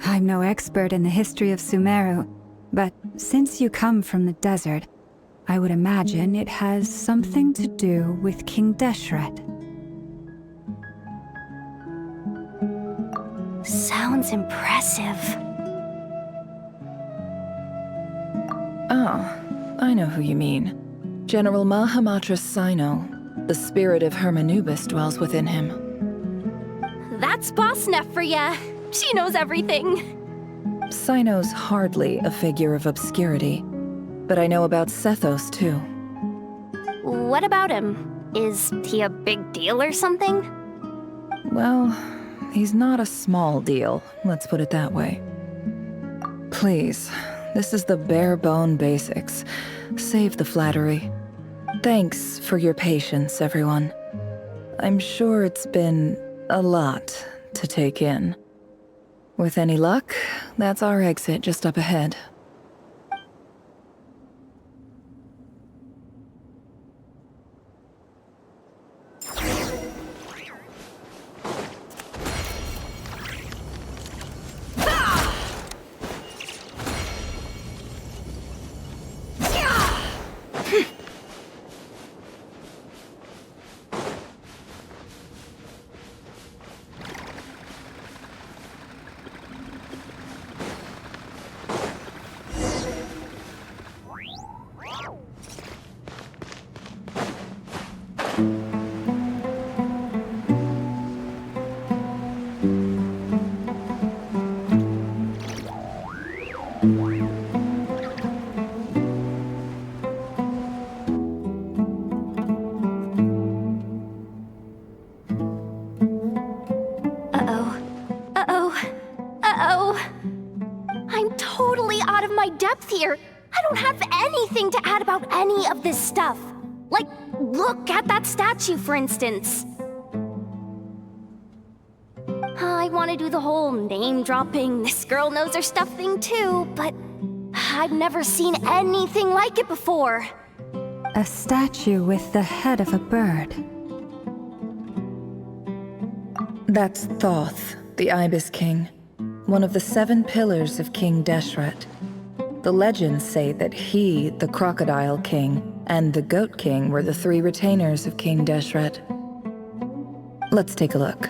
I'm no expert in the history of Sumeru, but since you come from the desert, I would imagine it has something to do with King Deshret. Sounds impressive. Oh, I know who you mean. General Mahamatra Sino. The spirit of Hermanubis dwells within him. That's Boss Neff for ya. She knows everything. Sino's hardly a figure of obscurity, but I know about Sethos too. What about him? Is he a big deal or something? Well, he's not a small deal, let's put it that way. Please, this is the bare-bone basics. Save the flattery. Thanks for your patience, everyone. I'm sure it's been a lot to take in. With any luck, that's our exit just up ahead. Here, I don't have anything to add about any of this stuff. Like, look at that statue, for instance. I want to do the whole name-dropping, this girl knows her stuff thing too, but I've never seen anything like it before. A statue with the head of a bird. That's Thoth, the Ibis King, one of the 7 pillars of King Deshret. The legends say that he, the Crocodile King, and the Goat King were the 3 retainers of King Deshret. Let's take a look.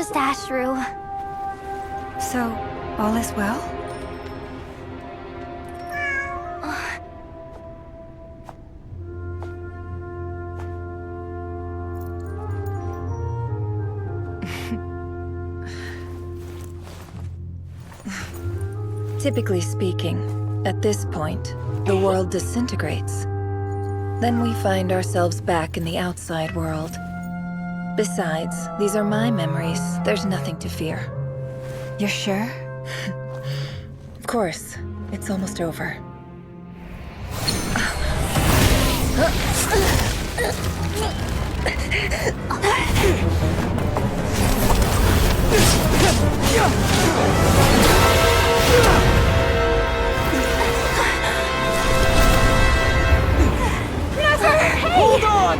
just Ashru. So, all is well? Typically speaking, at this point, the world disintegrates. Then we find ourselves back in the outside world. Besides, these are my memories. There's nothing to fear. You're sure? Of course. It's almost over. Nefer! Hey! Hold on!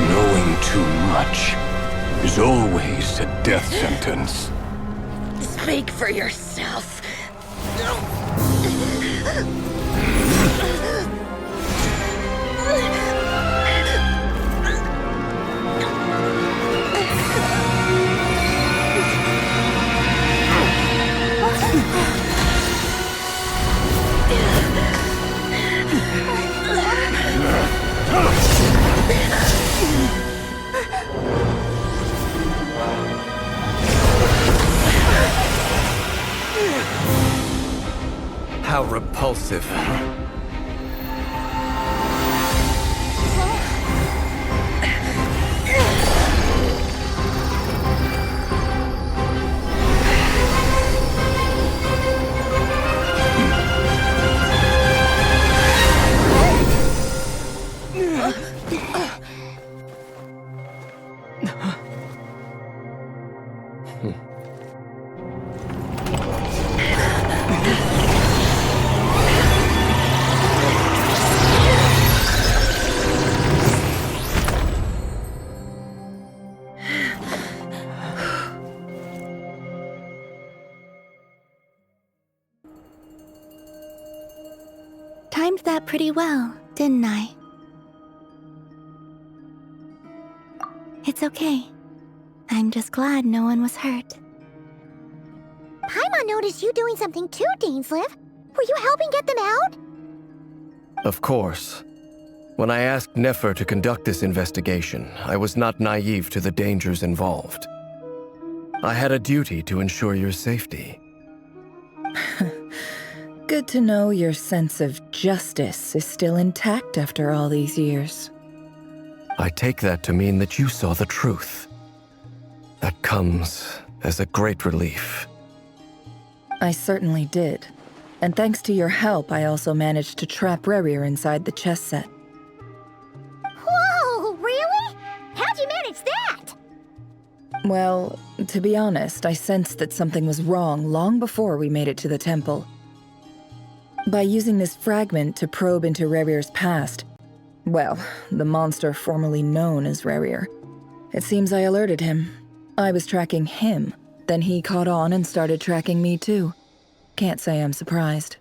Knowing too much is always a death sentence. Speak for yourself. How repulsive. Timed that pretty well, didn't I? It's okay. I'm just glad no one was hurt. Paimon noticed you doing something too, Dainsleif. Were you helping get them out? Of course. When I asked Nefer to conduct this investigation, I was not naive to the dangers involved. I had a duty to ensure your safety. Good to know your sense of justice is still intact after all these years. I take that to mean that you saw the truth. That comes as a great relief. I certainly did. And thanks to your help, I also managed to trap Rerir inside the chess set. Whoa, really? How'd you manage that? Well, to be honest, I sensed that something was wrong long before we made it to the temple. By using this fragment to probe into Rerir's past, well, the monster formerly known as Rerir, it seems I alerted him. I was tracking him, then he caught on and started tracking me too. Can't say I'm surprised.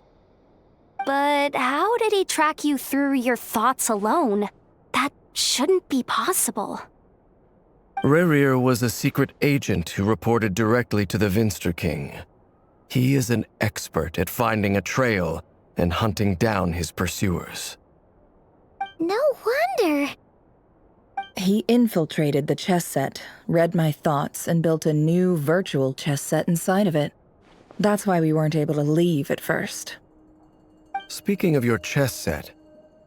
But how did he track you through your thoughts alone? That shouldn't be possible. Rerir was a secret agent who reported directly to the Vinster King. He is an expert at finding a trail and hunting down his pursuers. No wonder. He infiltrated the chess set, read my thoughts, and built a new virtual chess set inside of it. That's why we weren't able to leave at first. Speaking of your chess set,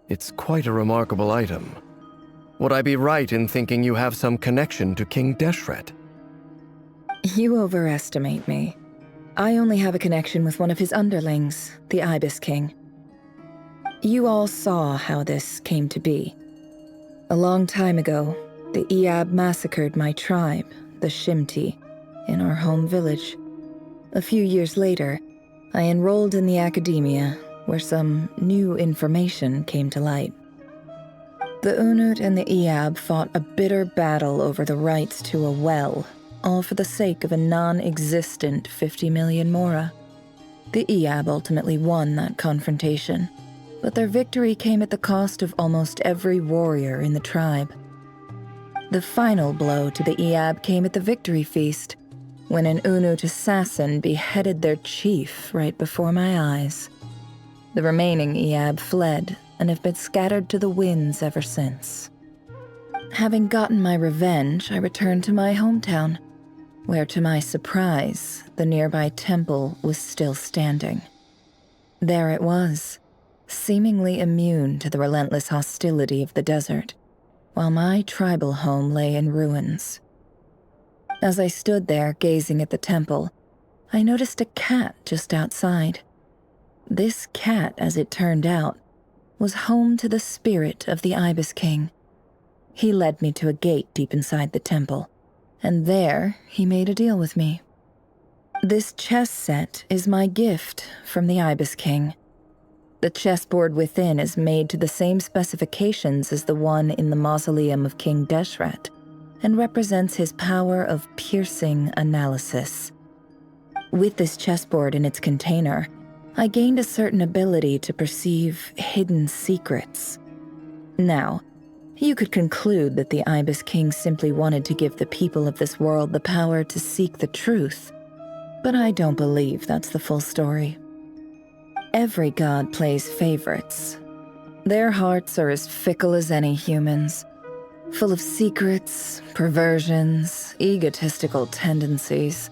it's quite a remarkable item. Would I be right in thinking you have some connection to King Deshret? You overestimate me. I only have a connection with one of his underlings, the Ibis King. You all saw how this came to be. A long time ago, the Iab massacred my tribe, the Shimti, in our home village. A few years later, I enrolled in the academia, where some new information came to light. The Unut and the Iab fought a bitter battle over the rights to a well, all for the sake of a non-existent 50 million mora. The Eab ultimately won that confrontation, but their victory came at the cost of almost every warrior in the tribe. The final blow to the Eab came at the victory feast, when an Unut assassin beheaded their chief right before my eyes. The remaining Eab fled and have been scattered to the winds ever since. Having gotten my revenge, I returned to my hometown, where to my surprise, the nearby temple was still standing. There it was, seemingly immune to the relentless hostility of the desert, while my tribal home lay in ruins. As I stood there gazing at the temple, I noticed a cat just outside. This cat, as it turned out, was home to the spirit of the Ibis King. He led me to a gate deep inside the temple, and there he made a deal with me. This chess set is my gift from the Ibis King. The chessboard within is made to the same specifications as the one in the mausoleum of King Deshret, and represents his power of piercing analysis. With this chessboard in its container, I gained a certain ability to perceive hidden secrets. Now, you could conclude that the Ibis King simply wanted to give the people of this world the power to seek the truth, but I don't believe that's the full story. Every god plays favorites. Their hearts are as fickle as any human's, full of secrets, perversions, egotistical tendencies.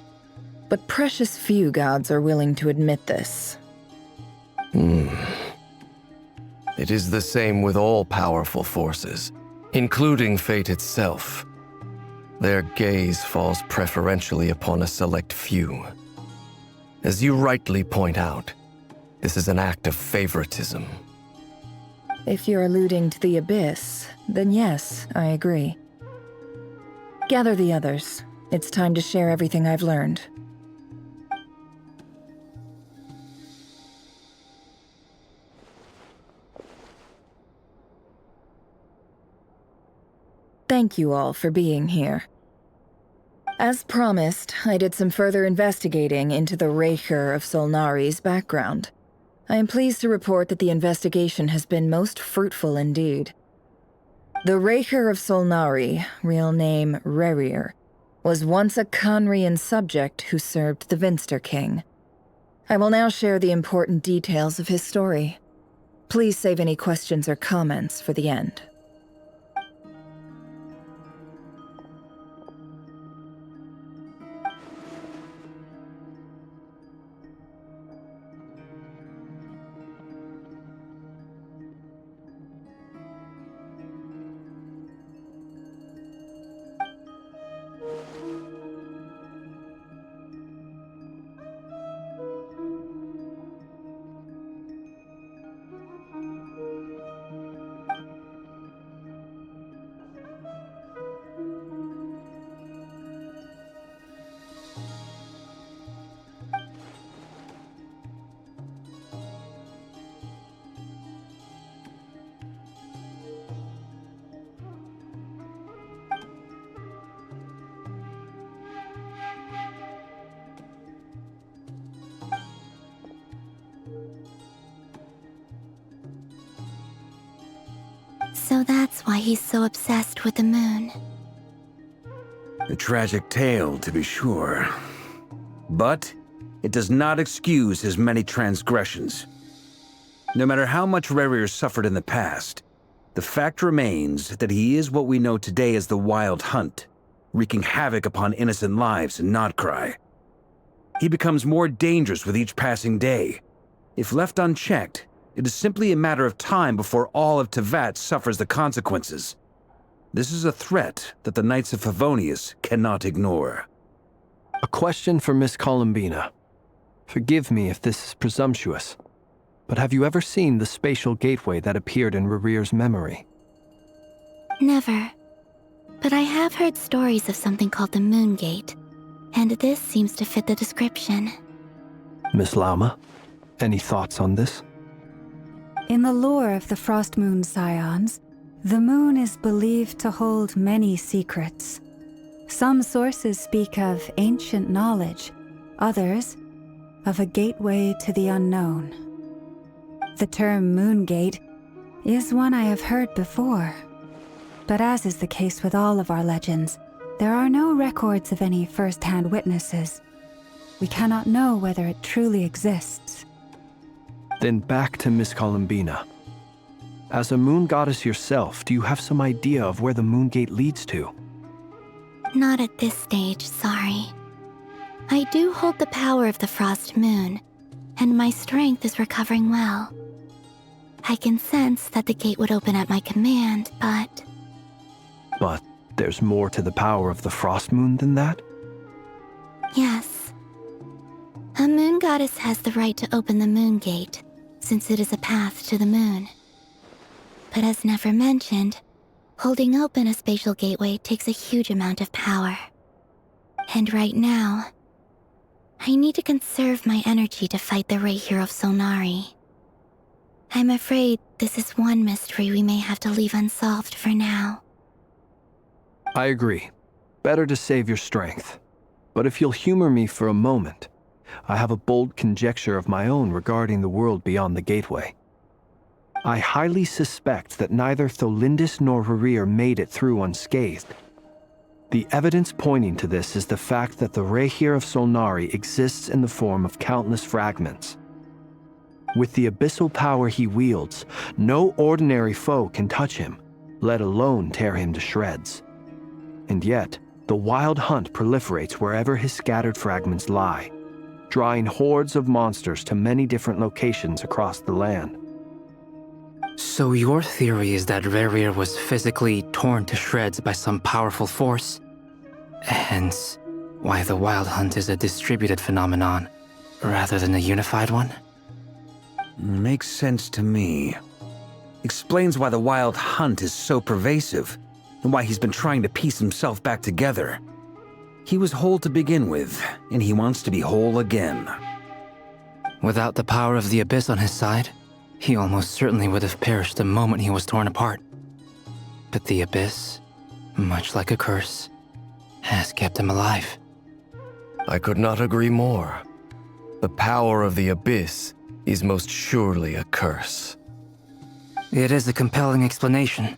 But precious few gods are willing to admit this. It is the same with all powerful forces, including fate itself. Their gaze falls preferentially upon a select few. As you rightly point out, this is an act of favoritism. If you're alluding to the Abyss, then yes, I agree. Gather the others. It's time to share everything I've learned. Thank you all for being here. As promised, I did some further investigating into the Rerir of Solnari's background. I am pleased to report that the investigation has been most fruitful indeed. The Rerir of Solnari, real name Rerir, was once a Khanri'ah subject who served the Vinster King. I will now share the important details of his story. Please save any questions or comments for the end. So that's why he's so obsessed with the moon. A tragic tale, to be sure. But it does not excuse his many transgressions. No matter how much Rerir suffered in the past, the fact remains that he is what we know today as the Wild Hunt, wreaking havoc upon innocent lives in nodkrai. He becomes more dangerous with each passing day. If left unchecked, it is simply a matter of time before all of Teyvat suffers the consequences. This is a threat that the Knights of Favonius cannot ignore. A question for Miss Columbina. Forgive me if this is presumptuous, but have you ever seen the spatial gateway that appeared in Rerir's memory? Never. But I have heard stories of something called the Moon Gate, and this seems to fit the description. Miss Lama, any thoughts on this? In the lore of the Frost Moon Scions, the moon is believed to hold many secrets. Some sources speak of ancient knowledge, others of a gateway to the unknown. The term Moongate is one I have heard before, but as is the case with all of our legends, there are no records of any first-hand witnesses. We cannot know whether it truly exists. Then back to Miss Columbina. As a moon goddess yourself, do you have some idea of where the Moongate leads to? Not at this stage, sorry. I do hold the power of the Frost Moon, and my strength is recovering well. I can sense that the gate would open at my command, but... But there's more to the power of the Frost Moon than that? Yes. A moon goddess has the right to open the moon gate, since it is a path to the moon. But as Nefer mentioned, holding open a spatial gateway takes a huge amount of power. And right now, I need to conserve my energy to fight the Rerir of Solnari. I'm afraid this is one mystery we may have to leave unsolved for now. I agree. Better to save your strength. But if you'll humor me for a moment, I have a bold conjecture of my own regarding the world beyond the gateway. I highly suspect that neither Tholindis nor Rerir made it through unscathed. The evidence pointing to this is the fact that the Rerir of Solnari exists in the form of countless fragments. With the abyssal power he wields, no ordinary foe can touch him, let alone tear him to shreds. And yet, the wild hunt proliferates wherever his scattered fragments lie, drawing hordes of monsters to many different locations across the land. So your theory is that Rerir was physically torn to shreds by some powerful force? Hence, why the Wild Hunt is a distributed phenomenon, rather than a unified one? Makes sense to me. Explains why the Wild Hunt is so pervasive, and why he's been trying to piece himself back together. He was whole to begin with, and he wants to be whole again. Without the power of the Abyss on his side, he almost certainly would have perished the moment he was torn apart. But the Abyss, much like a curse, has kept him alive. I could not agree more. The power of the Abyss is most surely a curse. It is a compelling explanation,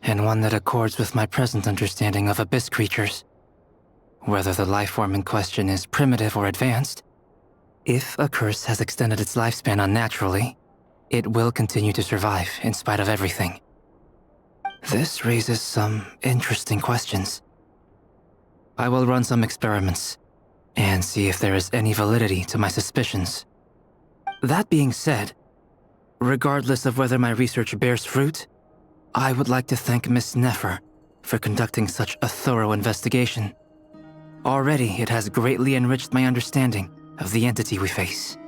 and one that accords with my present understanding of Abyss creatures. Whether the life form in question is primitive or advanced, if a curse has extended its lifespan unnaturally, it will continue to survive in spite of everything. This raises some interesting questions. I will run some experiments and see if there is any validity to my suspicions. That being said, regardless of whether my research bears fruit, I would like to thank Miss Nefer for conducting such a thorough investigation. Already, it has greatly enriched my understanding of the entity we face.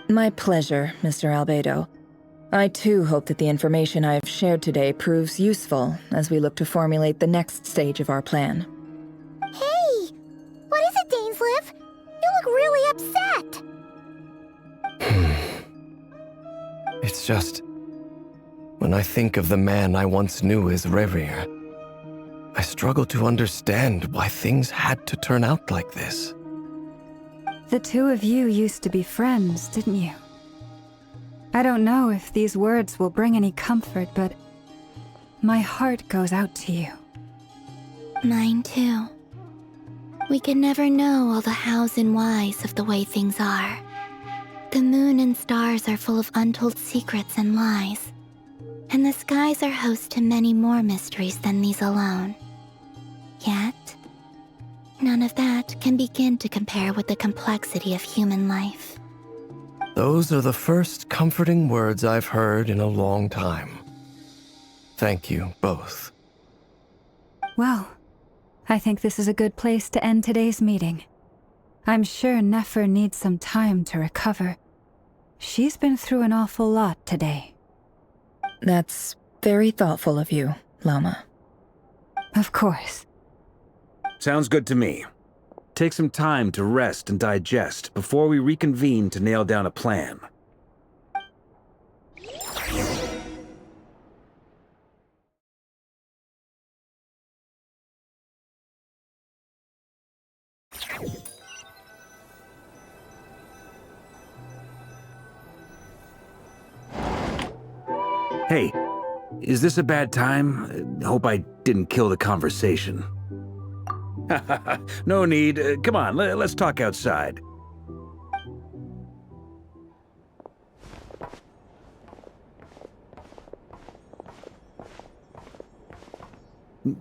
My pleasure, Mr. Albedo. I too hope that the information I have shared today proves useful as we look to formulate the next stage of our plan. Hey! What is it, Dainsleif? You look really upset! It's just... when I think of the man I once knew as Rerir, I struggle to understand why things had to turn out like this. The two of you used to be friends, didn't you? I don't know if these words will bring any comfort, but my heart goes out to you. Mine too. We can never know all the hows and whys of the way things are. The moon and stars are full of untold secrets and lies, and the skies are host to many more mysteries than these alone. Yet, none of that can begin to compare with the complexity of human life. Those are the first comforting words I've heard in a long time. Thank you, both. Well, I think this is a good place to end today's meeting. I'm sure Nefer needs some time to recover. She's been through an awful lot today. That's very thoughtful of you, Lama. Of course. Sounds good to me. Take some time to rest and digest before we reconvene to nail down a plan. Hey, is this a bad time? Hope I didn't kill the conversation. No need. Come on, let's talk outside.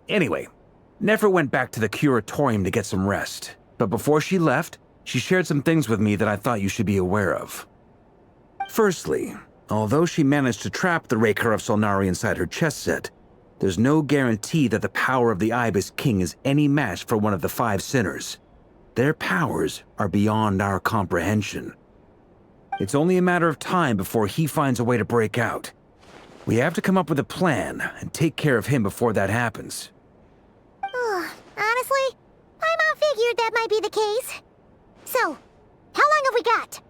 Anyway, Nefer went back to the curatorium to get some rest. But before she left, she shared some things with me that I thought you should be aware of. Firstly, although she managed to trap the Rerir of Solnari inside her chest set, there's no guarantee that the power of the Ibis King is any match for one of the 5 sinners. Their powers are beyond our comprehension. It's only a matter of time before he finds a way to break out. We have to come up with a plan and take care of him before that happens. Honestly, my mom figured that might be the case. So, how long have we got?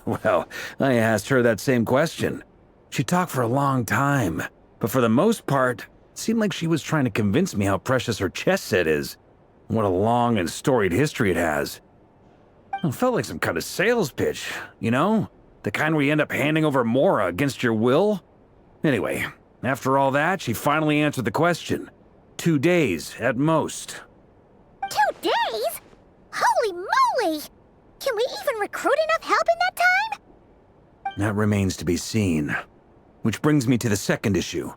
Well, I asked her that same question. She talked for a long time, but for the most part, it seemed like she was trying to convince me how precious her chess set is. What a long and storied history it has. It felt like some kind of sales pitch, you know? The kind where you end up handing over Mora against your will? Anyway, after all that, she finally answered the question. 2 days, at most. 2 days? Holy moly! Can we even recruit enough help in that time? That remains to be seen. Which brings me to the second issue.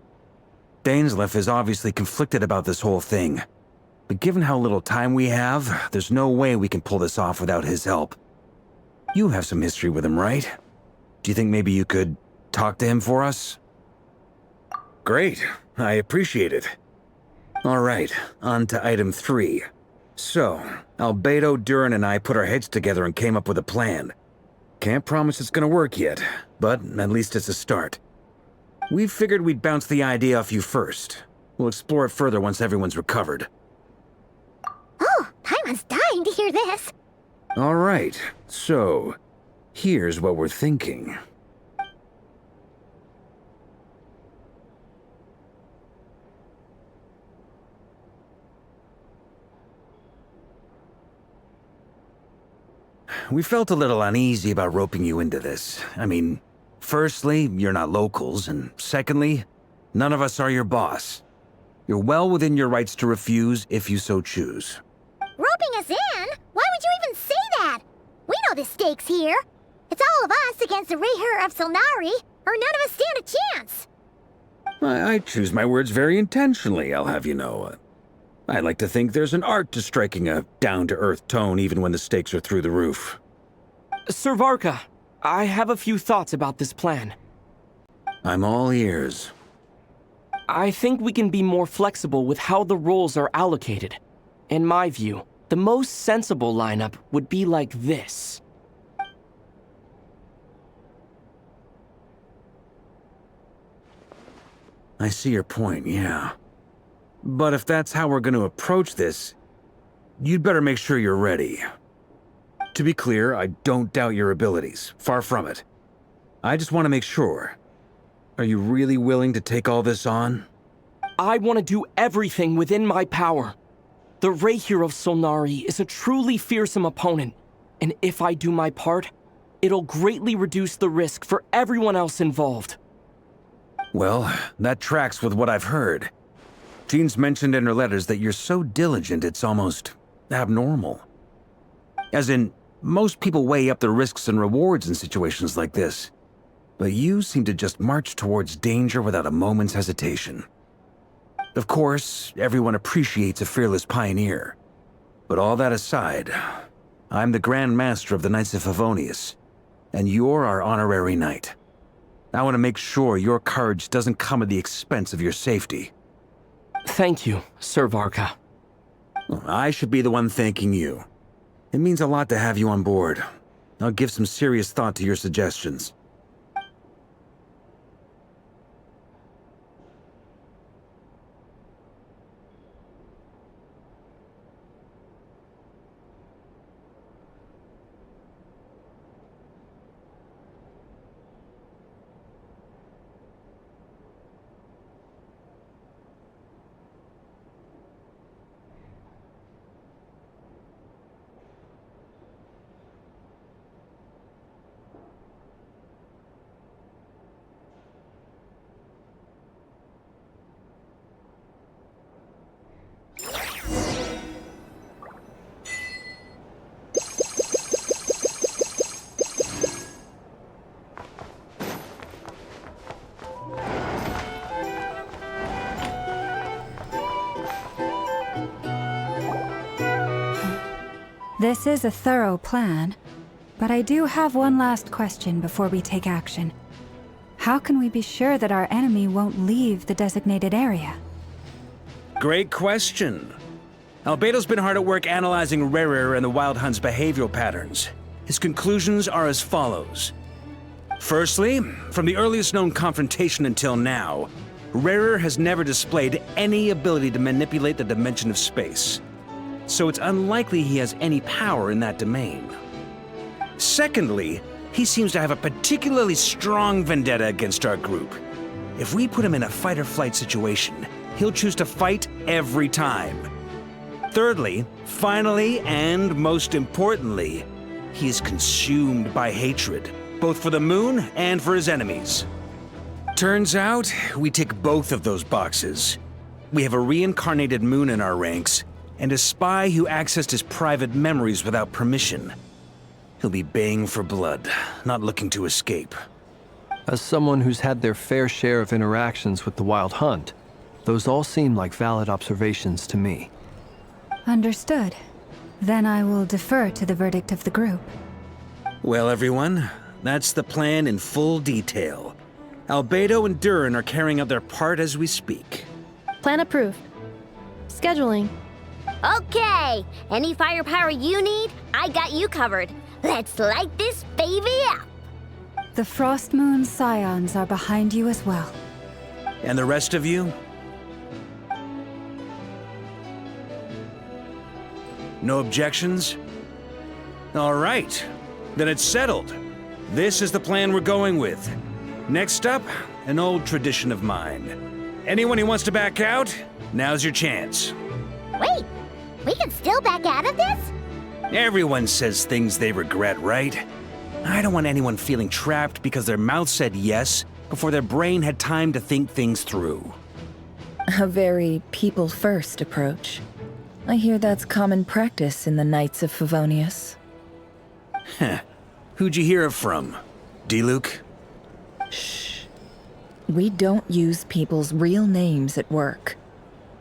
Dainsleif is obviously conflicted about this whole thing. But given how little time we have, there's no way we can pull this off without his help. You have some history with him, right? Do you think maybe you could talk to him for us? Great. I appreciate it. All right, on to item 3. So, Albedo, Durin, and I put our heads together and came up with a plan. Can't promise it's gonna work yet, but at least it's a start. We figured we'd bounce the idea off you first. We'll explore it further once everyone's recovered. Oh, Paimon's dying to hear this. All right, so here's what we're thinking. We felt a little uneasy about roping you into this. I mean, firstly, you're not locals, and secondly, none of us are your boss. You're well within your rights to refuse if you so choose. Roping us in? Why would you even say that? We know the stakes here. It's all of us against the Rerir of Solnari, or none of us stand a chance. I choose my words very intentionally, I'll have you know. I like to think there's an art to striking a down-to-earth tone even when the stakes are through the roof. Sir VARKA, I have a few thoughts about this plan. I'm all ears. I think we can be more flexible with how the roles are allocated. In my view, the most sensible lineup would be like this. I see your point, yeah. But if that's how we're going to approach this, you'd better make sure you're ready. To be clear, I don't doubt your abilities. Far from it. I just want to make sure. Are you really willing to take all this on? I want to do everything within my power. The Rerir of Solnari is a truly fearsome opponent, and if I do my part, it'll greatly reduce the risk for everyone else involved. Well, that tracks with what I've heard. Jean's mentioned in her letters that you're so diligent it's almost abnormal. As in, most people weigh up the risks and rewards in situations like this. But you seem to just march towards danger without a moment's hesitation. Of course, everyone appreciates a fearless pioneer. But all that aside, I'm the Grand Master of the Knights of Favonius, and you're our honorary knight. I want to make sure your courage doesn't come at the expense of your safety. Thank you, Sir VARKA. I should be the one thanking you. It means a lot to have you on board. I'll give some serious thought to your suggestions. This is a thorough plan, but I do have one last question before we take action. How can we be sure that our enemy won't leave the designated area? Great question. Albedo's been hard at work analyzing Rerir and the Wild Hunt's behavioral patterns. His conclusions are as follows. Firstly, from the earliest known confrontation until now, Rerir has never displayed any ability to manipulate the dimension of space. So it's unlikely he has any power in that domain. Secondly, he seems to have a particularly strong vendetta against our group. If we put him in a fight-or-flight situation, he'll choose to fight every time. Thirdly, finally, and most importantly, he is consumed by hatred, both for the moon and for his enemies. Turns out, we tick both of those boxes. We have a reincarnated moon in our ranks, and a spy who accessed his private memories without permission. He'll be baying for blood, not looking to escape. As someone who's had their fair share of interactions with the Wild Hunt, those all seem like valid observations to me. Understood. Then I will defer to the verdict of the group. Well, everyone, that's the plan in full detail. Albedo and Durin are carrying out their part as we speak. Plan approved. Scheduling. Okay, any firepower you need, I got you covered. Let's light this baby up. The Frost Moon Scions are behind you as well. And the rest of you? No objections? All right, then it's settled. This is the plan we're going with. Next up, an old tradition of mine. Anyone who wants to back out, now's your chance. Wait, we can still back out of this? Everyone says things they regret, right? I don't want anyone feeling trapped because their mouth said yes before their brain had time to think things through. A very people-first approach. I hear that's common practice in the Knights of Favonius. Heh. Who'd you hear it from? D-Luke? Shh. We don't use people's real names at work.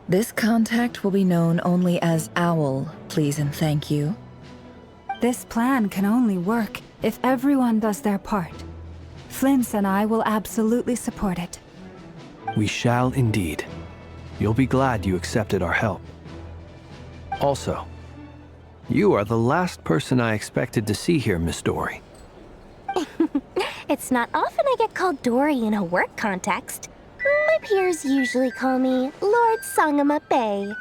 This contact will be known only as Owl, please and thank you. This plan can only work if everyone does their part. Flint's and I will absolutely support it. We shall indeed. You'll be glad you accepted our help. Also, you are the last person I expected to see here, Miss Dory. It's not often I get called Dory in a work context. My peers usually call me Lord Sangamabe.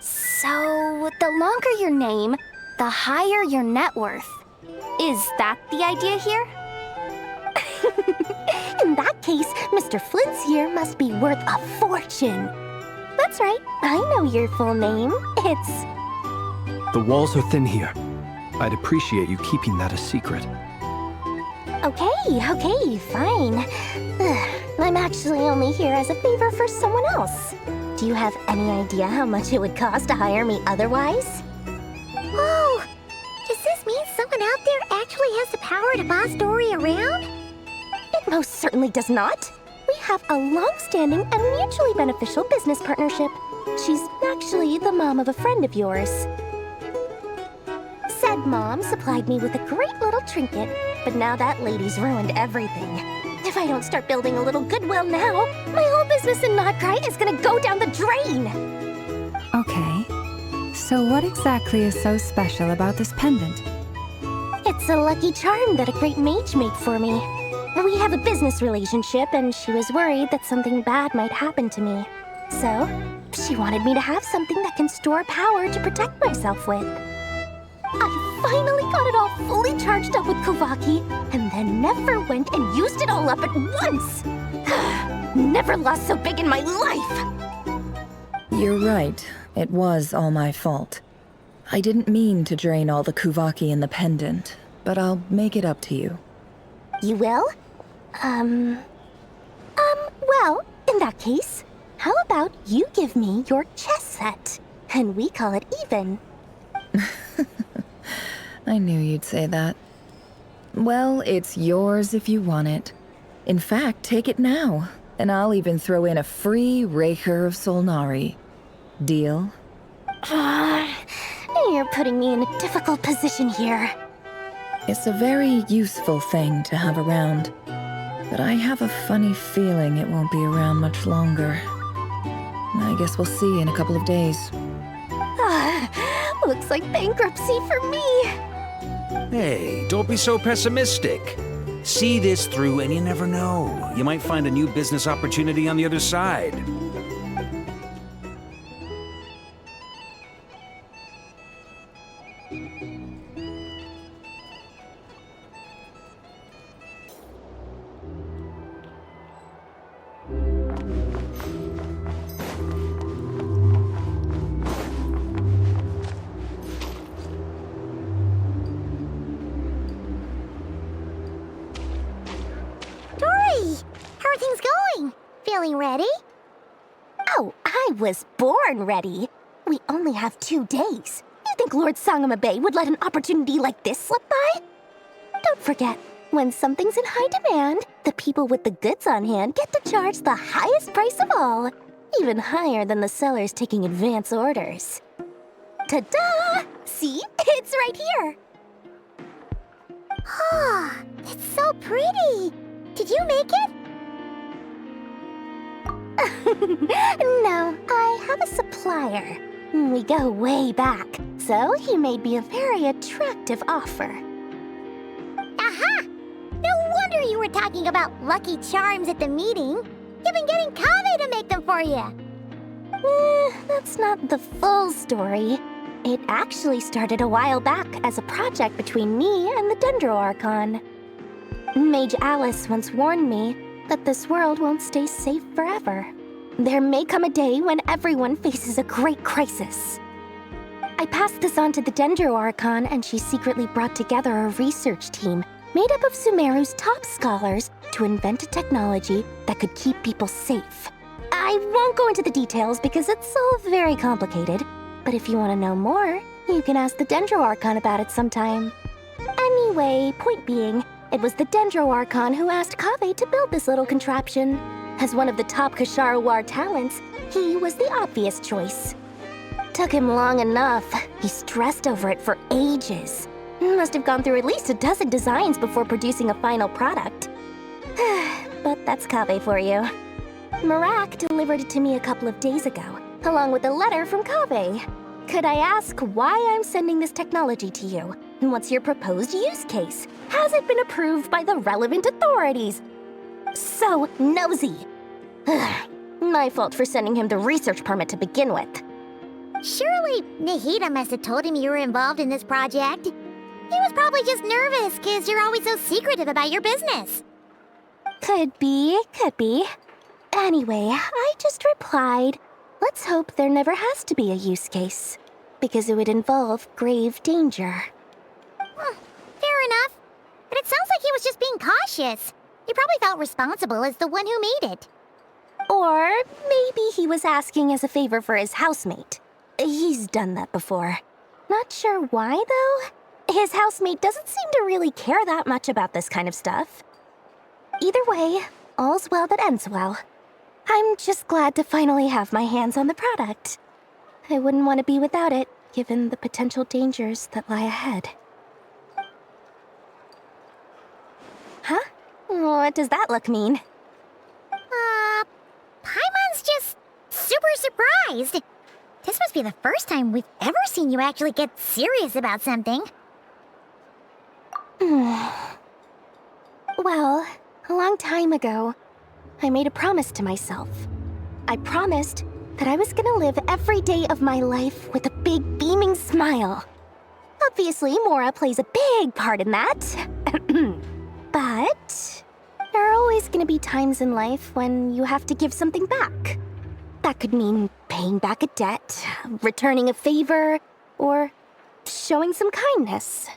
So, the longer your name, the higher your net worth. Is that the idea here? In that case, Mr. Flint's here must be worth a fortune. That's right, I know your full name. It's... The walls are thin here. I'd appreciate you keeping that a secret. Okay, fine. I'm actually only here as a favor for someone else. Do you have any idea how much it would cost to hire me otherwise? Whoa! Does this mean someone out there actually has the power to boss Dory around? It most certainly does not. We have a long-standing and mutually beneficial business partnership. She's actually the mom of a friend of yours. Said mom supplied me with a great little trinket, but now that lady's ruined everything. If I don't start building a little goodwill now, my whole business in nodkrai is gonna go down the drain! Okay. So what exactly is so special about this pendant? It's a lucky charm that a great mage made for me. We have a business relationship, and she was worried that something bad might happen to me. So, she wanted me to have something that can store power to protect myself with. I finally got it all fully charged up with Kuvaki, and then Nefer went and used it all up at once! Never lost so big in my life! You're right. It was all my fault. I didn't mean to drain all the Kuvaki in the pendant, but I'll make it up to you. You will? Well, in that case, how about you give me your chess set, and we call it even? I knew you'd say that. Well, it's yours if you want it. In fact, take it now, and I'll even throw in a free Rerir of Solnari. Deal? You're putting me in a difficult position here. It's a very useful thing to have around, but I have a funny feeling it won't be around much longer. I guess we'll see in a couple of days. Looks like bankruptcy for me. Hey, don't be so pessimistic. See this through and you never know. You might find a new business opportunity on the other side. How are things going? Feeling ready? Oh, I was born ready. We only have 2 days. You think Lord Sangamabe would let an opportunity like this slip by? Don't forget, when something's in high demand, the people with the goods on hand get to charge the highest price of all, even higher than the sellers taking advance orders. Ta-da! See? It's right here. Ah, it's so pretty. Did you make it? No, I have a supplier. We go way back, so he made me a very attractive offer. Aha! No wonder you were talking about Lucky Charms at the meeting. You've been getting Kave to make them for you. That's not the full story. It actually started a while back as a project between me and the Dendro Archon. Mage Alice once warned me that this world won't stay safe forever. There may come a day when everyone faces a great crisis. I passed this on to the Dendro Archon, and she secretly brought together a research team made up of Sumeru's top scholars to invent a technology that could keep people safe. I won't go into the details because it's all very complicated, but if you want to know more, you can ask the Dendro Archon about it sometime. Anyway, point being, it was the Dendro Archon who asked Kave to build this little contraption. As one of the top Kashara War talents, he was the obvious choice. Took him long enough. He stressed over it for ages. Must have gone through at least a dozen designs before producing a final product. But that's Kave for you. Marak delivered it to me a couple of days ago, along with a letter from Kave. Could I ask why I'm sending this technology to you? And what's your proposed use case? Has it been approved by the relevant authorities? So nosy. My fault for sending him the research permit to begin with. Surely Nahida must have told him you were involved in this project. He was probably just nervous because you're always so secretive about your business. Could be. Anyway, I just replied, let's hope there never has to be a use case, because it would involve grave danger. Fair enough. But it sounds like he was just being cautious. He probably felt responsible as the one who made it. Or maybe he was asking as a favor for his housemate. He's done that before. Not sure why, though. His housemate doesn't seem to really care that much about this kind of stuff. Either way, all's well that ends well. I'm just glad to finally have my hands on the product. I wouldn't want to be without it, given the potential dangers that lie ahead. Huh? What does that look mean? Paimon's just super surprised. This must be the first time we've ever seen you actually get serious about something. Well, a long time ago, I made a promise to myself. I promised that I was gonna live every day of my life with a big beaming smile. Obviously, Mora plays a big part in that. But there are always gonna be times in life when you have to give something back. That could mean paying back a debt, returning a favor, or showing some kindness.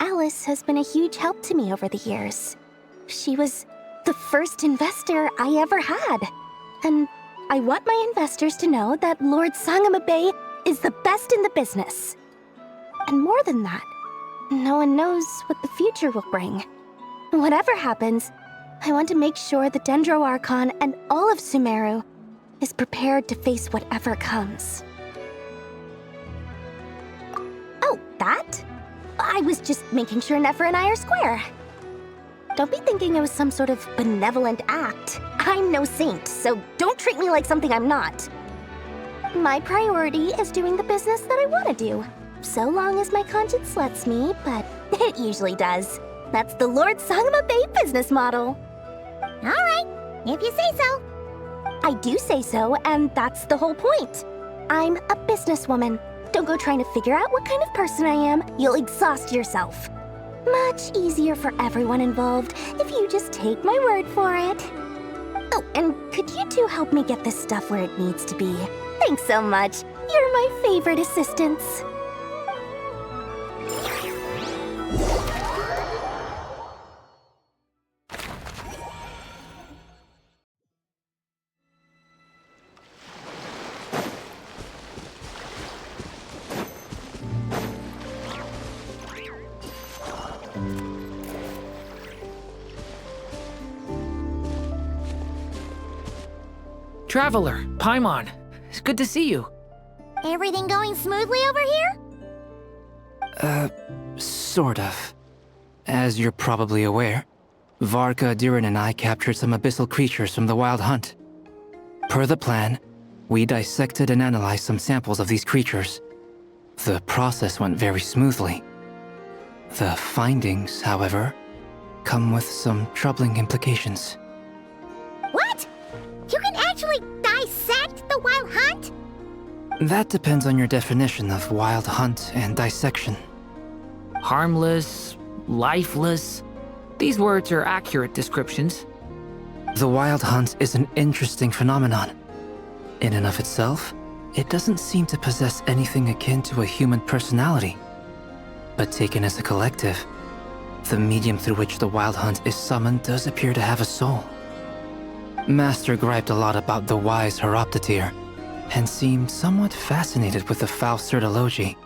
Alice has been a huge help to me over the years. She was the first investor I ever had. And I want my investors to know that Lord Sangamabe is the best in the business. And more than that, no one knows what the future will bring. Whatever happens, I want to make sure the Dendro Archon and all of Sumeru is prepared to face whatever comes. that. I was just making sure Nefer and I are square. Don't be thinking it was some sort of benevolent act. I'm no saint, so don't treat me like something I'm not. My priority is doing the business that I want to do, so long as my conscience lets me, but it usually does. That's the Lord Sangama Bay business model. All right, if you say so. I do say so, and that's the whole point. I'm a businesswoman. Don't go trying to figure out what kind of person I am. You'll exhaust yourself. Much easier for everyone involved if you just take my word for it. Oh, and could you two help me get this stuff where it needs to be? Thanks so much. You're my favorite assistants. Traveler, Paimon, it's good to see you. Everything going smoothly over here? Sort of. As you're probably aware, VARKA, Durin, and I captured some abyssal creatures from the Wild Hunt. Per the plan, we dissected and analyzed some samples of these creatures. The process went very smoothly. The findings, however, come with some troubling implications. What? You can actually dissect the Wild Hunt? That depends on your definition of Wild Hunt and dissection. Harmless, lifeless. These words are accurate descriptions. The Wild Hunt is an interesting phenomenon. In and of itself, it doesn't seem to possess anything akin to a human personality. But taken as a collective, the medium through which the Wild Hunt is summoned does appear to have a soul. Master griped a lot about the wise Horoptetyr, and seemed somewhat fascinated with the Faust Certology.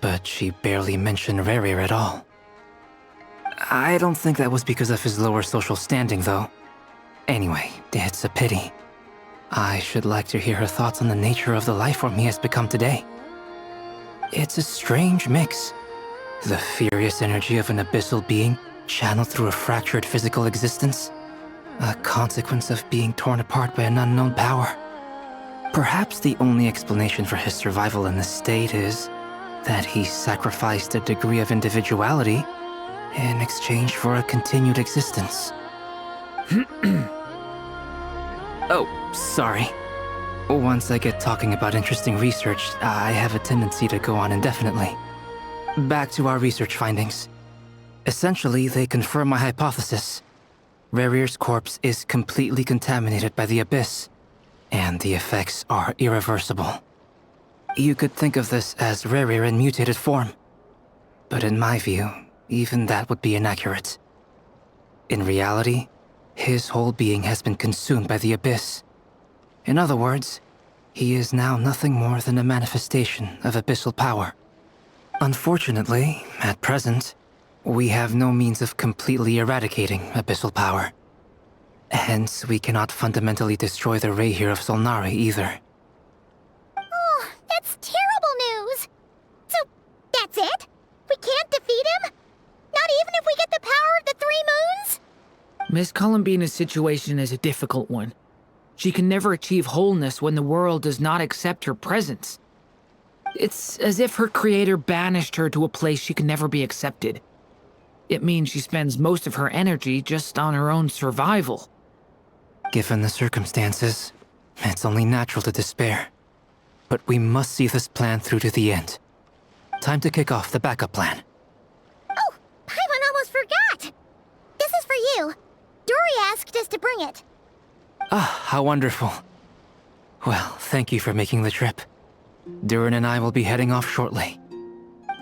But she barely mentioned Rerir at all. I don't think that was because of his lower social standing, though. Anyway, it's a pity. I should like to hear her thoughts on the nature of the lifeform he has become today. It's a strange mix. The furious energy of an abyssal being channeled through a fractured physical existence. A consequence of being torn apart by an unknown power. Perhaps the only explanation for his survival in this state is that he sacrificed a degree of individuality in exchange for a continued existence. Oh, sorry. Once I get talking about interesting research, I have a tendency to go on indefinitely. Back to our research findings. Essentially, they confirm my hypothesis. Rerir's corpse is completely contaminated by the Abyss, and the effects are irreversible. You could think of this as Rerir in mutated form. But in my view, even that would be inaccurate. In reality, his whole being has been consumed by the Abyss. In other words, he is now nothing more than a manifestation of abyssal power. Unfortunately, at present, we have no means of completely eradicating abyssal power. Hence, we cannot fundamentally destroy the Rerir of Solnari either. Oh, that's terrible news! So, that's it? We can't defeat him? Not even if we get the power of the Three Moons? Miss Columbina's situation is a difficult one. She can never achieve wholeness when the world does not accept her presence. It's as if her creator banished her to a place she can never be accepted. It means she spends most of her energy just on her own survival. Given the circumstances, it's only natural to despair. But we must see this plan through to the end. Time to kick off the backup plan. Oh, Paimon almost forgot! This is for you. Dory asked us to bring it. Ah, how wonderful. Well, thank you for making the trip. Durin and I will be heading off shortly.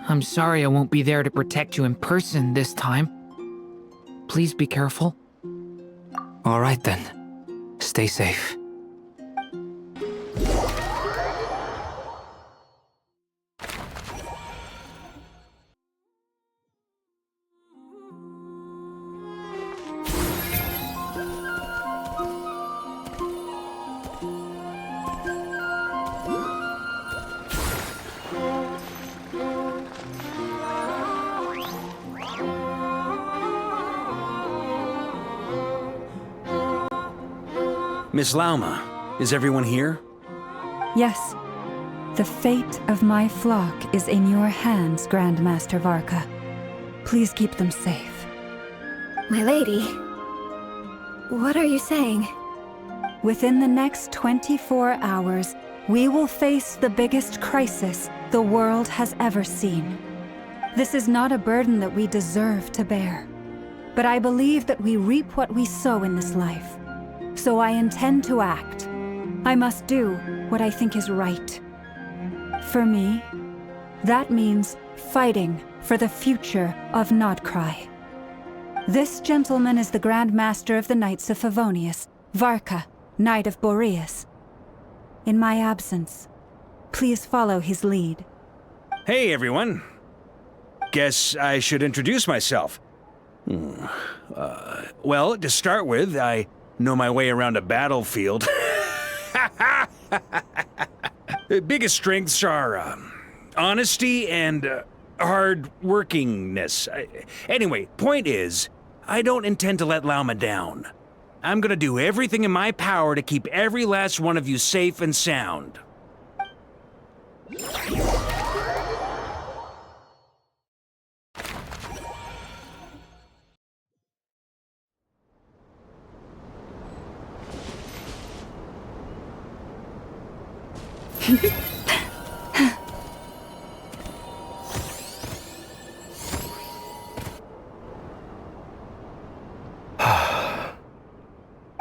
I'm sorry I won't be there to protect you in person this time. Please be careful. All right then. Stay safe. Miss Lauma, is everyone here? Yes. The fate of my flock is in your hands, Grandmaster VARKA. Please keep them safe. My lady, what are you saying? Within the next 24 hours, we will face the biggest crisis the world has ever seen. This is not a burden that we deserve to bear, but I believe that we reap what we sow in this life. So I intend to act. I must do what I think is right. For me, that means fighting for the future of nodkrai. This gentleman is the Grand Master of the Knights of Favonius, VARKA, Knight of Boreas. In my absence, please follow his lead. Hey, everyone. Guess I should introduce myself. Well, to start with, I know my way around a battlefield. The biggest strengths are honesty and hard-workingness. Anyway, point is, I don't intend to let Lauma down. I'm gonna do everything in my power to keep every last one of you safe and sound.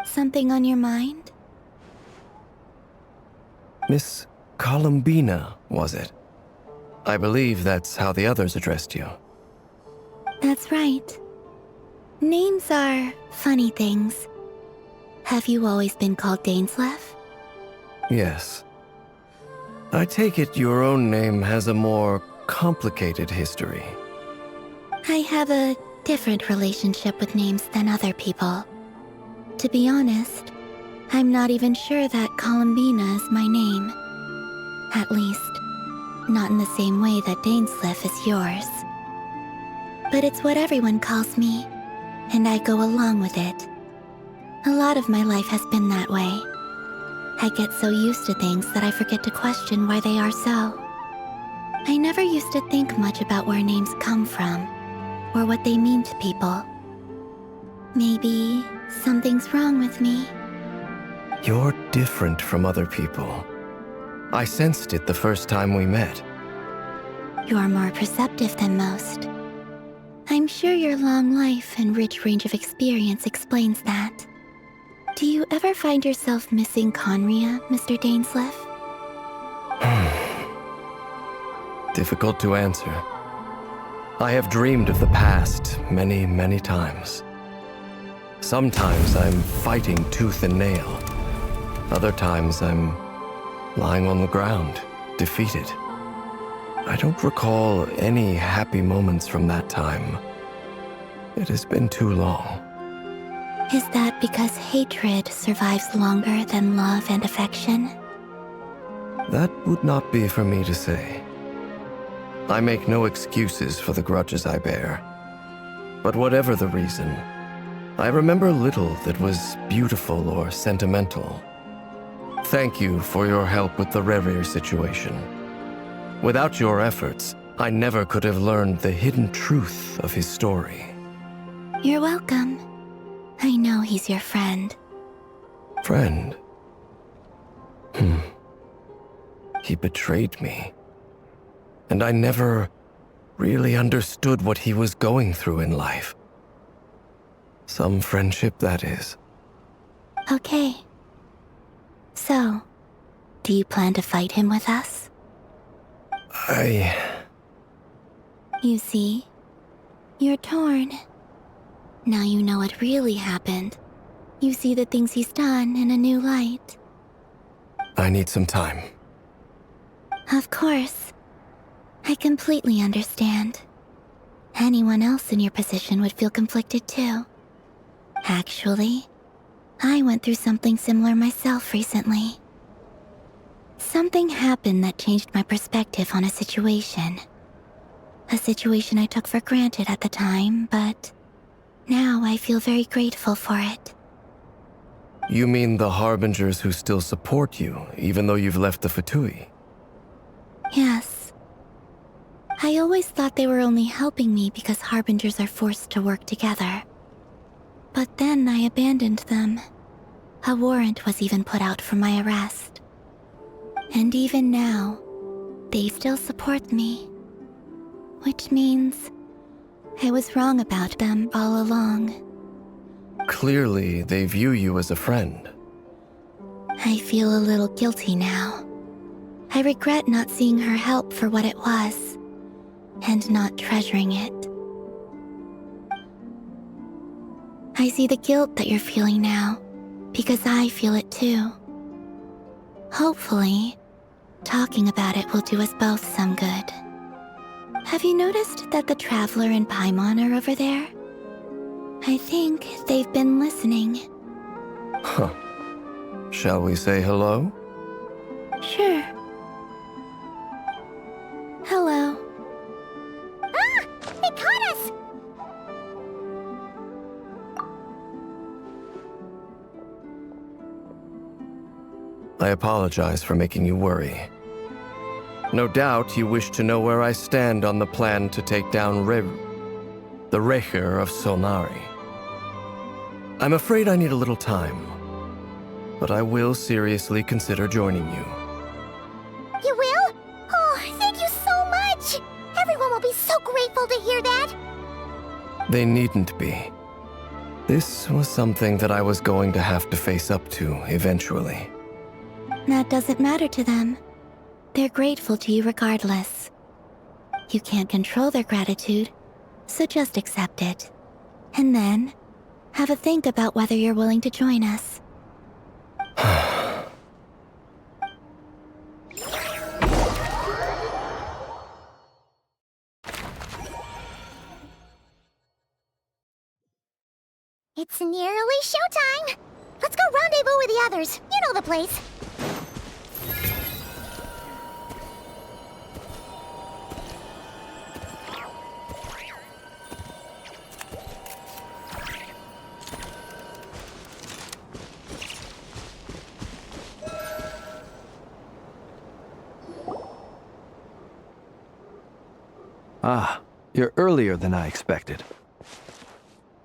Something on your mind? Miss Columbina, was it? I believe that's how the others addressed you. That's right. Names are funny things. Have you always been called Dainsleif? Yes. I take it your own name has a more complicated history. I have a different relationship with names than other people. To be honest, I'm not even sure that Columbina is my name. At least, not in the same way that Dainsleif is yours. But it's what everyone calls me, and I go along with it. A lot of my life has been that way. I get so used to things that I forget to question why they are so. I never used to think much about where names come from, or what they mean to people. Maybe something's wrong with me. You're different from other people. I sensed it the first time we met. You're more perceptive than most. I'm sure your long life and rich range of experience explains that. Do you ever find yourself missing Khanri'ah, Mr. Dainsleif? Difficult to answer. I have dreamed of the past many, many times. Sometimes I'm fighting tooth and nail. Other times I'm lying on the ground, defeated. I don't recall any happy moments from that time. It has been too long. Is that because hatred survives longer than love and affection? That would not be for me to say. I make no excuses for the grudges I bear. But whatever the reason, I remember little that was beautiful or sentimental. Thank you for your help with the Rerir situation. Without your efforts, I never could have learned the hidden truth of his story. You're welcome. I know he's your friend. Friend? He betrayed me. And I never really understood what he was going through in life. Some friendship, that is. Okay. So, do you plan to fight him with us? You see, you're torn. Now you know what really happened. You see the things he's done in a new light. I need some time. Of course. I completely understand. Anyone else in your position would feel conflicted too. Actually, I went through something similar myself recently. Something happened that changed my perspective on a situation. A situation I took for granted at the time, but now I feel very grateful for it. You mean the Harbingers who still support you, even though you've left the Fatui? Yes. I always thought they were only helping me because Harbingers are forced to work together. But then I abandoned them. A warrant was even put out for my arrest. And even now, they still support me. Which means I was wrong about them all along. Clearly, they view you as a friend. I feel a little guilty now. I regret not seeing her help for what it was, and not treasuring it. I see the guilt that you're feeling now, because I feel it too. Hopefully, talking about it will do us both some good. Have you noticed that the Traveler and Paimon are over there? I think they've been listening. Huh. Shall we say hello? Sure. Hello. Ah! They caught us! I apologize for making you worry. No doubt you wish to know where I stand on the plan to take down the Rerir of Solnari. I'm afraid I need a little time, but I will seriously consider joining you. You will? Oh, thank you so much! Everyone will be so grateful to hear that! They needn't be. This was something that I was going to have to face up to eventually. That doesn't matter to them. They're grateful to you regardless. You can't control their gratitude, so just accept it. And then, have a think about whether you're willing to join us. It's nearly showtime! Let's go rendezvous with the others. You know the place. Ah, you're earlier than I expected.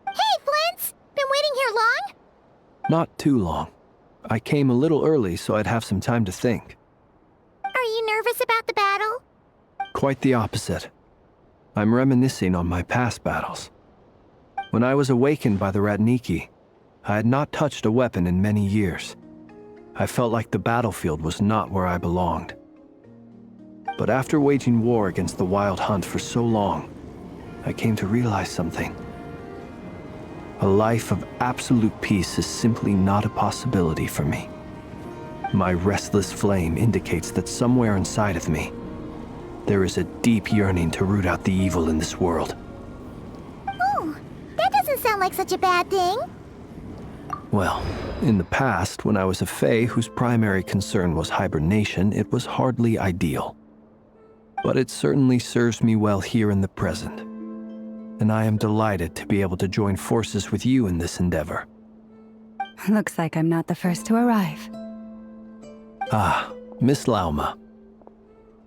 Hey, Flint's! Been waiting here long? Not too long. I came a little early so I'd have some time to think. Are you nervous about the battle? Quite the opposite. I'm reminiscing on my past battles. When I was awakened by the Ratniki, I had not touched a weapon in many years. I felt like the battlefield was not where I belonged. But after waging war against the Wild Hunt for so long, I came to realize something. A life of absolute peace is simply not a possibility for me. My restless flame indicates that somewhere inside of me, there is a deep yearning to root out the evil in this world. Oh, that doesn't sound like such a bad thing. Well, in the past, when I was a Fae whose primary concern was hibernation, it was hardly ideal. But it certainly serves me well here in the present. And I am delighted to be able to join forces with you in this endeavor. Looks like I'm not the first to arrive. Ah, Miss Lauma.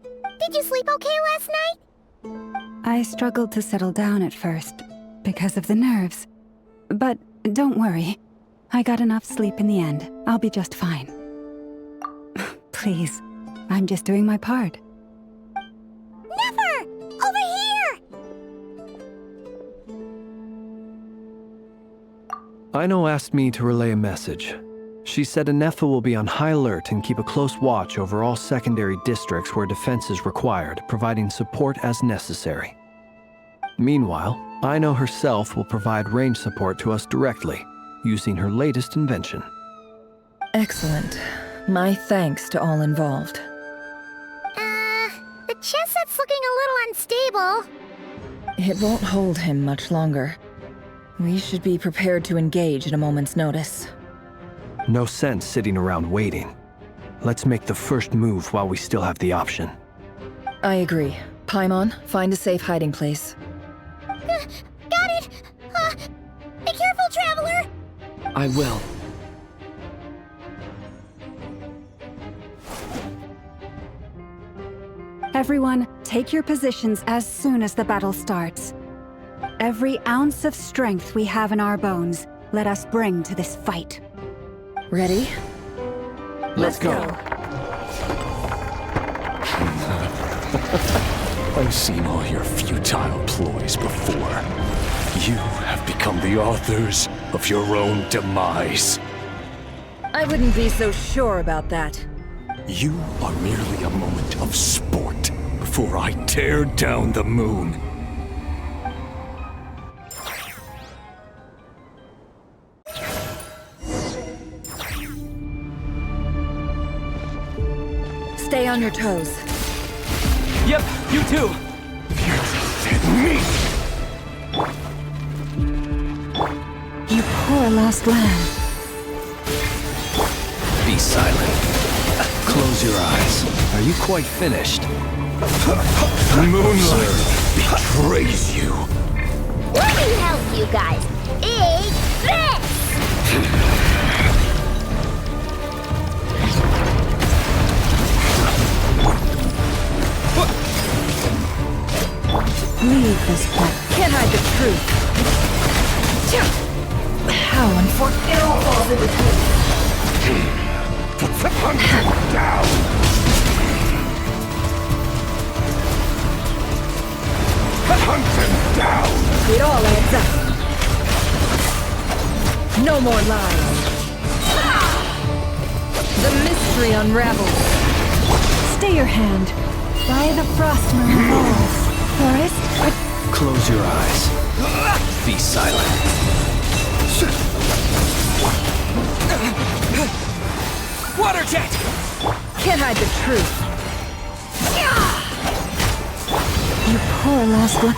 Did you sleep okay last night? I struggled to settle down at first, because of the nerves. But don't worry. I got enough sleep in the end. I'll be just fine. Please, I'm just doing my part. Nefer! Over here! Aino asked me to relay a message. She said Nefer will be on high alert and keep a close watch over all secondary districts where defense is required, providing support as necessary. Meanwhile, Aino herself will provide range support to us directly, using her latest invention. Excellent. My thanks to all involved. The chess set's looking a little unstable. It won't hold him much longer. We should be prepared to engage at a moment's notice. No sense sitting around waiting. Let's make the first move while we still have the option. I agree. Paimon, find a safe hiding place. Got it! Be careful, Traveler! I will. Everyone, take your positions as soon as the battle starts. Every ounce of strength we have in our bones, let us bring to this fight. Ready? Let's go. I've seen all your futile ploys before. You have become the authors of your own demise. I wouldn't be so sure about that. You are merely a moment of sport before I tear down the moon. Stay on your toes. Yep, you too. Me! You poor lost lamb. Be silent. Close your eyes. Are you quite finished? Moonlight betrays you. Let me help you guys. Eat this! Leave this place. Can't hide the truth. How unfortunate. It all falls into place. Hunt him down! Hunt him down! It all adds up. No more lies. The mystery unravels. Stay your hand. By the frost moon falls. Forest, Close your eyes. Be silent. Water jet! Can't hide the truth. you poor lost lamb.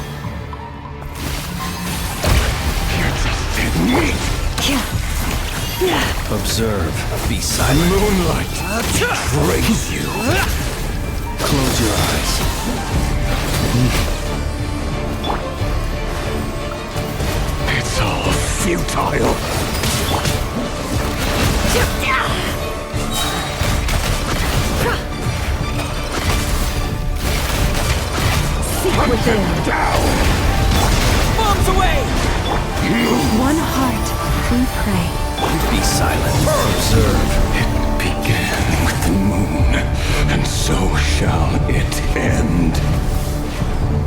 Observe. Be silent. Moonlight betrays you. Close your eyes. It's all futile. Seek within. Down. Bombs away! One heart, we pray. Be silent. Observe. It began with the moon, and so shall it end.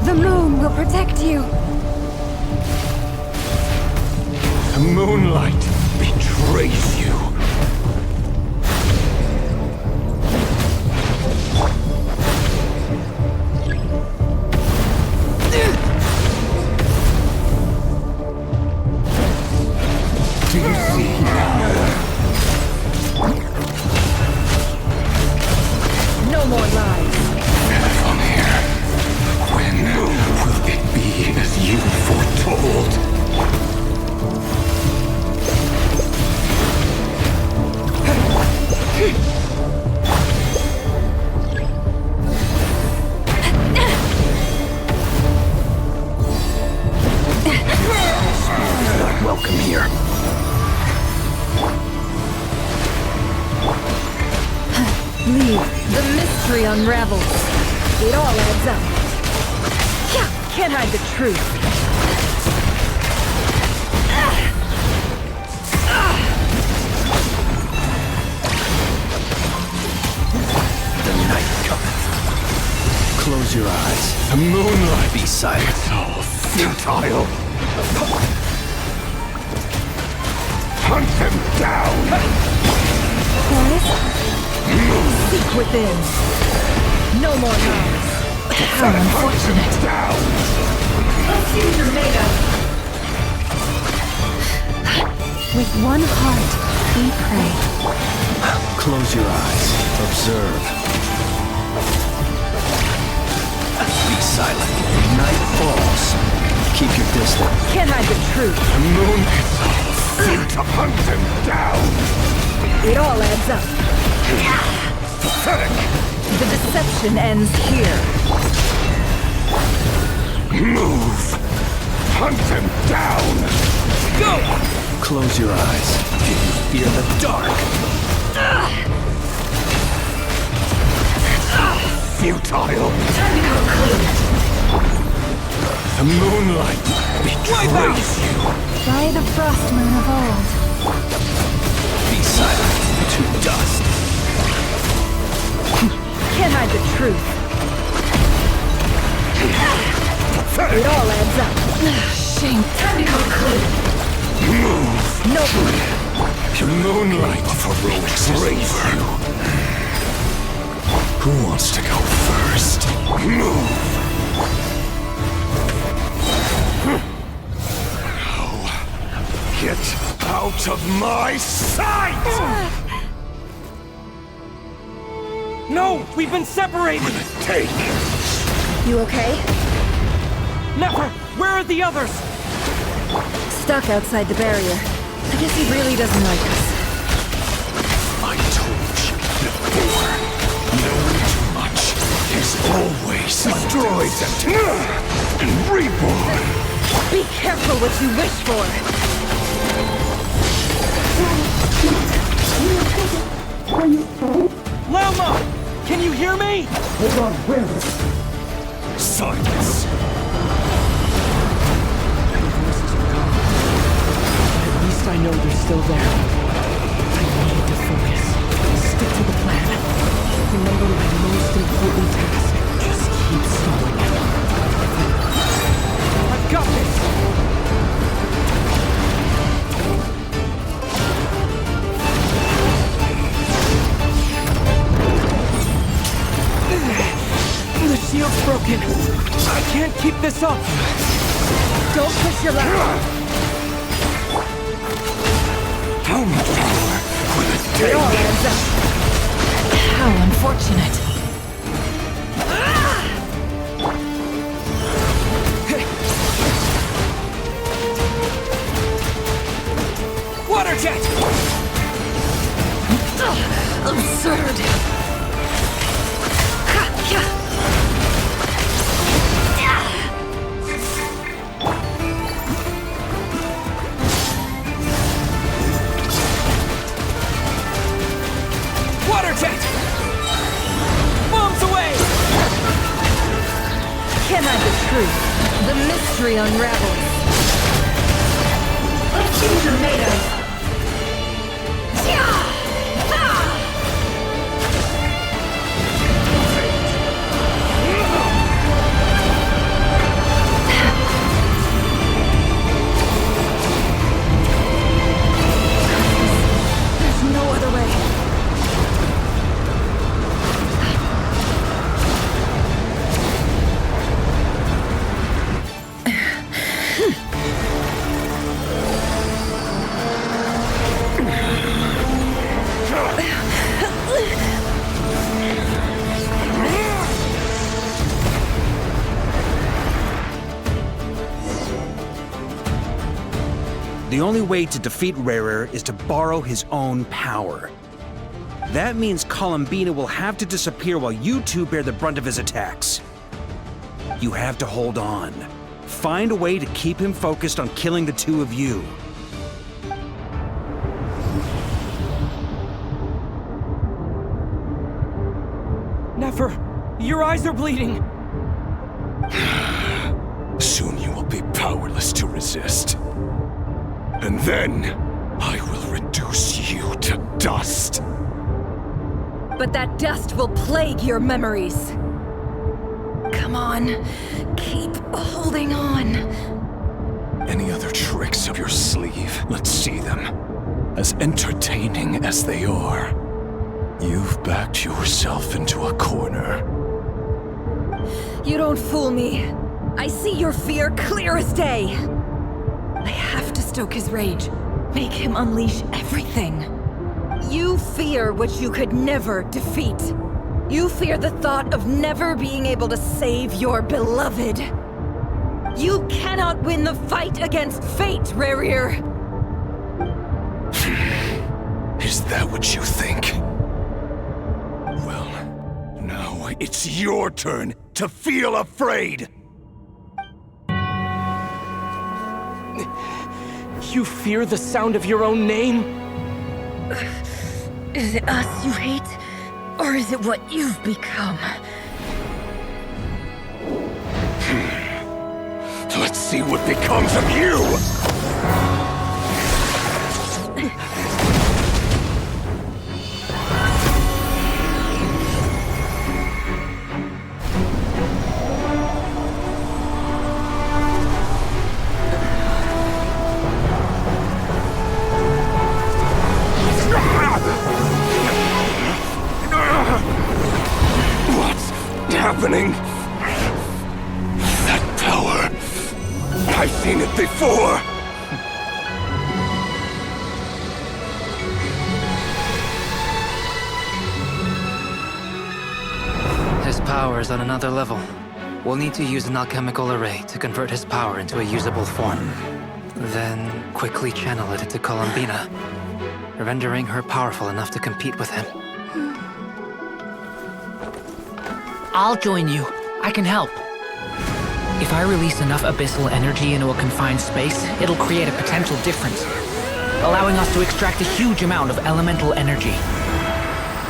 The moon will protect you. The moonlight betrays you. Do you see now? No more lies. From here, when will it be as you foretold? Not welcome here. Leave. The mystery unravels. It all adds up. Can't hide the truth. The night cometh. Close your eyes. The moonlight. Be silent. It's all futile. Hunt him down. Seek within. No more lies. How unfortunate. Down. Let's see what you're made of. With one heart, we pray. Close your eyes. Observe. Be silent. Night falls. Keep your distance. Can't hide the truth. The moon is all futile. Hunt him down. It all adds up. Pathetic. The deception ends here. Move. Hunt him down. Go! Close your eyes. Do you fear the dark? futile! Time to come clean! The moonlight betrays you! By the frost moon of old. Be silent to dust! Can't hide the truth. It all adds up. Shame. Time to come clean. Move! No. Your moonlight betrays you. Who wants to go first? Move! Now, get out of my sight! No! We've been separated! Take! You okay? Nefer! Where are the others? Stuck outside the barrier. I guess he really doesn't like us. I told you before. Knowing too much is always destroys and reborn. Be careful what you wish for. Lelma! Can you hear me? Hold on, where? Silence. At least I know they're still there. I need to focus. Stick to the plan. Remember my most important task. Just keep stalling it. I've got this! The shield's broken. I can't keep this up. Don't push your luck. How much power will it It take? all adds up. How unfortunate. Water jet! Absurd. Water jet! Bombs away! Can't hide the truth. The mystery unravels. Let's see what you're made of. There's no other way. The only way to defeat Rerir is to borrow his own power. That means Columbina will have to disappear while you two bear the brunt of his attacks. You have to hold on. Find a way to keep him focused on killing the two of you. Nefer, your eyes are bleeding. Soon you will be powerless to resist. And then, I will reduce you to dust. But that dust will plague your memories. Come on, keep holding on. Any other tricks up your sleeve? Let's see them. As entertaining as they are. You've backed yourself into a corner. You don't fool me. I see your fear clear as day. I have to stoke his rage. Make him unleash everything. You fear what you could never defeat. You fear the thought of never being able to save your beloved. You cannot win the fight against fate, Rerir. Is that what you think? Well, now it's your turn to feel afraid! You fear the sound of your own name? Is it us you hate? Or is it what you've become? see what becomes of you! What's happening? That power... I've seen it before! His power is on another level. We'll need to use an alchemical array to convert his power into a usable form. Then quickly channel it into Columbina, rendering her powerful enough to compete with him. I'll join you. I can help. If I release enough abyssal energy into a confined space, it'll create a potential difference, allowing us to extract a huge amount of elemental energy.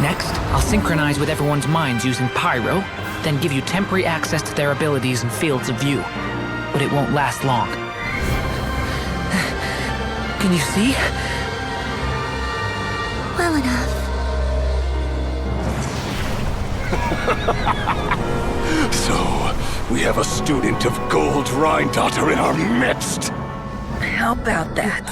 Next, I'll synchronize with everyone's minds using pyro, then give you temporary access to their abilities and fields of view. But it won't last long. Can you see? Well enough. So, we have a student of Gold Rhine-Dottore in our midst! How about that?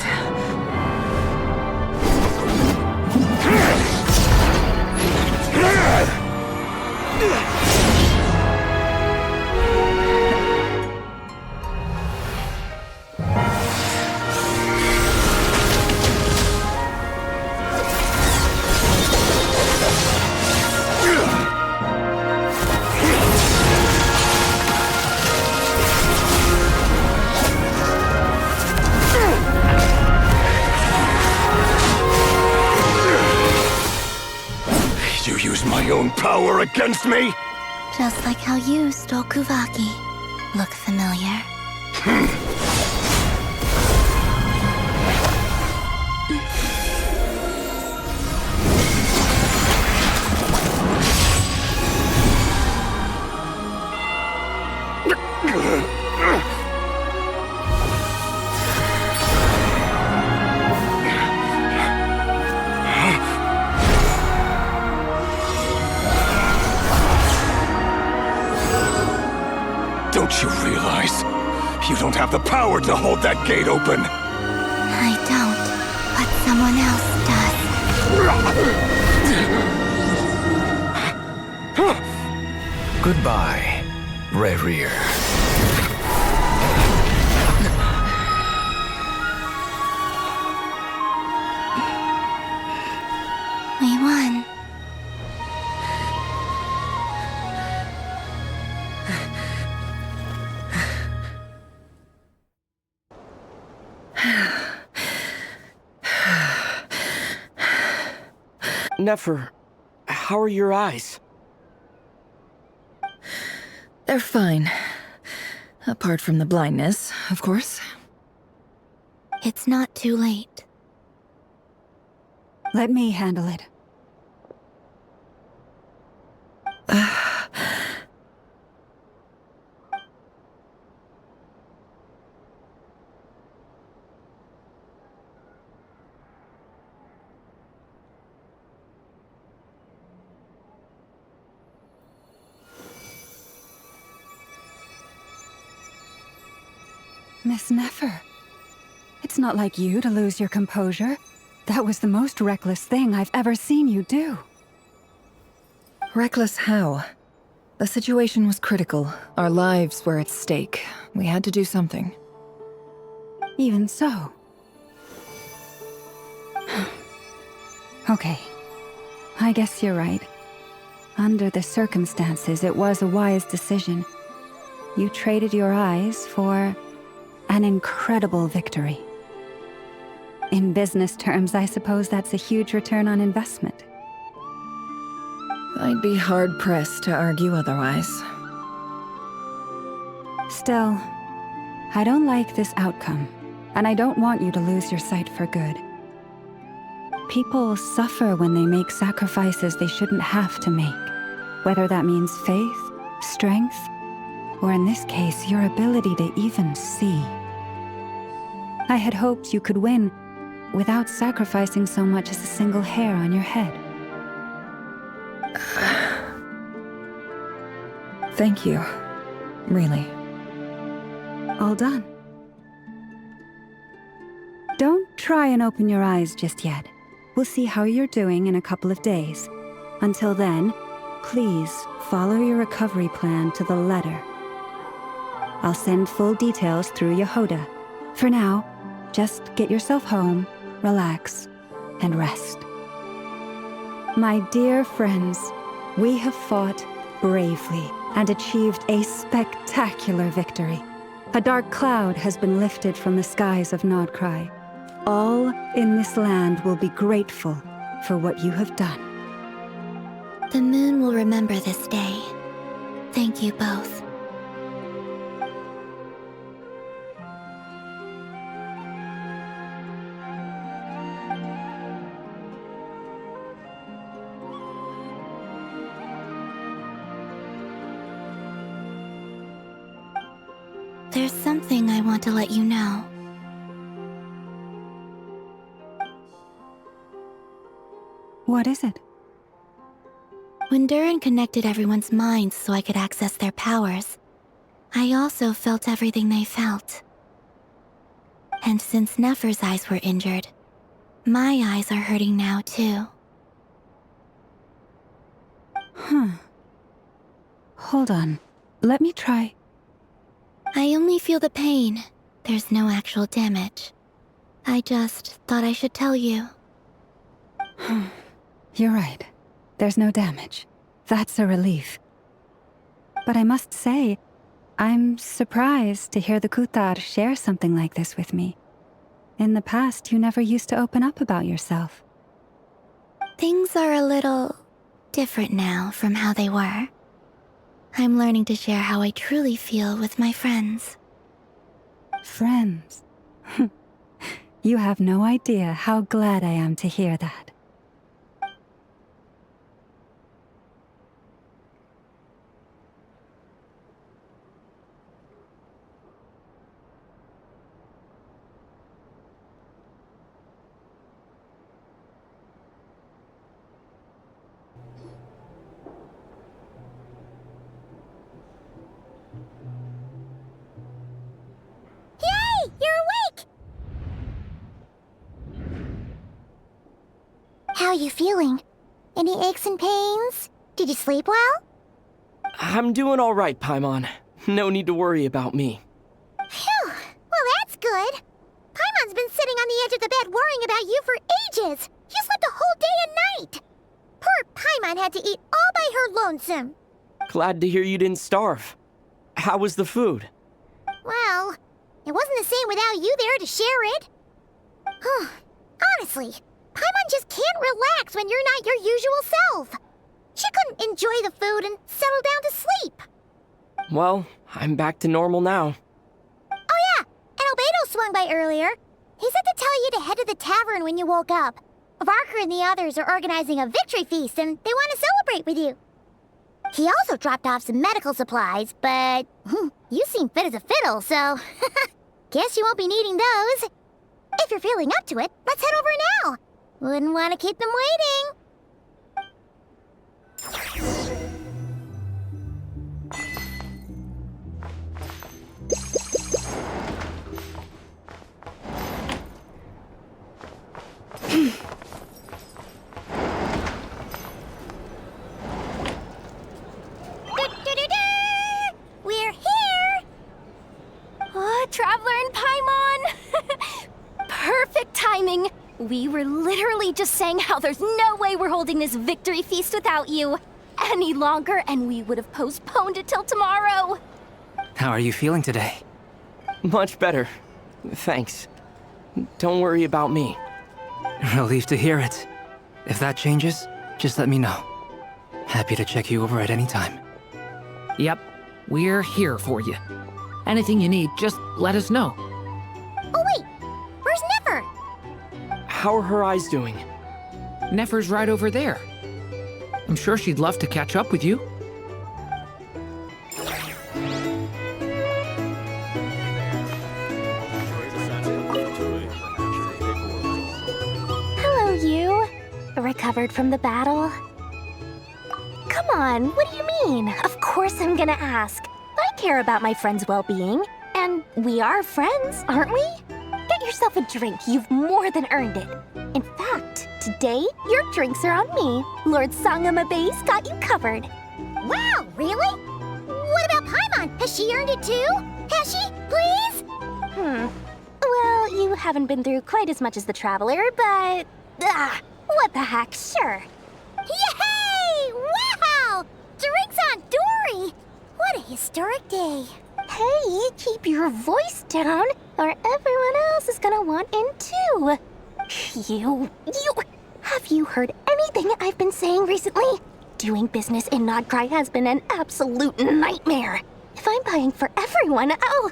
You use my own power against me? Just like how you stole Kuvaki. Look familiar? Don't you realize? You don't have the power to hold that gate open! I don't, but someone else does. Goodbye, Rerir. We won. Nefer, how are your eyes? They're fine. Apart from the blindness, of course. It's not too late. Let me handle it. Miss Nefer, it's not like you to lose your composure. That was the most reckless thing I've ever seen you do. Reckless how? The situation was critical. Our lives were at stake. We had to do something. Even so. Okay. I guess you're right. Under the circumstances, it was a wise decision. You traded your eyes for an incredible victory. In business terms, I suppose that's a huge return on investment. I'd be hard-pressed to argue otherwise. Still, I don't like this outcome, and I don't want you to lose your sight for good. People suffer when they make sacrifices they shouldn't have to make, whether that means faith, strength, or in this case, your ability to even see. I had hoped you could win without sacrificing so much as a single hair on your head. Thank you. Really. All done. Don't try and open your eyes just yet. We'll see how you're doing in a couple of days. Until then, please follow your recovery plan to the letter. I'll send full details through Yehoda. For now, just get yourself home, relax, and rest. My dear friends, we have fought bravely and achieved a spectacular victory. A dark cloud has been lifted from the skies of Nodkrai. All in this land will be grateful for what you have done. The moon will remember this day. Thank you both. There's something I want to let you know. What is it? When Durin connected everyone's minds so I could access their powers, I also felt everything they felt. And since Nefer's eyes were injured, my eyes are hurting now too. Hold on. Let me try. I only feel the pain. There's no actual damage. I just thought I should tell you. You're right. There's no damage. That's a relief. But I must say, I'm surprised to hear the Kutar share something like this with me. In the past, you never used to open up about yourself. Things are a little different now from how they were. I'm learning to share how I truly feel with my friends. Friends? You have no idea how glad I am to hear that. How are you feeling? Any aches and pains? Did you sleep well? I'm doing all right, Paimon. No need to worry about me. Phew! Well, that's good. Paimon's been sitting on the edge of the bed worrying about you for ages. You slept a whole day and night. Poor Paimon had to eat all by her lonesome. Glad to hear you didn't starve. How was the food? Well, it wasn't the same without you there to share it. Honestly, Paimon just can't relax when you're not your usual self. She couldn't enjoy the food and settle down to sleep. Well, I'm back to normal now. Oh yeah, and Albedo swung by earlier. He said to tell you to head to the tavern when you woke up. VARKA and the others are organizing a victory feast and they want to celebrate with you. He also dropped off some medical supplies, but you seem fit as a fiddle, so guess you won't be needing those. If you're feeling up to it, let's head over now. Wouldn't want to keep them waiting. We're here! Oh, Traveler and Paimon! Perfect timing! We were literally just saying how there's no way we're holding this victory feast without you any longer, and we would have postponed it till tomorrow. How are you feeling today? Much better. Thanks. Don't worry about me. Relieved to hear it. If that changes, just let me know. Happy to check you over at any time. Yep, we're here for you. Anything you need, just let us know. Oh wait, where's Nefer? How are her eyes doing? Nefer's right over there. I'm sure she'd love to catch up with you. recovered from the battle? Come on, what do you mean? Of course I'm gonna ask. I care about my friend's well-being. And we are friends, aren't we? Get yourself a drink. You've more than earned it. In fact, today, your drinks are on me. Lord Sangamabe's got you covered. Wow, really? What about Paimon? Has she earned it too? Has she? Please? Well, you haven't been through quite as much as the Traveler, but... what the heck, sure. Yay! Wow! Drinks on Dory! What a historic day. Hey, keep your voice down, or everyone else is gonna want in too. Have you heard anything I've been saying recently? Doing business in nodkrai has been an absolute nightmare. If I'm buying for everyone, I'll...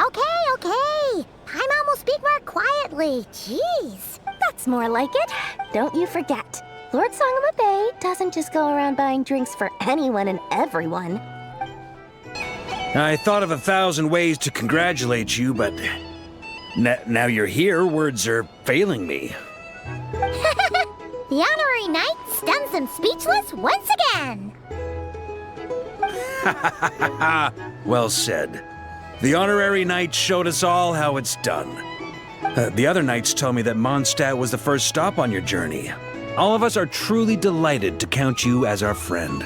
Okay. Paimon will speak more quietly. Jeez. That's more like it. Don't you forget, Lord Sangamabe doesn't just go around buying drinks for anyone and everyone. I thought of 1,000 ways to congratulate you, but now you're here, words are failing me. The honorary knight stuns them speechless once again. Well said. The honorary knight showed us all how it's done. The other knights tell me that Mondstadt was the first stop on your journey. All of us are truly delighted to count you as our friend.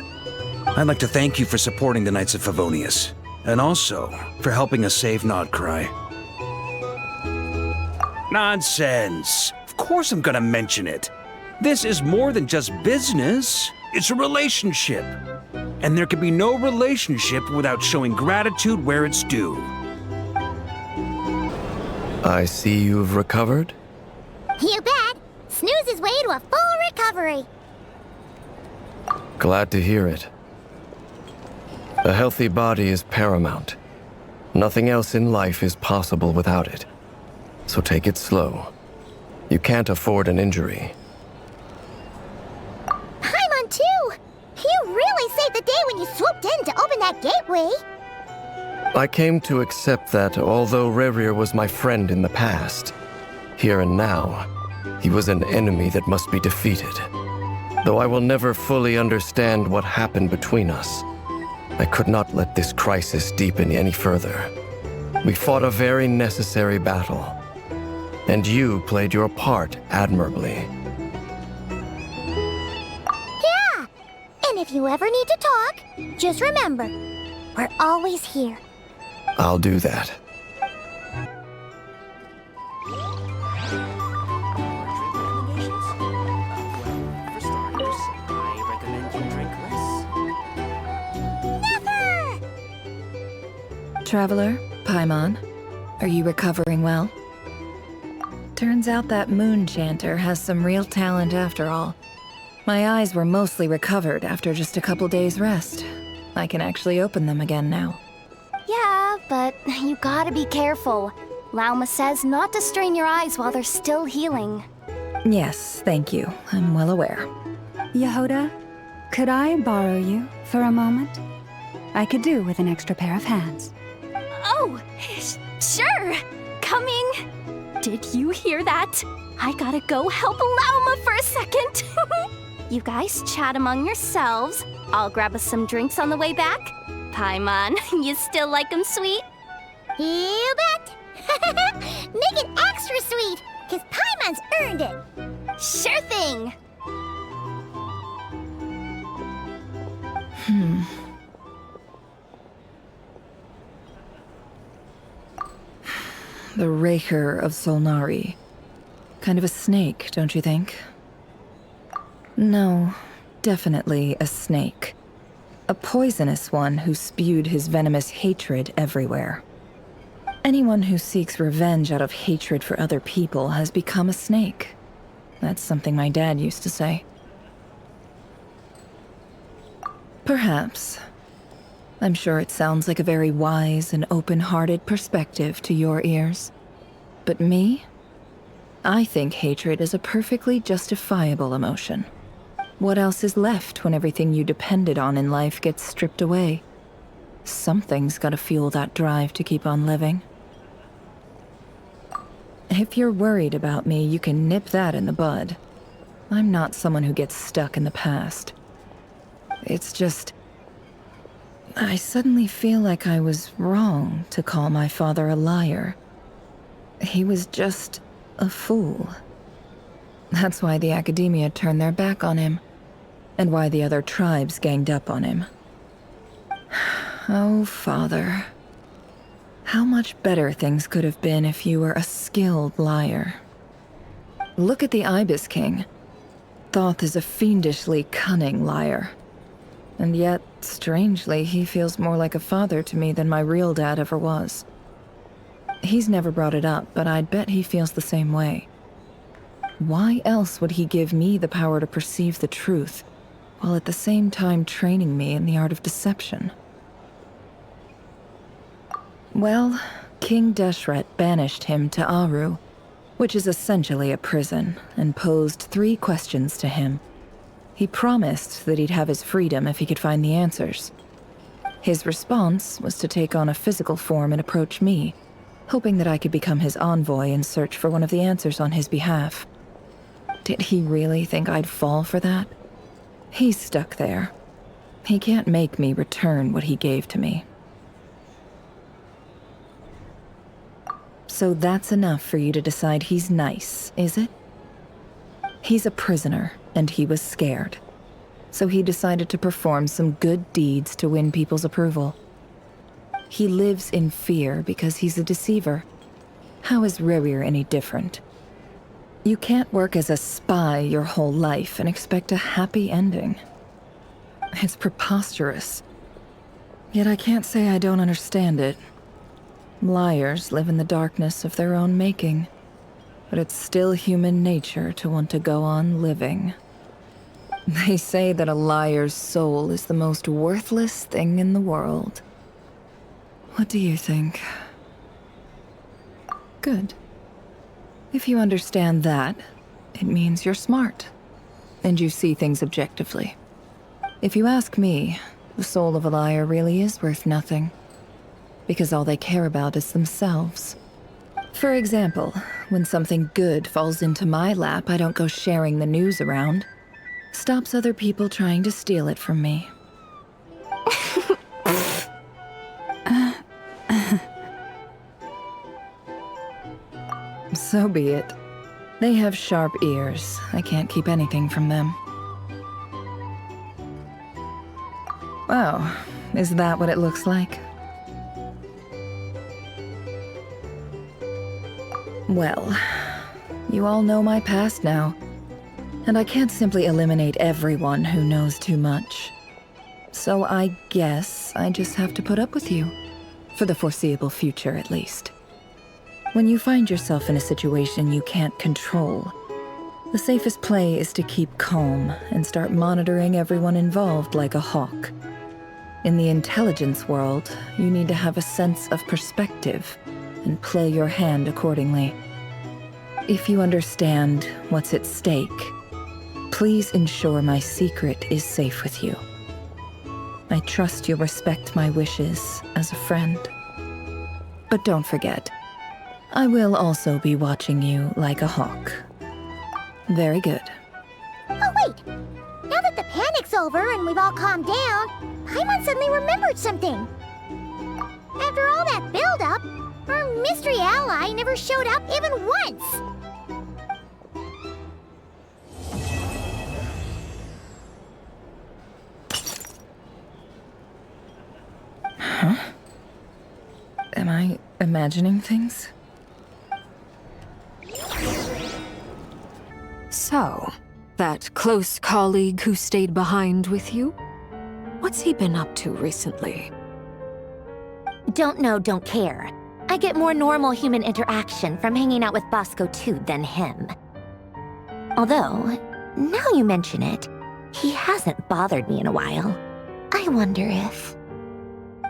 I'd like to thank you for supporting the Knights of Favonius, and also for helping us save nodkrai. Nonsense! Of course I'm gonna mention it. This is more than just business. It's a relationship. And there can be no relationship without showing gratitude where it's due. I see you've recovered? You bet. Snooze his way to a full recovery. Glad to hear it. A healthy body is paramount. Nothing else in life is possible without it. So take it slow. You can't afford an injury. Paimon too! You really saved the day when you swooped in to open that gateway. I came to accept that although Rerir was my friend in the past, here and now, he was an enemy that must be defeated. Though I will never fully understand what happened between us, I could not let this crisis deepen any further. We fought a very necessary battle, and you played your part admirably. Yeah! And if you ever need to talk, just remember, we're always here. I'll do that. Traveler, Paimon, are you recovering well? Turns out that moon chanter has some real talent after all. My eyes were mostly recovered after just a couple days rest. I can actually open them again now. Yeah, but you gotta be careful. Lauma says not to strain your eyes while they're still healing. Yes, thank you. I'm well aware. Yehoda, could I borrow you for a moment? I could do with an extra pair of hands. Oh, sure. Coming. Did you hear that? I gotta go help Lauma for a second. You guys chat among yourselves. I'll grab us some drinks on the way back. Paimon, you still like 'em sweet? You bet! Make it extra sweet, because Paimon's earned it! Sure thing! The Rerir of Solnari. Kind of a snake, don't you think? No, definitely a snake. A poisonous one who spewed his venomous hatred everywhere. Anyone who seeks revenge out of hatred for other people has become a snake. That's something my dad used to say. Perhaps. I'm sure it sounds like a very wise and open-hearted perspective to your ears. But me? I think hatred is a perfectly justifiable emotion. What else is left when everything you depended on in life gets stripped away? Something's gotta fuel that drive to keep on living. If you're worried about me, you can nip that in the bud. I'm not someone who gets stuck in the past. It's just... I suddenly feel like I was wrong to call my father a liar. He was just a fool. That's why the Academia turned their back on him, and why the other tribes ganged up on him. Oh, Father. How much better things could have been if you were a skilled liar. Look at the Ibis King. Thoth is a fiendishly cunning liar. And yet, strangely, he feels more like a father to me than my real dad ever was. He's never brought it up, but I'd bet he feels the same way. Why else would he give me the power to perceive the truth, while at the same time training me in the art of deception? Well, King Deshret banished him to Aru, which is essentially a prison, and posed 3 questions to him. He promised that he'd have his freedom if he could find the answers. His response was to take on a physical form and approach me, hoping that I could become his envoy and search for one of the answers on his behalf. Did he really think I'd fall for that? He's stuck there. He can't make me return what he gave to me. So that's enough for you to decide he's nice, is it? He's a prisoner, and he was scared. So he decided to perform some good deeds to win people's approval. He lives in fear because he's a deceiver. How is Rerir any different? You can't work as a spy your whole life and expect a happy ending. It's preposterous. Yet I can't say I don't understand it. Liars live in the darkness of their own making, but it's still human nature to want to go on living. They say that a liar's soul is the most worthless thing in the world. What do you think? Good. If you understand that, it means you're smart, and you see things objectively. If you ask me, the soul of a liar really is worth nothing, because all they care about is themselves. For example, when something good falls into my lap, I don't go sharing the news around. Stops other people trying to steal it from me. So be it. They have sharp ears. I can't keep anything from them. Oh, is that what it looks like? Well, you all know my past now, and I can't simply eliminate everyone who knows too much. So I guess I just have to put up with you, for the foreseeable future at least. When you find yourself in a situation you can't control, the safest play is to keep calm and start monitoring everyone involved like a hawk. In the intelligence world, you need to have a sense of perspective and play your hand accordingly. If you understand what's at stake, please ensure my secret is safe with you. I trust you'll respect my wishes as a friend. But don't forget, I will also be watching you like a hawk. Very good. Oh, wait! Now that the panic's over and we've all calmed down, Paimon suddenly remembered something. After all that build-up, our mystery ally never showed up even once! Huh? Am I imagining things? So, that close colleague who stayed behind with you? What's he been up to recently? Don't know, don't care. I get more normal human interaction from hanging out with Bosco too than him. Although, now you mention it, he hasn't bothered me in a while. I wonder if...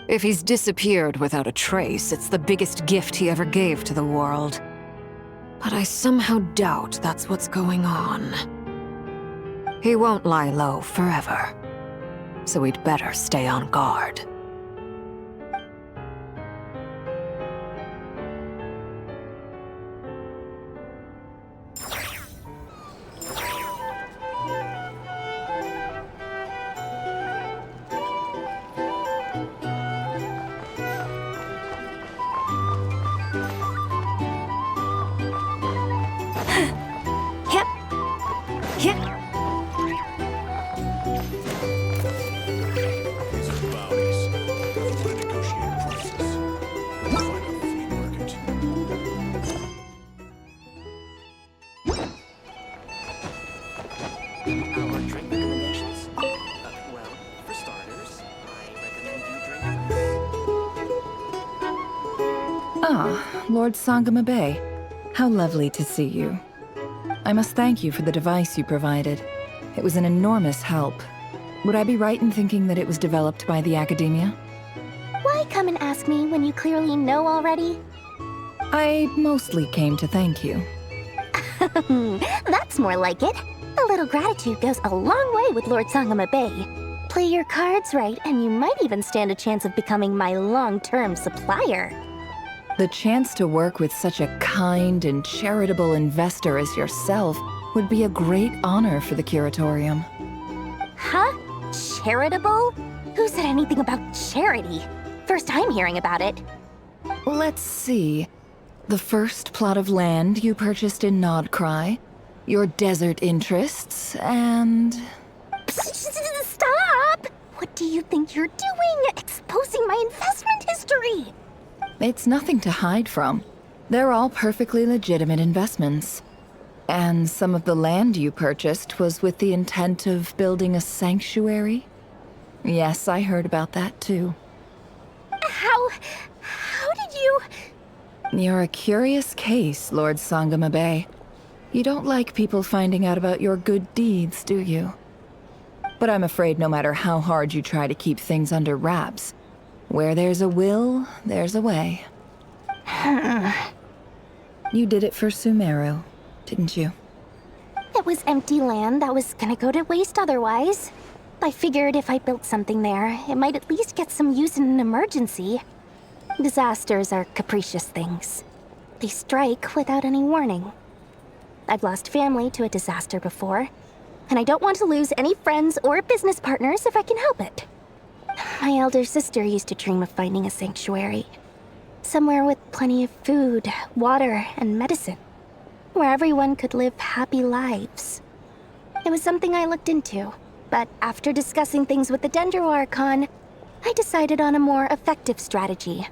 If he's disappeared without a trace, it's the biggest gift he ever gave to the world. But I somehow doubt that's what's going on. He won't lie low forever, so we'd better stay on guard. Ah, Lord Sangamabe. How lovely to see you. I must thank you for the device you provided. It was an enormous help. Would I be right in thinking that it was developed by the Academia? Why come and ask me when you clearly know already? I mostly came to thank you. That's more like it. A little gratitude goes a long way with Lord Sangamabe. Play your cards right, and you might even stand a chance of becoming my long-term supplier. The chance to work with such a kind and charitable investor as yourself would be a great honor for the Curatorium. Huh? Charitable? Who said anything about charity? First time hearing about it. Let's see. The first plot of land you purchased in Nodkrai, your desert interests, and... Stop! What do you think you're doing? Exposing my investment history! It's nothing to hide from. They're all perfectly legitimate investments. And some of the land you purchased was with the intent of building a sanctuary? Yes, I heard about that too. How did you... You're a curious case, Lord Sangamabe. You don't like people finding out about your good deeds, do you? But I'm afraid no matter how hard you try to keep things under wraps, where there's a will, there's a way. You did it for Sumeru, didn't you? It was empty land that was gonna go to waste otherwise. I figured if I built something there, it might at least get some use in an emergency. Disasters are capricious things. They strike without any warning. I've lost family to a disaster before, and I don't want to lose any friends or business partners if I can help it. My elder sister used to dream of finding a sanctuary. Somewhere with plenty of food, water, and medicine. Where everyone could live happy lives. It was something I looked into, but after discussing things with the Dendro Archon, I decided on a more effective strategy.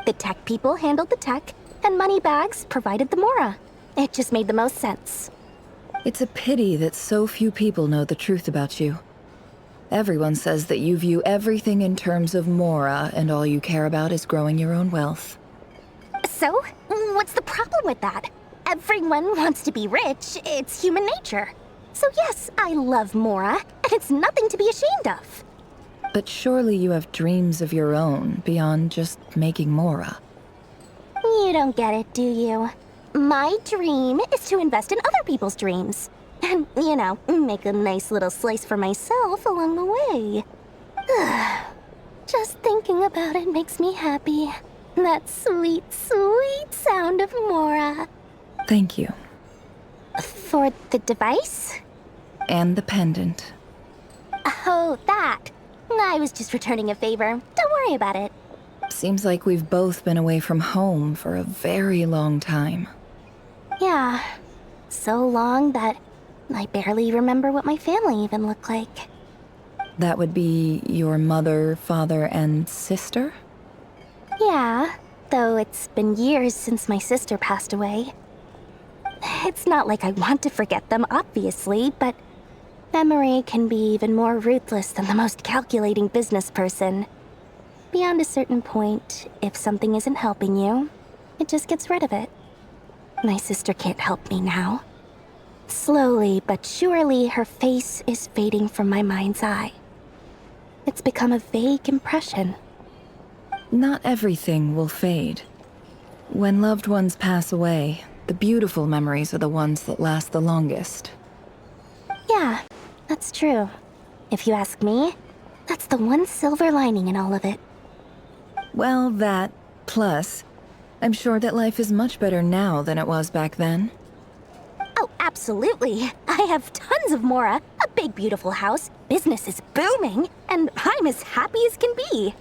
The tech people handled the tech, and Moneybags provided the Mora. It just made the most sense. It's a pity that so few people know the truth about you. Everyone says that you view everything in terms of Mora, and all you care about is growing your own wealth. So, what's the problem with that? Everyone wants to be rich. It's human nature. So yes, I love Mora, and it's nothing to be ashamed of. But surely you have dreams of your own beyond just making Mora. You don't get it, do you? My dream is to invest in other people's dreams. And, you know, make a nice little slice for myself along the way. Just thinking about it makes me happy. That sweet, sweet sound of Mora. Thank you. For the device? And the pendant. Oh, that. I was just returning a favor. Don't worry about it. Seems like we've both been away from home for a very long time. Yeah. So long that I barely remember what my family even looked like. That would be your mother, father, and sister? Yeah, though it's been years since my sister passed away. It's not like I want to forget them, obviously, but memory can be even more ruthless than the most calculating business person. Beyond a certain point, if something isn't helping you, it just gets rid of it. My sister can't help me now. Slowly but surely, her face is fading from my mind's eye. It's become a vague impression. Not everything will fade. When loved ones pass away, the beautiful memories are the ones that last the longest. Yeah, that's true. If you ask me, that's the one silver lining in all of it. Well, that, plus, I'm sure that life is much better now than it was back then. Oh, absolutely. I have tons of Mora, a big beautiful house, business is booming, and I'm as happy as can be.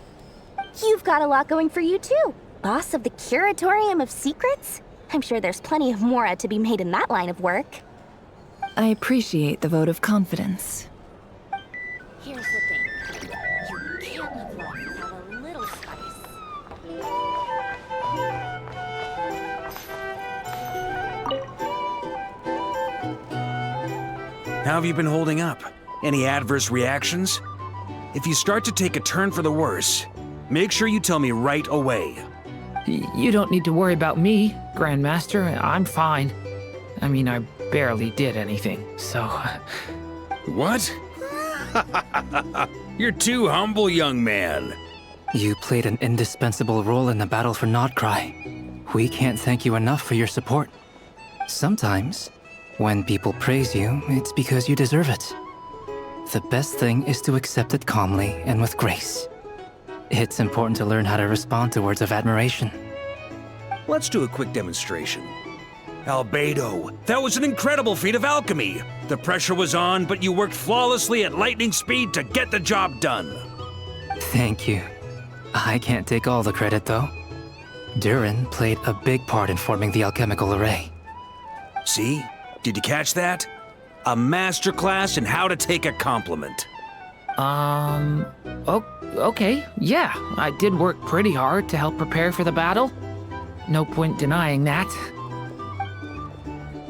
You've got a lot going for you too. Boss of the Curatorium of Secrets? I'm sure there's plenty of Mora to be made in that line of work. I appreciate the vote of confidence. Here's the thing. You can't live life without a little spice. How have you been holding up? Any adverse reactions? If you start to take a turn for the worse, make sure you tell me right away. You don't need to worry about me, Grandmaster. I'm fine. I mean, I barely did anything, so... What? You're too humble, young man. You played an indispensable role in the battle for nodkrai. We can't thank you enough for your support. Sometimes, when people praise you, it's because you deserve it. The best thing is to accept it calmly and with grace. It's important to learn how to respond to words of admiration. Let's do a quick demonstration. Albedo, that was an incredible feat of alchemy. The pressure was on, but you worked flawlessly at lightning speed to get the job done. Thank you. I can't take all the credit, though. Durin played a big part in forming the alchemical array. See? Did you catch that? A masterclass in how to take a compliment. Okay, yeah. I did work pretty hard to help prepare for the battle. No point denying that.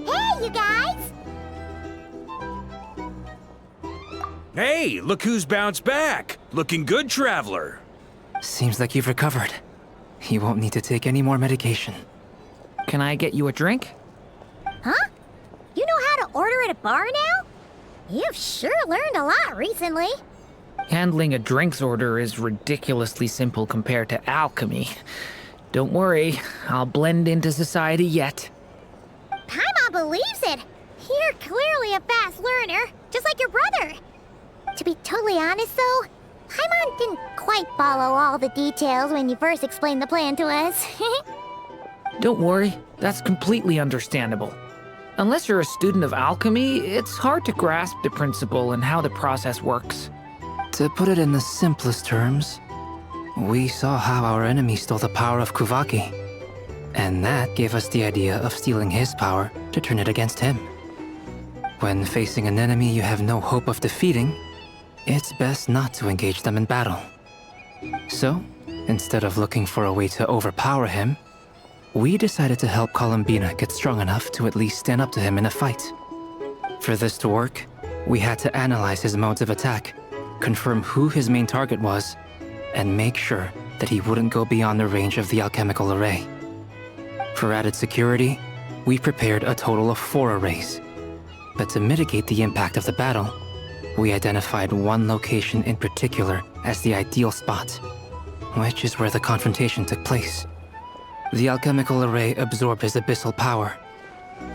Hey, you guys! Hey, look who's bounced back. Looking good, Traveler. Seems like you've recovered. You won't need to take any more medication. Can I get you a drink? Huh? You know how to order at a bar now? You've sure learned a lot recently. Handling a drinks order is ridiculously simple compared to alchemy. Don't worry, I'll blend into society yet. Paimon believes it. You're clearly a fast learner, just like your brother. To be totally honest, though, Paimon didn't quite follow all the details when you first explained the plan to us. Don't worry, that's completely understandable. Unless you're a student of alchemy, it's hard to grasp the principle and how the process works. To put it in the simplest terms, we saw how our enemy stole the power of Kuvaki. And that gave us the idea of stealing his power to turn it against him. When facing an enemy you have no hope of defeating, it's best not to engage them in battle. So, instead of looking for a way to overpower him, we decided to help Columbina get strong enough to at least stand up to him in a fight. For this to work, we had to analyze his modes of attack, confirm who his main target was, and make sure that he wouldn't go beyond the range of the alchemical array. For added security, we prepared a total of 4 arrays. But to mitigate the impact of the battle, we identified one location in particular as the ideal spot, which is where the confrontation took place. The alchemical array absorbed his abyssal power.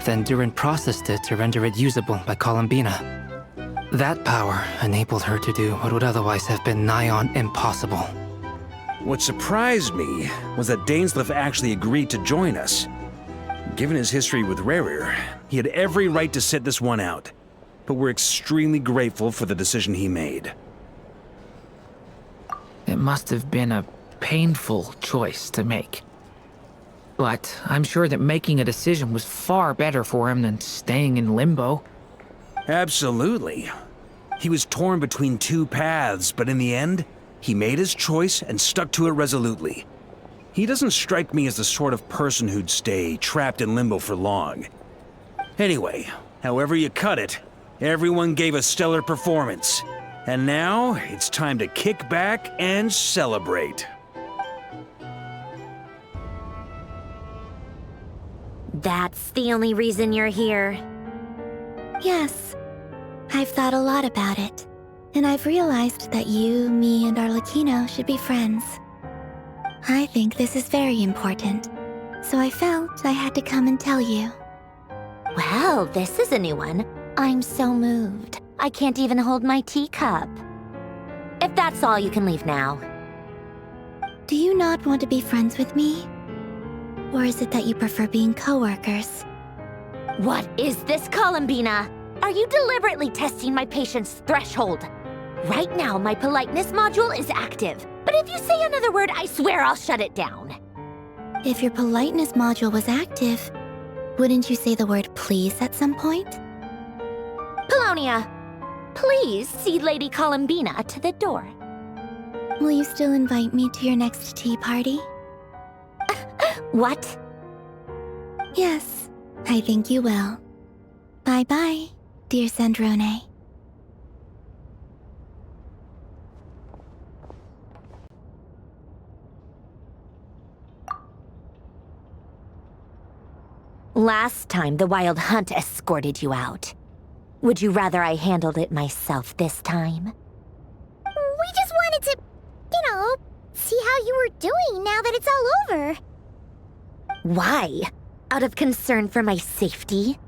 Then Durin processed it to render it usable by Columbina. That power enabled her to do what would otherwise have been nigh on impossible. What surprised me was that Dainsleif actually agreed to join us. Given his history with Rerir, he had every right to sit this one out. But we're extremely grateful for the decision he made. It must have been a painful choice to make. But I'm sure that making a decision was far better for him than staying in limbo. Absolutely. He was torn between 2 paths, but in the end, he made his choice and stuck to it resolutely. He doesn't strike me as the sort of person who'd stay trapped in limbo for long. Anyway, however you cut it, everyone gave a stellar performance. And now, it's time to kick back and celebrate. That's the only reason you're here. Yes. I've thought a lot about it. And I've realized that you, me, and Arlecchino should be friends. I think this is very important. So I felt I had to come and tell you. Well, this is a new one. I'm so moved. I can't even hold my teacup. If that's all, you can leave now. Do you not want to be friends with me? Or is it that you prefer being co-workers? What is this, Columbina? Are you deliberately testing my patience threshold? Right now, my politeness module is active. But if you say another word, I swear I'll shut it down. If your politeness module was active, wouldn't you say the word please at some point? Polonia, please see Lady Columbina to the door. Will you still invite me to your next tea party? What? Yes, I think you will. Bye-bye, dear Sandrone. Last time, the Wild Hunt escorted you out. Would you rather I handled it myself this time? We just wanted to, see how you were doing now that it's all over. Why? Out of concern for my safety?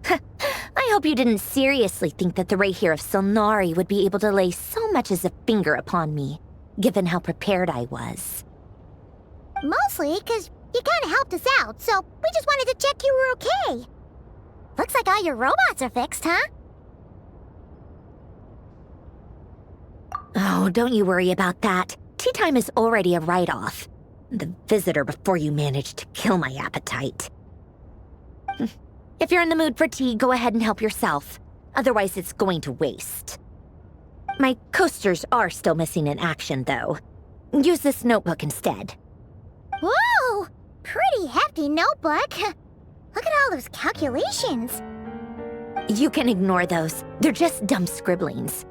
I hope you didn't seriously think that the Rerir of Solnari would be able to lay so much as a finger upon me, given how prepared I was. Mostly because you kind of helped us out, so we just wanted to check you were okay. Looks like all your robots are fixed, huh? Oh, don't you worry about that. Tea time is already a write-off. The visitor before you managed to kill my appetite. If you're in the mood for tea, go ahead and help yourself. Otherwise, it's going to waste. My coasters are still missing in action, though. Use this notebook instead. Whoa! Pretty hefty notebook. Look at all those calculations. You can ignore those. They're just dumb scribblings.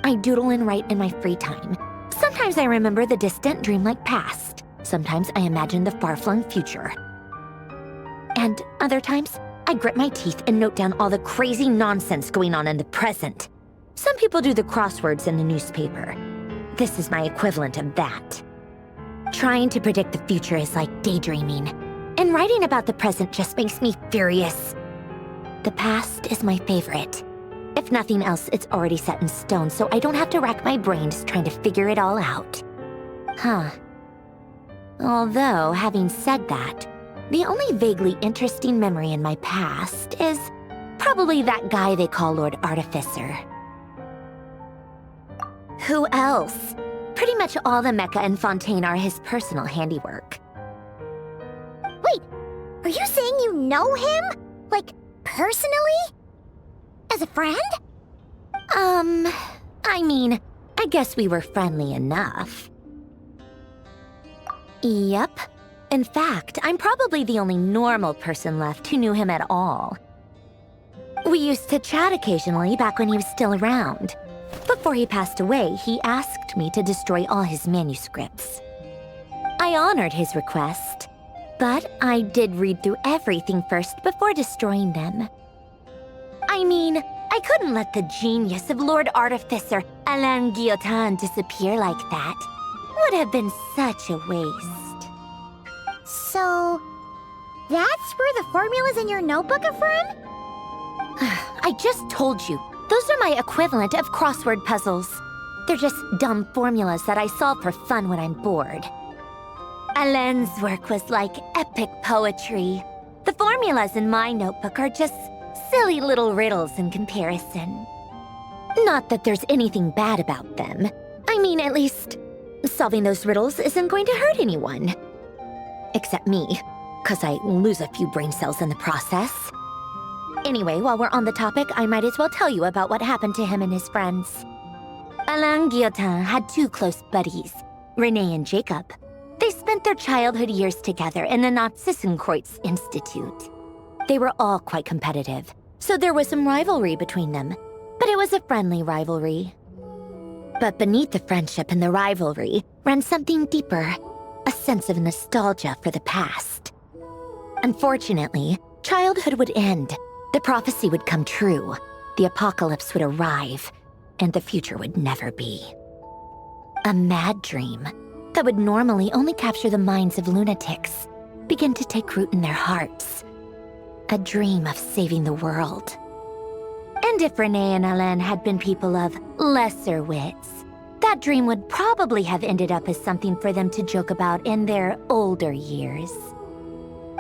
I doodle and write in my free time. Sometimes I remember the distant, dreamlike past. Sometimes I imagine the far-flung future. And other times, I grit my teeth and note down all the crazy nonsense going on in the present. Some people do the crosswords in the newspaper. This is my equivalent of that. Trying to predict the future is like daydreaming, and writing about the present just makes me furious. The past is my favorite. If nothing else, it's already set in stone, so I don't have to rack my brains trying to figure it all out. Huh. Although, having said that, the only vaguely interesting memory in my past is probably that guy they call Lord Artificer. Who else? Pretty much all the mecha and Fontaine are his personal handiwork. Wait, are you saying you know him? Like, personally? As a friend? I mean, I guess we were friendly enough. Yep. In fact, I'm probably the only normal person left who knew him at all. We used to chat occasionally back when he was still around. Before he passed away, he asked me to destroy all his manuscripts. I honored his request, but I did read through everything first before destroying them. I mean, I couldn't let the genius of Lord Artificer Alain Guillotin disappear like that. Would have been such a waste. So, that's where the formulas in your notebook are from? I just told you. Those are my equivalent of crossword puzzles. They're just dumb formulas that I solve for fun when I'm bored. Alain's work was like epic poetry. The formulas in my notebook are just silly little riddles in comparison. Not that there's anything bad about them. I mean, at least, solving those riddles isn't going to hurt anyone. Except me, 'cause I lose a few brain cells in the process. Anyway, while we're on the topic, I might as well tell you about what happened to him and his friends. Alain Guillotin had two close buddies, Renee and Jacob. They spent their childhood years together in the Narzissenkreuz Institute. They were all quite competitive, so there was some rivalry between them, but it was a friendly rivalry. But beneath the friendship and the rivalry ran something deeper, a sense of nostalgia for the past. Unfortunately, childhood would end. The prophecy would come true, the apocalypse would arrive, and the future would never be. A mad dream that would normally only capture the minds of lunatics began to take root in their hearts. A dream of saving the world. And if Renee and Alain had been people of lesser wits, that dream would probably have ended up as something for them to joke about in their older years.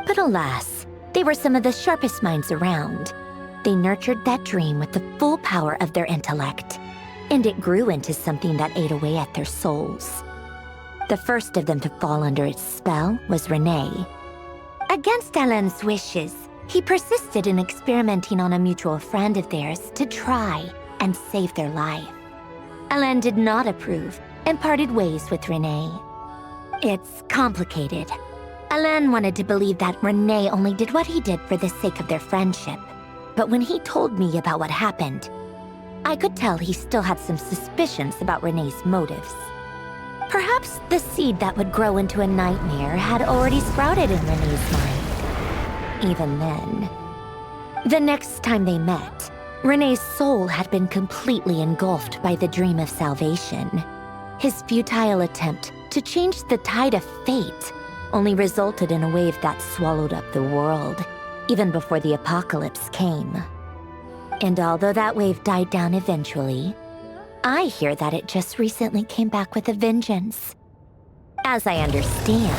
But alas, they were some of the sharpest minds around. They nurtured that dream with the full power of their intellect, and it grew into something that ate away at their souls. The first of them to fall under its spell was Renee. Against Alain's wishes, he persisted in experimenting on a mutual friend of theirs to try and save their life. Alain did not approve and parted ways with Renee. It's complicated. Alain wanted to believe that Renee only did what he did for the sake of their friendship. But when he told me about what happened, I could tell he still had some suspicions about Renee's motives. Perhaps the seed that would grow into a nightmare had already sprouted in Renee's mind. even then. The next time they met, Renee's soul had been completely engulfed by the dream of salvation. His futile attempt to change the tide of fate only resulted in a wave that swallowed up the world, even before the apocalypse came. And although that wave died down eventually, I hear that it just recently came back with a vengeance. As I understand,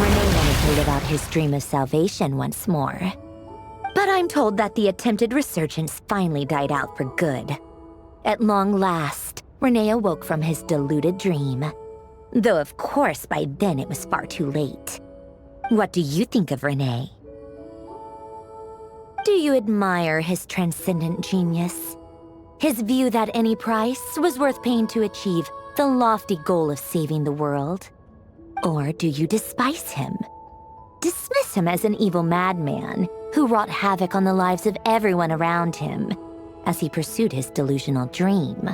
Renee wanted to live out his dream of salvation once more. But I'm told that the attempted resurgence finally died out for good. At long last, Renee awoke from his deluded dream. Though of course by then it was far too late. What do you think of Renee? Do you admire his transcendent genius? His view that any price was worth paying to achieve the lofty goal of saving the world? Or do you despise him? Dismiss him as an evil madman who wrought havoc on the lives of everyone around him as he pursued his delusional dream?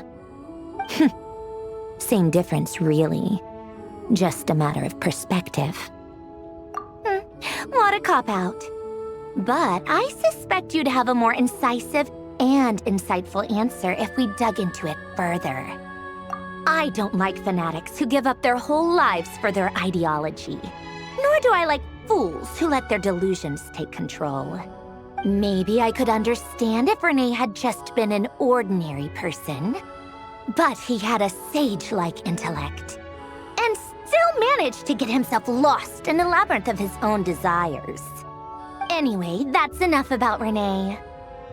Same difference, really. Just a matter of perspective. What a cop-out. But I suspect you'd have a more incisive and insightful answer if we dug into it further. I don't like fanatics who give up their whole lives for their ideology. Nor do I like fools who let their delusions take control. Maybe I could understand if Renee had just been an ordinary person. But he had a sage-like intellect, and still managed to get himself lost in the labyrinth of his own desires. Anyway, that's enough about Renee.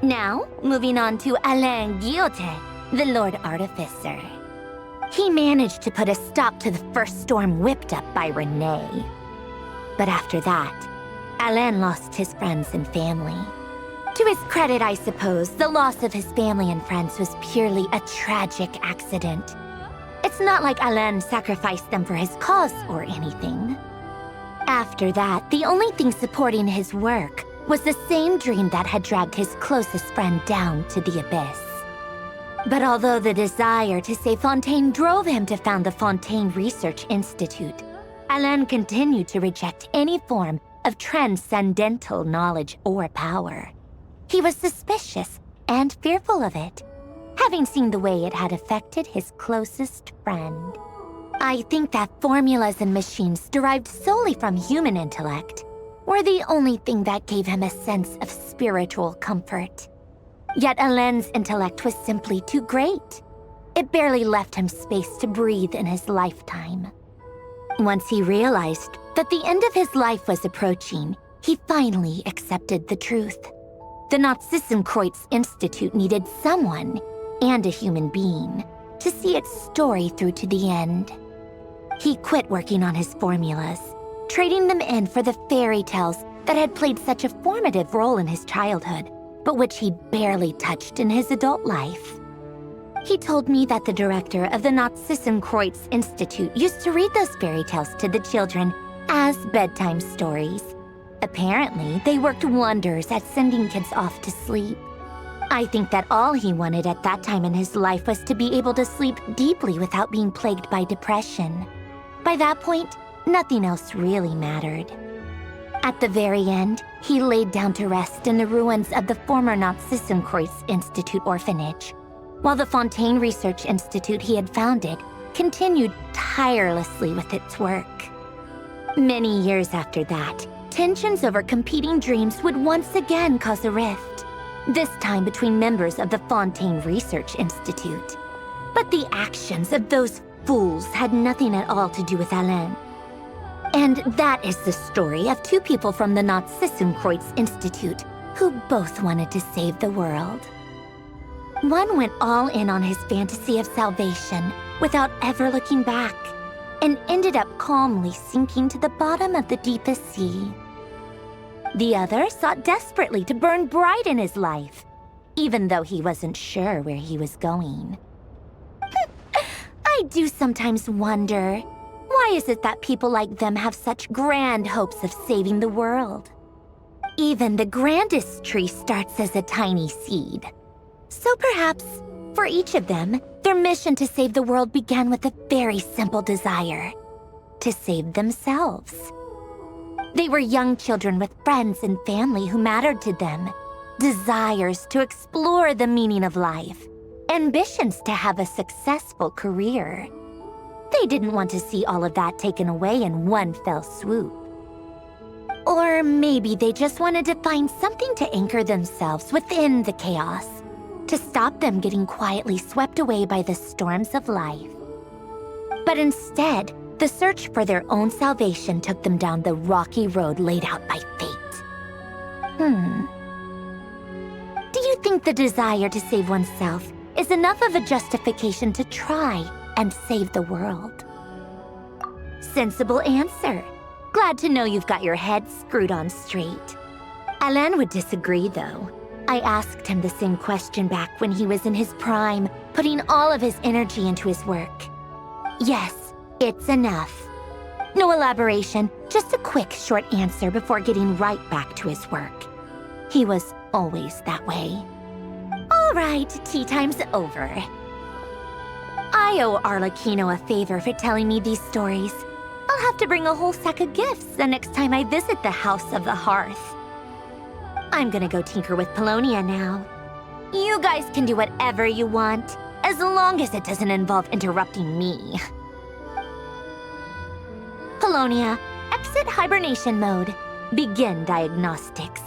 Now, moving on to Alain Guillotin, the Lord Artificer. He managed to put a stop to the first storm whipped up by Renee. But after that, Alain lost his friends and family. To his credit, I suppose, the loss of his family and friends was purely a tragic accident. It's not like Alain sacrificed them for his cause or anything. After that, the only thing supporting his work was the same dream that had dragged his closest friend down to the abyss. But although the desire to save Fontaine drove him to found the Fontaine Research Institute, Alain continued to reject any form of transcendental knowledge or power. He was suspicious and fearful of it, having seen the way it had affected his closest friend. I think that formulas and machines derived solely from human intellect were the only thing that gave him a sense of spiritual comfort. Yet Alain's intellect was simply too great. It barely left him space to breathe in his lifetime. Once he realized that the end of his life was approaching, he finally accepted the truth. The Nazissenkreuz Institute needed someone, and a human being, to see its story through to the end. He quit working on his formulas, trading them in for the fairy tales that had played such a formative role in his childhood, but which he barely touched in his adult life. He told me that the director of the Nazissenkreuz Institute used to read those fairy tales to the children as bedtime stories. Apparently, they worked wonders at sending kids off to sleep. I think that all he wanted at that time in his life was to be able to sleep deeply without being plagued by depression. By that point, nothing else really mattered. At the very end, he laid down to rest in the ruins of the former Nazissenkreuz Institute orphanage, while the Fontaine Research Institute he had founded continued tirelessly with its work. Many years after that, tensions over competing dreams would once again cause a rift, this time between members of the Fontaine Research Institute. But the actions of those fools had nothing at all to do with Alain. And that is the story of two people from the Nazissenkreuz Institute who both wanted to save the world. One went all in on his fantasy of salvation without ever looking back, and ended up calmly sinking to the bottom of the deepest sea. The other sought desperately to burn bright in his life, even though he wasn't sure where he was going. I do sometimes wonder, why is it that people like them have such grand hopes of saving the world? Even the grandest tree starts as a tiny seed. So perhaps, for each of them, their mission to save the world began with a very simple desire: to save themselves. They were young children with friends and family who mattered to them, desires to explore the meaning of life, ambitions to have a successful career. They didn't want to see all of that taken away in one fell swoop. Or maybe they just wanted to find something to anchor themselves within the chaos, to stop them getting quietly swept away by the storms of life. But instead, the search for their own salvation took them down the rocky road laid out by fate. Do you think the desire to save oneself is enough of a justification to try and save the world? Sensible answer. Glad to know you've got your head screwed on straight. Alain would disagree, though. I asked him the same question back when he was in his prime, putting all of his energy into his work. Yes, it's enough. No elaboration, just a quick, short answer before getting right back to his work. He was always that way. All right, tea time's over. I owe Arlecchino a favor for telling me these stories. I'll have to bring a whole sack of gifts the next time I visit the House of the Hearth. I'm gonna go tinker with Polonia now. You guys can do whatever you want, as long as it doesn't involve interrupting me. Polonia, exit hibernation mode. Begin diagnostics.